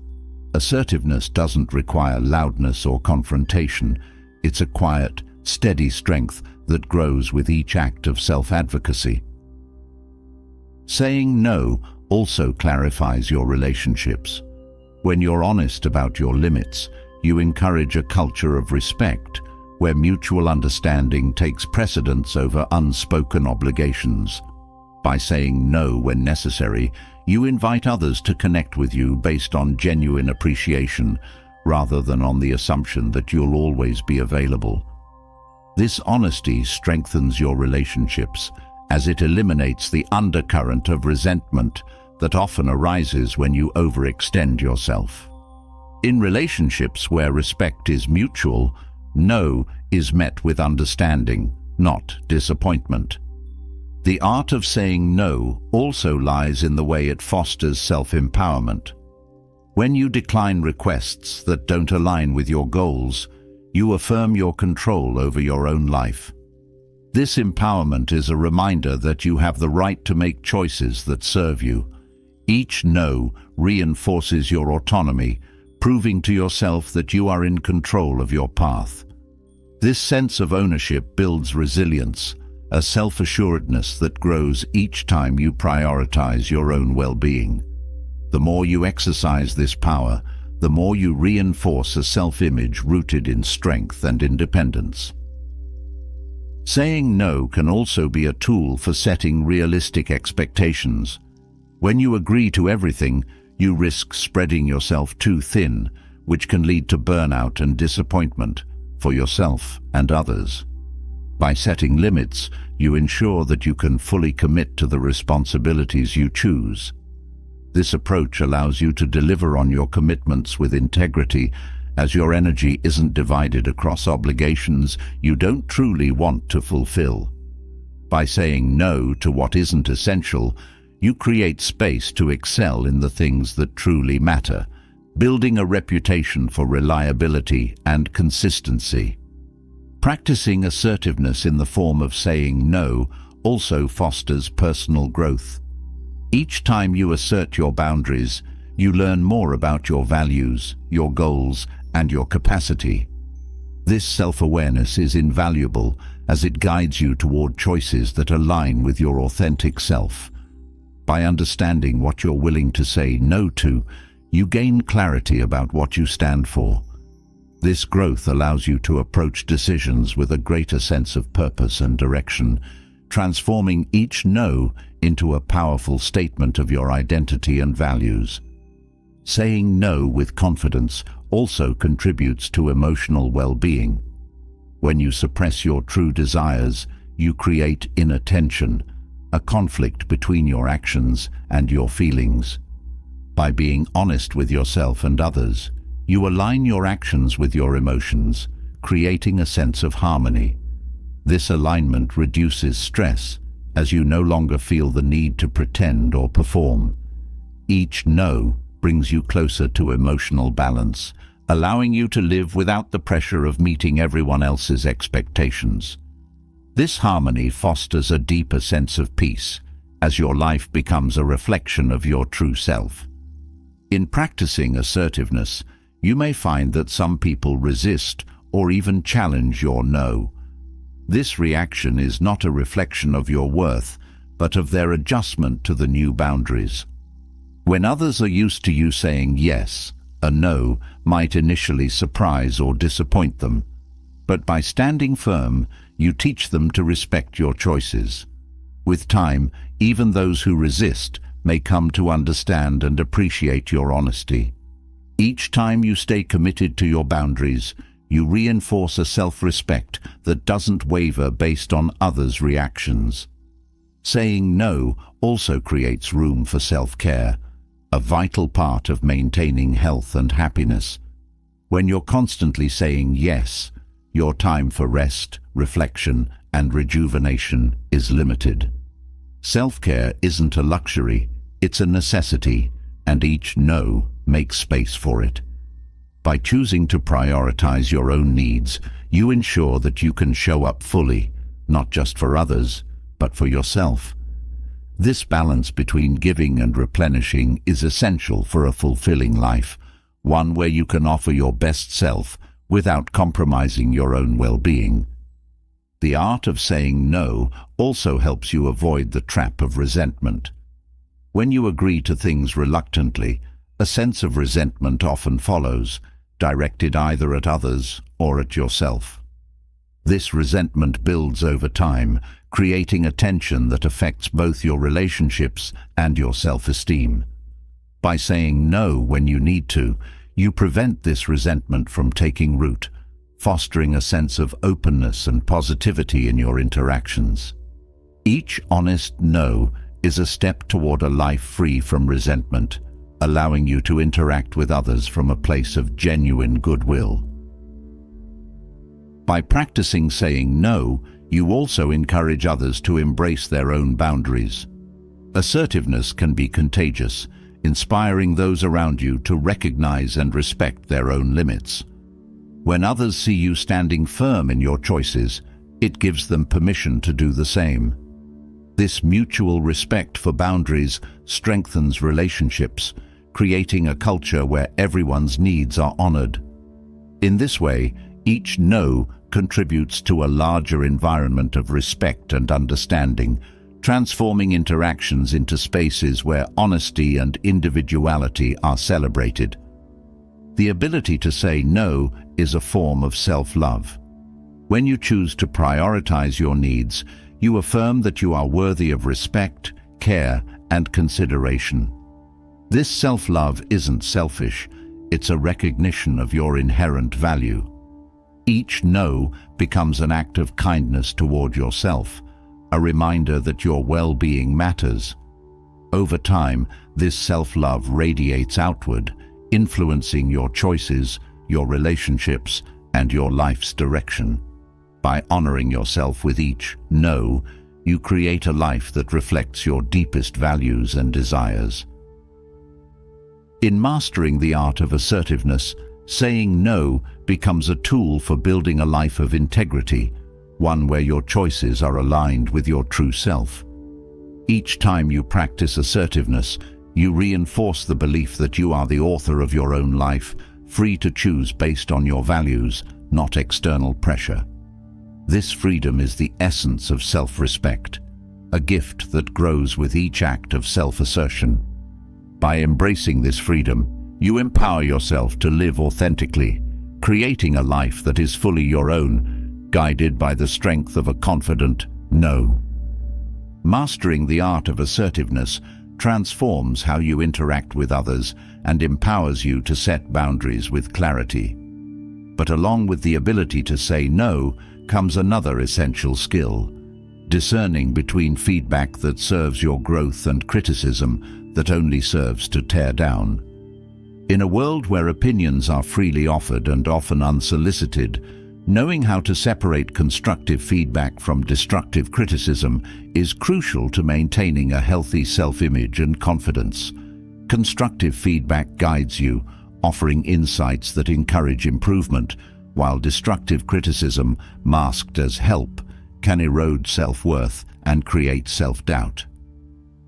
Assertiveness doesn't require loudness or confrontation. It's a quiet, steady strength that grows with each act of self-advocacy. Saying no also clarifies your relationships. When you're honest about your limits, you encourage a culture of respect, where mutual understanding takes precedence over unspoken obligations. By saying no when necessary, you invite others to connect with you based on genuine appreciation, rather than on the assumption that you'll always be available. This honesty strengthens your relationships, as it eliminates the undercurrent of resentment that often arises when you overextend yourself. In relationships where respect is mutual, no is met with understanding, not disappointment. The art of saying no also lies in the way it fosters self-empowerment. When you decline requests that don't align with your goals, you affirm your control over your own life. This empowerment is a reminder that you have the right to make choices that serve you. Each no reinforces your autonomy, proving to yourself that you are in control of your path. This sense of ownership builds resilience, a self-assuredness that grows each time you prioritize your own well-being. The more you exercise this power, the more you reinforce a self-image rooted in strength and independence. Saying no can also be a tool for setting realistic expectations. When you agree to everything, you risk spreading yourself too thin, which can lead to burnout and disappointment for yourself and others. By setting limits, you ensure that you can fully commit to the responsibilities you choose. This approach allows you to deliver on your commitments with integrity, as your energy isn't divided across obligations you don't truly want to fulfill. By saying no to what isn't essential, you create space to excel in the things that truly matter, building a reputation for reliability and consistency. Practicing assertiveness in the form of saying no also fosters personal growth. Each time you assert your boundaries, you learn more about your values, your goals, and your capacity. This self-awareness is invaluable as it guides you toward choices that align with your authentic self. By understanding what you're willing to say no to, you gain clarity about what you stand for. This growth allows you to approach decisions with a greater sense of purpose and direction, transforming each no into a powerful statement of your identity and values. Saying no with confidence also contributes to emotional well-being. When you suppress your true desires, you create inner tension, a conflict between your actions and your feelings. By being honest with yourself and others, you align your actions with your emotions, creating a sense of harmony. This alignment reduces stress, as you no longer feel the need to pretend or perform. Each no brings you closer to emotional balance, allowing you to live without the pressure of meeting everyone else's expectations. This harmony fosters a deeper sense of peace, as your life becomes a reflection of your true self. In practicing assertiveness, you may find that some people resist or even challenge your no. This reaction is not a reflection of your worth, but of their adjustment to the new boundaries. When others are used to you saying yes, a no might initially surprise or disappoint them. But by standing firm, you teach them to respect your choices. With time, even those who resist may come to understand and appreciate your honesty. Each time you stay committed to your boundaries, you reinforce a self-respect that doesn't waver based on others' reactions. Saying no also creates room for self-care, a vital part of maintaining health and happiness. When you're constantly saying yes, your time for rest, reflection, and rejuvenation is limited. Self-care isn't a luxury, it's a necessity, and each no makes space for it. By choosing to prioritize your own needs, you ensure that you can show up fully, not just for others, but for yourself. This balance between giving and replenishing is essential for a fulfilling life, one where you can offer your best self without compromising your own well-being. The art of saying no also helps you avoid the trap of resentment. When you agree to things reluctantly, a sense of resentment often follows, directed either at others or at yourself. This resentment builds over time, creating a tension that affects both your relationships and your self-esteem. By saying no when you need to, you prevent this resentment from taking root, fostering a sense of openness and positivity in your interactions. Each honest no is a step toward a life free from resentment, allowing you to interact with others from a place of genuine goodwill. By practicing saying no, you also encourage others to embrace their own boundaries. Assertiveness can be contagious, inspiring those around you to recognize and respect their own limits. When others see you standing firm in your choices, it gives them permission to do the same. This mutual respect for boundaries strengthens relationships, creating a culture where everyone's needs are honored. In this way, each no contributes to a larger environment of respect and understanding, transforming interactions into spaces where honesty and individuality are celebrated. The ability to say no is a form of self-love. When you choose to prioritize your needs, you affirm that you are worthy of respect, care, and consideration. This self-love isn't selfish, It's a recognition of your inherent value. Each no becomes an act of kindness toward yourself, a reminder that your well-being matters. Over time, this self-love radiates outward, influencing your choices, your relationships, and your life's direction. By honoring yourself with each no, you create a life that reflects your deepest values and desires. In mastering the art of assertiveness, saying no becomes a tool for building a life of integrity, one where your choices are aligned with your true self. Each time you practice assertiveness, you reinforce the belief that you are the author of your own life, free to choose based on your values, not external pressure. This freedom is the essence of self-respect, a gift that grows with each act of self-assertion. By embracing this freedom, you empower yourself to live authentically, creating a life that is fully your own, guided by the strength of a confident no. Mastering the art of assertiveness transforms how you interact with others and empowers you to set boundaries with clarity. But along with the ability to say no comes another essential skill: discerning between feedback that serves your growth and criticism that only serves to tear down. In a world where opinions are freely offered and often unsolicited, knowing how to separate constructive feedback from destructive criticism is crucial to maintaining a healthy self-image and confidence. Constructive feedback guides you, offering insights that encourage improvement, while destructive criticism, masked as help, can erode self-worth and create self-doubt.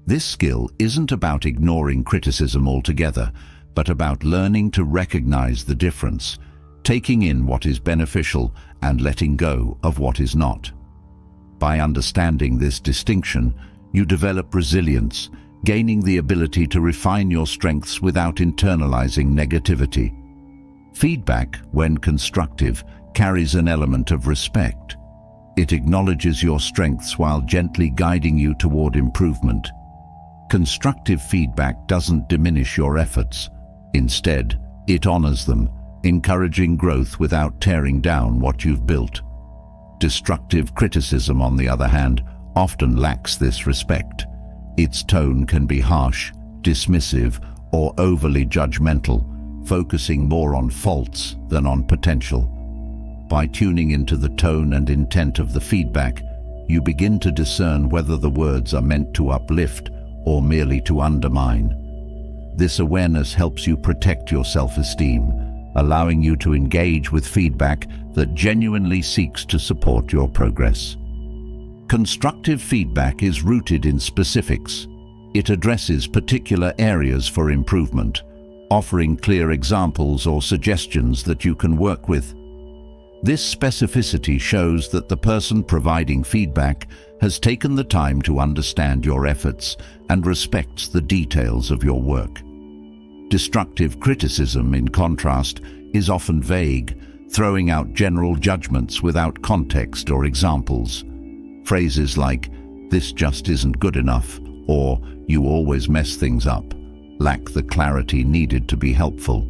This skill isn't about ignoring criticism altogether, but about learning to recognize the difference, taking in what is beneficial and letting go of what is not. By understanding this distinction, you develop resilience, gaining the ability to refine your strengths without internalizing negativity. Feedback, when constructive, carries an element of respect. It acknowledges your strengths while gently guiding you toward improvement. Constructive feedback doesn't diminish your efforts. Instead, it honors them, encouraging growth without tearing down what you've built. Destructive criticism, on the other hand, often lacks this respect. Its tone can be harsh, dismissive, or overly judgmental, focusing more on faults than on potential. By tuning into the tone and intent of the feedback, you begin to discern whether the words are meant to uplift or merely to undermine. This awareness helps you protect your self-esteem, allowing you to engage with feedback that genuinely seeks to support your progress. Constructive feedback is rooted in specifics. It addresses particular areas for improvement, offering clear examples or suggestions that you can work with. This specificity shows that the person providing feedback has taken the time to understand your efforts and respects the details of your work. Destructive criticism, in contrast, is often vague, throwing out general judgments without context or examples. Phrases like, "This just isn't good enough," or "You always mess things up," lack the clarity needed to be helpful.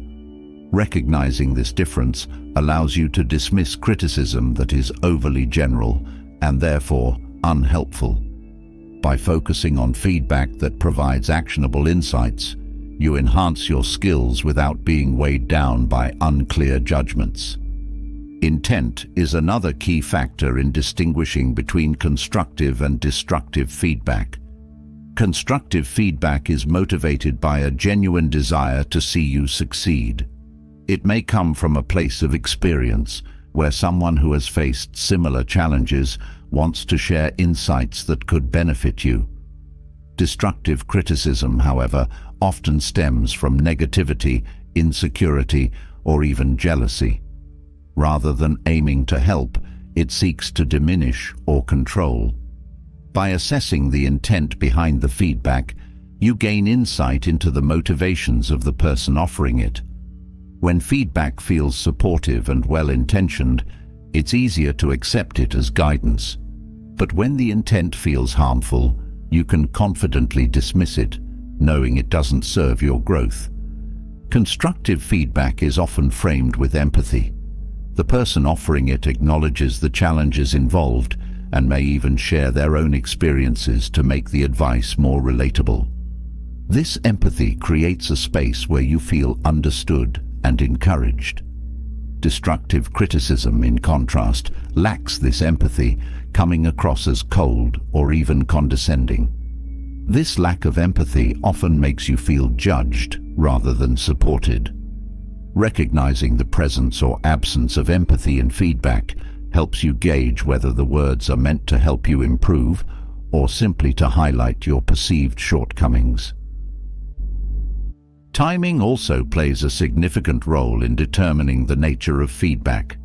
Recognizing this difference allows you to dismiss criticism that is overly general and therefore unhelpful. By focusing on feedback that provides actionable insights, you enhance your skills without being weighed down by unclear judgments. Intent is another key factor in distinguishing between constructive and destructive feedback. Constructive feedback is motivated by a genuine desire to see you succeed. It may come from a place of experience, where someone who has faced similar challenges wants to share insights that could benefit you. Destructive criticism, however, often stems from negativity, insecurity, or even jealousy. Rather than aiming to help, it seeks to diminish or control. By assessing the intent behind the feedback, you gain insight into the motivations of the person offering it. When feedback feels supportive and well-intentioned, it's easier to accept it as guidance. But when the intent feels harmful, you can confidently dismiss it, knowing it doesn't serve your growth. Constructive feedback is often framed with empathy. The person offering it acknowledges the challenges involved and may even share their own experiences to make the advice more relatable. This empathy creates a space where you feel understood and encouraged. Destructive criticism, in contrast, lacks this empathy, coming across as cold or even condescending. This lack of empathy often makes you feel judged rather than supported. Recognizing the presence or absence of empathy in feedback helps you gauge whether the words are meant to help you improve or simply to highlight your perceived shortcomings. Timing also plays a significant role in determining the nature of feedback.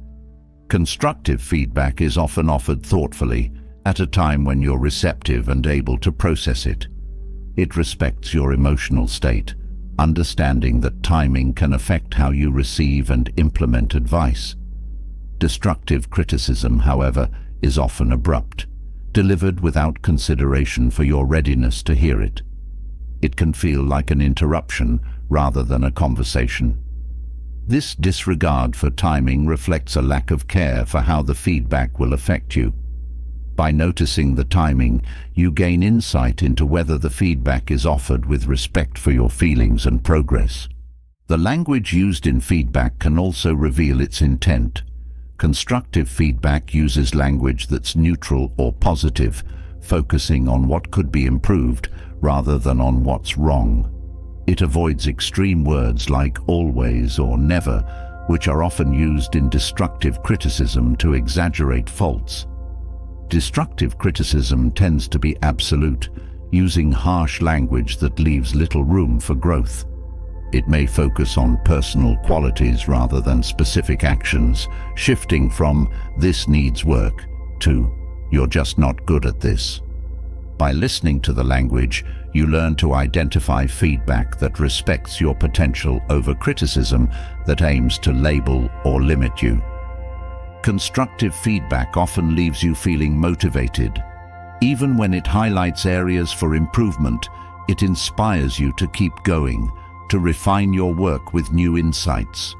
Constructive feedback is often offered thoughtfully, at a time when you're receptive and able to process it. It respects your emotional state, understanding that timing can affect how you receive and implement advice. Destructive criticism, however, is often abrupt, delivered without consideration for your readiness to hear it. It can feel like an interruption rather than a conversation. This disregard for timing reflects a lack of care for how the feedback will affect you. By noticing the timing, you gain insight into whether the feedback is offered with respect for your feelings and progress. The language used in feedback can also reveal its intent. Constructive feedback uses language that's neutral or positive, focusing on what could be improved rather than on what's wrong. It avoids extreme words like always or never, which are often used in destructive criticism to exaggerate faults. Destructive criticism tends to be absolute, using harsh language that leaves little room for growth. It may focus on personal qualities rather than specific actions, shifting from "this needs work" to "you're just not good at this." By listening to the language, you learn to identify feedback that respects your potential over criticism that aims to label or limit you. Constructive feedback often leaves you feeling motivated. Even when it highlights areas for improvement, it inspires you to keep going, to refine your work with new insights.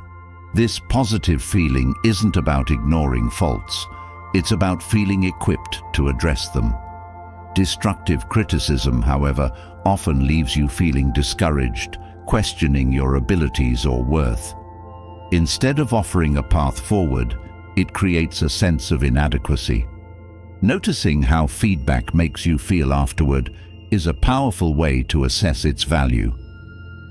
This positive feeling isn't about ignoring faults. It's about feeling equipped to address them. Destructive criticism, however, often leaves you feeling discouraged, questioning your abilities or worth. Instead of offering a path forward, it creates a sense of inadequacy. Noticing how feedback makes you feel afterward is a powerful way to assess its value.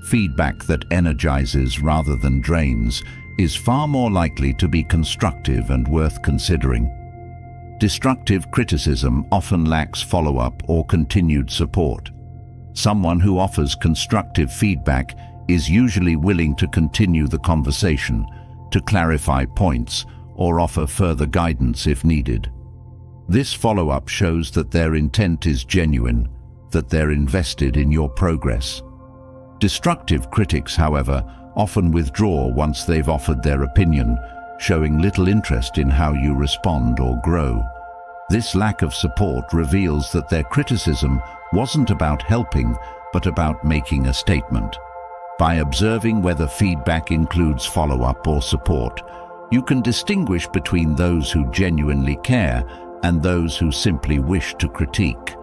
Feedback that energizes rather than drains is far more likely to be constructive and worth considering. Destructive criticism often lacks follow-up or continued support. Someone who offers constructive feedback is usually willing to continue the conversation, to clarify points, or offer further guidance if needed. This follow-up shows that their intent is genuine, that they're invested in your progress. Destructive critics, however, often withdraw once they've offered their opinion, showing little interest in how you respond or grow. This lack of support reveals that their criticism wasn't about helping, but about making a statement. By observing whether feedback includes follow-up or support, you can distinguish between those who genuinely care and those who simply wish to critique.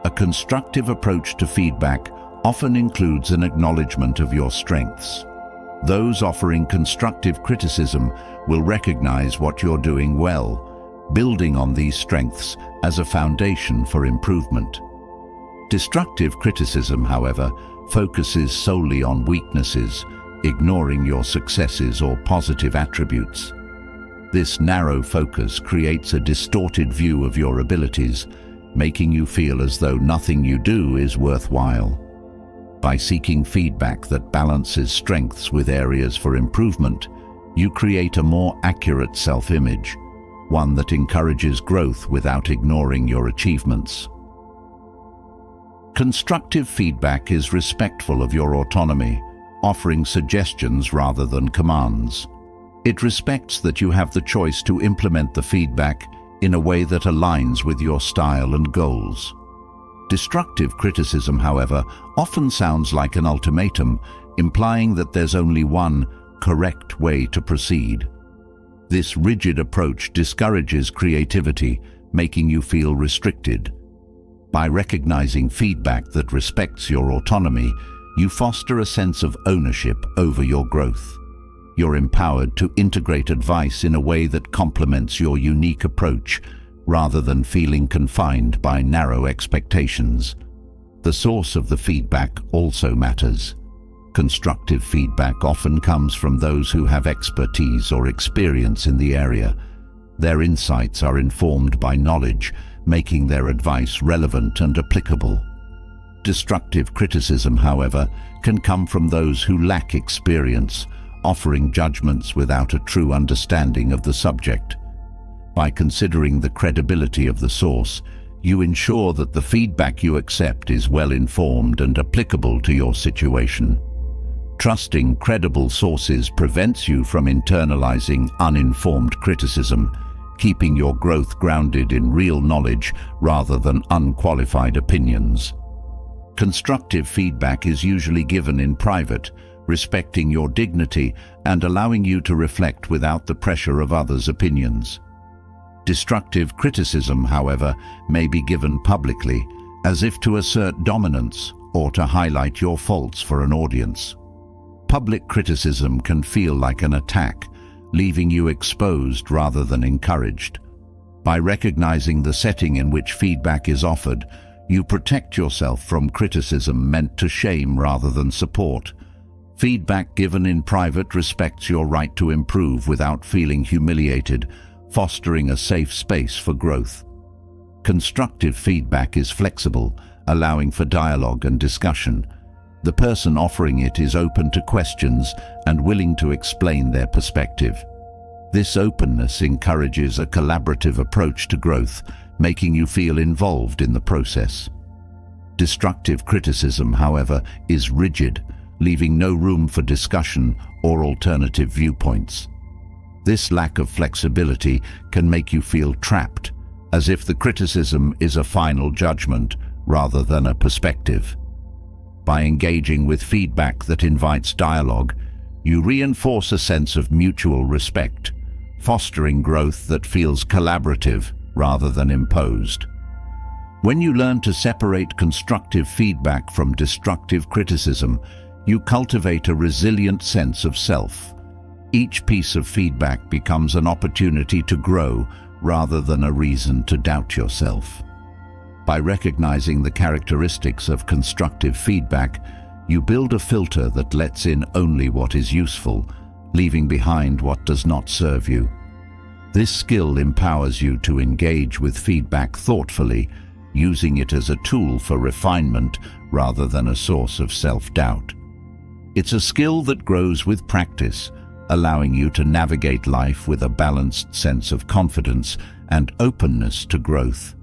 A constructive approach to feedback often includes an acknowledgement of your strengths. Those offering constructive criticism will recognize what you're doing well, building on these strengths as a foundation for improvement. Destructive criticism, however, focuses solely on weaknesses, ignoring your successes or positive attributes. This narrow focus creates a distorted view of your abilities, making you feel as though nothing you do is worthwhile. By seeking feedback that balances strengths with areas for improvement, you create a more accurate self-image, one that encourages growth without ignoring your achievements. Constructive feedback is respectful of your autonomy, offering suggestions rather than commands. It respects that you have the choice to implement the feedback in a way that aligns with your style and goals. Destructive criticism, however, often sounds like an ultimatum, implying that there's only one correct way to proceed. This rigid approach discourages creativity, making you feel restricted. By recognizing feedback that respects your autonomy, you foster a sense of ownership over your growth. You're empowered to integrate advice in a way that complements your unique approach, rather than feeling confined by narrow expectations. The source of the feedback also matters. Constructive feedback often comes from those who have expertise or experience in the area. Their insights are informed by knowledge, making their advice relevant and applicable. Destructive criticism, however, can come from those who lack experience, offering judgments without a true understanding of the subject. By considering the credibility of the source, you ensure that the feedback you accept is well-informed and applicable to your situation. Trusting credible sources prevents you from internalizing uninformed criticism, keeping your growth grounded in real knowledge rather than unqualified opinions. Constructive feedback is usually given in private, respecting your dignity and allowing you to reflect without the pressure of others' opinions. Destructive criticism, however, may be given publicly, as if to assert dominance or to highlight your faults for an audience. Public criticism can feel like an attack, leaving you exposed rather than encouraged. By recognizing the setting in which feedback is offered, you protect yourself from criticism meant to shame rather than support. Feedback given in private respects your right to improve without feeling humiliated, fostering a safe space for growth. Constructive feedback is flexible, allowing for dialogue and discussion. The person offering it is open to questions and willing to explain their perspective. This openness encourages a collaborative approach to growth, making you feel involved in the process. Destructive criticism, however, is rigid, leaving no room for discussion or alternative viewpoints. This lack of flexibility can make you feel trapped, as if the criticism is a final judgment rather than a perspective. By engaging with feedback that invites dialogue, you reinforce a sense of mutual respect, fostering growth that feels collaborative rather than imposed. When you learn to separate constructive feedback from destructive criticism, you cultivate a resilient sense of self. Each piece of feedback becomes an opportunity to grow rather than a reason to doubt yourself. By recognizing the characteristics of constructive feedback, you build a filter that lets in only what is useful, leaving behind what does not serve you. This skill empowers you to engage with feedback thoughtfully, using it as a tool for refinement rather than a source of self-doubt. It's a skill that grows with practice, allowing you to navigate life with a balanced sense of confidence and openness to growth.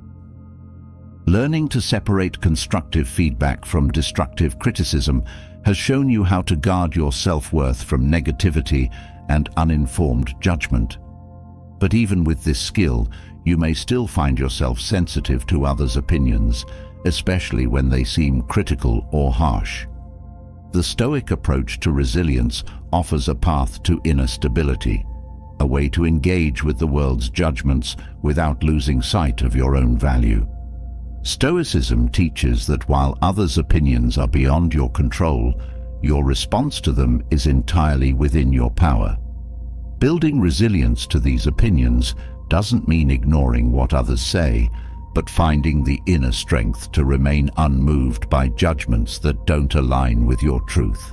Learning to separate constructive feedback from destructive criticism has shown you how to guard your self-worth from negativity and uninformed judgment. But even with this skill, you may still find yourself sensitive to others' opinions, especially when they seem critical or harsh. The Stoic approach to resilience offers a path to inner stability, a way to engage with the world's judgments without losing sight of your own value. Stoicism teaches that while others' opinions are beyond your control, your response to them is entirely within your power. Building resilience to these opinions doesn't mean ignoring what others say, but finding the inner strength to remain unmoved by judgments that don't align with your truth.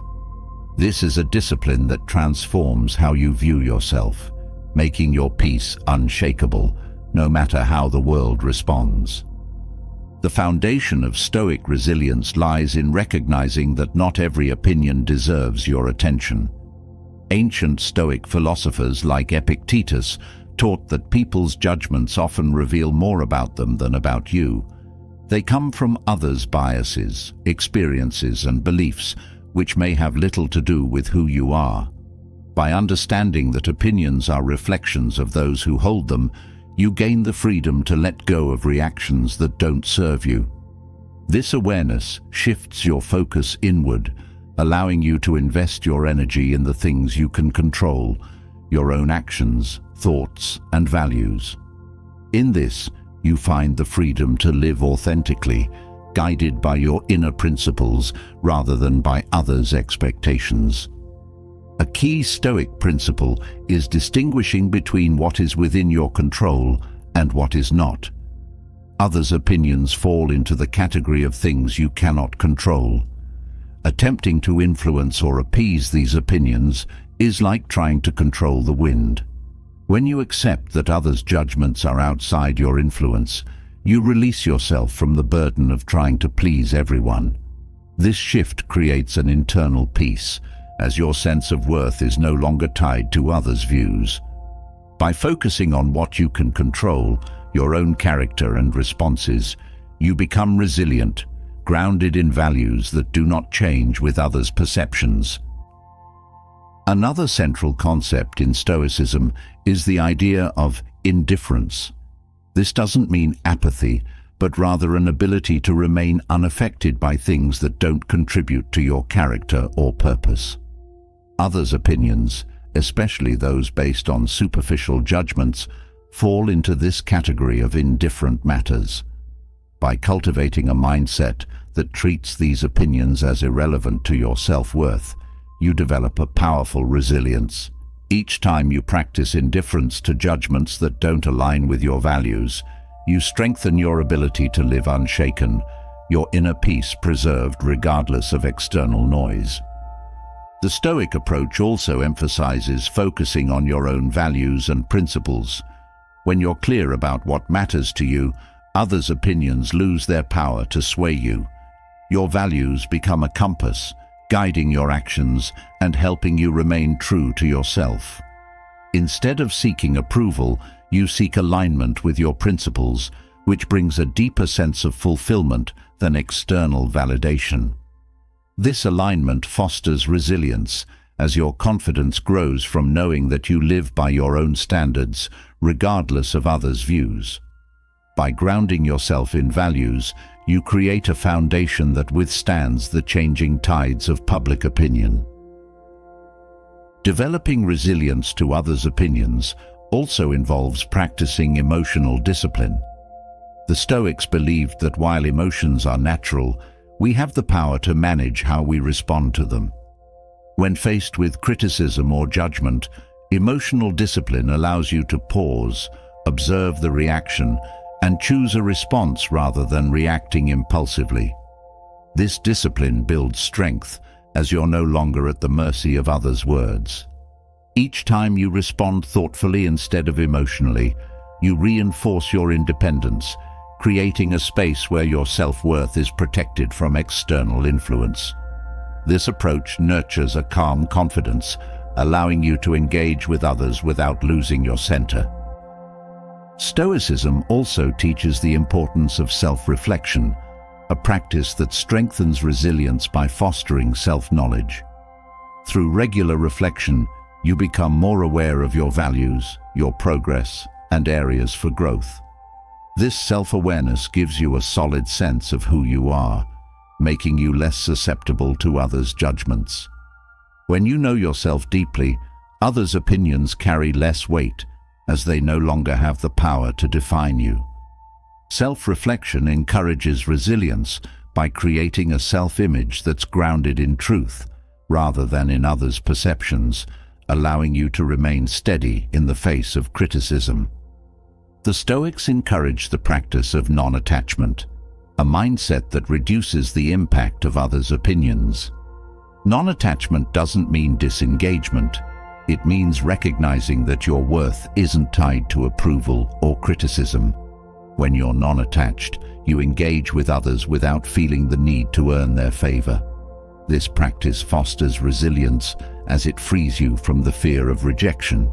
This is a discipline that transforms how you view yourself, making your peace unshakable, no matter how the world responds. The foundation of Stoic resilience lies in recognizing that not every opinion deserves your attention. Ancient Stoic philosophers like Epictetus taught that people's judgments often reveal more about them than about you. They come from others' biases, experiences, and beliefs, which may have little to do with who you are. By understanding that opinions are reflections of those who hold them, you gain the freedom to let go of reactions that don't serve you. This awareness shifts your focus inward, allowing you to invest your energy in the things you can control, your own actions, thoughts, and values. In this, you find the freedom to live authentically, guided by your inner principles rather than by others' expectations. A key Stoic principle is distinguishing between what is within your control and what is not. Others' opinions fall into the category of things you cannot control. Attempting to influence or appease these opinions is like trying to control the wind. When you accept that others' judgments are outside your influence, you release yourself from the burden of trying to please everyone. This shift creates an internal peace, as your sense of worth is no longer tied to others' views. By focusing on what you can control, your own character and responses, you become resilient, grounded in values that do not change with others' perceptions. Another central concept in Stoicism is the idea of indifference. This doesn't mean apathy, but rather an ability to remain unaffected by things that don't contribute to your character or purpose. Others' opinions, especially those based on superficial judgments, fall into this category of indifferent matters. By cultivating a mindset that treats these opinions as irrelevant to your self-worth, you develop a powerful resilience. Each time you practice indifference to judgments that don't align with your values, you strengthen your ability to live unshaken, your inner peace preserved regardless of external noise. The Stoic approach also emphasizes focusing on your own values and principles. When you're clear about what matters to you, others' opinions lose their power to sway you. Your values become a compass, guiding your actions and helping you remain true to yourself. Instead of seeking approval, you seek alignment with your principles, which brings a deeper sense of fulfillment than external validation. This alignment fosters resilience, as your confidence grows from knowing that you live by your own standards, regardless of others' views. By grounding yourself in values, you create a foundation that withstands the changing tides of public opinion. Developing resilience to others' opinions also involves practicing emotional discipline. The Stoics believed that while emotions are natural, we have the power to manage how we respond to them. When faced with criticism or judgment, emotional discipline allows you to pause, observe the reaction, and choose a response rather than reacting impulsively. This discipline builds strength, as you're no longer at the mercy of others' words. Each time you respond thoughtfully instead of emotionally, you reinforce your independence, creating a space where your self-worth is protected from external influence. This approach nurtures a calm confidence, allowing you to engage with others without losing your center. Stoicism also teaches the importance of self-reflection, a practice that strengthens resilience by fostering self-knowledge. Through regular reflection, you become more aware of your values, your progress, and areas for growth. This self-awareness gives you a solid sense of who you are, making you less susceptible to others' judgments. When you know yourself deeply, others' opinions carry less weight, as they no longer have the power to define you. Self-reflection encourages resilience by creating a self-image that's grounded in truth, rather than in others' perceptions, allowing you to remain steady in the face of criticism. The Stoics encourage the practice of non-attachment, a mindset that reduces the impact of others' opinions. Non-attachment doesn't mean disengagement. It means recognizing that your worth isn't tied to approval or criticism. When you're non-attached, you engage with others without feeling the need to earn their favor. This practice fosters resilience as it frees you from the fear of rejection.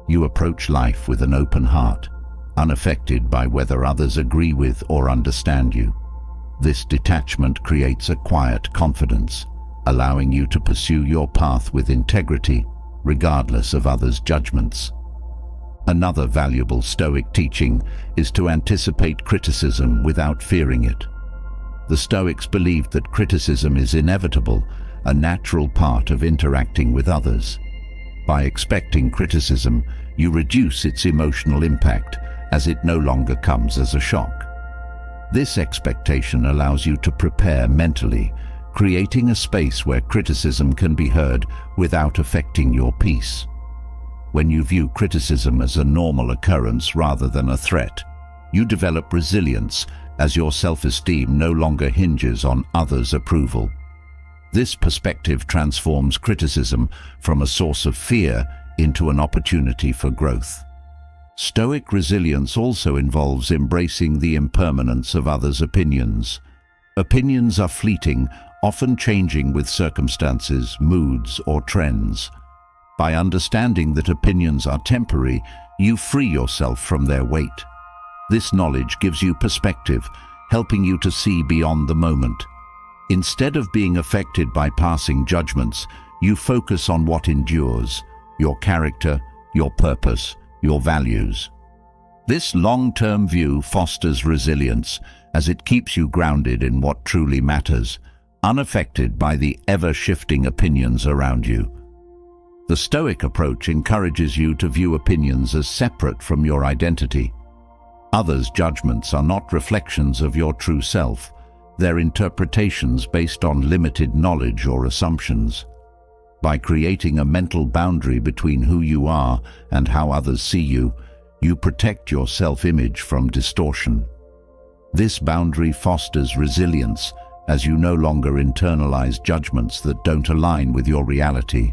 You approach life with an open heart, unaffected by whether others agree with or understand you. This detachment creates a quiet confidence, allowing you to pursue your path with integrity, regardless of others' judgments. Another valuable Stoic teaching is to anticipate criticism without fearing it. The Stoics believed that criticism is inevitable, a natural part of interacting with others. By expecting criticism, you reduce its emotional impact, as it no longer comes as a shock. This expectation allows you to prepare mentally, creating a space where criticism can be heard without affecting your peace. When you view criticism as a normal occurrence rather than a threat, you develop resilience, as your self-esteem no longer hinges on others' approval. This perspective transforms criticism from a source of fear into an opportunity for growth. Stoic resilience also involves embracing the impermanence of others' opinions. Opinions are fleeting, often changing with circumstances, moods, or trends. By understanding that opinions are temporary, you free yourself from their weight. This knowledge gives you perspective, helping you to see beyond the moment. Instead of being affected by passing judgments, you focus on what endures: your character, your purpose, your values. This long-term view fosters resilience, as it keeps you grounded in what truly matters, unaffected by the ever-shifting opinions around you. The Stoic approach encourages you to view opinions as separate from your identity. Others' judgments are not reflections of your true self. They're interpretations based on limited knowledge or assumptions. By creating a mental boundary between who you are and how others see you, you protect your self-image from distortion. This boundary fosters resilience, as you no longer internalize judgments that don't align with your reality.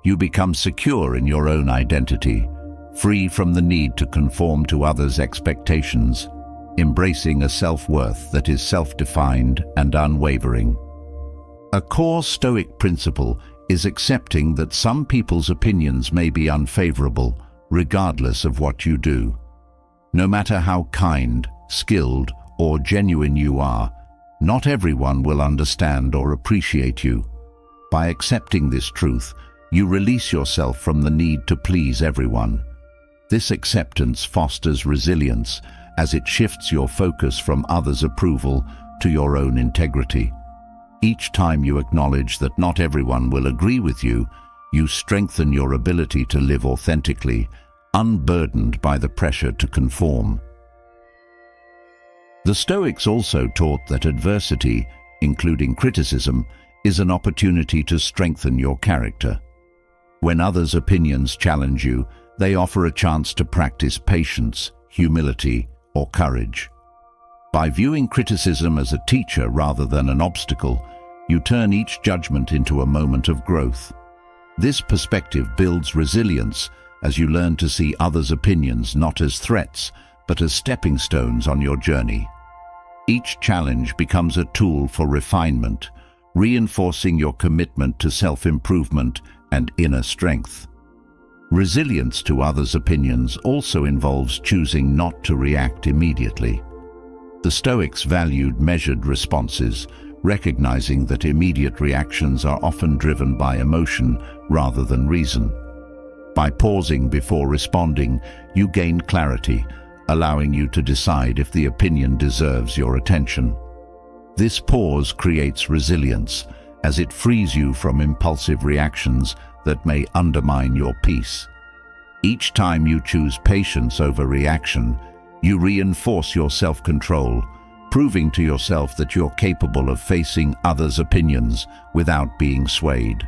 You become secure in your own identity, free from the need to conform to others' expectations, embracing a self-worth that is self-defined and unwavering. A core Stoic principle is accepting that some people's opinions may be unfavorable, regardless of what you do. No matter how kind, skilled, or genuine you are, not everyone will understand or appreciate you. By accepting this truth, you release yourself from the need to please everyone. This acceptance fosters resilience, as it shifts your focus from others' approval to your own integrity. Each time you acknowledge that not everyone will agree with you, you strengthen your ability to live authentically, unburdened by the pressure to conform. The Stoics also taught that adversity, including criticism, is an opportunity to strengthen your character. When others' opinions challenge you, they offer a chance to practice patience, humility, or courage. By viewing criticism as a teacher rather than an obstacle, you turn each judgment into a moment of growth. This perspective builds resilience, as you learn to see others' opinions not as threats, but as stepping stones on your journey. Each challenge becomes a tool for refinement, reinforcing your commitment to self-improvement and inner strength. Resilience to others' opinions also involves choosing not to react immediately. The Stoics valued measured responses, recognizing that immediate reactions are often driven by emotion rather than reason. By pausing before responding, you gain clarity, allowing you to decide if the opinion deserves your attention. This pause creates resilience, as it frees you from impulsive reactions that may undermine your peace. Each time you choose patience over reaction, you reinforce your self-control, proving to yourself that you're capable of facing others' opinions without being swayed.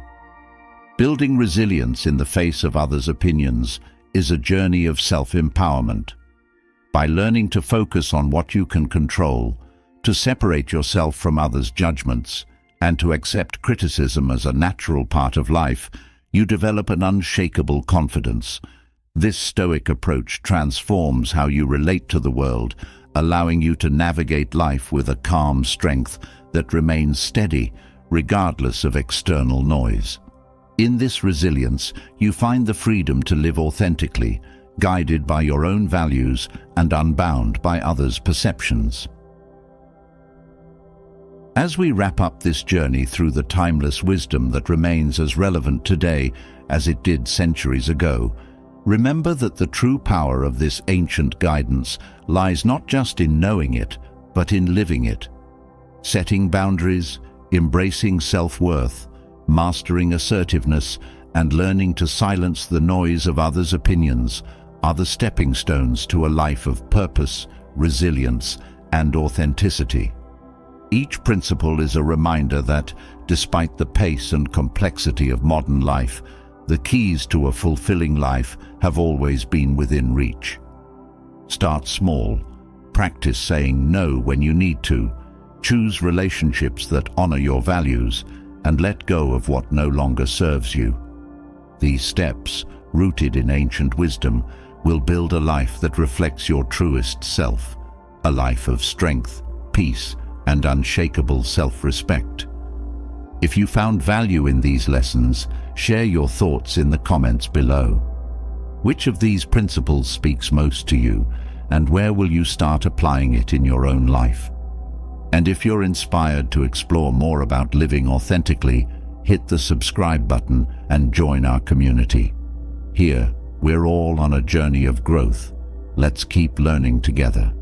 Building resilience in the face of others' opinions is a journey of self-empowerment. By learning to focus on what you can control, to separate yourself from others' judgments, and to accept criticism as a natural part of life, you develop an unshakable confidence. This Stoic approach transforms how you relate to the world, allowing you to navigate life with a calm strength that remains steady, regardless of external noise. In this resilience, you find the freedom to live authentically, guided by your own values and unbound by others' perceptions. As we wrap up this journey through the timeless wisdom that remains as relevant today as it did centuries ago, remember that the true power of this ancient guidance lies not just in knowing it, but in living it. Setting boundaries, embracing self-worth, Mastering assertiveness and learning to silence the noise of others' opinions are the stepping stones to a life of purpose, resilience, and authenticity. Each principle is a reminder that, despite the pace and complexity of modern life, the keys to a fulfilling life have always been within reach. Start small. Practice saying no when you need to. Choose relationships that honor your values and let go of what no longer serves you. These steps, rooted in ancient wisdom, will build a life that reflects your truest self, a life of strength, peace, and unshakable self-respect. If you found value in these lessons, share your thoughts in the comments below. Which of these principles speaks most to you, and where will you start applying it in your own life? And if you're inspired to explore more about living authentically, hit the subscribe button and join our community. Here, we're all on a journey of growth. Let's keep learning together.